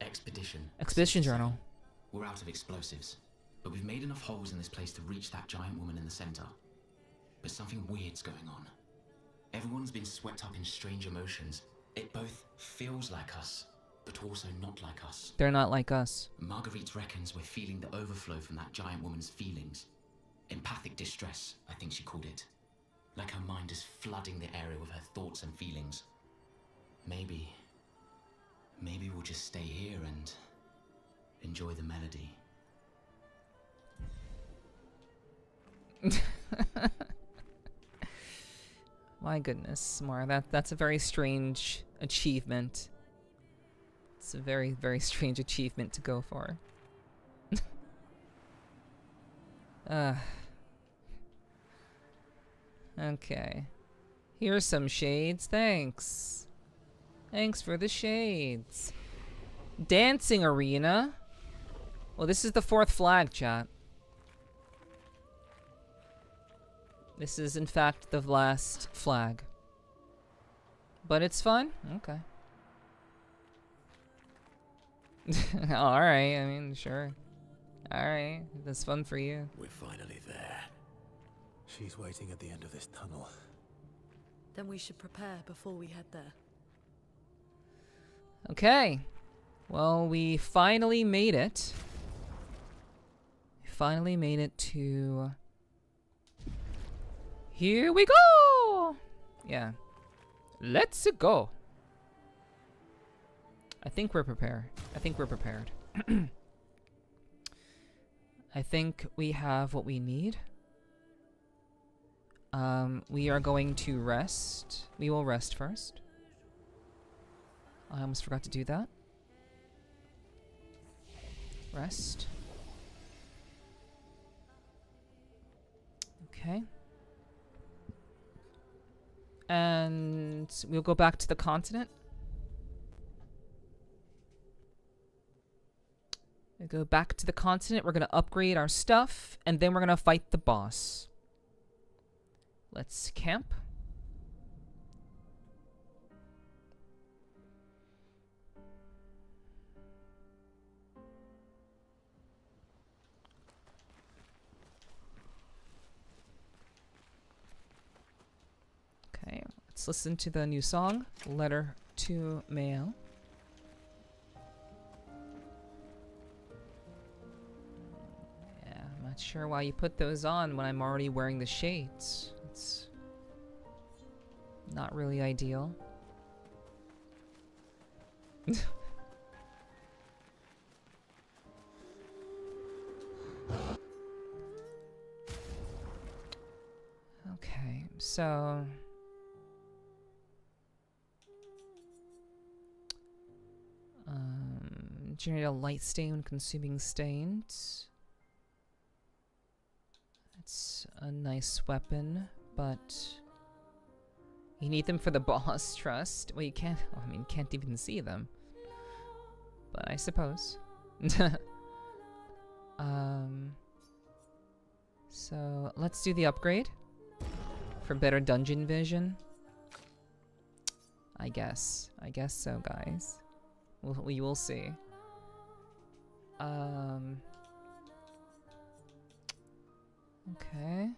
Speaker 8: expedition.
Speaker 2: Expedition journal.
Speaker 8: We're out of explosives, but we've made enough holes in this place to reach that giant woman in the center. But something weird's going on. Everyone's been swept up in strange emotions. It both feels like us, but also not like us.
Speaker 2: They're not like us.
Speaker 8: Marguerite reckons we're feeling the overflow from that giant woman's feelings. Empathic distress, I think she called it. Like her mind is flooding the area with her thoughts and feelings. Maybe we'll just stay here and enjoy the melody.
Speaker 2: My goodness, Morra, that's a very strange achievement. It's a very, very strange achievement to go for. Okay. Here's some shades, thanks. Thanks for the shades. Dancing arena. Well, this is the 4th flag, chat. This is, in fact, the last flag. But it's fun? Okay. Alright, I mean, sure. Alright, that's fun for you.
Speaker 6: We're finally there.
Speaker 4: She's waiting at the end of this tunnel.
Speaker 3: Then we should prepare before we head there.
Speaker 2: Okay. Well, we finally made it. We finally made it to... Here we go! Yeah. Let's go. I think we're prepared. I think we're prepared. I think we have what we need. We are going to rest. We will rest first. I almost forgot to do that. Rest. Okay. And we'll go back to the continent. We go back to the continent. We're going to upgrade our stuff, and then we're going to fight the boss. Let's camp. Okay, let's listen to the new song, Letter to Mail. Yeah, I'm not sure why you put those on when I'm already wearing the shades. It's not really ideal. Okay, so... generate a light stain when consuming stains. It's a nice weapon, but... you need them for the boss, trust. Well, you can't... I mean, can't even see them. But I suppose. So, let's do the upgrade. For better dungeon vision. I guess. I guess so, guys. We will see. Okay.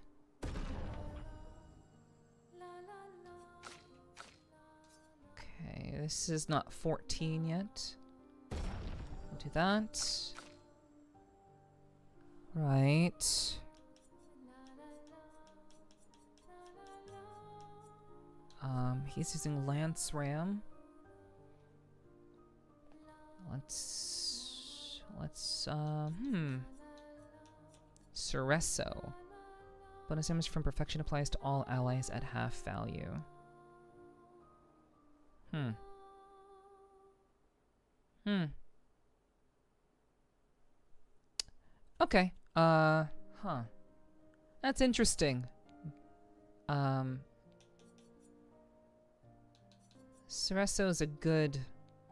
Speaker 2: Okay, this is not 14 yet. We'll do that. Right. He's using Lance Ram. Let's Cereso. Bonus damage from perfection applies to all allies at half value. Okay. That's interesting. Cereso is a good...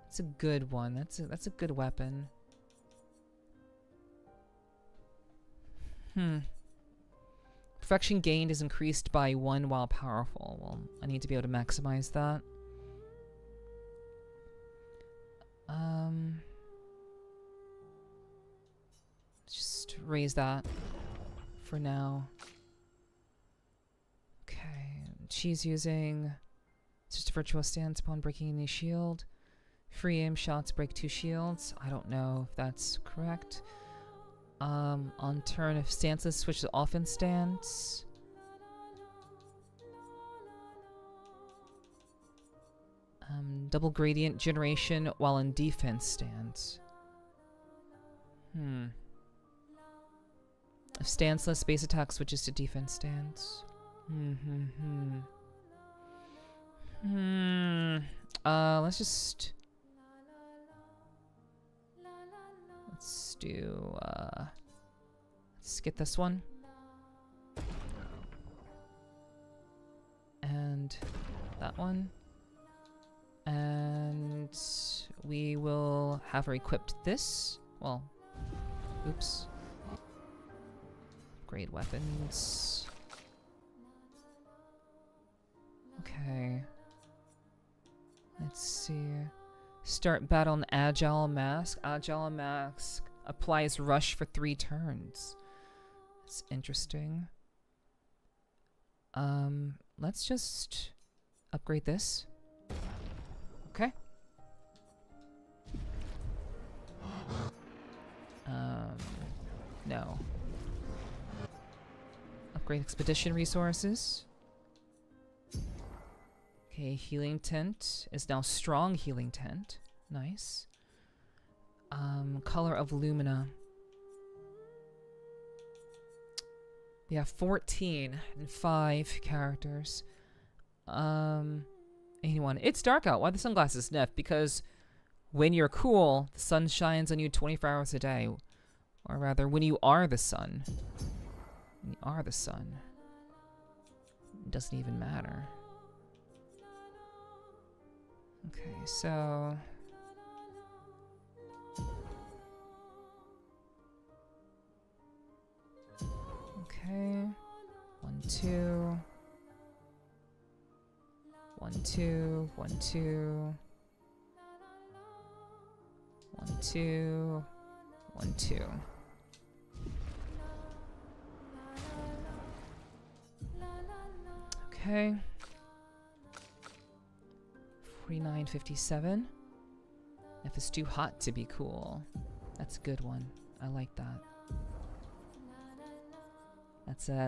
Speaker 2: it's a good one. That's a good weapon. Perfection gained is increased by 1 while powerful. Well, I need to be able to maximize that. Just raise that for now. Okay, she's using just a virtual stance upon breaking any shield. Free aim shots break 2 shields. I don't know if that's correct. On turn, if stances switch to offense stance. Double gradient generation while in defense stance. If stanceless base attack switches to defense stance. Let's just... let's do, let's get this one. And that one. And we will have her equipped this. Well, oops. Upgrade weapons. Okay. Let's see. Start battle on Agile Mask. Agile Mask applies rush for 3 turns. That's interesting. Let's just upgrade this. Okay. No. Upgrade expedition resources. Okay, healing tent is now strong healing tent. Nice. Color of Lumina. We have 14 and 5 characters. 81. It's dark out. Why the sunglasses, Neff? Because when you're cool, the sun shines on you 24 hours a day. Or rather, when you are the sun. When you are the sun. It doesn't even matter. Okay, so... Okay. 1, 2. 1, 2. 1, 2. 1, 2. 1, 2. Okay. 49.57. If it's too hot to be cool. That's a good one. I like that.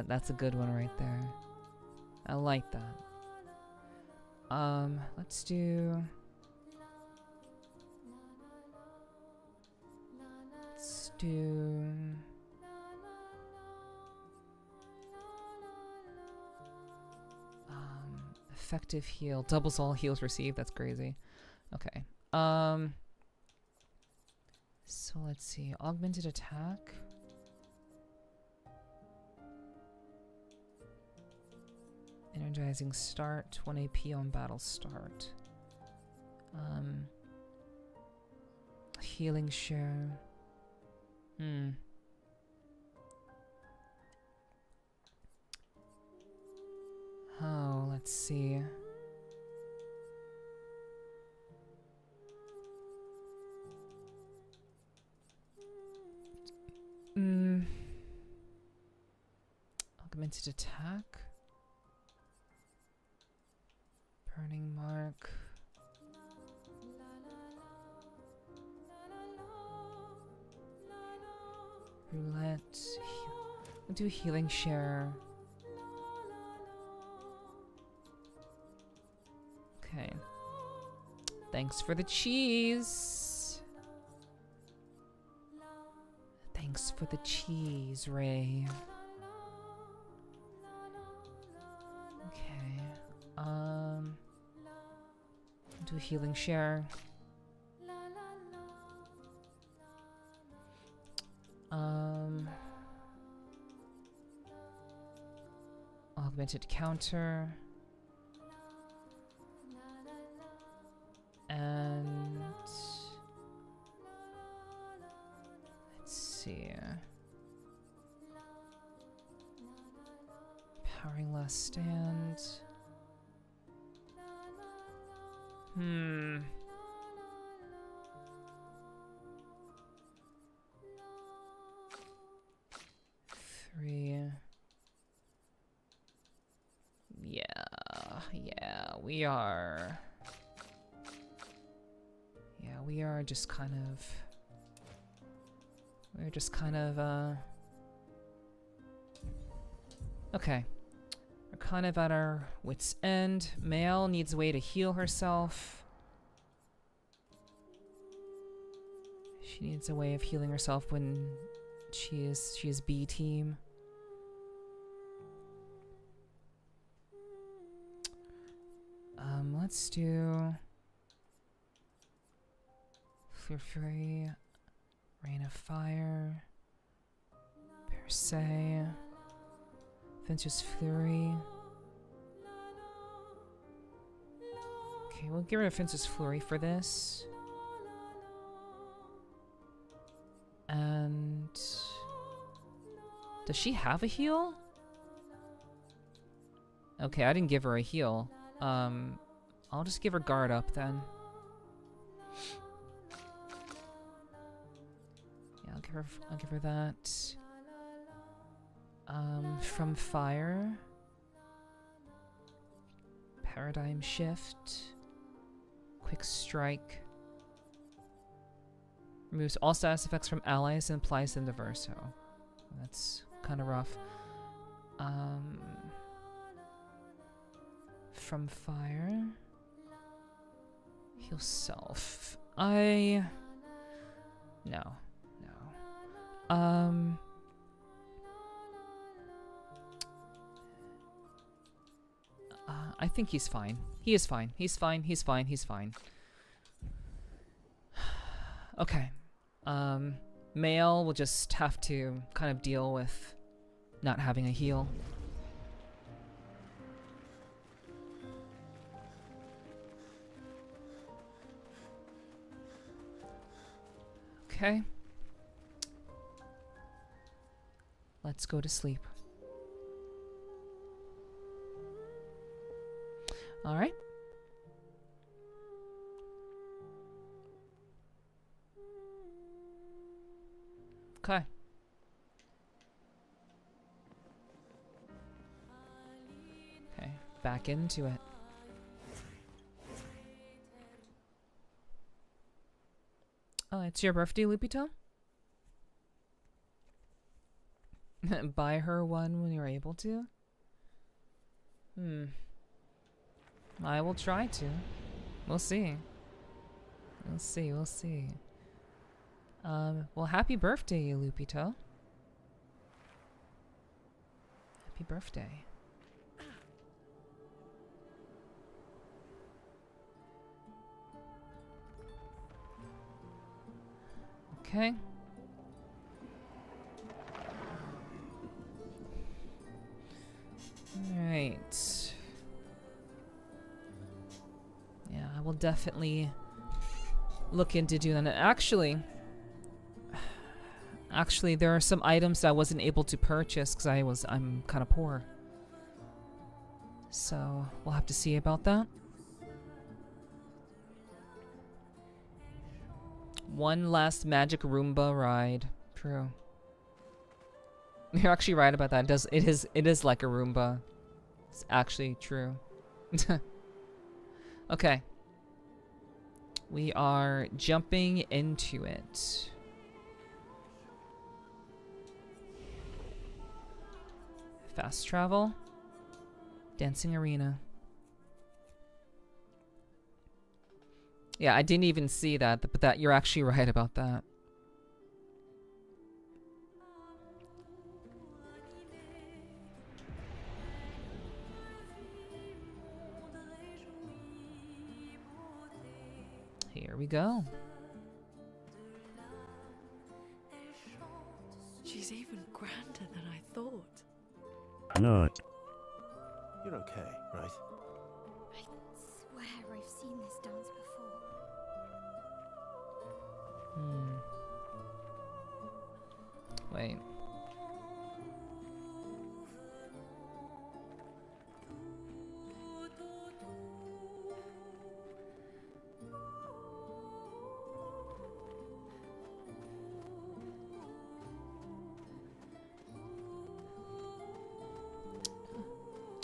Speaker 2: That's a good one right there. I like that. Let's do... Let's do... Effective heal. Doubles all heals received. That's crazy. Okay. So let's see. Augmented attack. Energizing start. 1 AP on battle start. Healing share. Oh, let's see. Augmented attack. Burning mark. Roulette. We'll do healing share. Okay. Thanks for the cheese. Thanks for the cheese, Ray. Okay. Do a healing share. Augmented counter. And let's see. Powering last stand. 3. Yeah, we are. Yeah, we are just kind of. We're just kind of, okay. We're kind of at our wits' end. Male needs a way to heal herself. She needs a way of healing herself when she is B team. Let's do Fury, Rain of Fire, Per se, Ventus Fury. Okay, we'll get rid of Ventus Fury for this. And does she have a heal? Okay, I didn't give her a heal. I'll just give her guard up then. Yeah, I'll give I'll give her that. From fire. Paradigm shift. Quick strike. Removes all status effects from allies and applies them to Verso. That's kind of rough. From fire. Heal self. No. I think he's fine. He is fine. He's fine. He's fine. He's fine. Okay. Male will just have to kind of deal with not having a heal. Okay. Let's go to sleep. All right. Okay. Okay, back into it. Oh, it's your birthday, Lupito? Buy her one when you're able to? I will try to. We'll see. We'll see, we'll see. Well, happy birthday, Lupito. Happy birthday. Okay. Alright. Yeah, I will definitely look into doing that. Actually, there are some items that I wasn't able to purchase because I'm kind of poor. So, we'll have to see about that. One last magic Roomba ride. True. You're actually right about that. It is like a Roomba. It's actually true. Okay. We are jumping into it. Fast travel. Dancing arena. Yeah, I didn't even see that, but that you're actually right about that. Here we go.
Speaker 3: She's even grander than I thought.
Speaker 10: Not.
Speaker 4: You're okay, right?
Speaker 5: I swear I've seen this dance before.
Speaker 2: Wait.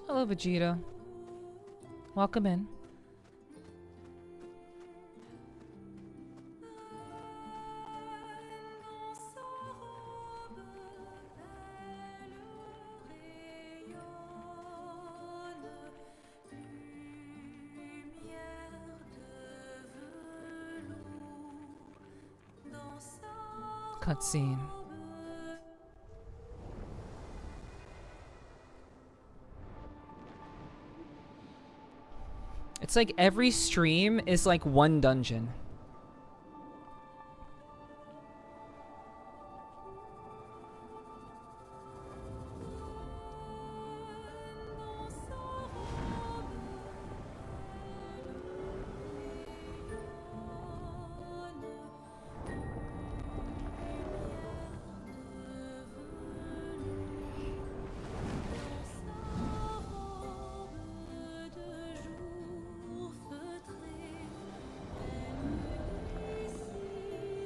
Speaker 2: Hello, Vegeta. Welcome in. Cutscene. It's like every stream is like one dungeon.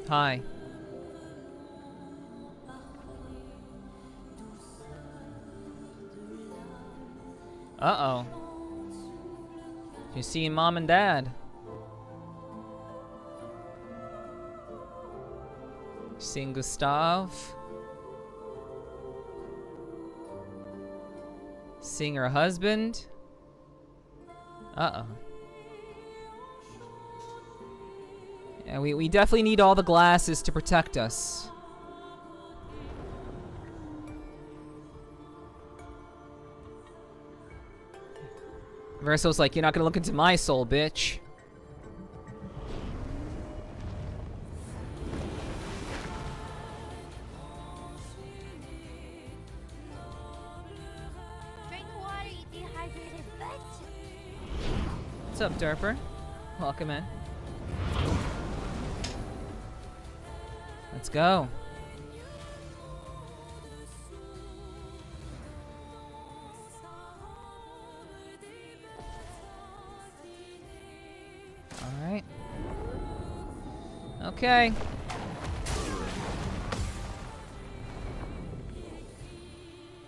Speaker 2: Hi. Uh-oh. You're seeing mom and dad. Seeing Gustav. Seeing her husband. Uh-oh. Yeah, we definitely need all the glasses to protect us. Verso's like, you're not gonna look into my soul, bitch.
Speaker 5: Drink water, you dehydrated bitch.
Speaker 2: What's up, Derper? Welcome in. Let's go. Alright. Okay.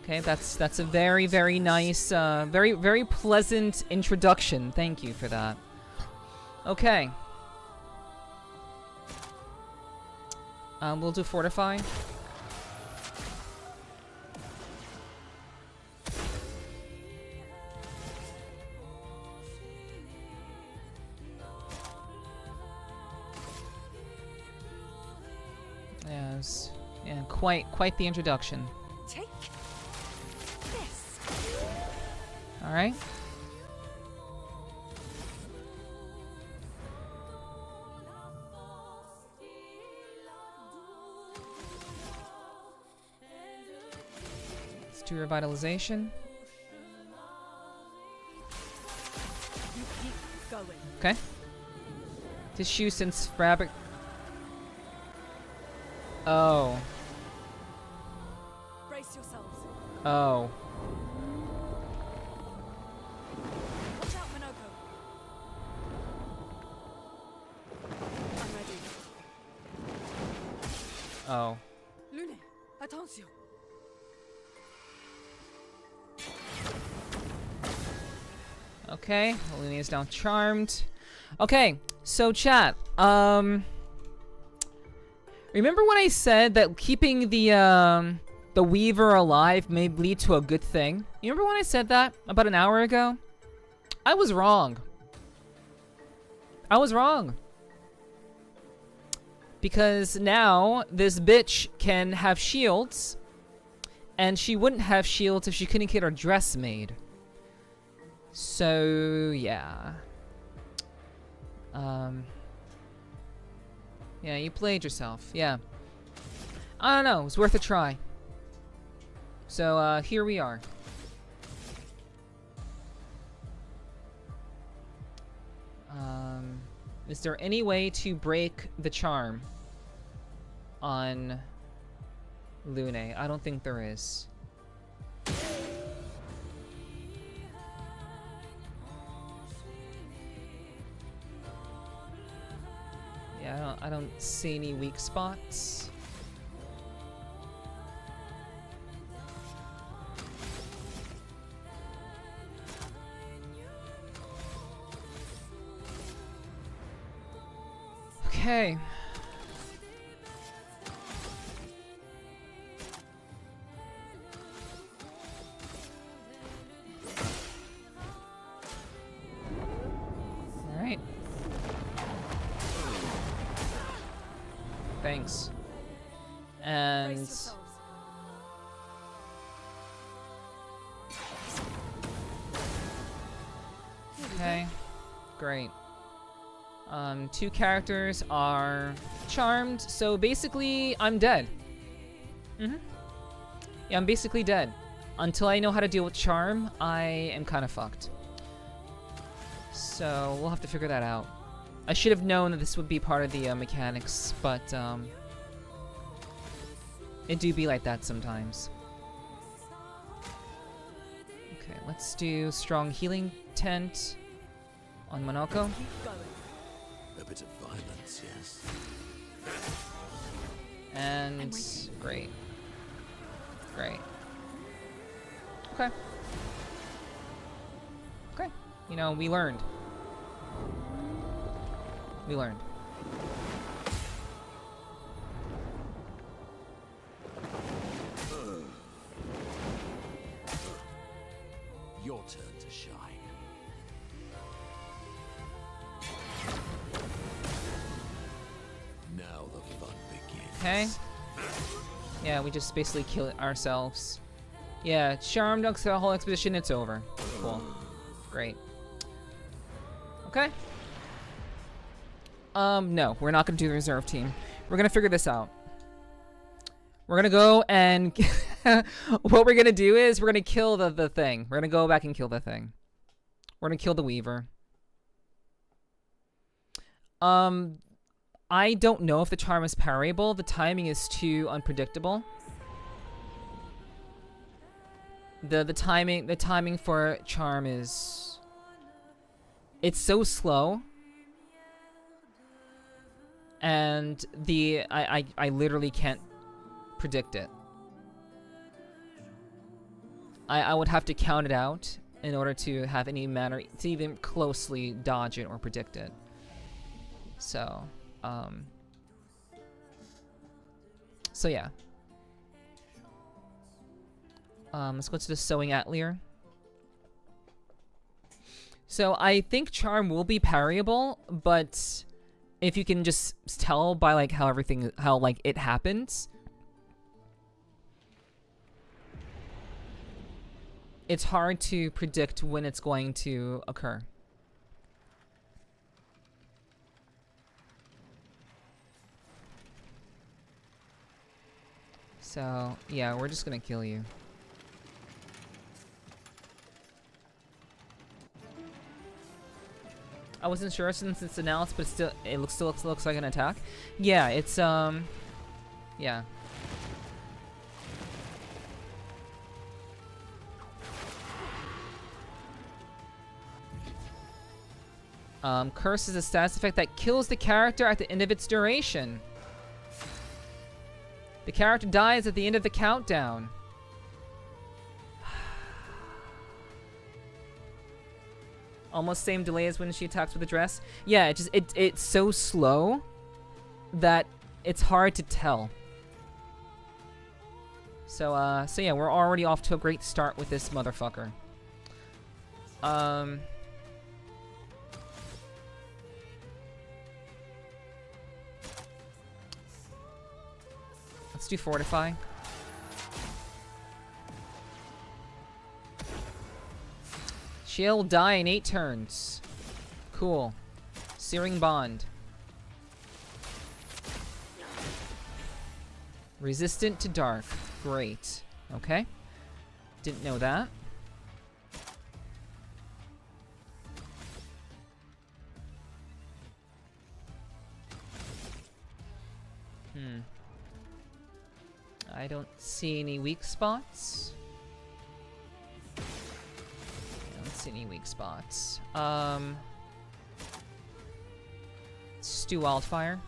Speaker 2: Okay, that's a very, very nice, very, very pleasant introduction. Thank you for that. Okay. We'll do fortify. Yes. Yeah, quite the introduction.
Speaker 9: Take this.
Speaker 2: All right. Let's do revitalization.
Speaker 9: You keep going.
Speaker 2: Okay. Tissue since fabric. Oh.
Speaker 9: Brace yourselves.
Speaker 2: Oh.
Speaker 9: Watch out, Minoko. I'm ready.
Speaker 2: Oh.
Speaker 9: Lune, attention.
Speaker 2: Okay, Lune is now charmed. Okay, so chat, remember when I said that keeping the Weaver alive may lead to a good thing? You remember when I said that about an hour ago? I was wrong. I was wrong. Because now this bitch can have shields, and she wouldn't have shields if she couldn't get her dress made. So, yeah. Yeah, you played yourself. Yeah. I don't know. It was worth a try. So, here we are. Is there any way to break the charm on Lune? I don't think there is. Yeah, I don't see any weak spots. Okay. All right. Thanks. And okay, great. Two characters are charmed, so basically I'm dead. Yeah, I'm basically dead. Until I know how to deal with charm, I am kind of fucked. So we'll have to figure that out. I should have known that this would be part of the mechanics, but it do be like that sometimes. Okay, let's do strong healing tent on Monoko.
Speaker 6: A bit of violence, yes.
Speaker 2: And great. Great. Okay. Okay. You know, we learned. We learned.
Speaker 6: Your turn to shine. Now the fun begins.
Speaker 2: Okay. Yeah, we just basically kill it ourselves. Yeah, charmed ducks the whole expedition, it's over. Cool. Great. Okay. No, we're not gonna do the reserve team. We're gonna figure this out. We're gonna go and what we're gonna do is we're gonna kill the thing. We're gonna go back and kill the thing. We're gonna kill the Weaver. I don't know if the charm is parryable. The timing is too unpredictable. The timing for charm is, it's so slow. And I literally can't predict it. I would have to count it out in order to have any manner to even closely dodge it or predict it. So yeah. Let's go to the Sewing Atelier. So I think charm will be parryable, but if you can just tell by like how like it happens, it's hard to predict when it's going to occur. So yeah, we're just gonna kill you. I wasn't sure since it's announced, but it still looks like an attack. Yeah, it's yeah. Curse is a status effect that kills the character at the end of its duration. The character dies at the end of the countdown. Almost same delay as when she attacks with a dress. Yeah, it's so slow that it's hard to tell. So yeah, we're already off to a great start with this motherfucker. Let's do Fortify. She'll die in 8 turns. Cool. Searing Bond. Resistant to dark. Great. Okay. Didn't know that. I don't see any weak spots. I don't see any weak spots. Let's just do Wildfire.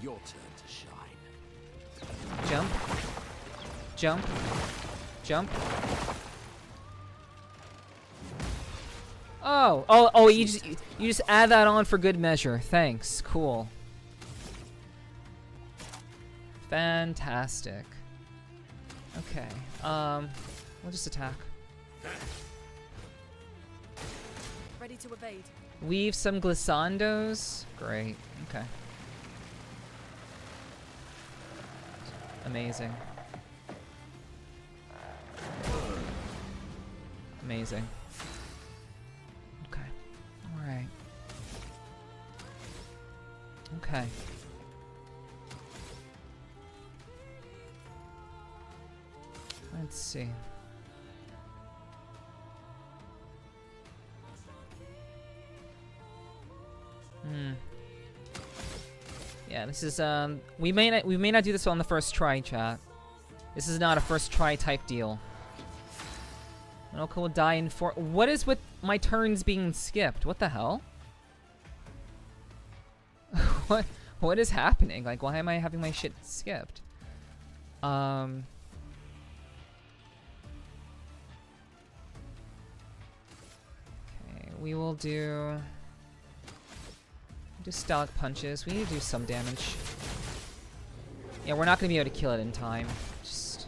Speaker 6: Your turn to shine.
Speaker 2: Jump. Jump. Jump. Oh, you just add that on for good measure. Thanks. Cool. Fantastic. Okay. We'll just attack.
Speaker 9: Ready to evade.
Speaker 2: Weave some glissandos. Great. Okay. Amazing. Amazing. Okay. Alright. Okay. Let's see. Yeah, this is we may not do this on the first try, chat. This is not a first try type deal. Minoka will die in 4. What is with my turns being skipped? What the hell? What is happening? Like, why am I having my shit skipped? we will do Stalk punches. We need to do some damage. Yeah, we're not gonna be able to kill it in time. Just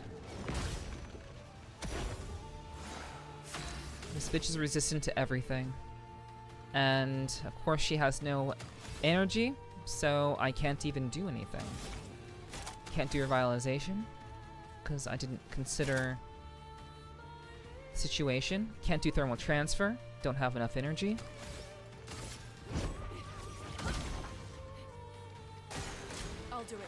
Speaker 2: this bitch is resistant to everything, and of course she has no energy, so I can't even do anything. Can't do revitalization because I didn't consider the situation. Can't do thermal transfer. Don't have enough energy.
Speaker 9: I'll do it.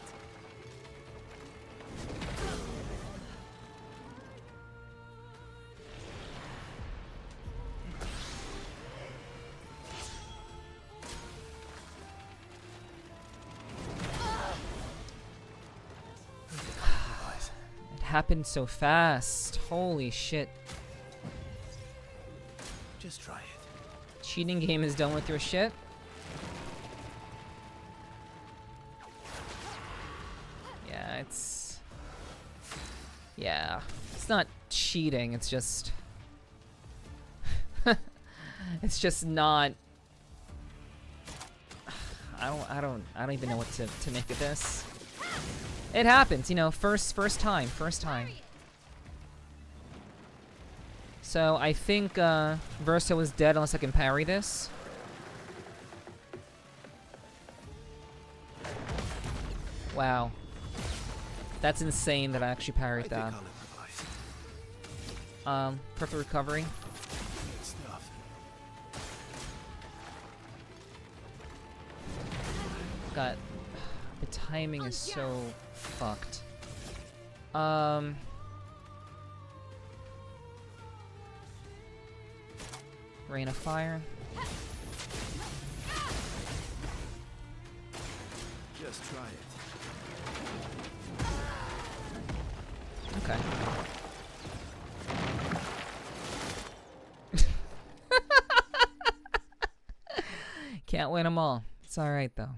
Speaker 2: It happened so fast. Holy shit.
Speaker 4: Just try it.
Speaker 2: Cheating game is done with your shit. Yeah, it's not cheating, it's just it's just not I don't even know what to make of this. It happens, you know, first time. So I think Verso is dead unless I can parry this. Wow. That's insane that I actually parried that. Perfect recovery. God, the timing is so fucked. Rain of fire.
Speaker 4: Just try it.
Speaker 2: Okay. Can't win them all. It's all right though.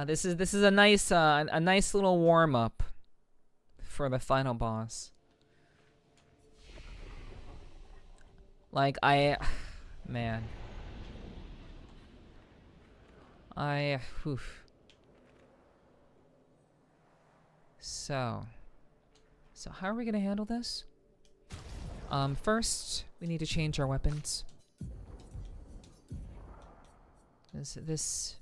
Speaker 2: This is a nice little warm up for the final boss. Like man. Oof. So how are we gonna handle this? First, we need to change our weapons. This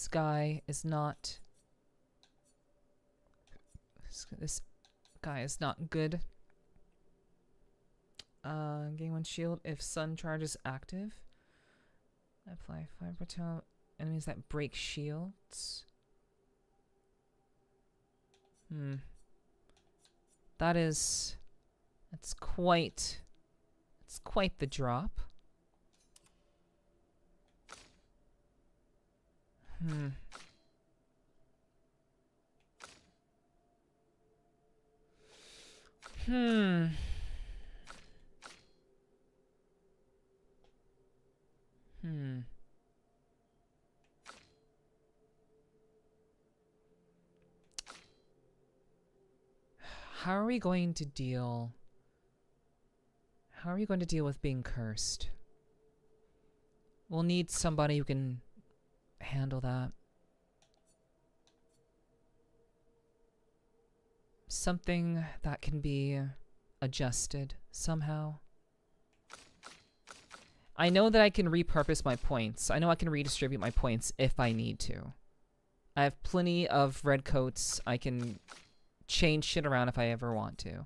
Speaker 2: guy is not. This guy is not good. Gain 1 shield if sun charge is active. Apply 5 to enemies that break shields. That's quite the drop. How are we going to deal with being cursed? We'll need somebody who can handle that. Something that can be adjusted somehow. I know that I can repurpose my points. I know I can redistribute my points if I need to. I have plenty of red coats. I can change shit around if I ever want to.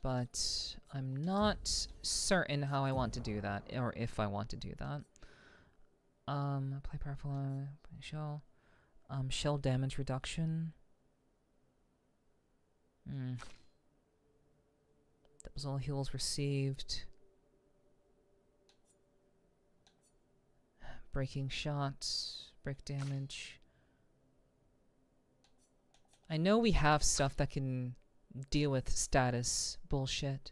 Speaker 2: But I'm not certain how I want to do that, or if I want to do that. Apply powerful shell. Shell damage reduction. That was all heals received. Breaking shots. Break damage. I know we have stuff that can deal with status bullshit.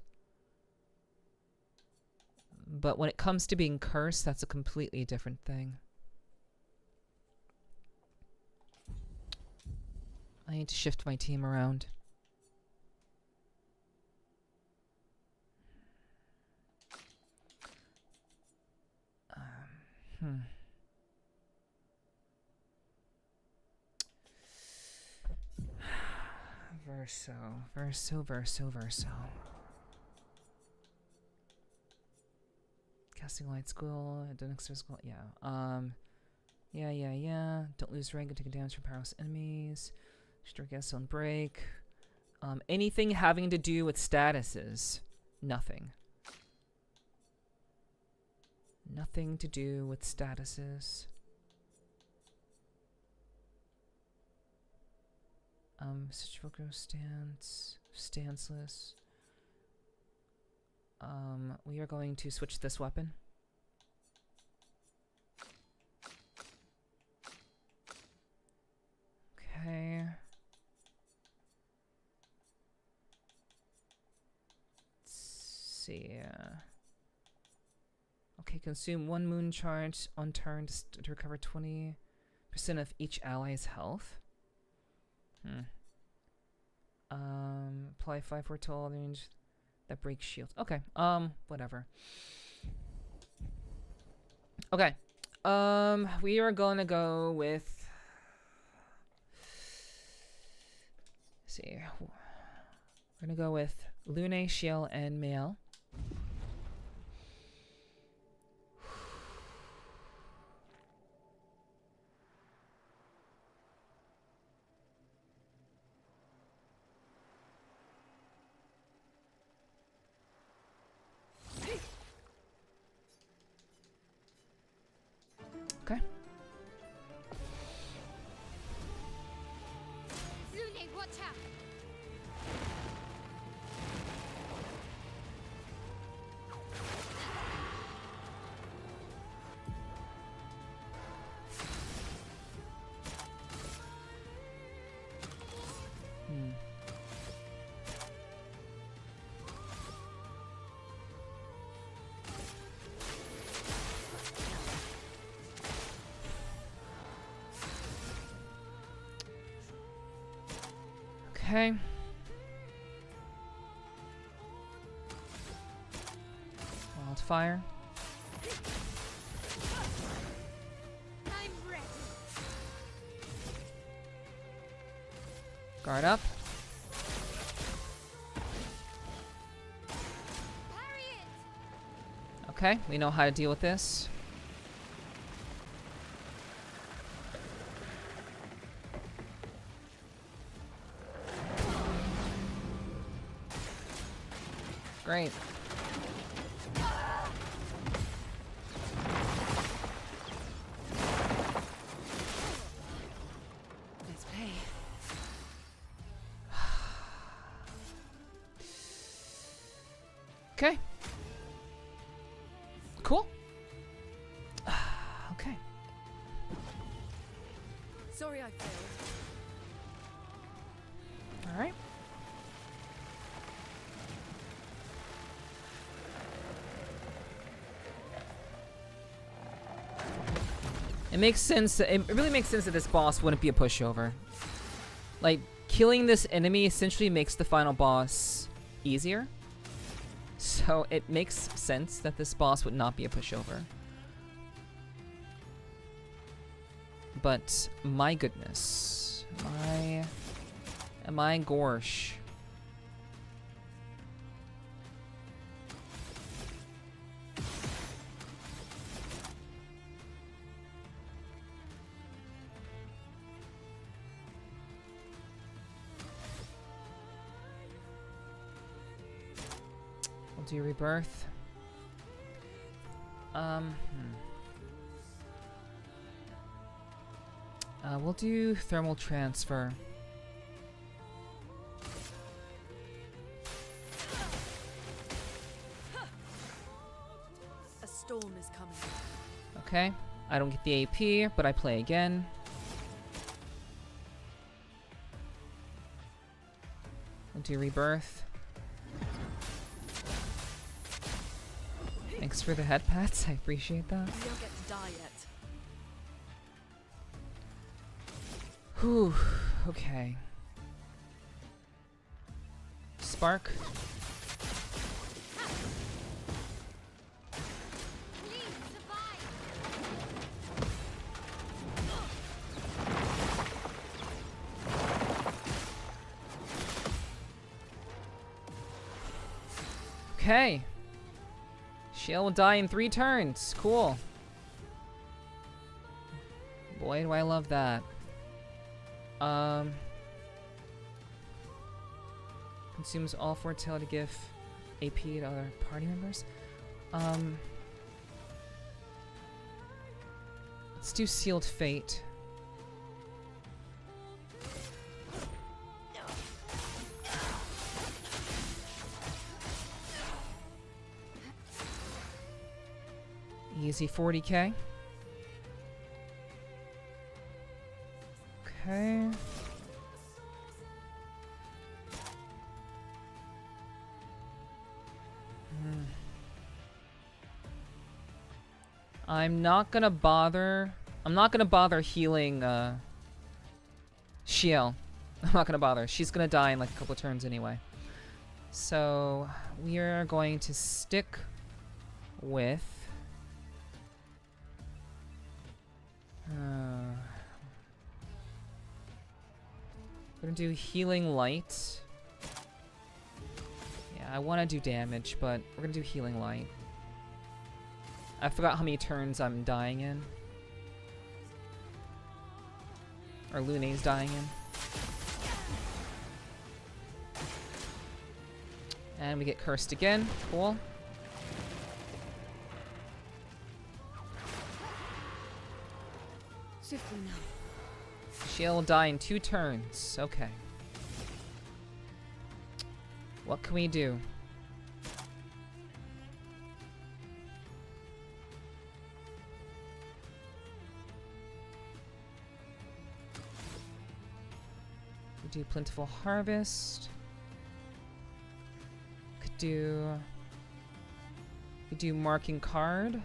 Speaker 2: But when it comes to being cursed, that's a completely different thing. I need to shift my team around. Verso. Casting light school, next school, yeah. Yeah. Don't lose rank and take damage from powerless enemies. Store guests on break. Anything having to do with statuses. Nothing. Nothing to do with statuses. Situational stanceless. We are going to switch this weapon. Okay. Let's see. Okay, consume 1 moon charge on turn to recover 20% of each ally's health. Apply 5 foretold range that breaks shield. Okay, whatever. Okay. We are gonna go with, let's see. We're gonna go with Lune, Shiel, and Mael. Okay.
Speaker 5: Lune, watch out!
Speaker 2: Okay. Wildfire.
Speaker 5: I'm ready.
Speaker 2: Guard up.
Speaker 5: Parry it.
Speaker 2: Okay, we know how to deal with this. Great.
Speaker 3: Let's play.
Speaker 2: Okay. Cool. Okay.
Speaker 3: Sorry I failed.
Speaker 2: All right. It makes sense. It really makes sense that this boss wouldn't be a pushover. Like, killing this enemy essentially makes the final boss easier. So it makes sense that this boss would not be a pushover. But my goodness, my gorsh. We'll do rebirth. We'll do thermal transfer.
Speaker 3: A storm is coming.
Speaker 2: Okay, I don't get the AP, but I play again. We'll do rebirth. Thanks for the head pats. I appreciate that.
Speaker 3: You don't get to die yet.
Speaker 2: Whew. Okay. Spark. Okay. Shiel will die in 3 turns. Cool. Boy, do I love that. Consumes all foretell to give AP to other party members. Let's do Sealed Fate. Easy 40k. Okay. I'm not gonna bother healing Shiel. I'm not gonna bother. She's gonna die in like a couple of turns anyway. So we are going to stick with we're gonna do Healing Light. Yeah, I want to do damage, but we're gonna do Healing Light. I forgot how many turns I'm dying in. Or Lune's dying in. And we get cursed again. Cool.
Speaker 3: Swiftly now.
Speaker 2: Shiel will die in 2 turns. Okay. What can we do? We do Plentiful Harvest. Could do Marking Card.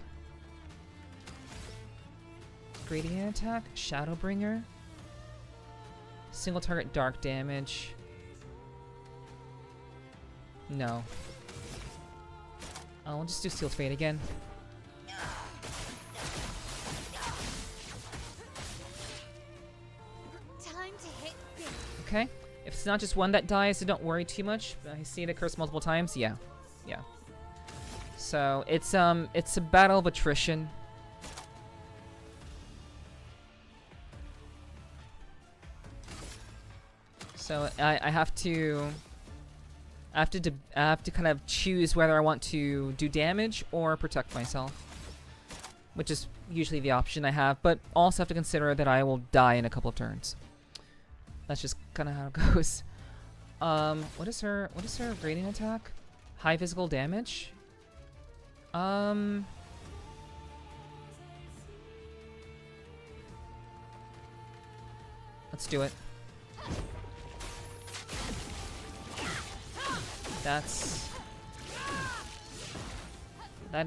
Speaker 2: Gradient Attack, Shadowbringer. Single target dark damage. No. I'll just do Sealed Fate again.
Speaker 5: Time to hit big.
Speaker 2: Okay. If it's not just one that dies, so don't worry too much. I see it occurs multiple times. Yeah. Yeah. So it's a battle of attrition. So I have to kind of choose whether I want to do damage or protect myself, which is usually the option I have, but also have to consider that I will die in a couple of turns. That's just kind of how it goes. What is her gradient attack? High physical damage? Let's do it. That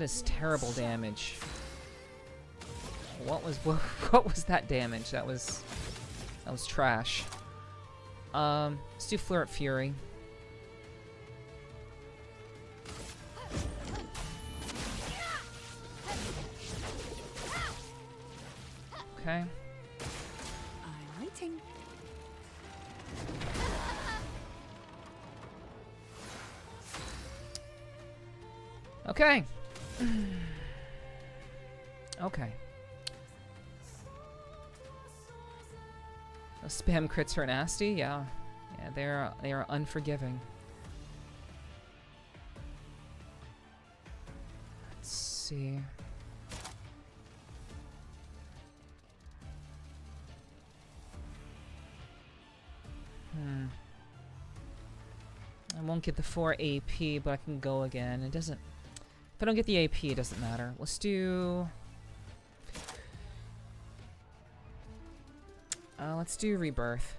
Speaker 2: is terrible damage. What was that damage? That was trash. Let's do Flare Up Fury. Okay.
Speaker 3: I'm waiting.
Speaker 2: Okay. Okay. Those spam crits are nasty, yeah. Yeah, they are unforgiving. Let's see. I won't get the 4 AP, but I can go again. It doesn't... If I don't get the AP, it doesn't matter. Let's do... let's do Rebirth.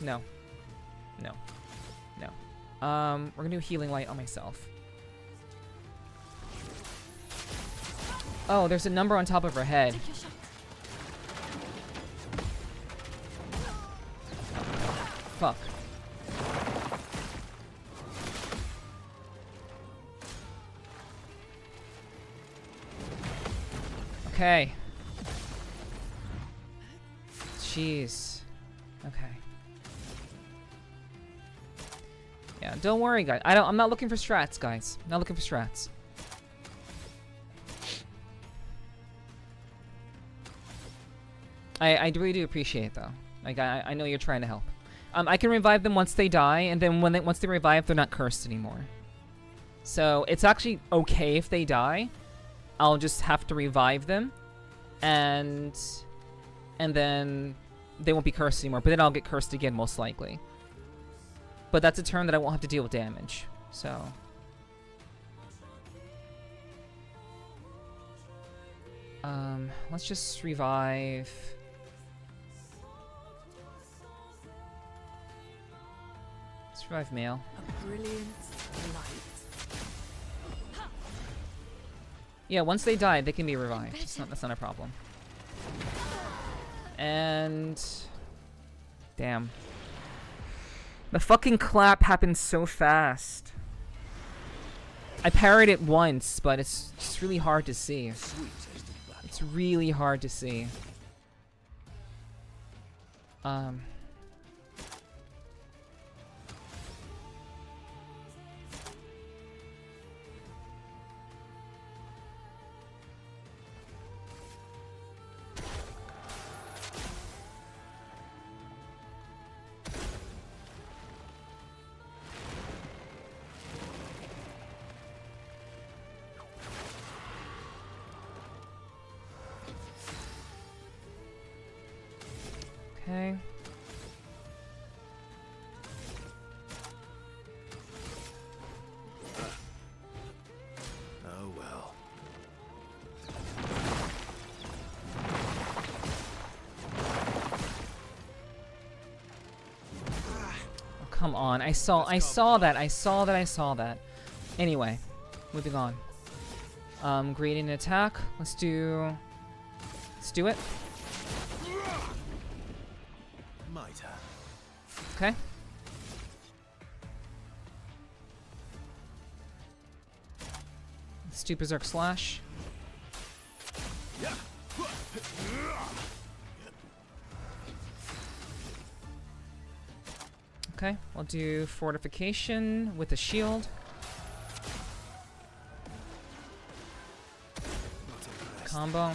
Speaker 2: No. No. No. We're gonna do healing light on myself. Oh, there's a number on top of her head.
Speaker 3: Take your shot.
Speaker 2: Fuck. Okay. Jeez. Okay. Yeah, don't worry, guys. I'm not looking for strats, guys. Not looking for strats. I really do appreciate it, though. Like, I know you're trying to help. I can revive them once they die, and then once they revive, they're not cursed anymore. So, it's actually okay if they die. I'll just have to revive them, and then they won't be cursed anymore. But then I'll get cursed again, most likely. But that's a turn that I won't have to deal with damage. So... let's just revive... Let's revive male.
Speaker 3: A brilliant light.
Speaker 2: Yeah, once they die, they can be revived. That's not a problem. And... Damn. The fucking clap happened so fast. I parried it once, but it's just really hard to see. It's really hard to see. Okay.
Speaker 4: Oh well.
Speaker 2: Oh, come on. I saw that. Anyway, moving on. Creating an attack. Let's do it.
Speaker 4: Might have.
Speaker 2: Okay. Let's do Berserk Slash. Okay, I'll do Fortification with a shield. Combo.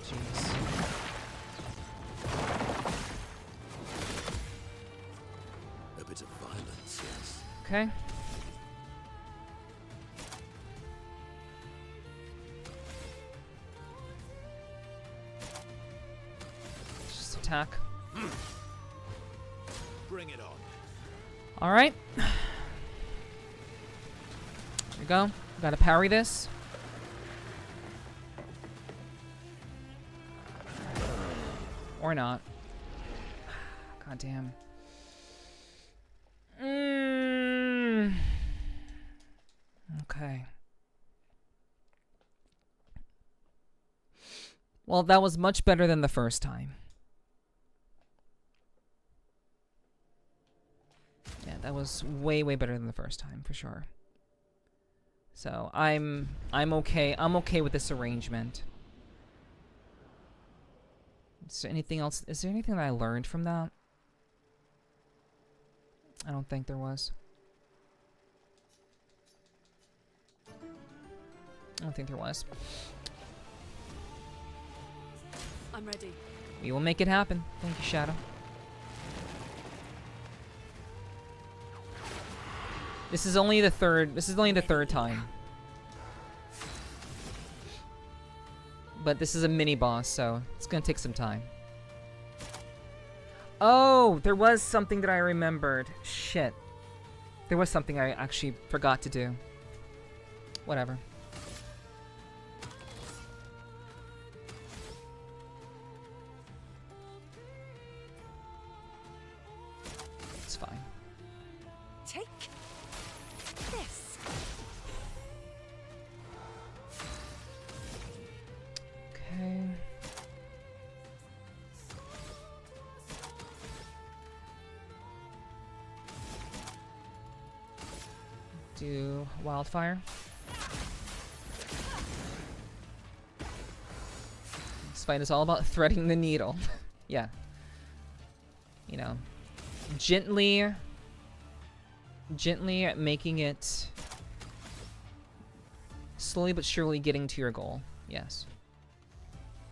Speaker 2: Jeez.
Speaker 6: A bit of violence, yes.
Speaker 2: Okay. Just attack.
Speaker 4: Bring it on.
Speaker 2: All right. Here we go. Gotta parry this. Or not. God damn. Okay. Well, that was much better than the first time. Yeah, that was way better than the first time, for sure. So, I'm okay. I'm okay with this arrangement. Is there anything else? Is there anything that I learned from that? I don't think there was. I don't think there was.
Speaker 3: I'm ready.
Speaker 2: We will make it happen. Thank you, Shadow. This is only the third time. But this is a mini boss, so it's gonna take some time. Oh, there was something that I remembered. Shit. There was something I actually forgot to do. Whatever. Do wildfire. This fight is all about threading the needle. Yeah. You know, gently making it, slowly but surely getting to your goal. Yes.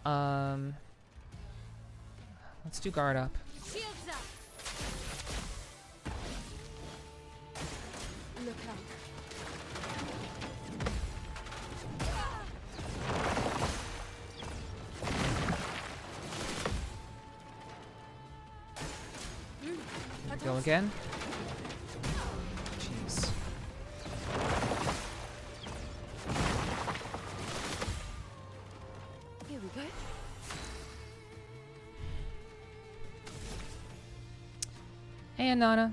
Speaker 2: Let's do guard up.
Speaker 9: Shields up. Look out.
Speaker 2: Go again. Jeez.
Speaker 9: Here we go.
Speaker 2: Hey, Anana.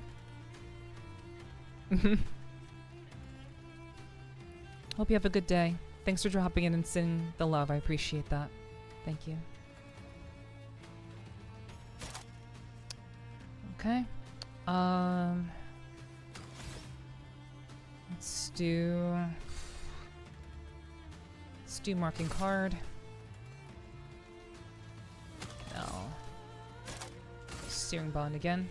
Speaker 2: Hope you have a good day. Thanks for dropping in and sending the love. I appreciate that. Thank you. Okay. Let's do marking card. Now, steering bond again.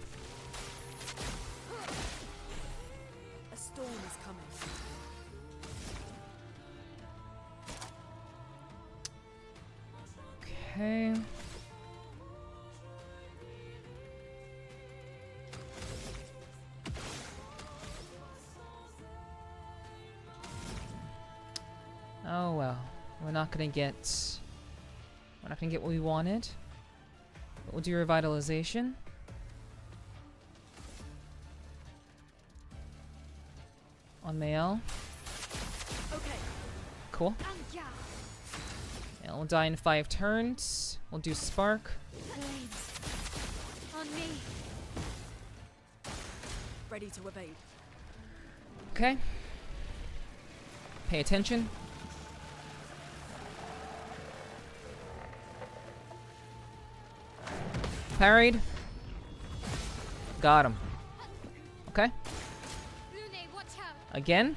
Speaker 9: A storm is coming.
Speaker 2: Okay. Oh well, we're not gonna get what we wanted. But we'll do revitalization. On Mael.
Speaker 9: Okay.
Speaker 2: Cool. And we'll die in 5 turns. We'll do spark.
Speaker 5: Flames. On me.
Speaker 9: Ready to evade.
Speaker 2: Okay. Pay attention. Parried. Got him. Okay.
Speaker 5: Lune, watch out.
Speaker 2: Again.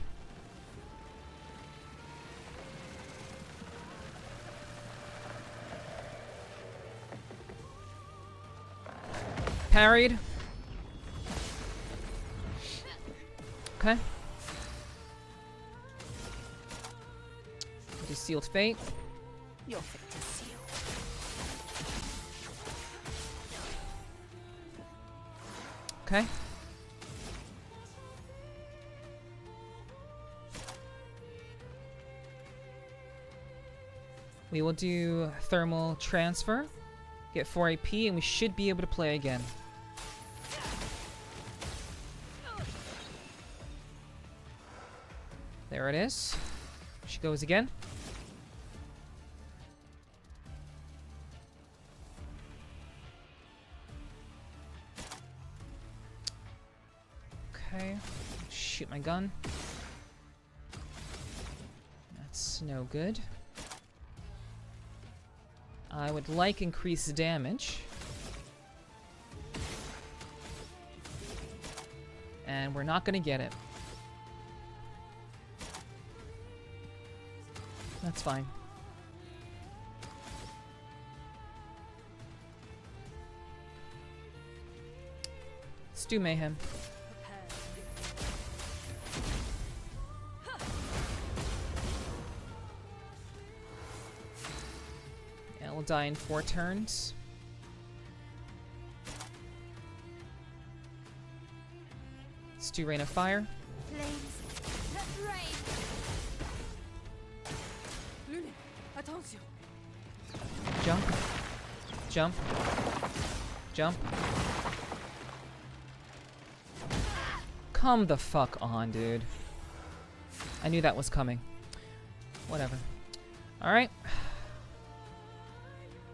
Speaker 2: Parried. Okay. Do sealed fate.
Speaker 9: Your fate is sealed.
Speaker 2: Okay. We will do thermal transfer. Get 4 AP and we should be able to play again. There it is. She goes again. Okay. Shoot my gun. That's no good. I would like increased damage. And we're not gonna get it. That's fine. Let's do mayhem. Yeah, we'll die in 4 turns. Let's do Rain of Fire.
Speaker 5: Flames. Let rain.
Speaker 9: Lune, attention.
Speaker 2: Jump. Jump. Jump. Come the fuck on, dude. I knew that was coming. Whatever. Alright.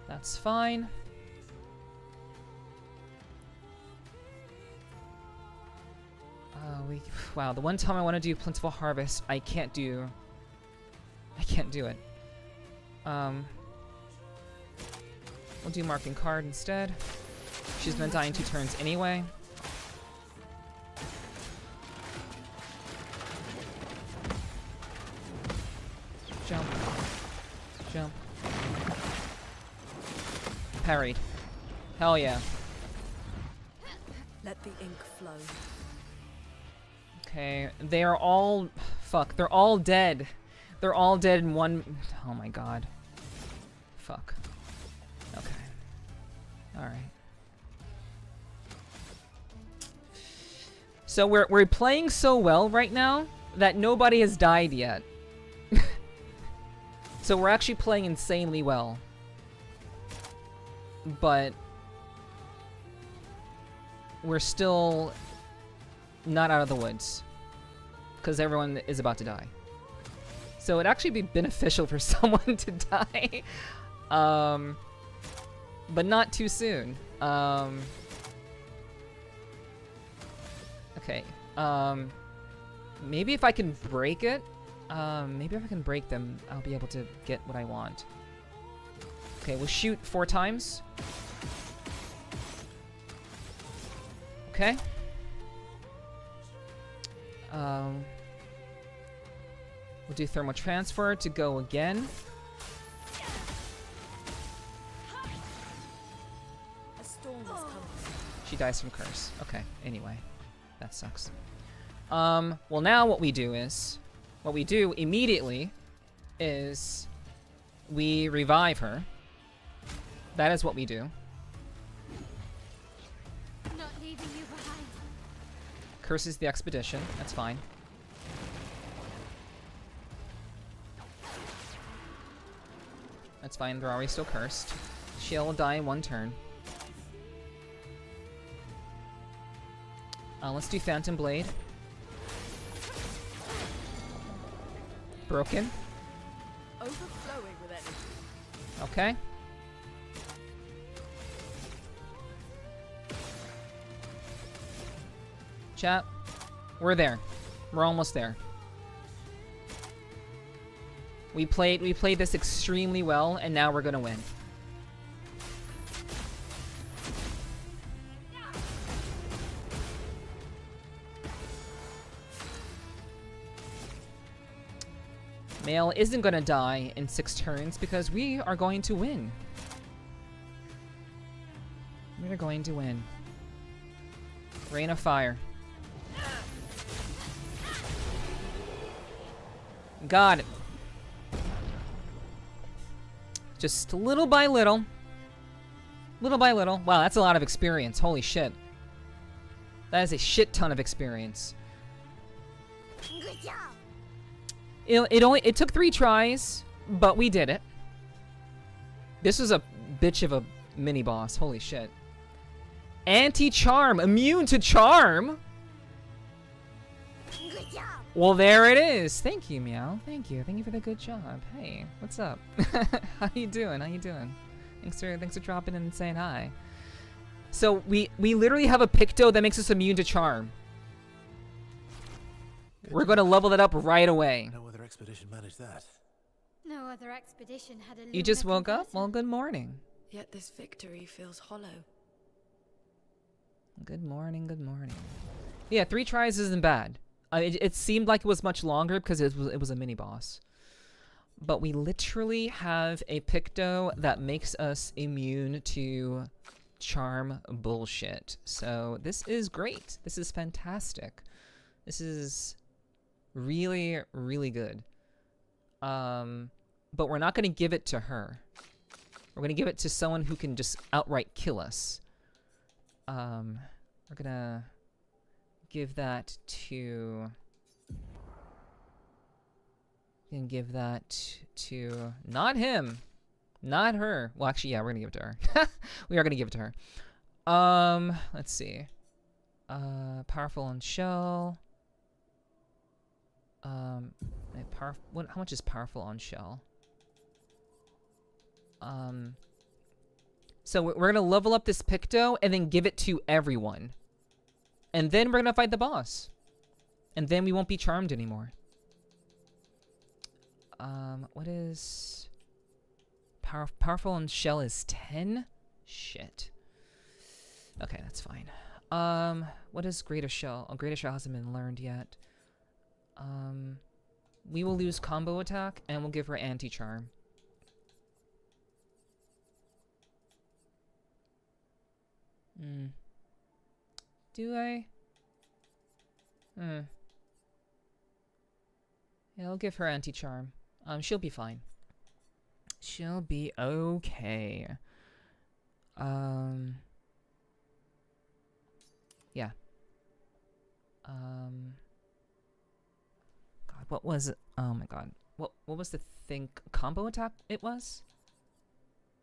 Speaker 2: That's fine. Wow, the one time I want to do Plentiful Harvest, I can't do it. We'll do Marking Card instead. She's gonna die in 2 turns anyway. Jump. Parried. Hell yeah.
Speaker 9: Let the ink flow.
Speaker 2: Okay, they are all... Fuck, they're all dead. They're all dead in one... Oh my god. Fuck. Okay. Alright. So we're playing so well right now that nobody has died yet. So we're actually playing insanely well. But we're still not out of the woods because everyone is about to die. So it'd actually be beneficial for someone to die. But not too soon. Okay. Maybe if I can break it. Maybe if I can break them, I'll be able to get what I want. Okay, we'll shoot 4 times. Okay. We'll do thermal transfer to go again.
Speaker 9: A storm is coming.
Speaker 2: She dies from curse. Okay, anyway. That sucks. Well now what we do immediately is we revive her. That is what we do.
Speaker 5: Not leaving you behind.
Speaker 2: Curses the expedition. That's fine. That's fine. They're already still cursed. She'll die in 1 turn. Let's do Phantom Blade. Broken.
Speaker 9: Overflowing with energy.
Speaker 2: Okay. Chat. We're there. We're almost there. We played this extremely well, and now we're gonna win. Male isn't gonna die in 6 turns because we are going to win. We're going to win. Rain of Fire. Got it. Just little by little. Little by little. Wow, that's a lot of experience. Holy shit. That is a shit ton of experience.
Speaker 5: Good job.
Speaker 2: It took 3 tries, but we did it. This was a bitch of a mini boss. Holy shit. Anti-charm, immune to charm.
Speaker 5: Good job.
Speaker 2: Well, there it is. Thank you, Meow. Thank you for the good job. Hey, what's up? How you doing? Thanks for dropping in and saying hi. So we literally have a Picto that makes us immune to charm. We're gonna level that up right away.
Speaker 4: No other expedition managed that.
Speaker 5: No other expedition had a
Speaker 2: You just
Speaker 5: lunar
Speaker 2: woke up?
Speaker 5: converter.
Speaker 2: Well, good morning.
Speaker 3: Yet this victory feels hollow.
Speaker 2: Good morning, good morning. Yeah, 3 tries isn't bad. It seemed like it was much longer because it was a mini boss. But we literally have a Picto that makes us immune to charm bullshit. So this is great. This is fantastic. This is really, really good. But we're not going to give it to her. We're going to give it to someone who can just outright kill us. We're going to give that to... Can give that to... Not him! Not her! Well, actually, yeah, we're gonna give it to her. We are gonna give it to her. Let's see. Powerful on shell. How much is powerful on shell? So we're gonna level up this Picto and then give it to everyone. And then we're gonna fight the boss. And then we won't be charmed anymore. What is... Powerful on shell is 10? Shit. Okay, that's fine. What is greater shell? Oh, greater shell hasn't been learned yet. We will lose combo attack, and we'll give her anti-charm. Do I? Yeah, I'll give her anti-charm. She'll be fine. She'll be okay. Yeah. God, what was it? Oh my god. What was the thing? Combo attack it was?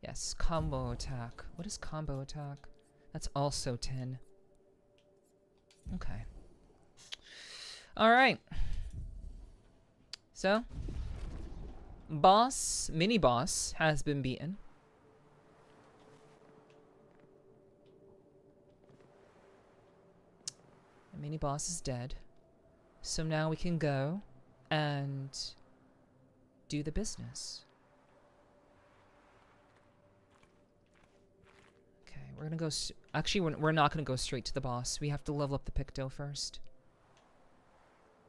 Speaker 2: Yes, combo attack. What is combo attack? That's also 10. Okay. Alright. So, mini boss has been beaten. The mini boss is dead. So now we can go and do the business. Okay, we're gonna go. Actually, we're not gonna go straight to the boss. We have to level up the Picto first.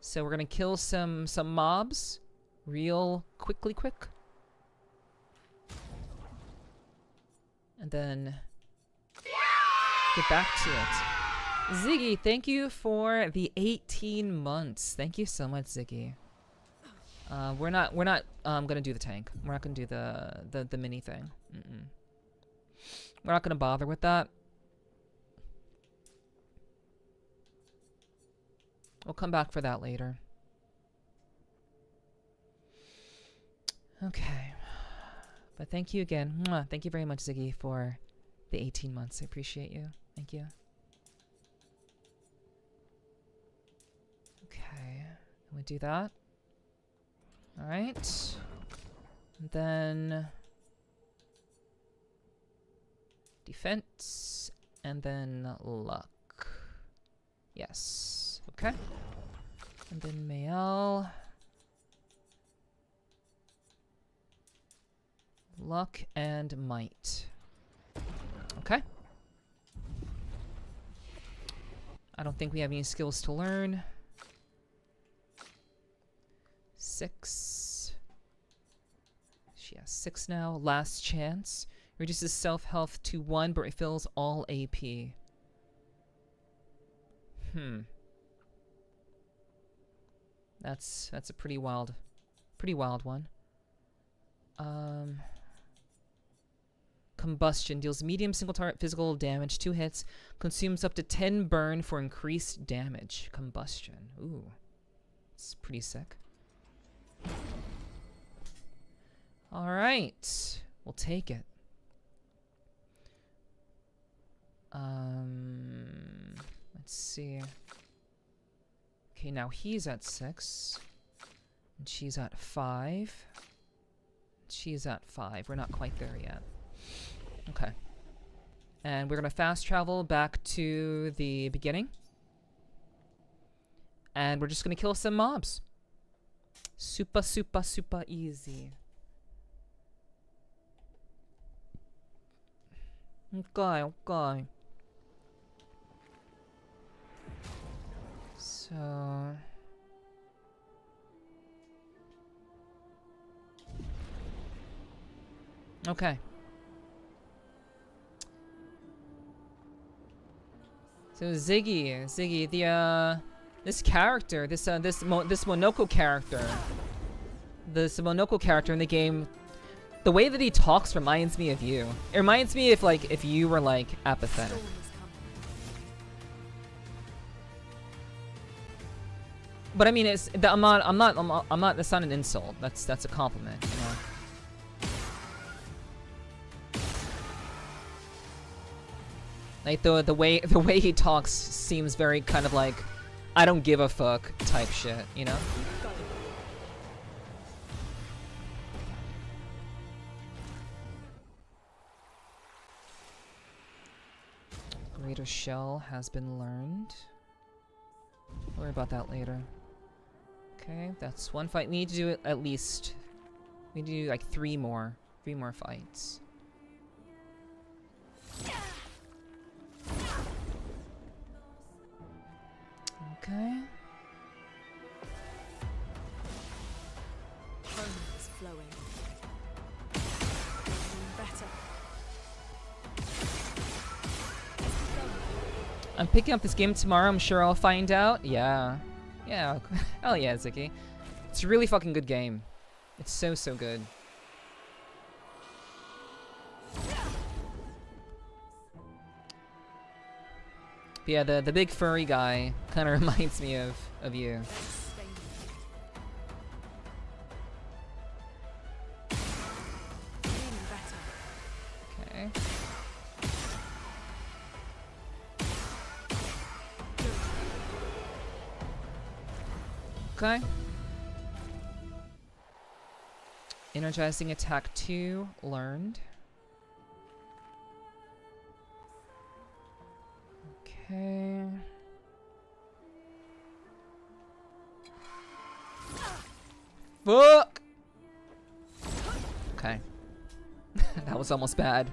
Speaker 2: So we're gonna kill some mobs, real quick, and then get back to it. Ziggy, thank you for the 18 months. Thank you so much, Ziggy. We're not gonna do the tank. We're not gonna do the mini thing. We're not gonna bother with that. We'll come back for that later. Okay. But thank you again. Mwah. Thank you very much, Ziggy, for the 18 months. I appreciate you. Thank you. Okay. We do that. Alright. And then defense. And then luck. Yes. Okay. And then Mayel. Luck and might. Okay. I don't think we have any skills to learn. 6. She has 6 now. Last chance. Reduces self-health to 1, but refills all AP. That's a pretty wild one. Combustion deals medium single target physical damage, 2 hits, consumes up to 10 burn for increased damage. Combustion. Ooh. It's pretty sick. Alright. We'll take it. Let's see. Okay, now he's at 6. And she's at 5. She's at 5. We're not quite there yet. Okay. And we're gonna fast travel back to the beginning. And we're just gonna kill some mobs. Super easy. Okay. So... Okay. So Ziggy, this character, this Monoko character, in the game, the way that he talks reminds me of you. It reminds me of if you were apathetic. But I mean, I'm not. That's not an insult. That's a compliment. You know. Like the way he talks seems very kind of I don't give a fuck type shit, you know? Greater Shell has been learned. Worry about that later. Okay, that's one fight. We need to do it at least. We need to do 3 more fights. Okay.
Speaker 9: Home is flowing. Better.
Speaker 2: I'm picking up this game tomorrow. I'm sure I'll find out. Yeah. Yeah. Hell yeah, Ziki. It's a really fucking good game. It's so, so good. But yeah, the big furry guy kind of reminds me of you. Okay. Okay. Energizing attack 2 learned. Okay. Fuck! Okay. That was almost bad.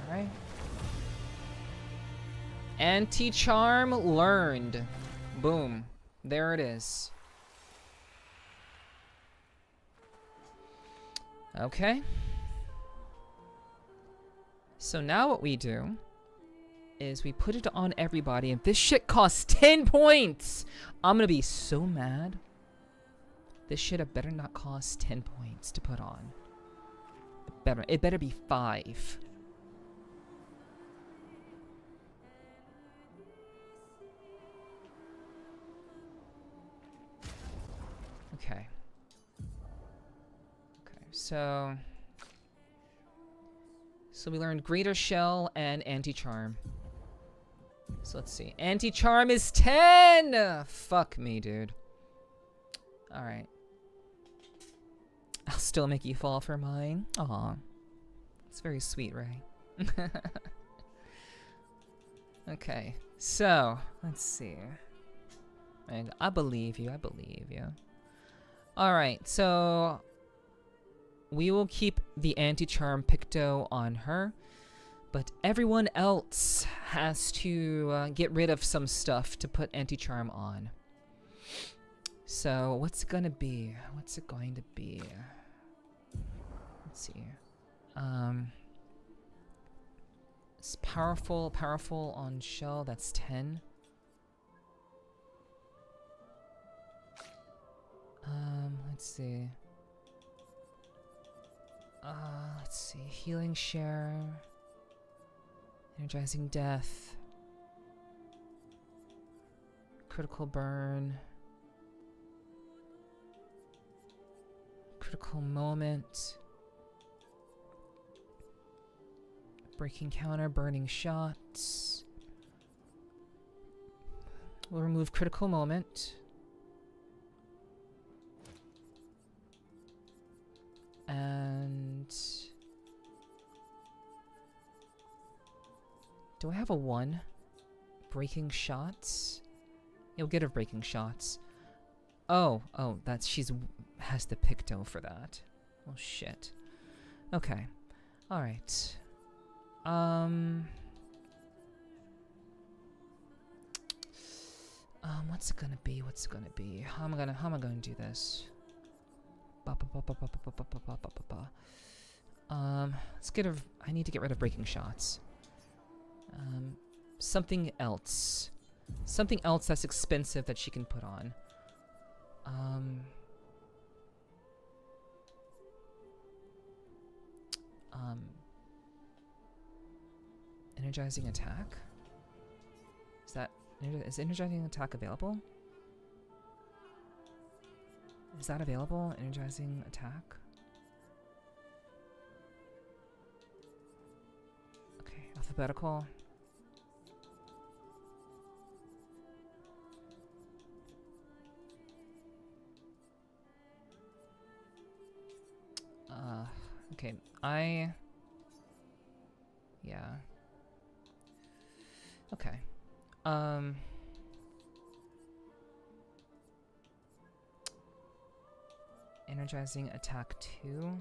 Speaker 2: Alright. Anti-charm learned. Boom. There it is. Okay. So now what we do is we put it on everybody, and this shit costs 10 points! I'm gonna be so mad. This shit had better not cost 10 points to put on. It better be 5. Okay. Okay, so we learned Greater Shell and Anti-Charm. So let's see. Anti-Charm is 10! Fuck me, dude. Alright. I'll still make you fall for mine. Aw. It's very sweet, Ray. Okay, so let's see. And I believe you, I believe you. Alright, so we will keep the anti-charm Picto on her, but everyone else has to get rid of some stuff to put anti-charm on. So what's it gonna be? What's it going to be? Let's see. It's powerful on Shell, that's 10. Let's see. Let's see. Healing Share. Energizing Death. Critical Burn. Critical Moment. Breaking Counter, Burning Shots. We'll remove Critical Moment. And do I have a 1? Breaking Shots? You'll get her Breaking Shots. Oh, that's has the Picto for that. Oh shit. Okay. Alright. What's it gonna be? What's it gonna be? How am I gonna do this? Let's get I need to get rid of Breaking Shots. Something else. Something else that's expensive that she can put on. Energizing Attack? Is Energizing Attack available? Is that available? Energizing Attack? Okay, alphabetical. Okay, yeah. Okay. Energizing Attack 2.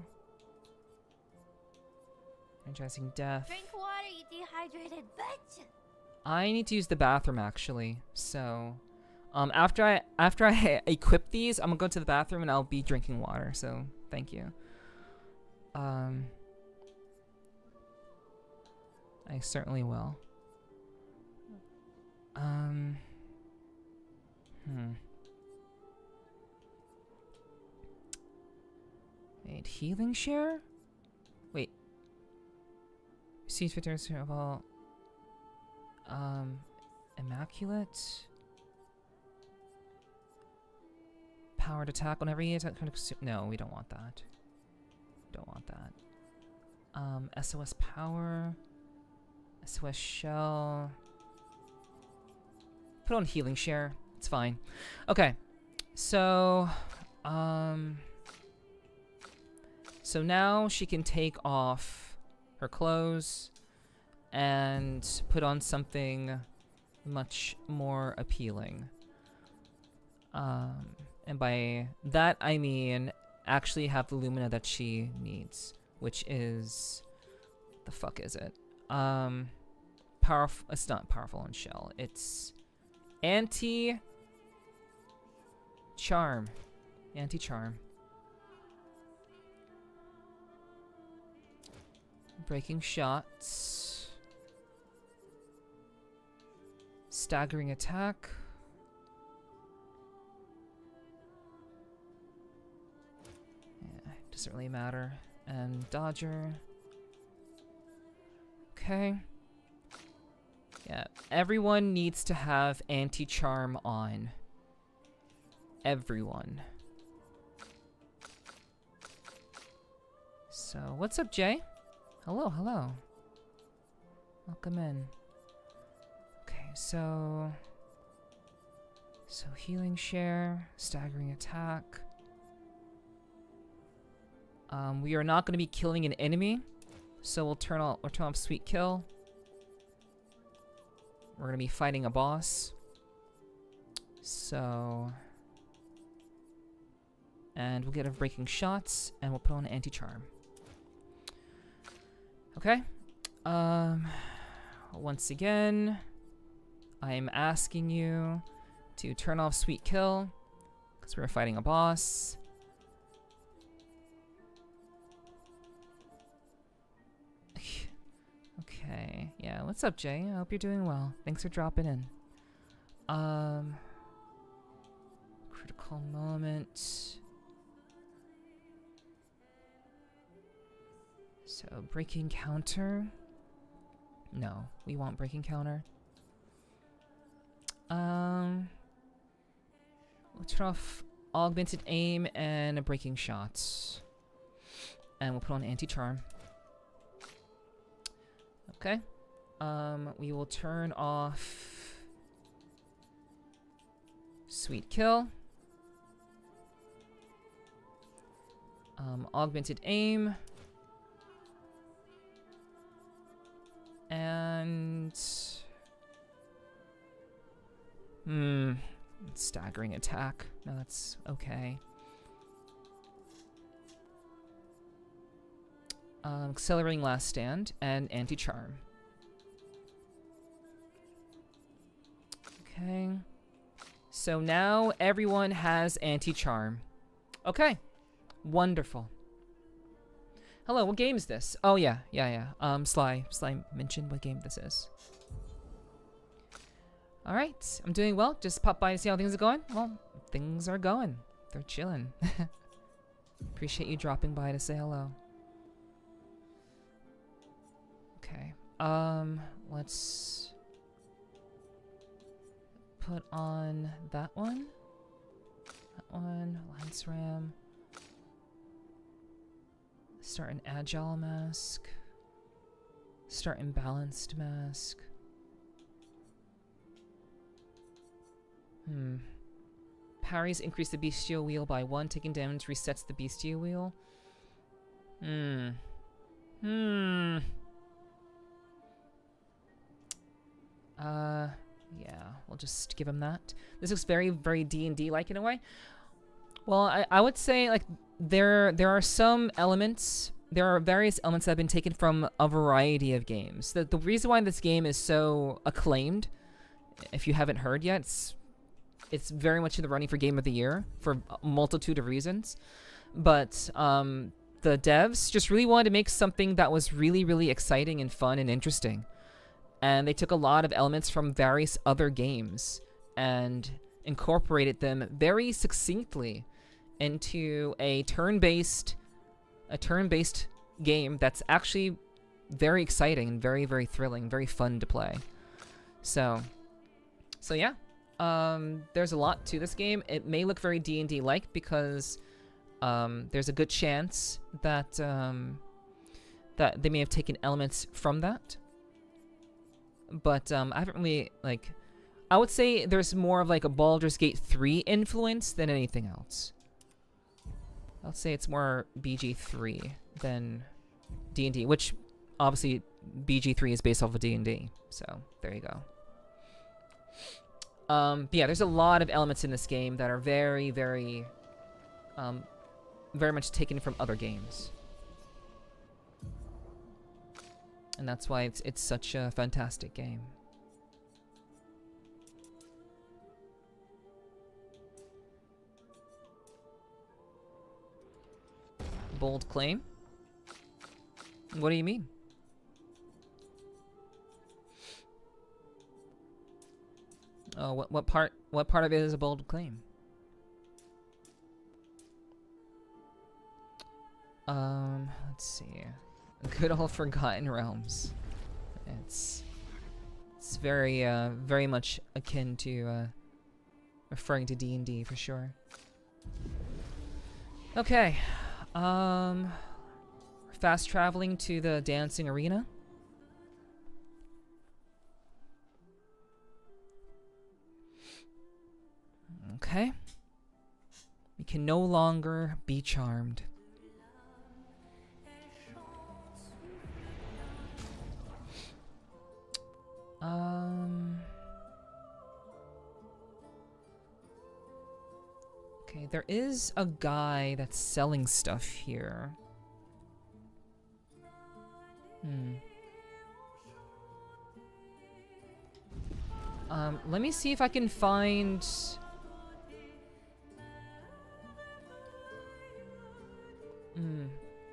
Speaker 2: Energizing Death.
Speaker 5: Drink water, you dehydrated bitch!
Speaker 2: I need to use the bathroom actually. So, after I equip these, I'm gonna go to the bathroom and I'll be drinking water. So, thank you. I certainly will. Wait, healing share? Wait. Receive victors of all. Immaculate. Powered attack whenever you attack. No, we don't want that. Don't want that. SOS power. SOS shell. Put on healing share. It's fine. Okay. So, so now she can take off her clothes and put on something much more appealing. And by that I mean actually have the Lumina that she needs, which is, the fuck is it? Powerful. It's not powerful on shell. It's anti-charm. Anti-charm. Breaking shots. Staggering attack. Yeah, doesn't really matter. And dodger. Okay. Yeah, everyone needs to have anti-charm on. Everyone. So, what's up, Jay? Hello, hello. Welcome in. Okay, so healing share, staggering attack. We are not going to be killing an enemy, so we'll turn off sweet kill. We're going to be fighting a boss. So, and we'll get a breaking shots, and we'll put on anti-charm. Okay. Once again, I am asking you to turn off sweet kill because we're fighting a boss. Okay. Yeah, what's up, Jay? I hope you're doing well. Thanks for dropping in. Critical moment. So, breaking counter. No, we want breaking counter. We'll turn off augmented aim and a breaking shot. And we'll put on anti-charm. Okay. We will turn off sweet kill. Augmented aim. And staggering attack. No, that's okay. Accelerating last stand and anti-charm. Okay. So now everyone has anti-charm. Okay. Wonderful. Hello, what game is this? Oh yeah. Sly mentioned what game this is. Alright, I'm doing well. Just pop by to see how things are going. Well, things are going. They're chilling. Appreciate you dropping by to say hello. Okay. Let's put on that one. That one. Lance Ram. Start an agile mask. Start imbalanced mask. Parries increase the bestial wheel by 1. Taking damage resets the bestial wheel. Yeah, we'll just give him that. This looks very, very D&D-like in a way. Well, I would say, like, there are some elements there are various elements that have been taken from a variety of games. The reason why this game is so acclaimed, if you haven't heard yet, it's very much in the running for Game of the Year for a multitude of reasons. But the devs just really wanted to make something that was really, really exciting and fun and interesting. And they took a lot of elements from various other games and incorporated them very succinctly into a turn-based game that's actually very exciting and very, very thrilling, very fun to play. So yeah. There's a lot to this game. It may look very D&D-like because there's a good chance that that they may have taken elements from that. But I haven't really, like... I would say there's more of like a Baldur's Gate 3 influence than anything else. I'll say it's more BG3 than D&D, which obviously BG3 is based off of D&D. So there you go. But yeah, there's a lot of elements in this game that are very, very, very much taken from other games. And that's why it's such a fantastic game. Bold claim? What do you mean? Oh, what part of it is a bold claim? Let's see. Good old Forgotten Realms. It's very very much akin to referring to D&D for sure. Okay. Fast traveling to the dancing arena. Okay. We can no longer be charmed. Okay, there is a guy that's selling stuff here. Let me see if I can find...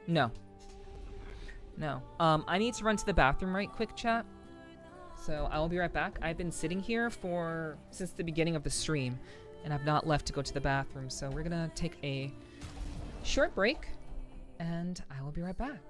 Speaker 2: No. No. I need to run to the bathroom right quick, chat. So I will be right back. I've been sitting here since the beginning of the stream, and I've not left to go to the bathroom. So we're gonna take a short break, and I will be right back.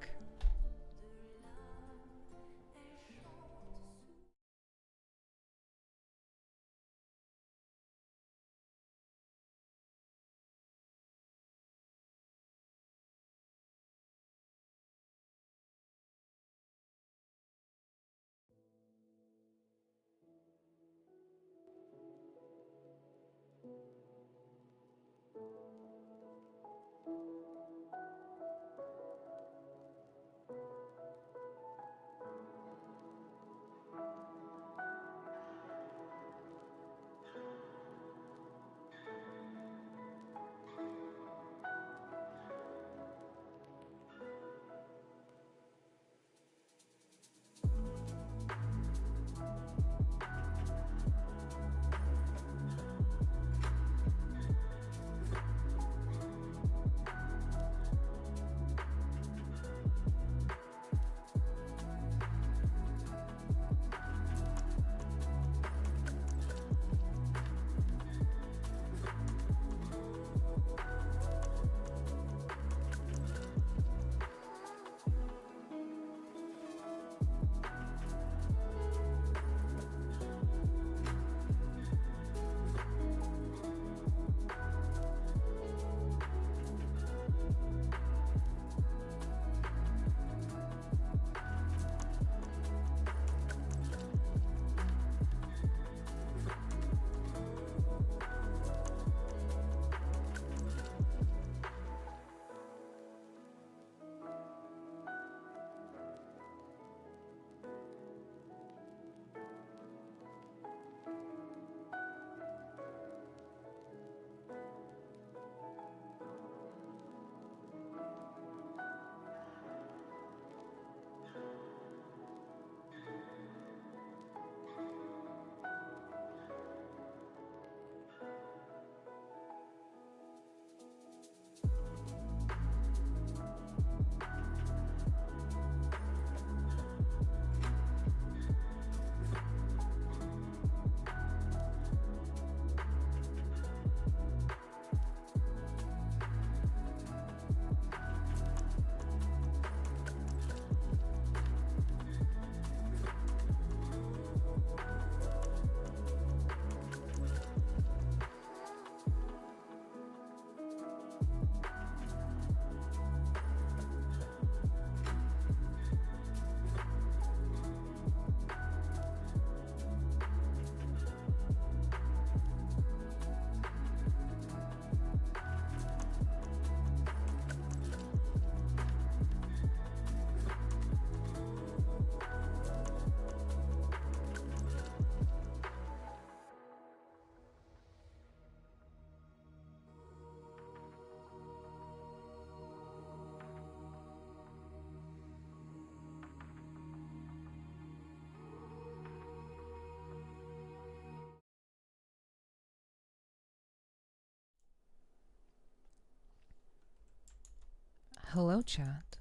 Speaker 2: Hello, chat.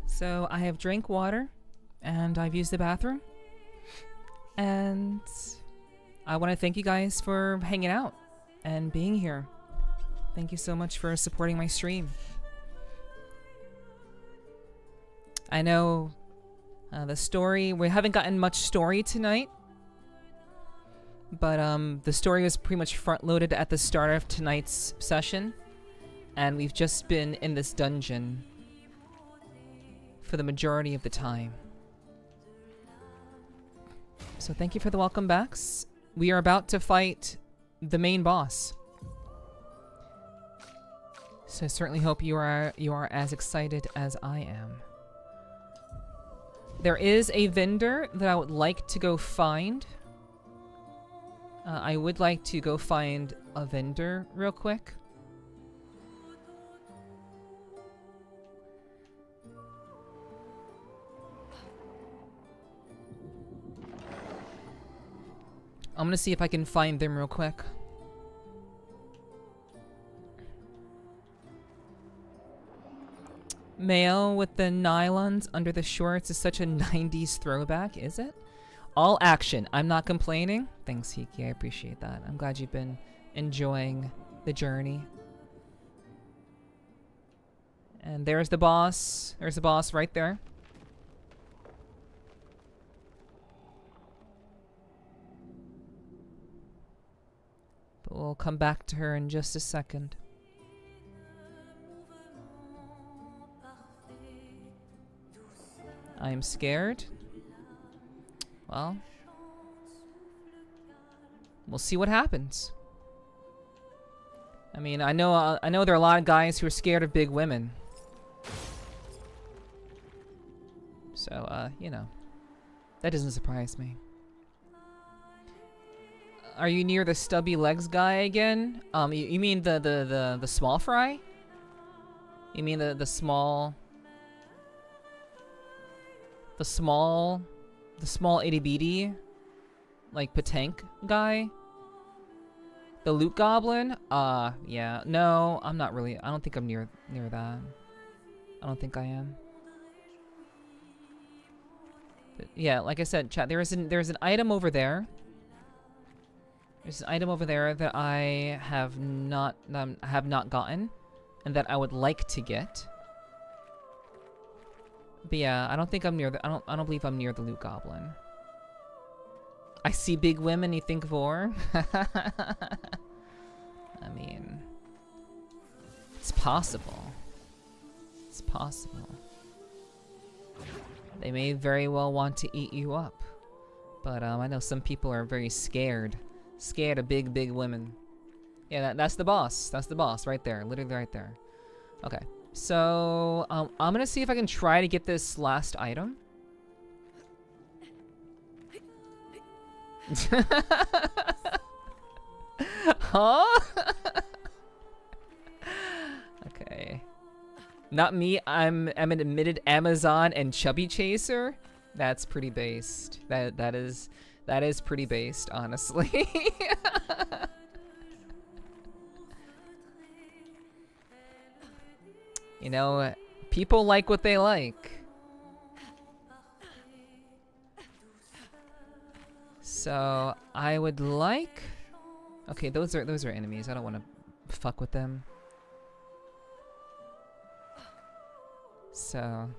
Speaker 2: So I have drank water, and I've used the bathroom, and I want to thank you guys for hanging out and being here. Thank you so much for supporting my stream. I know the story, we haven't gotten much story tonight, but the story was pretty much front-loaded at the start of tonight's session, and we've just been in this dungeon for the majority of the time. So thank you for the welcome backs. We are about to fight the main boss. So I certainly hope you are as excited as I am. There is a vendor that I would like to go find. I would like to go find a vendor real quick. I'm gonna see if I can find them real quick. Male with the nylons under the shorts is such a 90s throwback, is it? All action. I'm not complaining. Thanks, Hiki. I appreciate that. I'm glad you've been enjoying the journey. And there's the boss. There's the boss right there. But we'll come back to her in just a second. I am scared. Well, we'll see what happens. I mean, I know there are a lot of guys who are scared of big women. So, you know, that doesn't surprise me. Are you near the stubby legs guy again? You mean the small fry? You mean the small itty bitty, like Patank guy? The loot goblin? Yeah. No, I'm not really. I don't think I'm near that. I don't think I am. But yeah, like I said, chat, there's an item over there. There's an item over there that I have not gotten, and that I would like to get. But yeah, I don't think I'm near the. I don't believe I'm near the loot goblin. I see big women. You think vor? I mean, it's possible. It's possible. They may very well want to eat you up, but I know some people are very scared. Scared of big women. Yeah, that's the boss. That's the boss right there. Literally right there. Okay. So, I'm gonna see if I can try to get this last item. Huh? Okay. Not me. I'm an admitted Amazon and chubby chaser. That's pretty based. That is pretty based, honestly. You know, people like what they like. So I would like. Okay, those are enemies. I don't want to fuck with them. So.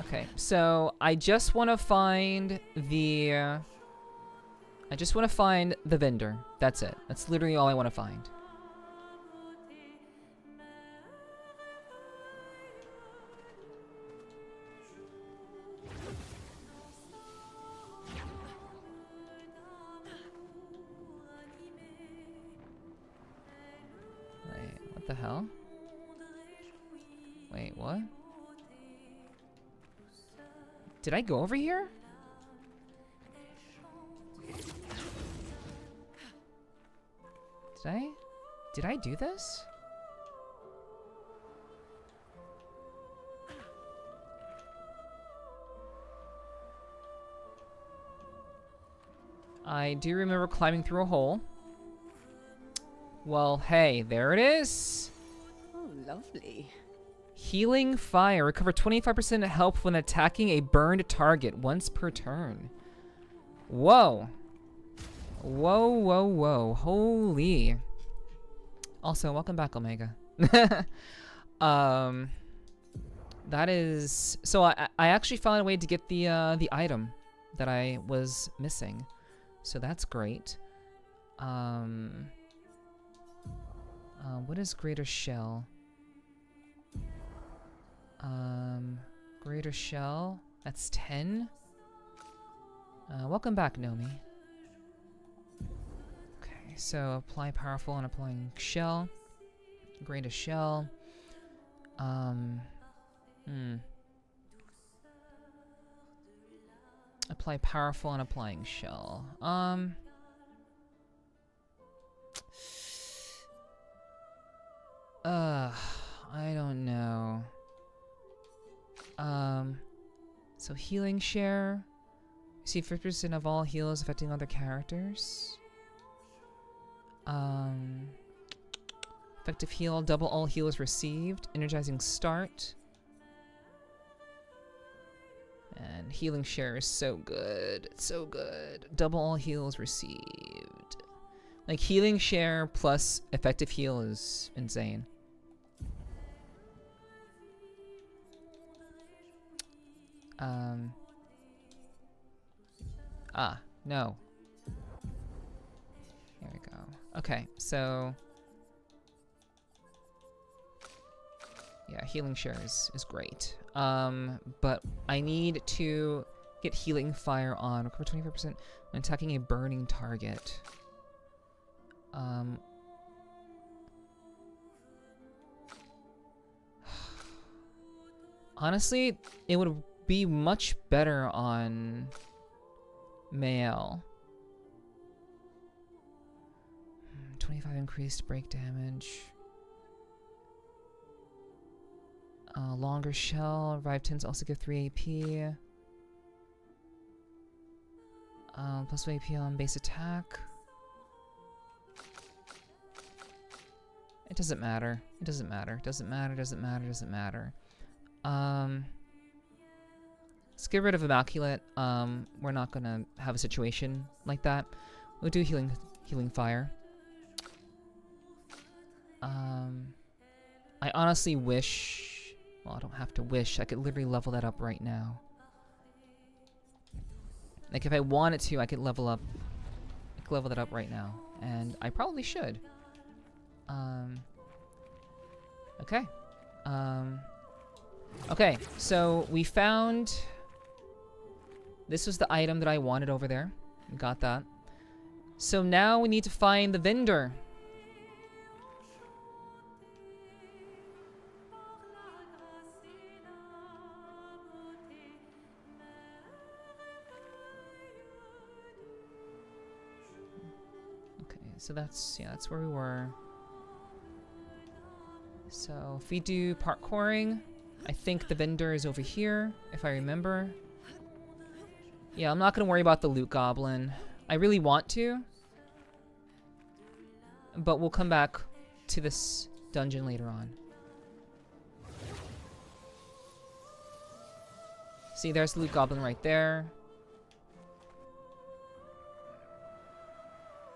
Speaker 2: Okay, so I just want to find the. I just want to find the vendor. That's it. That's literally all I want to find. Wait, what the hell? Wait, what? Did I go over here? Did I do this? I do remember climbing through a hole. Well, hey, there it is.
Speaker 9: Oh, lovely.
Speaker 2: Healing Fire. Recover 25% health when attacking a burned target once per turn. Whoa. Whoa, whoa, whoa. Holy. Also, welcome back, Omega. That is... So I actually found a way to get the item that I was missing. So that's great. What is Greater Shell? Greater Shell. That's 10. Welcome back, Nomi. Okay, so apply Powerful on applying Shell. Greater Shell. Apply Powerful on applying Shell. I don't know. So Healing Share. See 50% of all heals affecting other characters. Effective heal, double all heals received. Energizing Start. And Healing Share is so good. It's so good. Double all heals received. Like, Healing Share plus effective heal is insane. No. Here we go. Okay, so... Yeah, Healing Share is great. But I need to get Healing Fire on. Recover 25% when attacking a burning target. Honestly, it would be much better on male. 25 increased break damage. Longer shell. Revive tends also give 3 AP. Plus 1 AP on base attack. It doesn't matter. It doesn't matter. Doesn't matter. Doesn't matter. Doesn't matter. Let's get rid of Immaculate. We're not gonna have a situation like that. We'll do Healing Fire. I honestly wish... Well, I don't have to wish. I could literally level that up right now. Like, if I wanted to, I could level up... I could level that up right now. And I probably should. Okay. Okay, so we found... This was the item that I wanted over there. We got that. So now we need to find the vendor. Okay, so that's where we were. So if we do parkouring, I think the vendor is over here, if I remember. Yeah, I'm not gonna worry about the loot goblin. I really want to, but we'll come back to this dungeon later on. See, there's the loot goblin right there.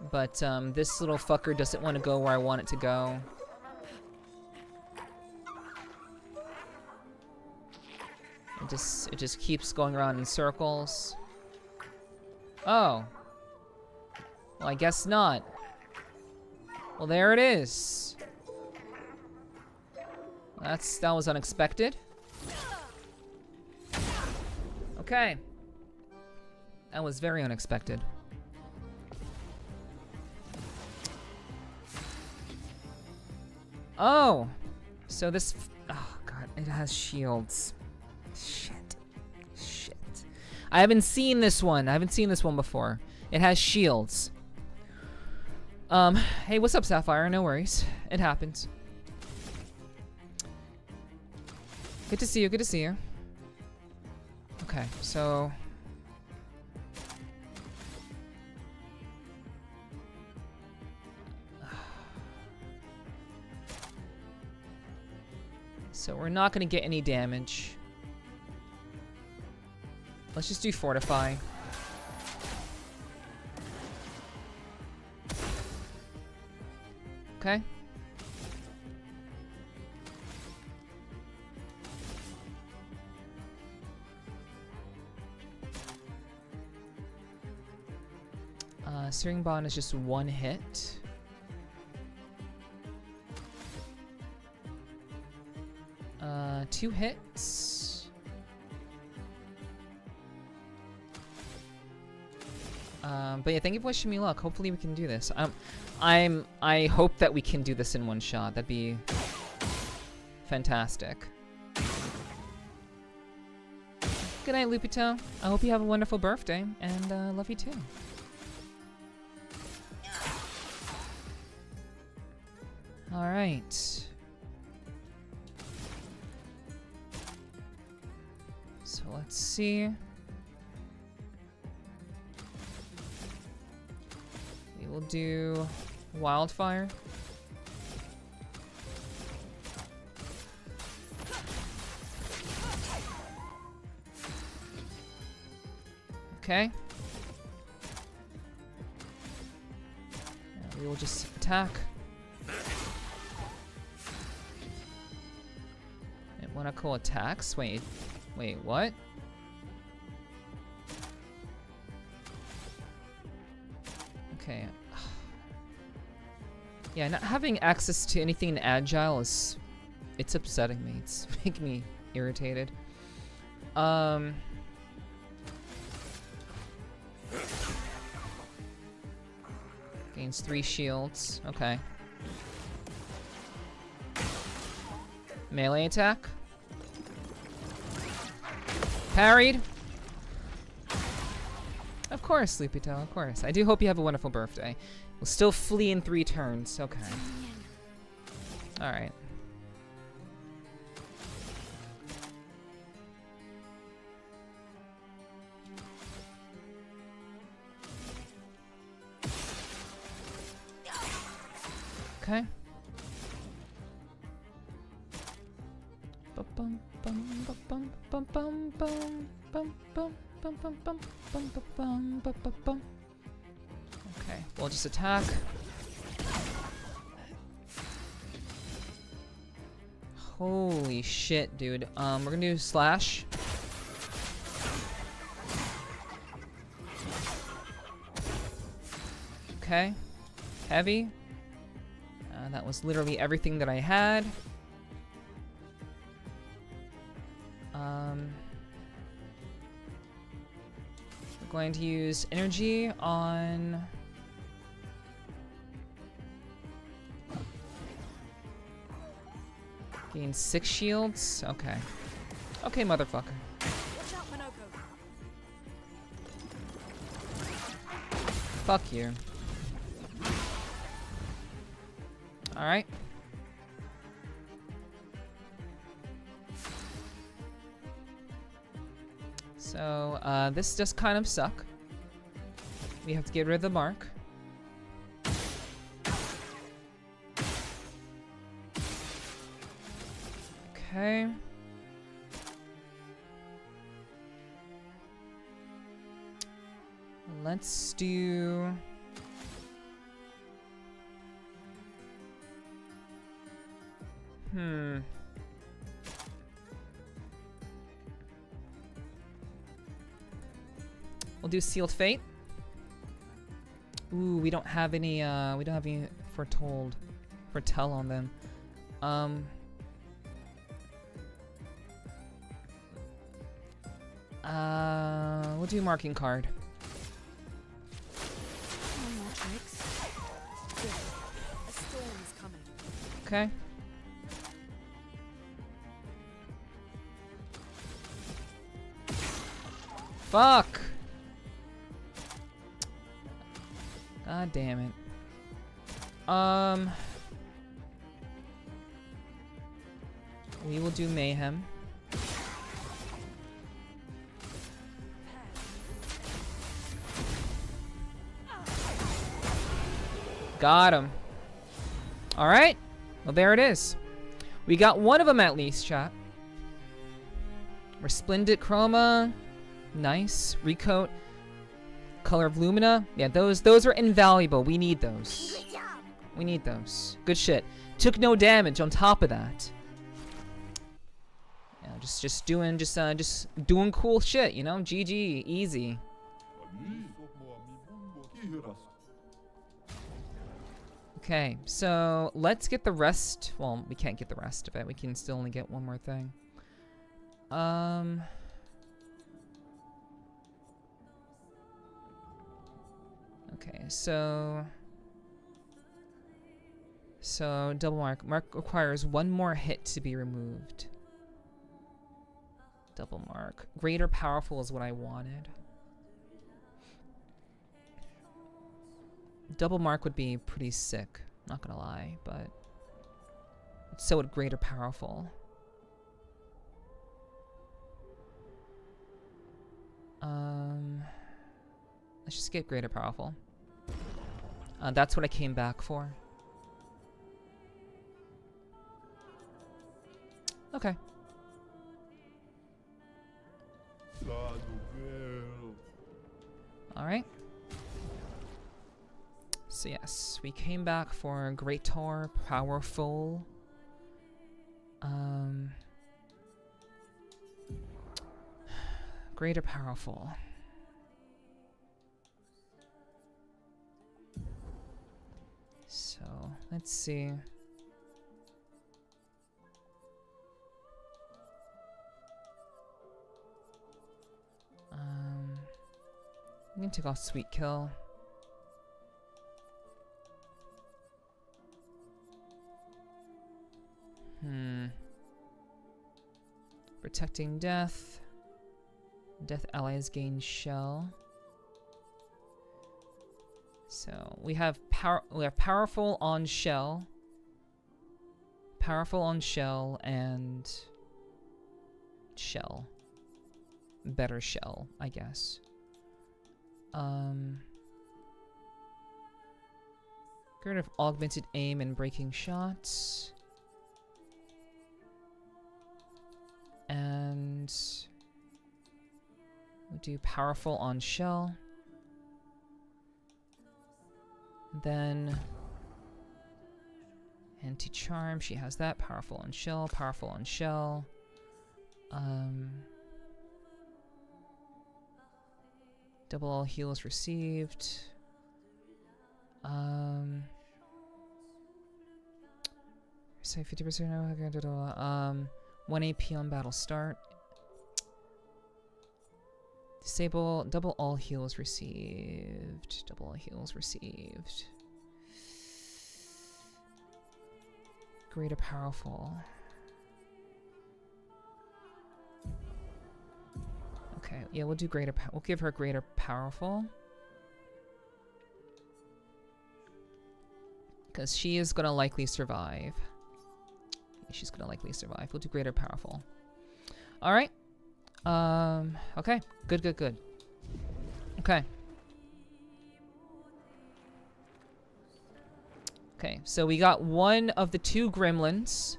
Speaker 2: But this little fucker doesn't want to go where I want it to go. It just keeps going around in circles. Oh. Well, I guess not. Well, there it is. That was unexpected. Okay. That was very unexpected. Oh. So this... Oh, God. It has shields. Shit. I haven't seen this one. I haven't seen this one before. It has shields. Hey, what's up, Sapphire? No worries. It happens. Good to see you. Good to see you. Okay, so... So we're not gonna get any damage. Let's just do Fortify. Okay. Searing Bond is just one hit. Two hits. But yeah, thank you for wishing me luck. Hopefully we can do this. I hope that we can do this in one shot. That'd be fantastic. Good night, Lupito. I hope you have a wonderful birthday, and love you too. All right. So let's see. We will do Wildfire. Okay. And we will just attack. And when I call attacks, wait, what? Okay. Yeah, not having access to anything agile it's upsetting me. It's making me irritated. Gains 3 shields. Okay. Melee attack. Parried. Of course, Sleepytail, of course. I do hope you have a wonderful birthday. We'll still flee in 3 turns. Okay. Alright. Okay. Okay, we'll just attack. Holy shit, dude. We're gonna do slash. Okay. Heavy. That was literally everything that I had. We're going to use energy on... Gain 6 shields? Okay. Okay, motherfucker.
Speaker 3: Watch out, Minoko.
Speaker 2: Fuck you. Alright. So, this does kind of suck. We have to get rid of the mark. Okay. Let's do... We'll do Sealed Fate. Ooh, we don't have any foretell on them. We'll do Marking Card.
Speaker 3: A storm is coming.
Speaker 2: Okay. Fuck! God damn it. We will do Mayhem. Got him. Alright. Well, there it is. We got one of them at least, chat. Resplendent Chroma. Nice. Recoat. Color of Lumina. Yeah, those are invaluable. We need those. We need those. Good shit. Took no damage on top of that. Yeah, just doing cool shit, you know? GG. Easy. Okay, so let's get the rest. Well, we can't get the rest of it. We can still only get one more thing. Okay, so double mark. Mark requires one more hit to be removed. Double mark. Greater powerful is what I wanted. Double mark would be pretty sick, not gonna lie, but so would greater powerful. Let's just get greater powerful. That's what I came back for. Okay. All right. So yes, we came back for Greater Powerful. Greater Powerful. So, let's see. I'm gonna take off Sweet Kill. Protecting Death. Death allies gain shell. So we have powerful on shell. Powerful on shell and shell. Better shell, I guess. Get rid of augmented aim and breaking shots. And we'll do powerful on shell. Then anti-charm, she has that. Powerful on shell, powerful on shell. Double all heals received. Say 50%. 1 AP on battle start. Disable double all heals received. Double all heals received. Greater powerful. Okay, yeah, we'll do greater. We'll give her greater powerful. Because she is gonna likely survive. She's gonna likely survive. We'll do greater powerful. Alright. Okay. Good. Okay. Okay, so we got one of the two gremlins.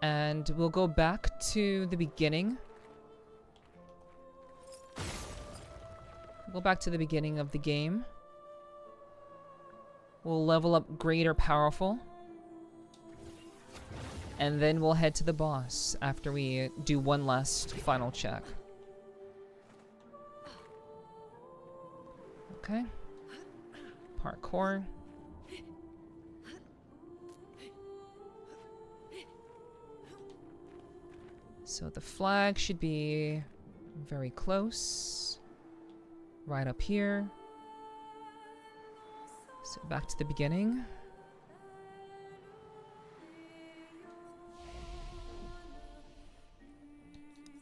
Speaker 2: And we'll go back to the beginning. Go back to the beginning of the game. We'll level up greater powerful. And then we'll head to the boss after we do one last final check. Okay. Parkour. So the flag should be very close. Right up here. So back to the beginning.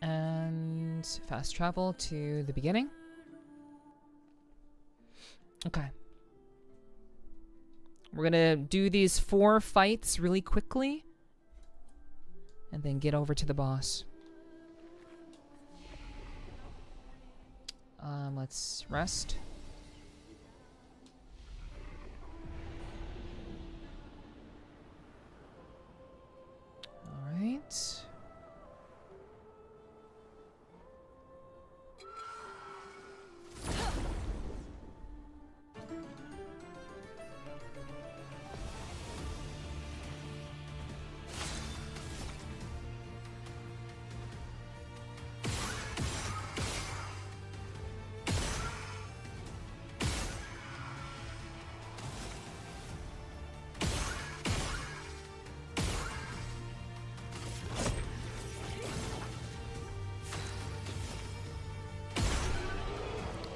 Speaker 2: And fast travel to the beginning. Okay. We're gonna do these 4 fights really quickly. And then get over to the boss. Let's rest.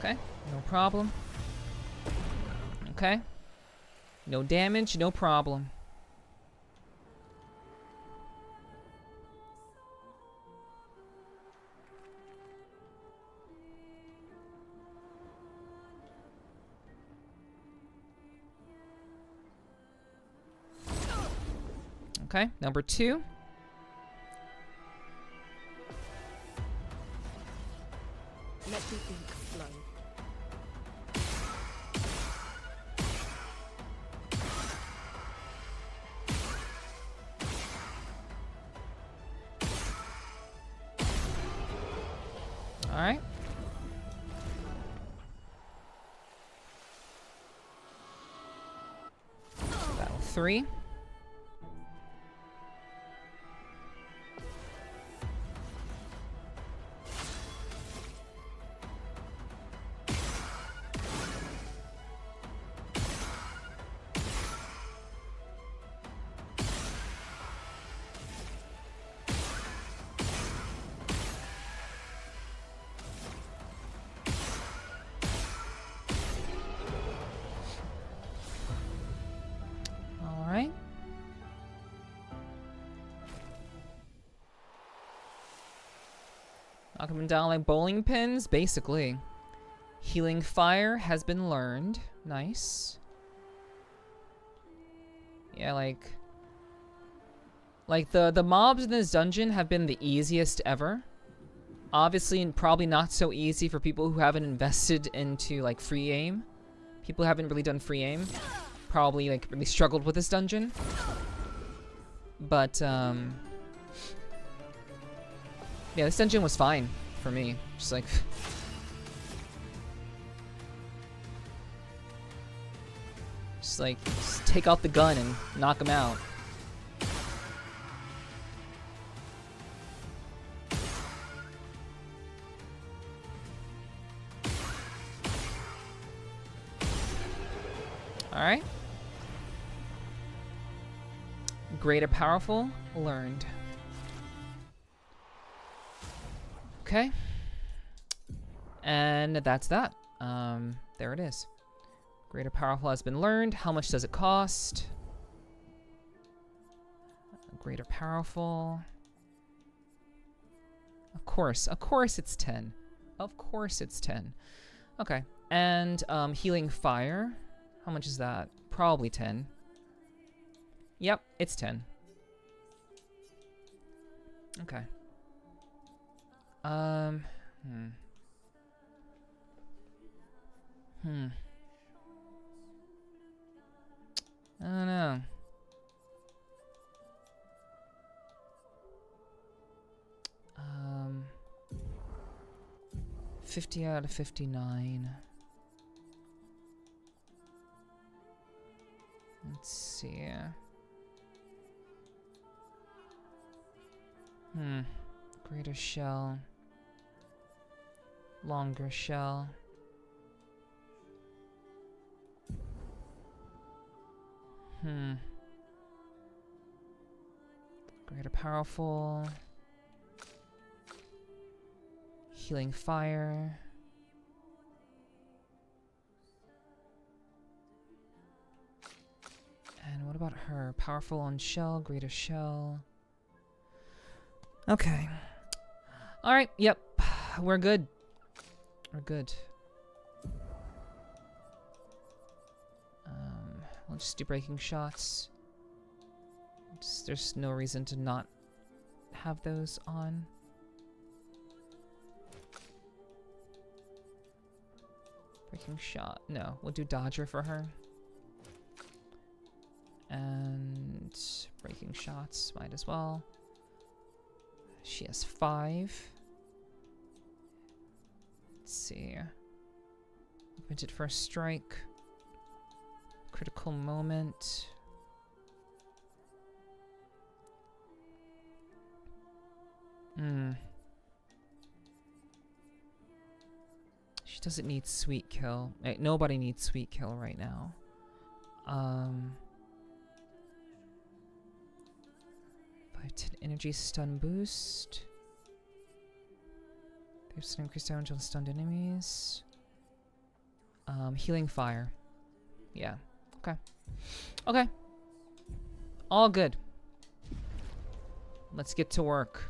Speaker 2: Okay, no problem. Okay. No damage, no problem. Okay, number 2.
Speaker 3: Let the ink flow.
Speaker 2: Alright. Battle 3. Alright. Knock them down like bowling pins, basically. Healing Fire has been learned. Nice. Yeah, like the mobs in this dungeon have been the easiest ever. Obviously, and probably not so easy for people who haven't invested into like free aim. People who haven't really done free aim probably like really struggled with this dungeon. But yeah, this dungeon was fine for me. Just like just take out the gun and knock him out. Alright. Greater Powerful learned. Okay. And that's that. There it is. Greater Powerful has been learned. How much does it cost? Greater Powerful. Of course it's 10. Of course it's 10. Okay. And Healing Fire. How much is that? Probably 10. Yep, it's 10. Okay. I don't know. 50 out of 59. Let's see. Greater shell. Longer shell. Greater Powerful. Healing Fire. And what about her? Powerful on shell, greater shell. Okay. Alright, yep. We're good. We're good. We'll just do breaking shots. There's no reason to not have those on. Breaking shot. No, we'll do dodger for her. And breaking shots, might as well. She has 5. Let's see. Printed first strike. Critical moment. She doesn't need sweet kill. Nobody needs sweet kill right now. 5-10 energy stun boost. 5% increased damage on stunned enemies. Healing fire. Yeah. Okay. Okay. All good. Let's get to work.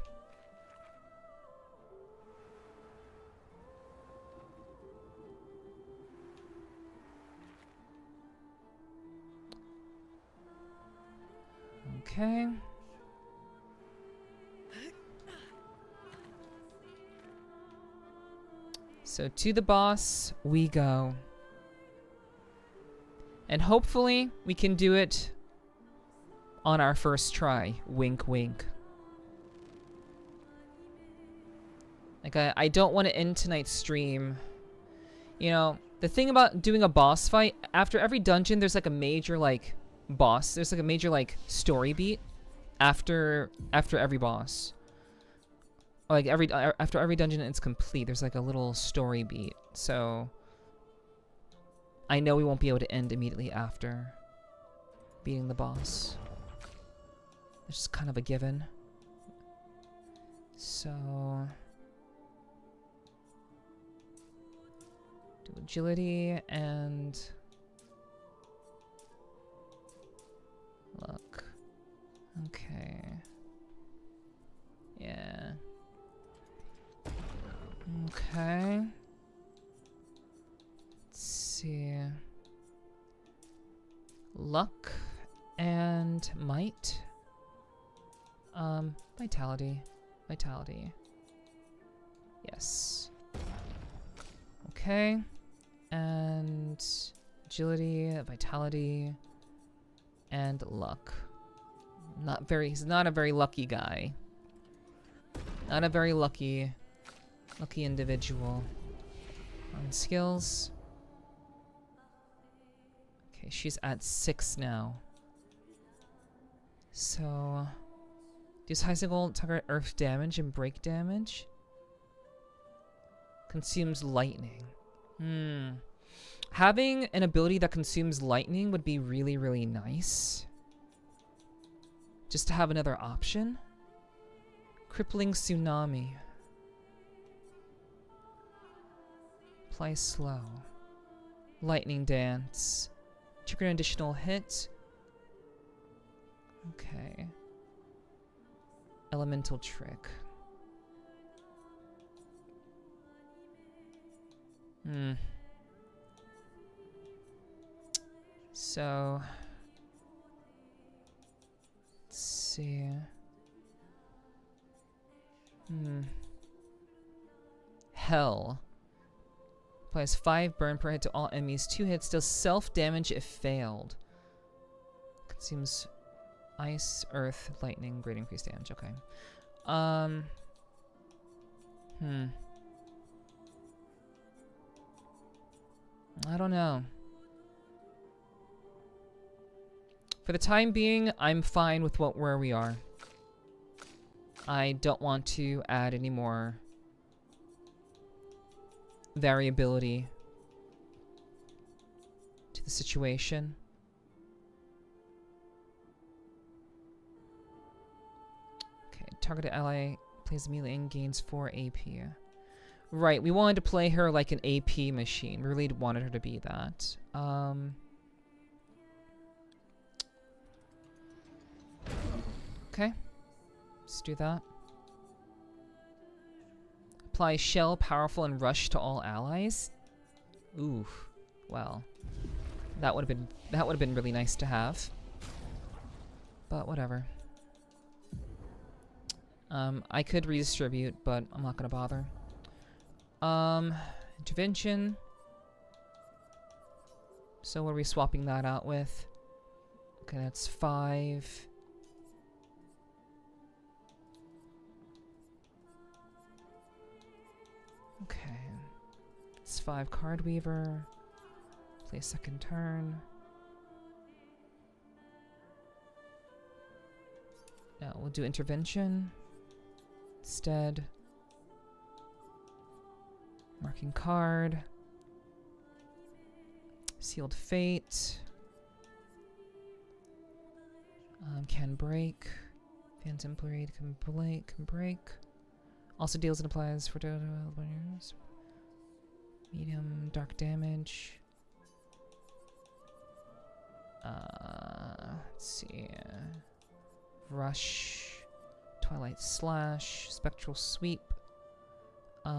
Speaker 2: Okay. So to the boss we go. And hopefully we can do it on our first try. Wink, wink. Like, I don't want to end tonight's stream. You know, the thing about doing a boss fight, after every dungeon, there's like a major, like, boss. There's like a major, like, story beat after every boss. Or, like, after every dungeon it's complete, there's like a little story beat. So I know we won't be able to end immediately after beating the boss. It's just kind of a given. So do agility and luck. Okay. Yeah. Okay. Let's see. Luck and might. Vitality. Vitality. Yes. Okay. And agility, vitality, and luck. He's not a very lucky guy. Not a very lucky individual. On skills. Okay, she's at 6 now. So does high single target earth damage and break damage? Consumes lightning. Having an ability that consumes lightning would be really, really nice. Just to have another option. Crippling tsunami. Apply slow. Lightning dance. Trigger an additional hit. Okay. Elemental trick. So let's see. Hell. Applies 5 burn per hit to all enemies. 2 hits. Does self-damage if failed. Consumes ice, earth, lightning, great increased damage. Okay. I don't know. For the time being, I'm fine with where we are. I don't want to add any more variability to the situation. Okay, targeted ally plays melee and gains 4 AP. Right, we wanted to play her like an AP machine. We really wanted her to be that. Okay, let's do that. Apply shell, powerful, and rush to all allies. Ooh, well, that would have been really nice to have. But whatever. I could redistribute, but I'm not gonna bother. Intervention. So what are we swapping that out with? Okay, that's 5. Okay. It's 5 card weaver. Play a second turn. No, we'll do intervention instead. Marking card. Sealed fate. Can break. Phantom blade can break. Also deals and applies for medium dark damage. Let's see. Rush, Twilight Slash, Spectral Sweep. Play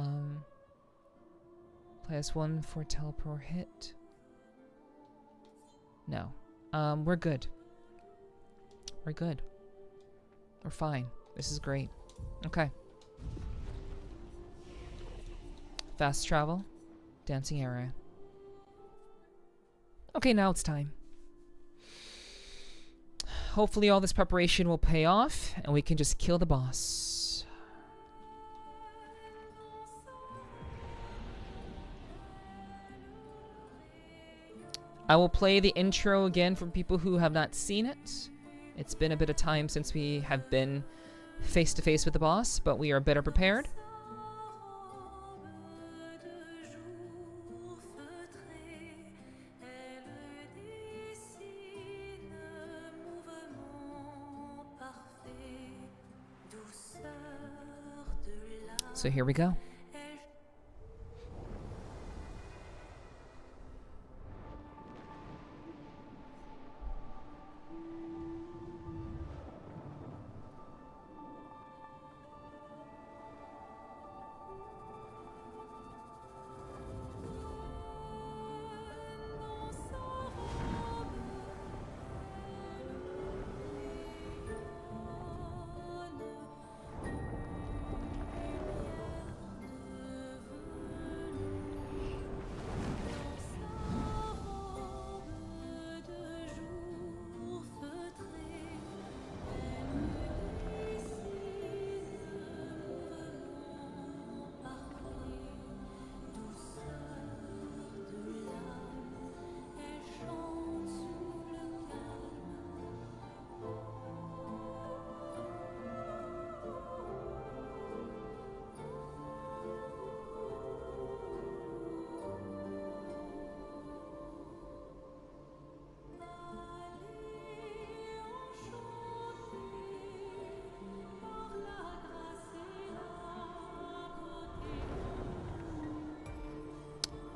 Speaker 2: as one for telepro hit. No. We're good. We're good. We're fine. This is great. Okay. Fast travel. Dancing area. Okay, now it's time. Hopefully all this preparation will pay off, and we can just kill the boss. I will play the intro again for people who have not seen it. It's been a bit of time since we have been face to face with the boss, but we are better prepared. So here we go.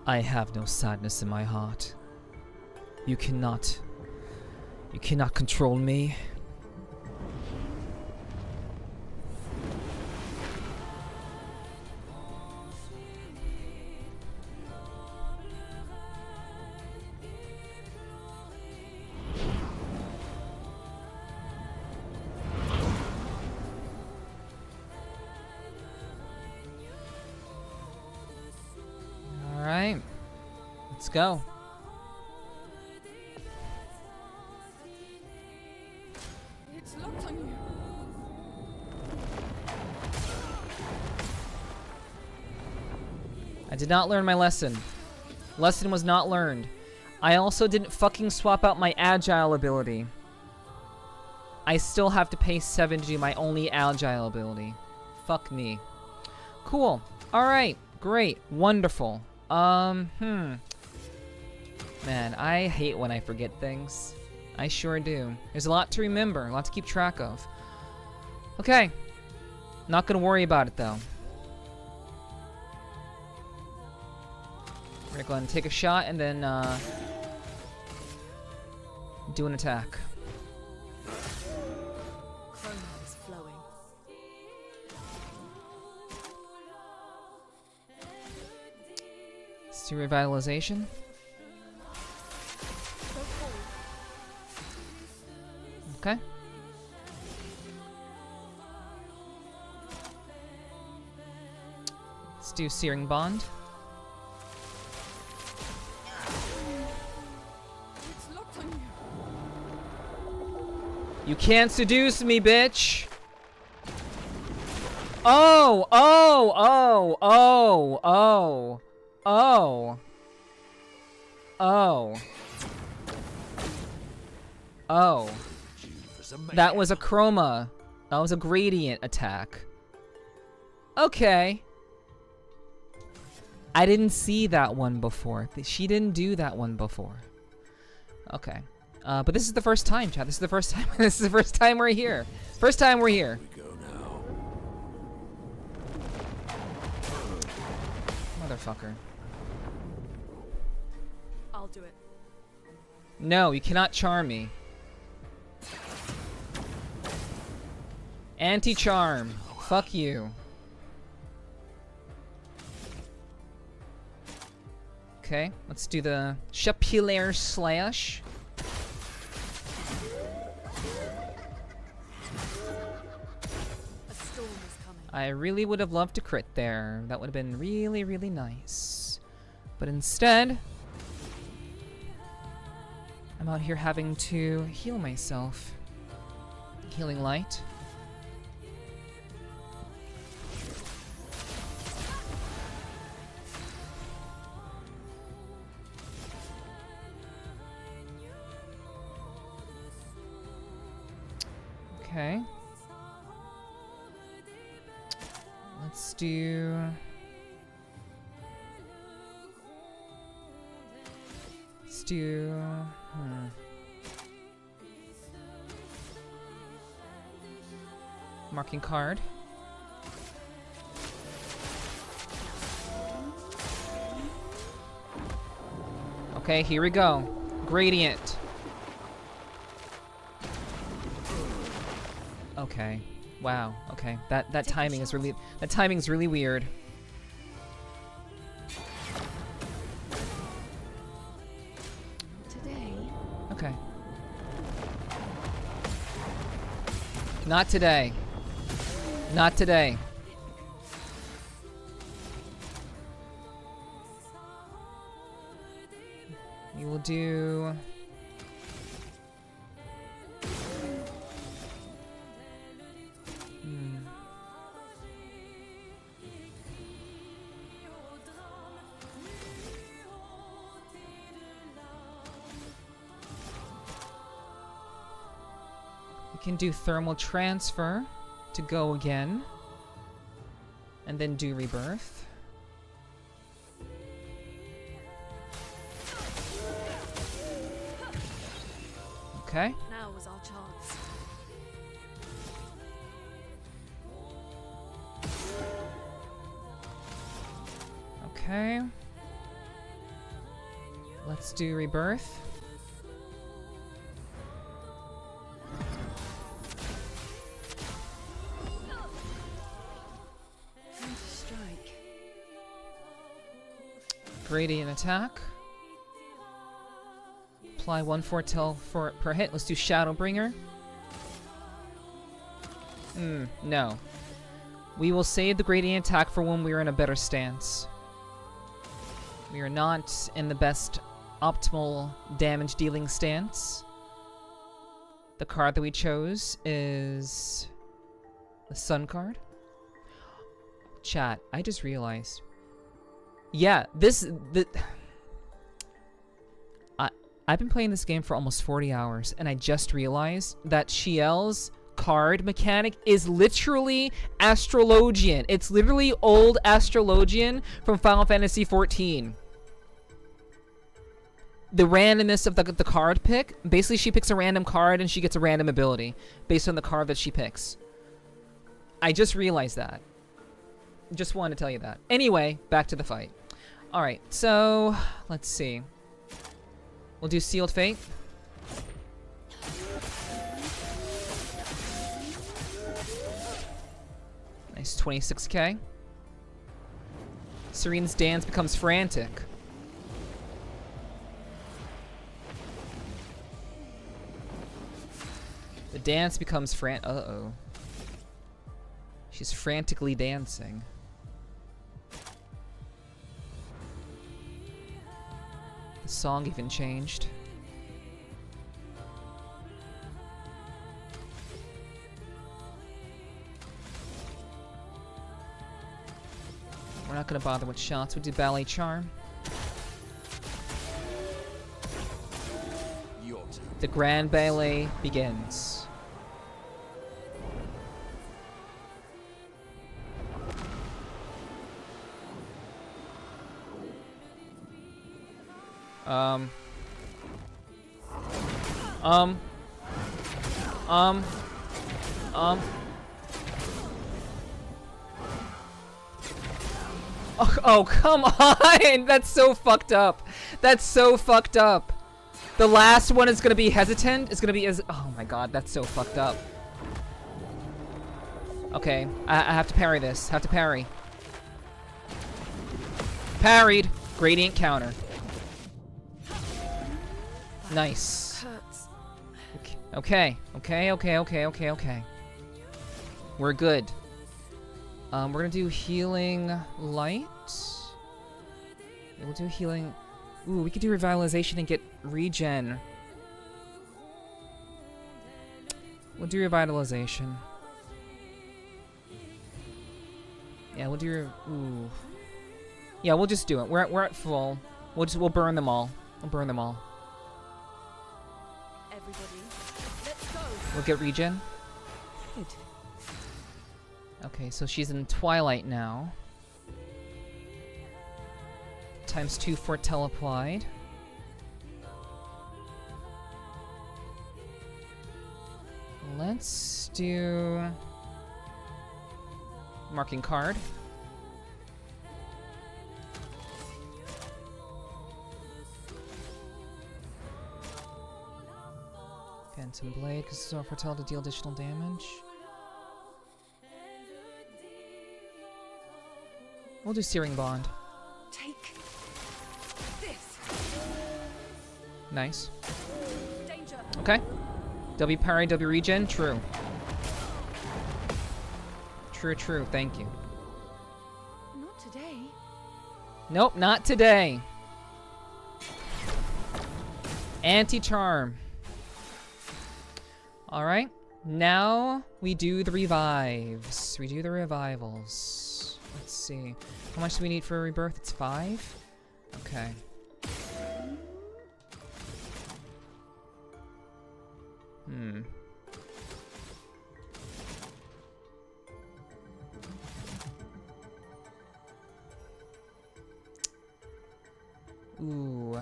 Speaker 2: I have no sadness in my heart. You cannot control me. Alright. Let's go.
Speaker 3: It's locked on you.
Speaker 2: I did not learn my lesson. Lesson was not learned. I also didn't fucking swap out my agile ability. I still have to pay 7 to do my only agile ability. Fuck me. Cool. Alright. Great. Wonderful. Man, I hate when I forget things. I sure do. There's a lot to remember, a lot to keep track of. Okay. Not gonna worry about it, though. We're going to take a shot and then, do an attack.
Speaker 3: Chroma is flowing.
Speaker 2: Let's do revitalization. Okay. Let's do Searing Bond.
Speaker 3: It's locked on you.
Speaker 2: You can't seduce me, bitch! Oh! Oh! Oh! Oh! Oh! Oh! Oh. Oh. That was a chroma. That was a gradient attack. Okay. I didn't see that one before. She didn't do that one before. Okay. But this is the first time, chat. This is the first time. This is the first time we're here. First time we're here.
Speaker 6: We go now.
Speaker 2: Motherfucker.
Speaker 3: I'll do it.
Speaker 2: No, you cannot charm me. Anti-charm. Fuck you. Okay, let's do the Chapillaire Slash.
Speaker 3: A storm is coming.
Speaker 2: I really would have loved to crit there. That would have been really, really nice. But instead, I'm out here having to heal myself. Healing light. Okay. Let's do... Let's do... Marking card. Okay, here we go. Gradient. Okay. Wow. Okay. That timing is really weird.
Speaker 3: Today,
Speaker 2: Okay. Not today. Not today. We will do... We can do thermal transfer to go again. And then do rebirth. Okay.
Speaker 3: now was our chance.
Speaker 2: Okay. Let's do rebirth.
Speaker 3: Strike.
Speaker 2: Gradient attack. Apply 1 foretell per hit. Let's do Shadowbringer. No. We will save the gradient attack for when we are in a better stance. We are not in the best optimal damage dealing stance. The card that we chose is the Sun card. Chat, I just realized. Yeah, I've been playing this game for almost 40 hours, and I just realized that Shiel's card mechanic is literally Astrologian. It's literally old Astrologian from Final Fantasy XIV. The randomness of the card pick, basically she picks a random card and she gets a random ability based on the card that she picks. I just realized that. Just wanted to tell you that. Anyway, back to the fight. Alright, so let's see. We'll do Sealed Fate. Nice 26k. Serene's dance becomes frantic. The dance becomes uh-oh. She's frantically dancing. The song even changed. We're not gonna bother with shots. We'll do Ballet Charm. The Grand Ballet begins. Oh, come on! That's so fucked up. That's so fucked up. The last one is gonna be hesitant. It's gonna be as. Oh my god, that's so fucked up. Okay, I have to parry this. Have to parry. Parried. Gradient counter. Nice.
Speaker 3: Hurts.
Speaker 2: Okay. We're good. We're gonna do healing light. We'll do healing. Ooh, we could do revitalization and get regen. We'll do revitalization. Yeah, we'll do. Ooh. Yeah, we'll just do it. We're at full. We'll burn them all. We'll burn them all.
Speaker 3: Everybody, let's go.
Speaker 2: We'll get regen.
Speaker 9: Good.
Speaker 2: Okay, so she's in Twilight now. ×2 for teleapplied. Let's do marking card. Phantom Blade, because it's foretell to deal additional damage. We'll do Searing Bond.
Speaker 3: Take this.
Speaker 2: Nice.
Speaker 3: Danger.
Speaker 2: Okay. W parry, W regen. True. True. Thank you.
Speaker 3: Not today.
Speaker 2: Nope, not today. Anti-charm. Alright. Now we do the revives. We do the revivals. Let's see. How much do we need for a rebirth? It's 5? Okay. Ooh.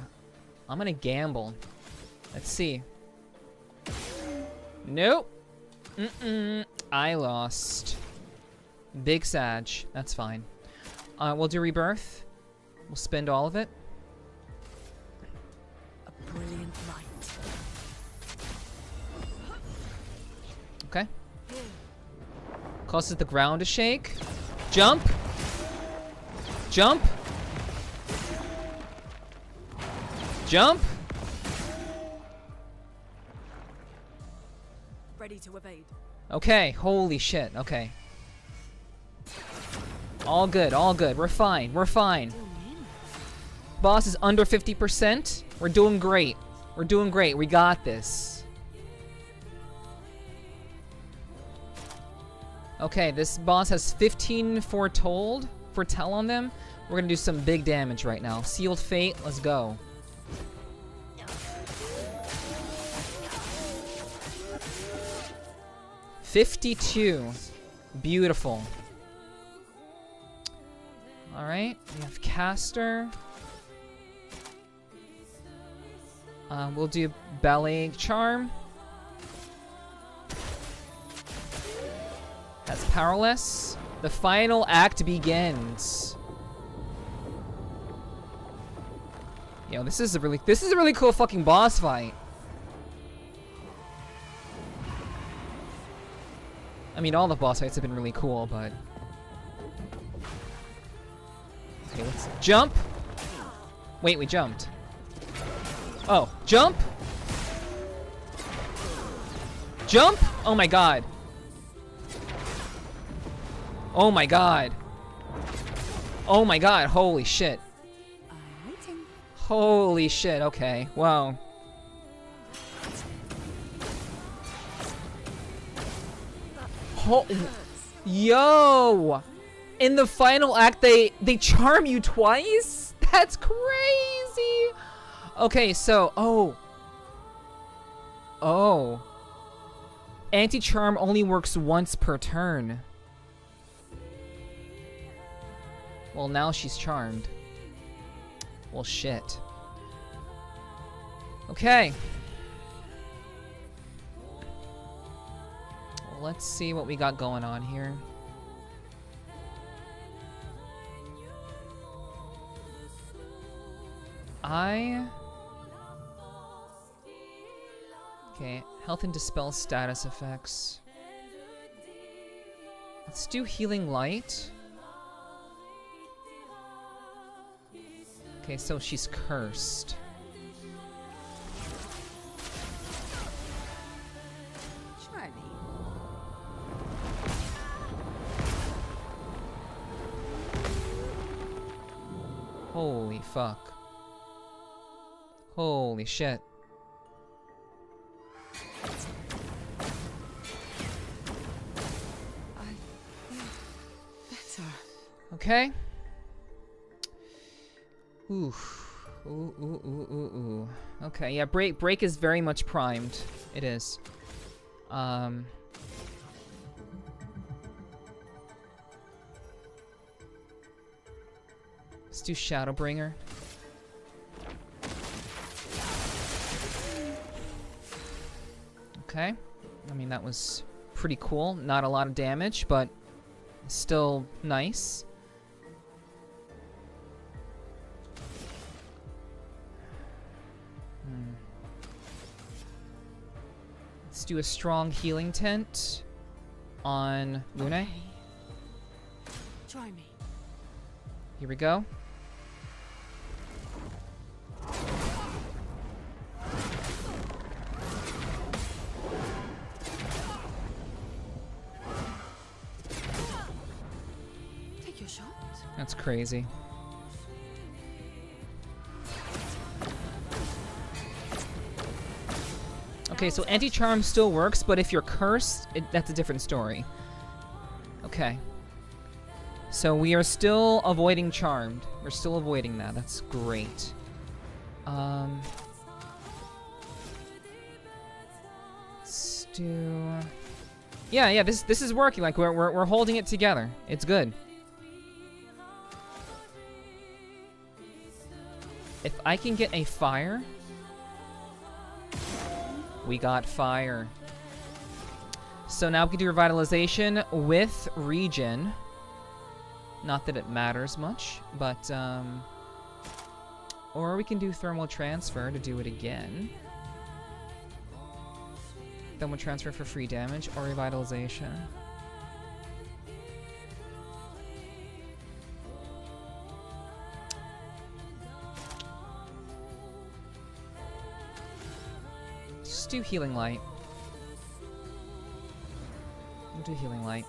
Speaker 2: I'm gonna gamble. Let's see. Nope. I lost. Big Sag. That's fine. We'll do rebirth. We'll spend all of it.
Speaker 3: A brilliant night.
Speaker 2: Okay. Causes the ground to shake. Jump. Jump. Jump.
Speaker 3: Ready to evade.
Speaker 2: Okay. Holy shit. Okay. All good. All good. We're fine. We're fine. Boss is under 50%. We're doing great. We're doing great. We got this. Okay, this boss has 15 foretell on them. We're gonna do some big damage right now. Sealed Fate, let's go. $52. Beautiful. Alright, we have Caster. We'll do Ballet Charm. That's powerless. The final act begins. Yo, this is a really cool fucking boss fight. I mean, all the boss fights have been really cool, but okay, let's jump. Wait, we jumped. Oh, jump. Jump. Oh my god. Oh my god. Oh my god, holy shit. Holy shit, okay. Wow. Yo! In the final act, they charm you twice? That's crazy! Okay, so, oh. Anti-charm only works once per turn. Well, now she's charmed. Well, shit. Okay. Well, let's see what we got going on here. Okay, health and dispel status effects. Let's do healing light. Okay, so she's cursed.
Speaker 9: Try me.
Speaker 2: Holy fuck. Holy shit.
Speaker 9: Better.
Speaker 2: Okay. Oof. Ooh, ooh, ooh, ooh, ooh. Okay, yeah, break is very much primed. It is. Let's do Shadowbringer. Okay. I mean, that was pretty cool. Not a lot of damage, but still nice. Let's do a strong healing tent on Lune.
Speaker 9: Okay. Try me.
Speaker 2: Here we go.
Speaker 9: Take your shot.
Speaker 2: That's crazy. Okay, so anti-charm still works, but if you're cursed, that's a different story. Okay. So we are still avoiding charmed. We're still avoiding that. That's great. Let's do... Yeah, this is working. Like we're holding it together. It's good. If I can get a fire... We got fire. So now we can do revitalization with regen. Not that it matters much, but or we can do thermal transfer to do it again. Thermal transfer for free damage or revitalization. Just do healing light. We'll do healing light.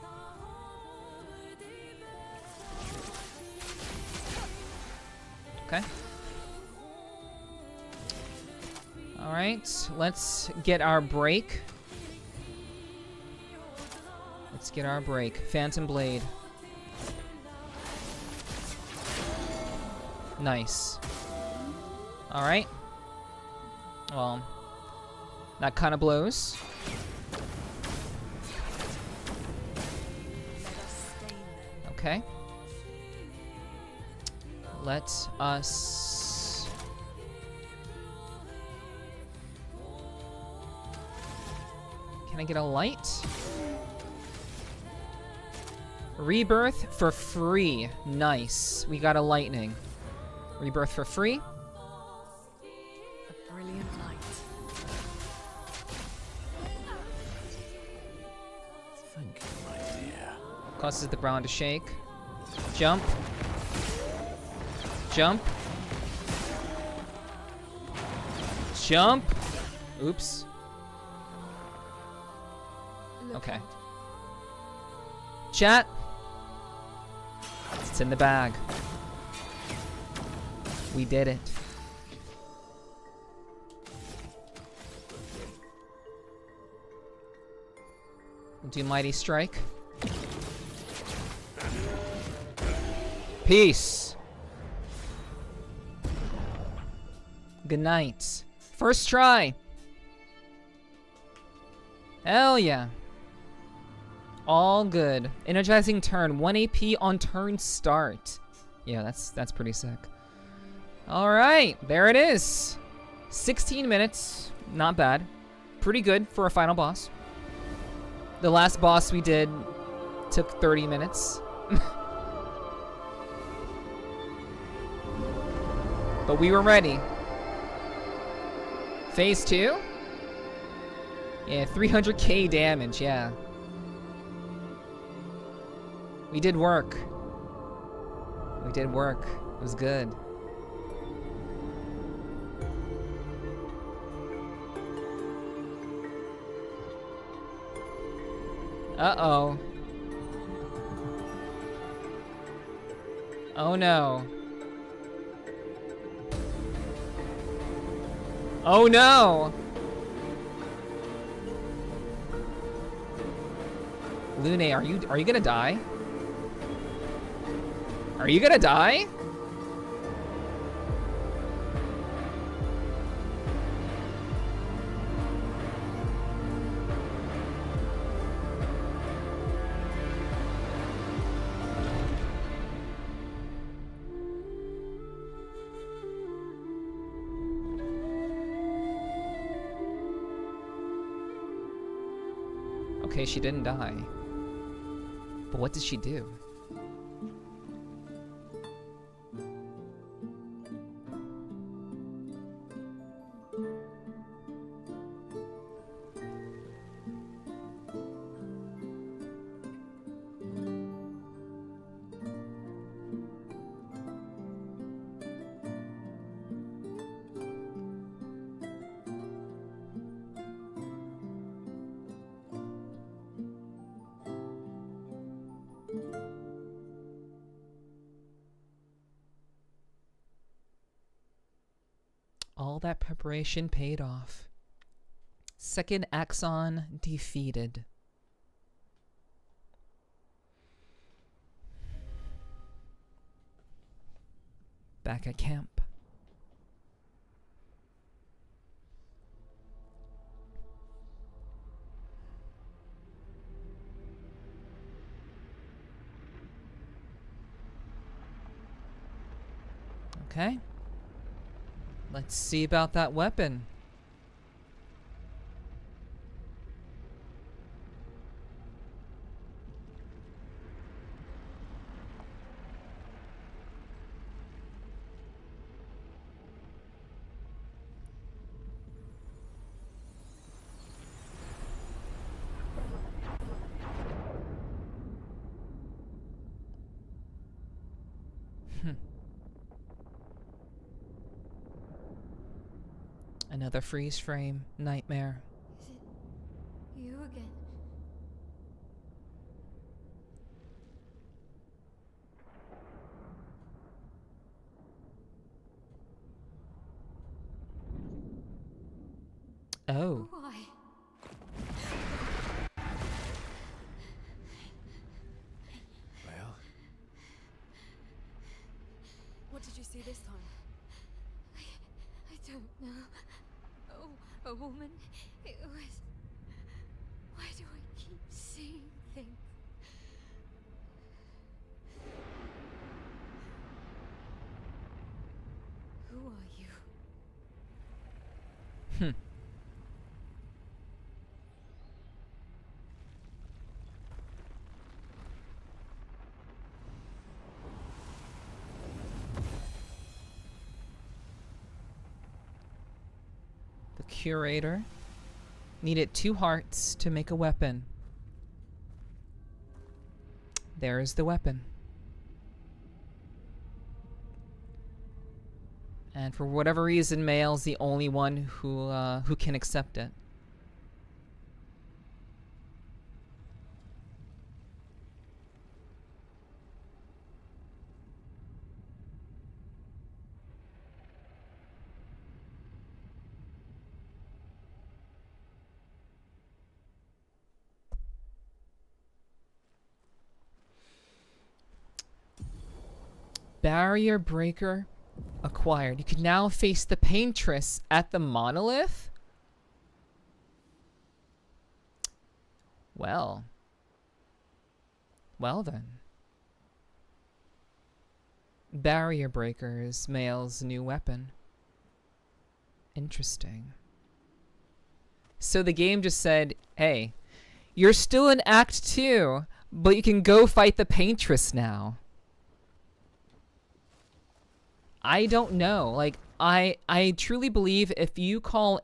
Speaker 2: Okay. Alright, let's get our break. Let's get our break. Phantom Blade. Nice. Alright. Well, that kind of blows. Okay. Let us... Can I get a light? Rebirth for free. Nice. We got a lightning. Rebirth for free.
Speaker 3: A brilliant light.
Speaker 6: Thank you, my dear.
Speaker 2: Causes the brown to shake. Jump. Jump. Jump. Oops. Okay. Chat. It's in the bag. We did it. We'll do Mighty Strike. Peace. Good night. First try. Hell yeah. All good. Energizing turn. 1 AP on turn start. Yeah, that's pretty sick. Alright, there it is. 16 minutes. Not bad. Pretty good for a final boss. The last boss we did took 30 minutes. But we were ready. Phase 2? Yeah, 300k damage, yeah. We did work. We did work. It was good. Uh-oh. Oh no. Oh no! Lune, are you gonna die? Are you gonna die? Okay, she didn't die. But what did she do? All that preparation paid off. Second Axon defeated. Back at camp. Okay. Let's see about that weapon. Another freeze frame nightmare.
Speaker 5: Is it you again?
Speaker 2: Oh.
Speaker 5: Why?
Speaker 4: Well,
Speaker 3: What did you see this time?
Speaker 5: I don't know. Oh, a woman. It was. Why do I keep seeing things? Who are you?
Speaker 2: The curator needed 2 hearts to make a weapon. There is the weapon. And for whatever reason, Male's the only one who can accept it. Barrier breaker acquired. You can now face the paintress at the monolith? Well then. Barrier breaker is Male's new weapon. Interesting. So the game just said, hey, you're still in Act 2, but you can go fight the paintress now. I don't know. Like, I truly believe if you call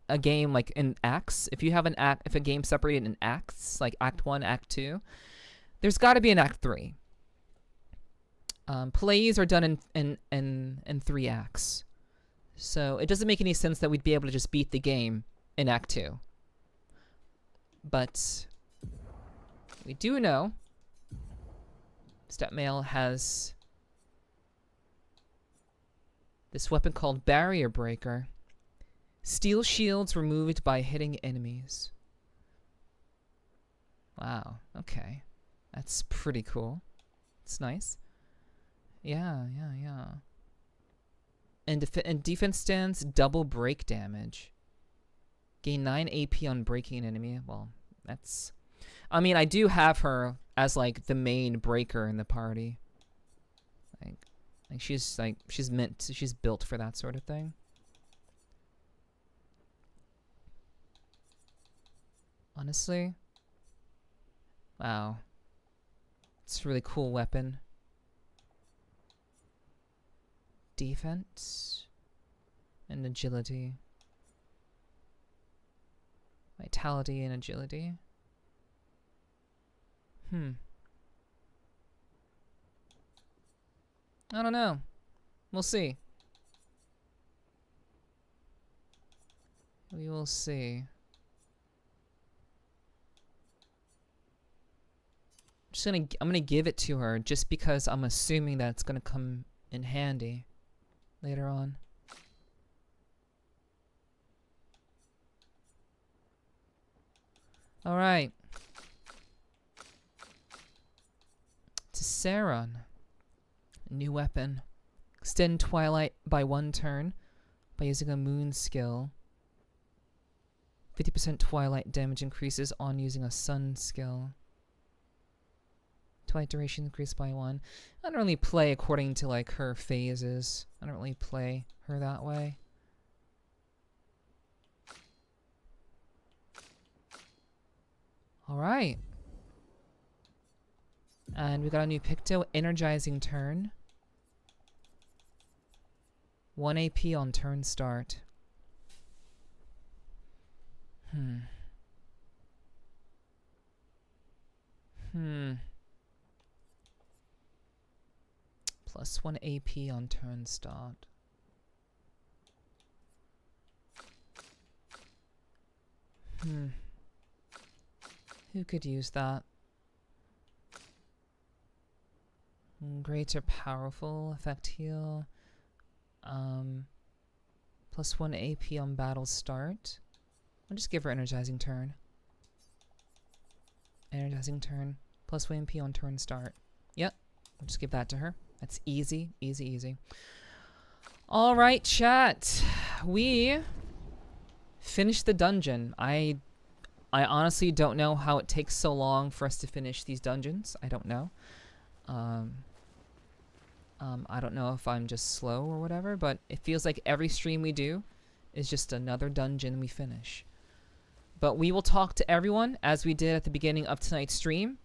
Speaker 2: a game like in acts, if you have an act, if a game separated in acts, like Act 1, Act 2, there's got to be an Act 3. Plays are done in 3 acts. So it doesn't make any sense that we'd be able to just beat the game in Act 2. But we do know Stepmale has this weapon called Barrier Breaker. Steel shields removed by hitting enemies. Wow, okay. That's pretty cool. It's nice. Yeah. And defense stance, double break damage. Gain 9 AP on breaking an enemy. Well, that's... I mean, I do have her as, like, the main breaker in the party. Like she's built for that sort of thing. Honestly. Wow. It's a really cool weapon. Defense. And agility. Vitality and agility. I don't know. We'll see. We will see. I'm gonna give it to her just because I'm assuming that it's gonna come in handy later on. All right. To Saron. New weapon. Extend Twilight by 1 turn by using a moon skill. 50% Twilight damage increases on using a sun skill. Twilight duration increased by 1. I don't really play according to like her phases. I don't really play her that way. Alright. And we got a new Picto, Energizing Turn. 1 AP on turn start. Plus 1 AP on turn start. Who could use that? Greater powerful effect heal. Plus 1 AP on battle start. I'll just give her Energizing Turn. Energizing Turn. Plus 1 AP on turn start. Yep. I'll just give that to her. That's easy. Easy. Alright, chat. We finished the dungeon. I honestly don't know how it takes so long for us to finish these dungeons. I don't know. I don't know if I'm just slow or whatever, but it feels like every stream we do is just another dungeon we finish. But we will talk to everyone as we did at the beginning of tonight's stream,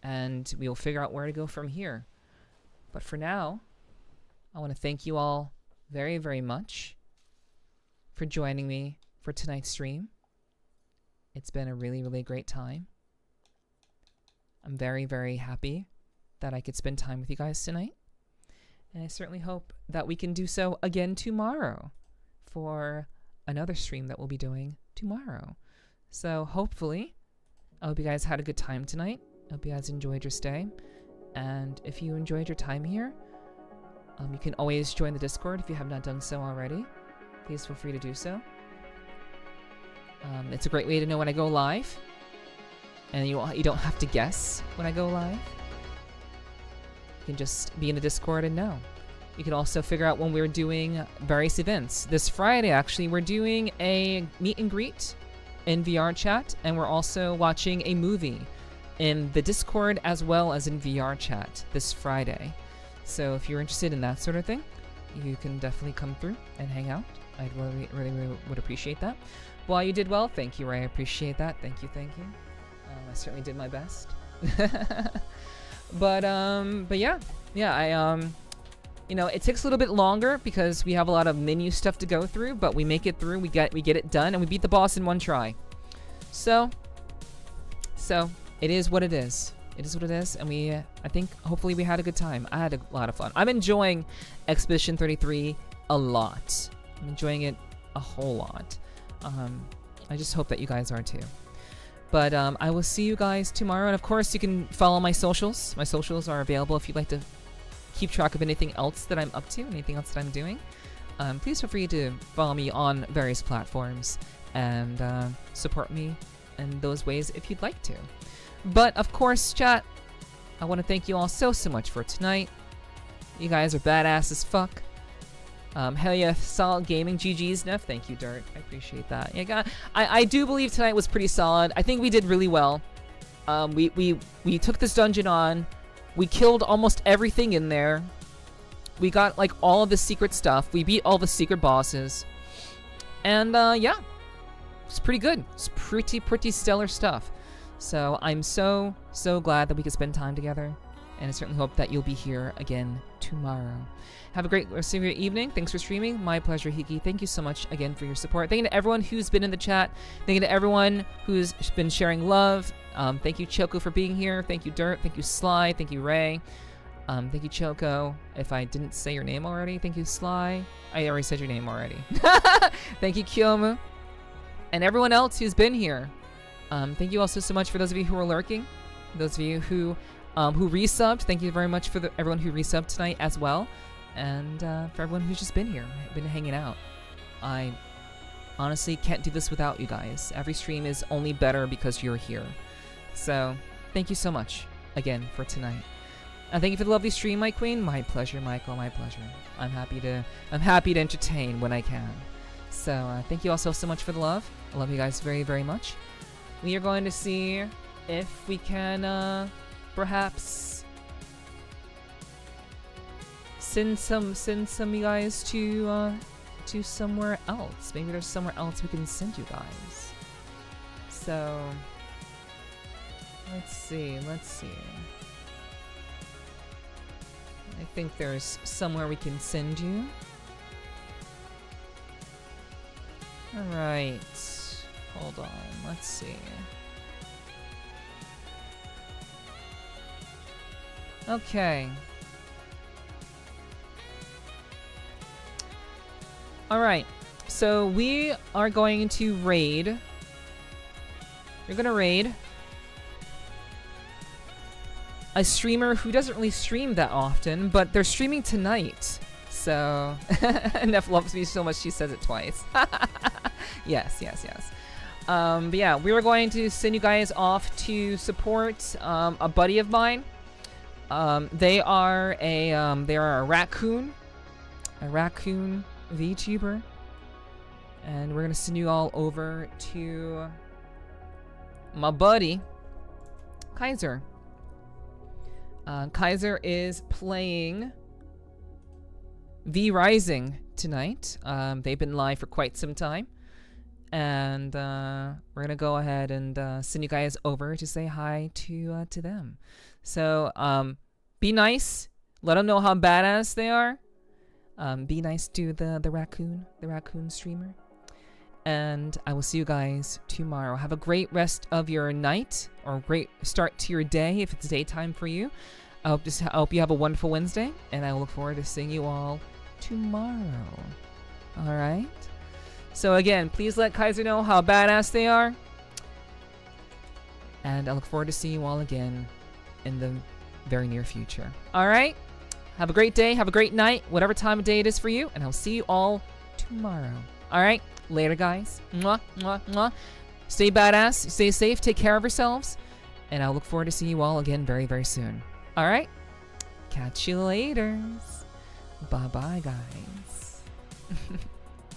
Speaker 2: and we will figure out where to go from here. But for now, I want to thank you all very, very much for joining me for tonight's stream. It's been a really, really great time. I'm very, very happy that I could spend time with you guys tonight. And I certainly hope that we can do so again tomorrow for another stream that we'll be doing tomorrow. So hopefully, I hope you guys had a good time tonight. I hope you guys enjoyed your stay. And if you enjoyed your time here, you can always join the Discord if you have not done so already. Please feel free to do so. It's a great way to know when I go live. And you don't have to guess when I go live. You can just be in the Discord and know. You can also figure out when we're doing various events. This Friday, actually, we're doing a meet and greet in VR chat, and we're also watching a movie in the Discord as well as in VR chat this Friday. So if you're interested in that sort of thing, you can definitely come through and hang out. I'd really would appreciate that. Well, you did well. Thank you, Ray. I appreciate that. Thank you. I certainly did my best. But yeah, You know, it takes a little bit longer because we have a lot of menu stuff to go through, but we make it through. We get it done, and we beat the boss in one try. So it is what it is. It is what it is, and we, I think, hopefully we had a good time. I had a lot of fun. I'm enjoying Expedition 33 a lot. I'm enjoying it a whole lot. I just hope that you guys are too. But I will see you guys tomorrow, and of course you can follow my socials. My socials are available if you'd like to keep track of anything else that I'm up to, anything else that I'm doing. Please feel free to follow me on various platforms and support me in those ways if you'd like to. But of course, chat, I want to thank you all so much for tonight. You guys are badass as fuck. Hell yeah, solid gaming. GG's, Neff. Thank you, Dirt. I appreciate that. Yeah, I do believe tonight was pretty solid. I think we did really well. We took this dungeon on. We killed almost everything in there. We got like all of the secret stuff. We beat all the secret bosses. And yeah, it's pretty good. It's pretty stellar stuff. So I'm so glad that we could spend time together. And I certainly hope that you'll be here again tomorrow. Have a great rest of your evening. Thanks for streaming. My pleasure, Hiki. Thank you so much again for your support. Thank you to everyone who's been in the chat. Thank you to everyone who's been sharing love. Thank you, Choco, for being here. Thank you, Dirt. Thank you, Sly. Thank you, Ray. Thank you, Choco. If I didn't say your name already, thank you, Sly. I already said your name already. Thank you, Kiyomu. And everyone else who's been here. Thank you also so much for those of you who are lurking. Those of you who resubbed. Thank you very much for everyone who resubbed tonight as well. And for everyone who's just been here, been hanging out. I honestly can't do this without you guys. Every stream is only better because you're here. So thank you so much again for tonight. And thank you for the lovely stream, my queen. My pleasure, Michael. My pleasure. I'm happy to entertain when I can. So thank you also so much for the love. I love you guys very, very much. We are going to see if we can perhaps send some of you guys to somewhere else. Maybe there's somewhere else we can send you guys. So let's see. I think there's somewhere we can send you. Alright. Hold on. Let's see. Okay. Alright. So we are going to raid. We're gonna raid a streamer who doesn't really stream that often, but they're streaming tonight. So, Neff loves me so much she says it twice. Yes. But yeah, we were going to send you guys off to support a buddy of mine. They are a raccoon VTuber, and we're gonna send you all over to my buddy Kaiser. Kaiser is playing V Rising tonight. They've been live for quite some time, and we're gonna go ahead and send you guys over to say hi to them. So be nice. Let them know how badass they are. Be nice to the raccoon streamer. And I will see you guys tomorrow. Have a great rest of your night, or great start to your day if it's daytime for you. I hope you have a wonderful Wednesday, and I look forward to seeing you all tomorrow. Alright? So again, please let Kaiser know how badass they are. And I look forward to seeing you all again in the very near future. Alright? Have a great day, have a great night, whatever time of day it is for you, and I'll see you all tomorrow. Alright? Later, guys. Mwah, mwah, mwah. Stay badass, stay safe, take care of yourselves, and I'll look forward to seeing you all again very, very soon. Alright? Catch you later. Bye-bye, guys.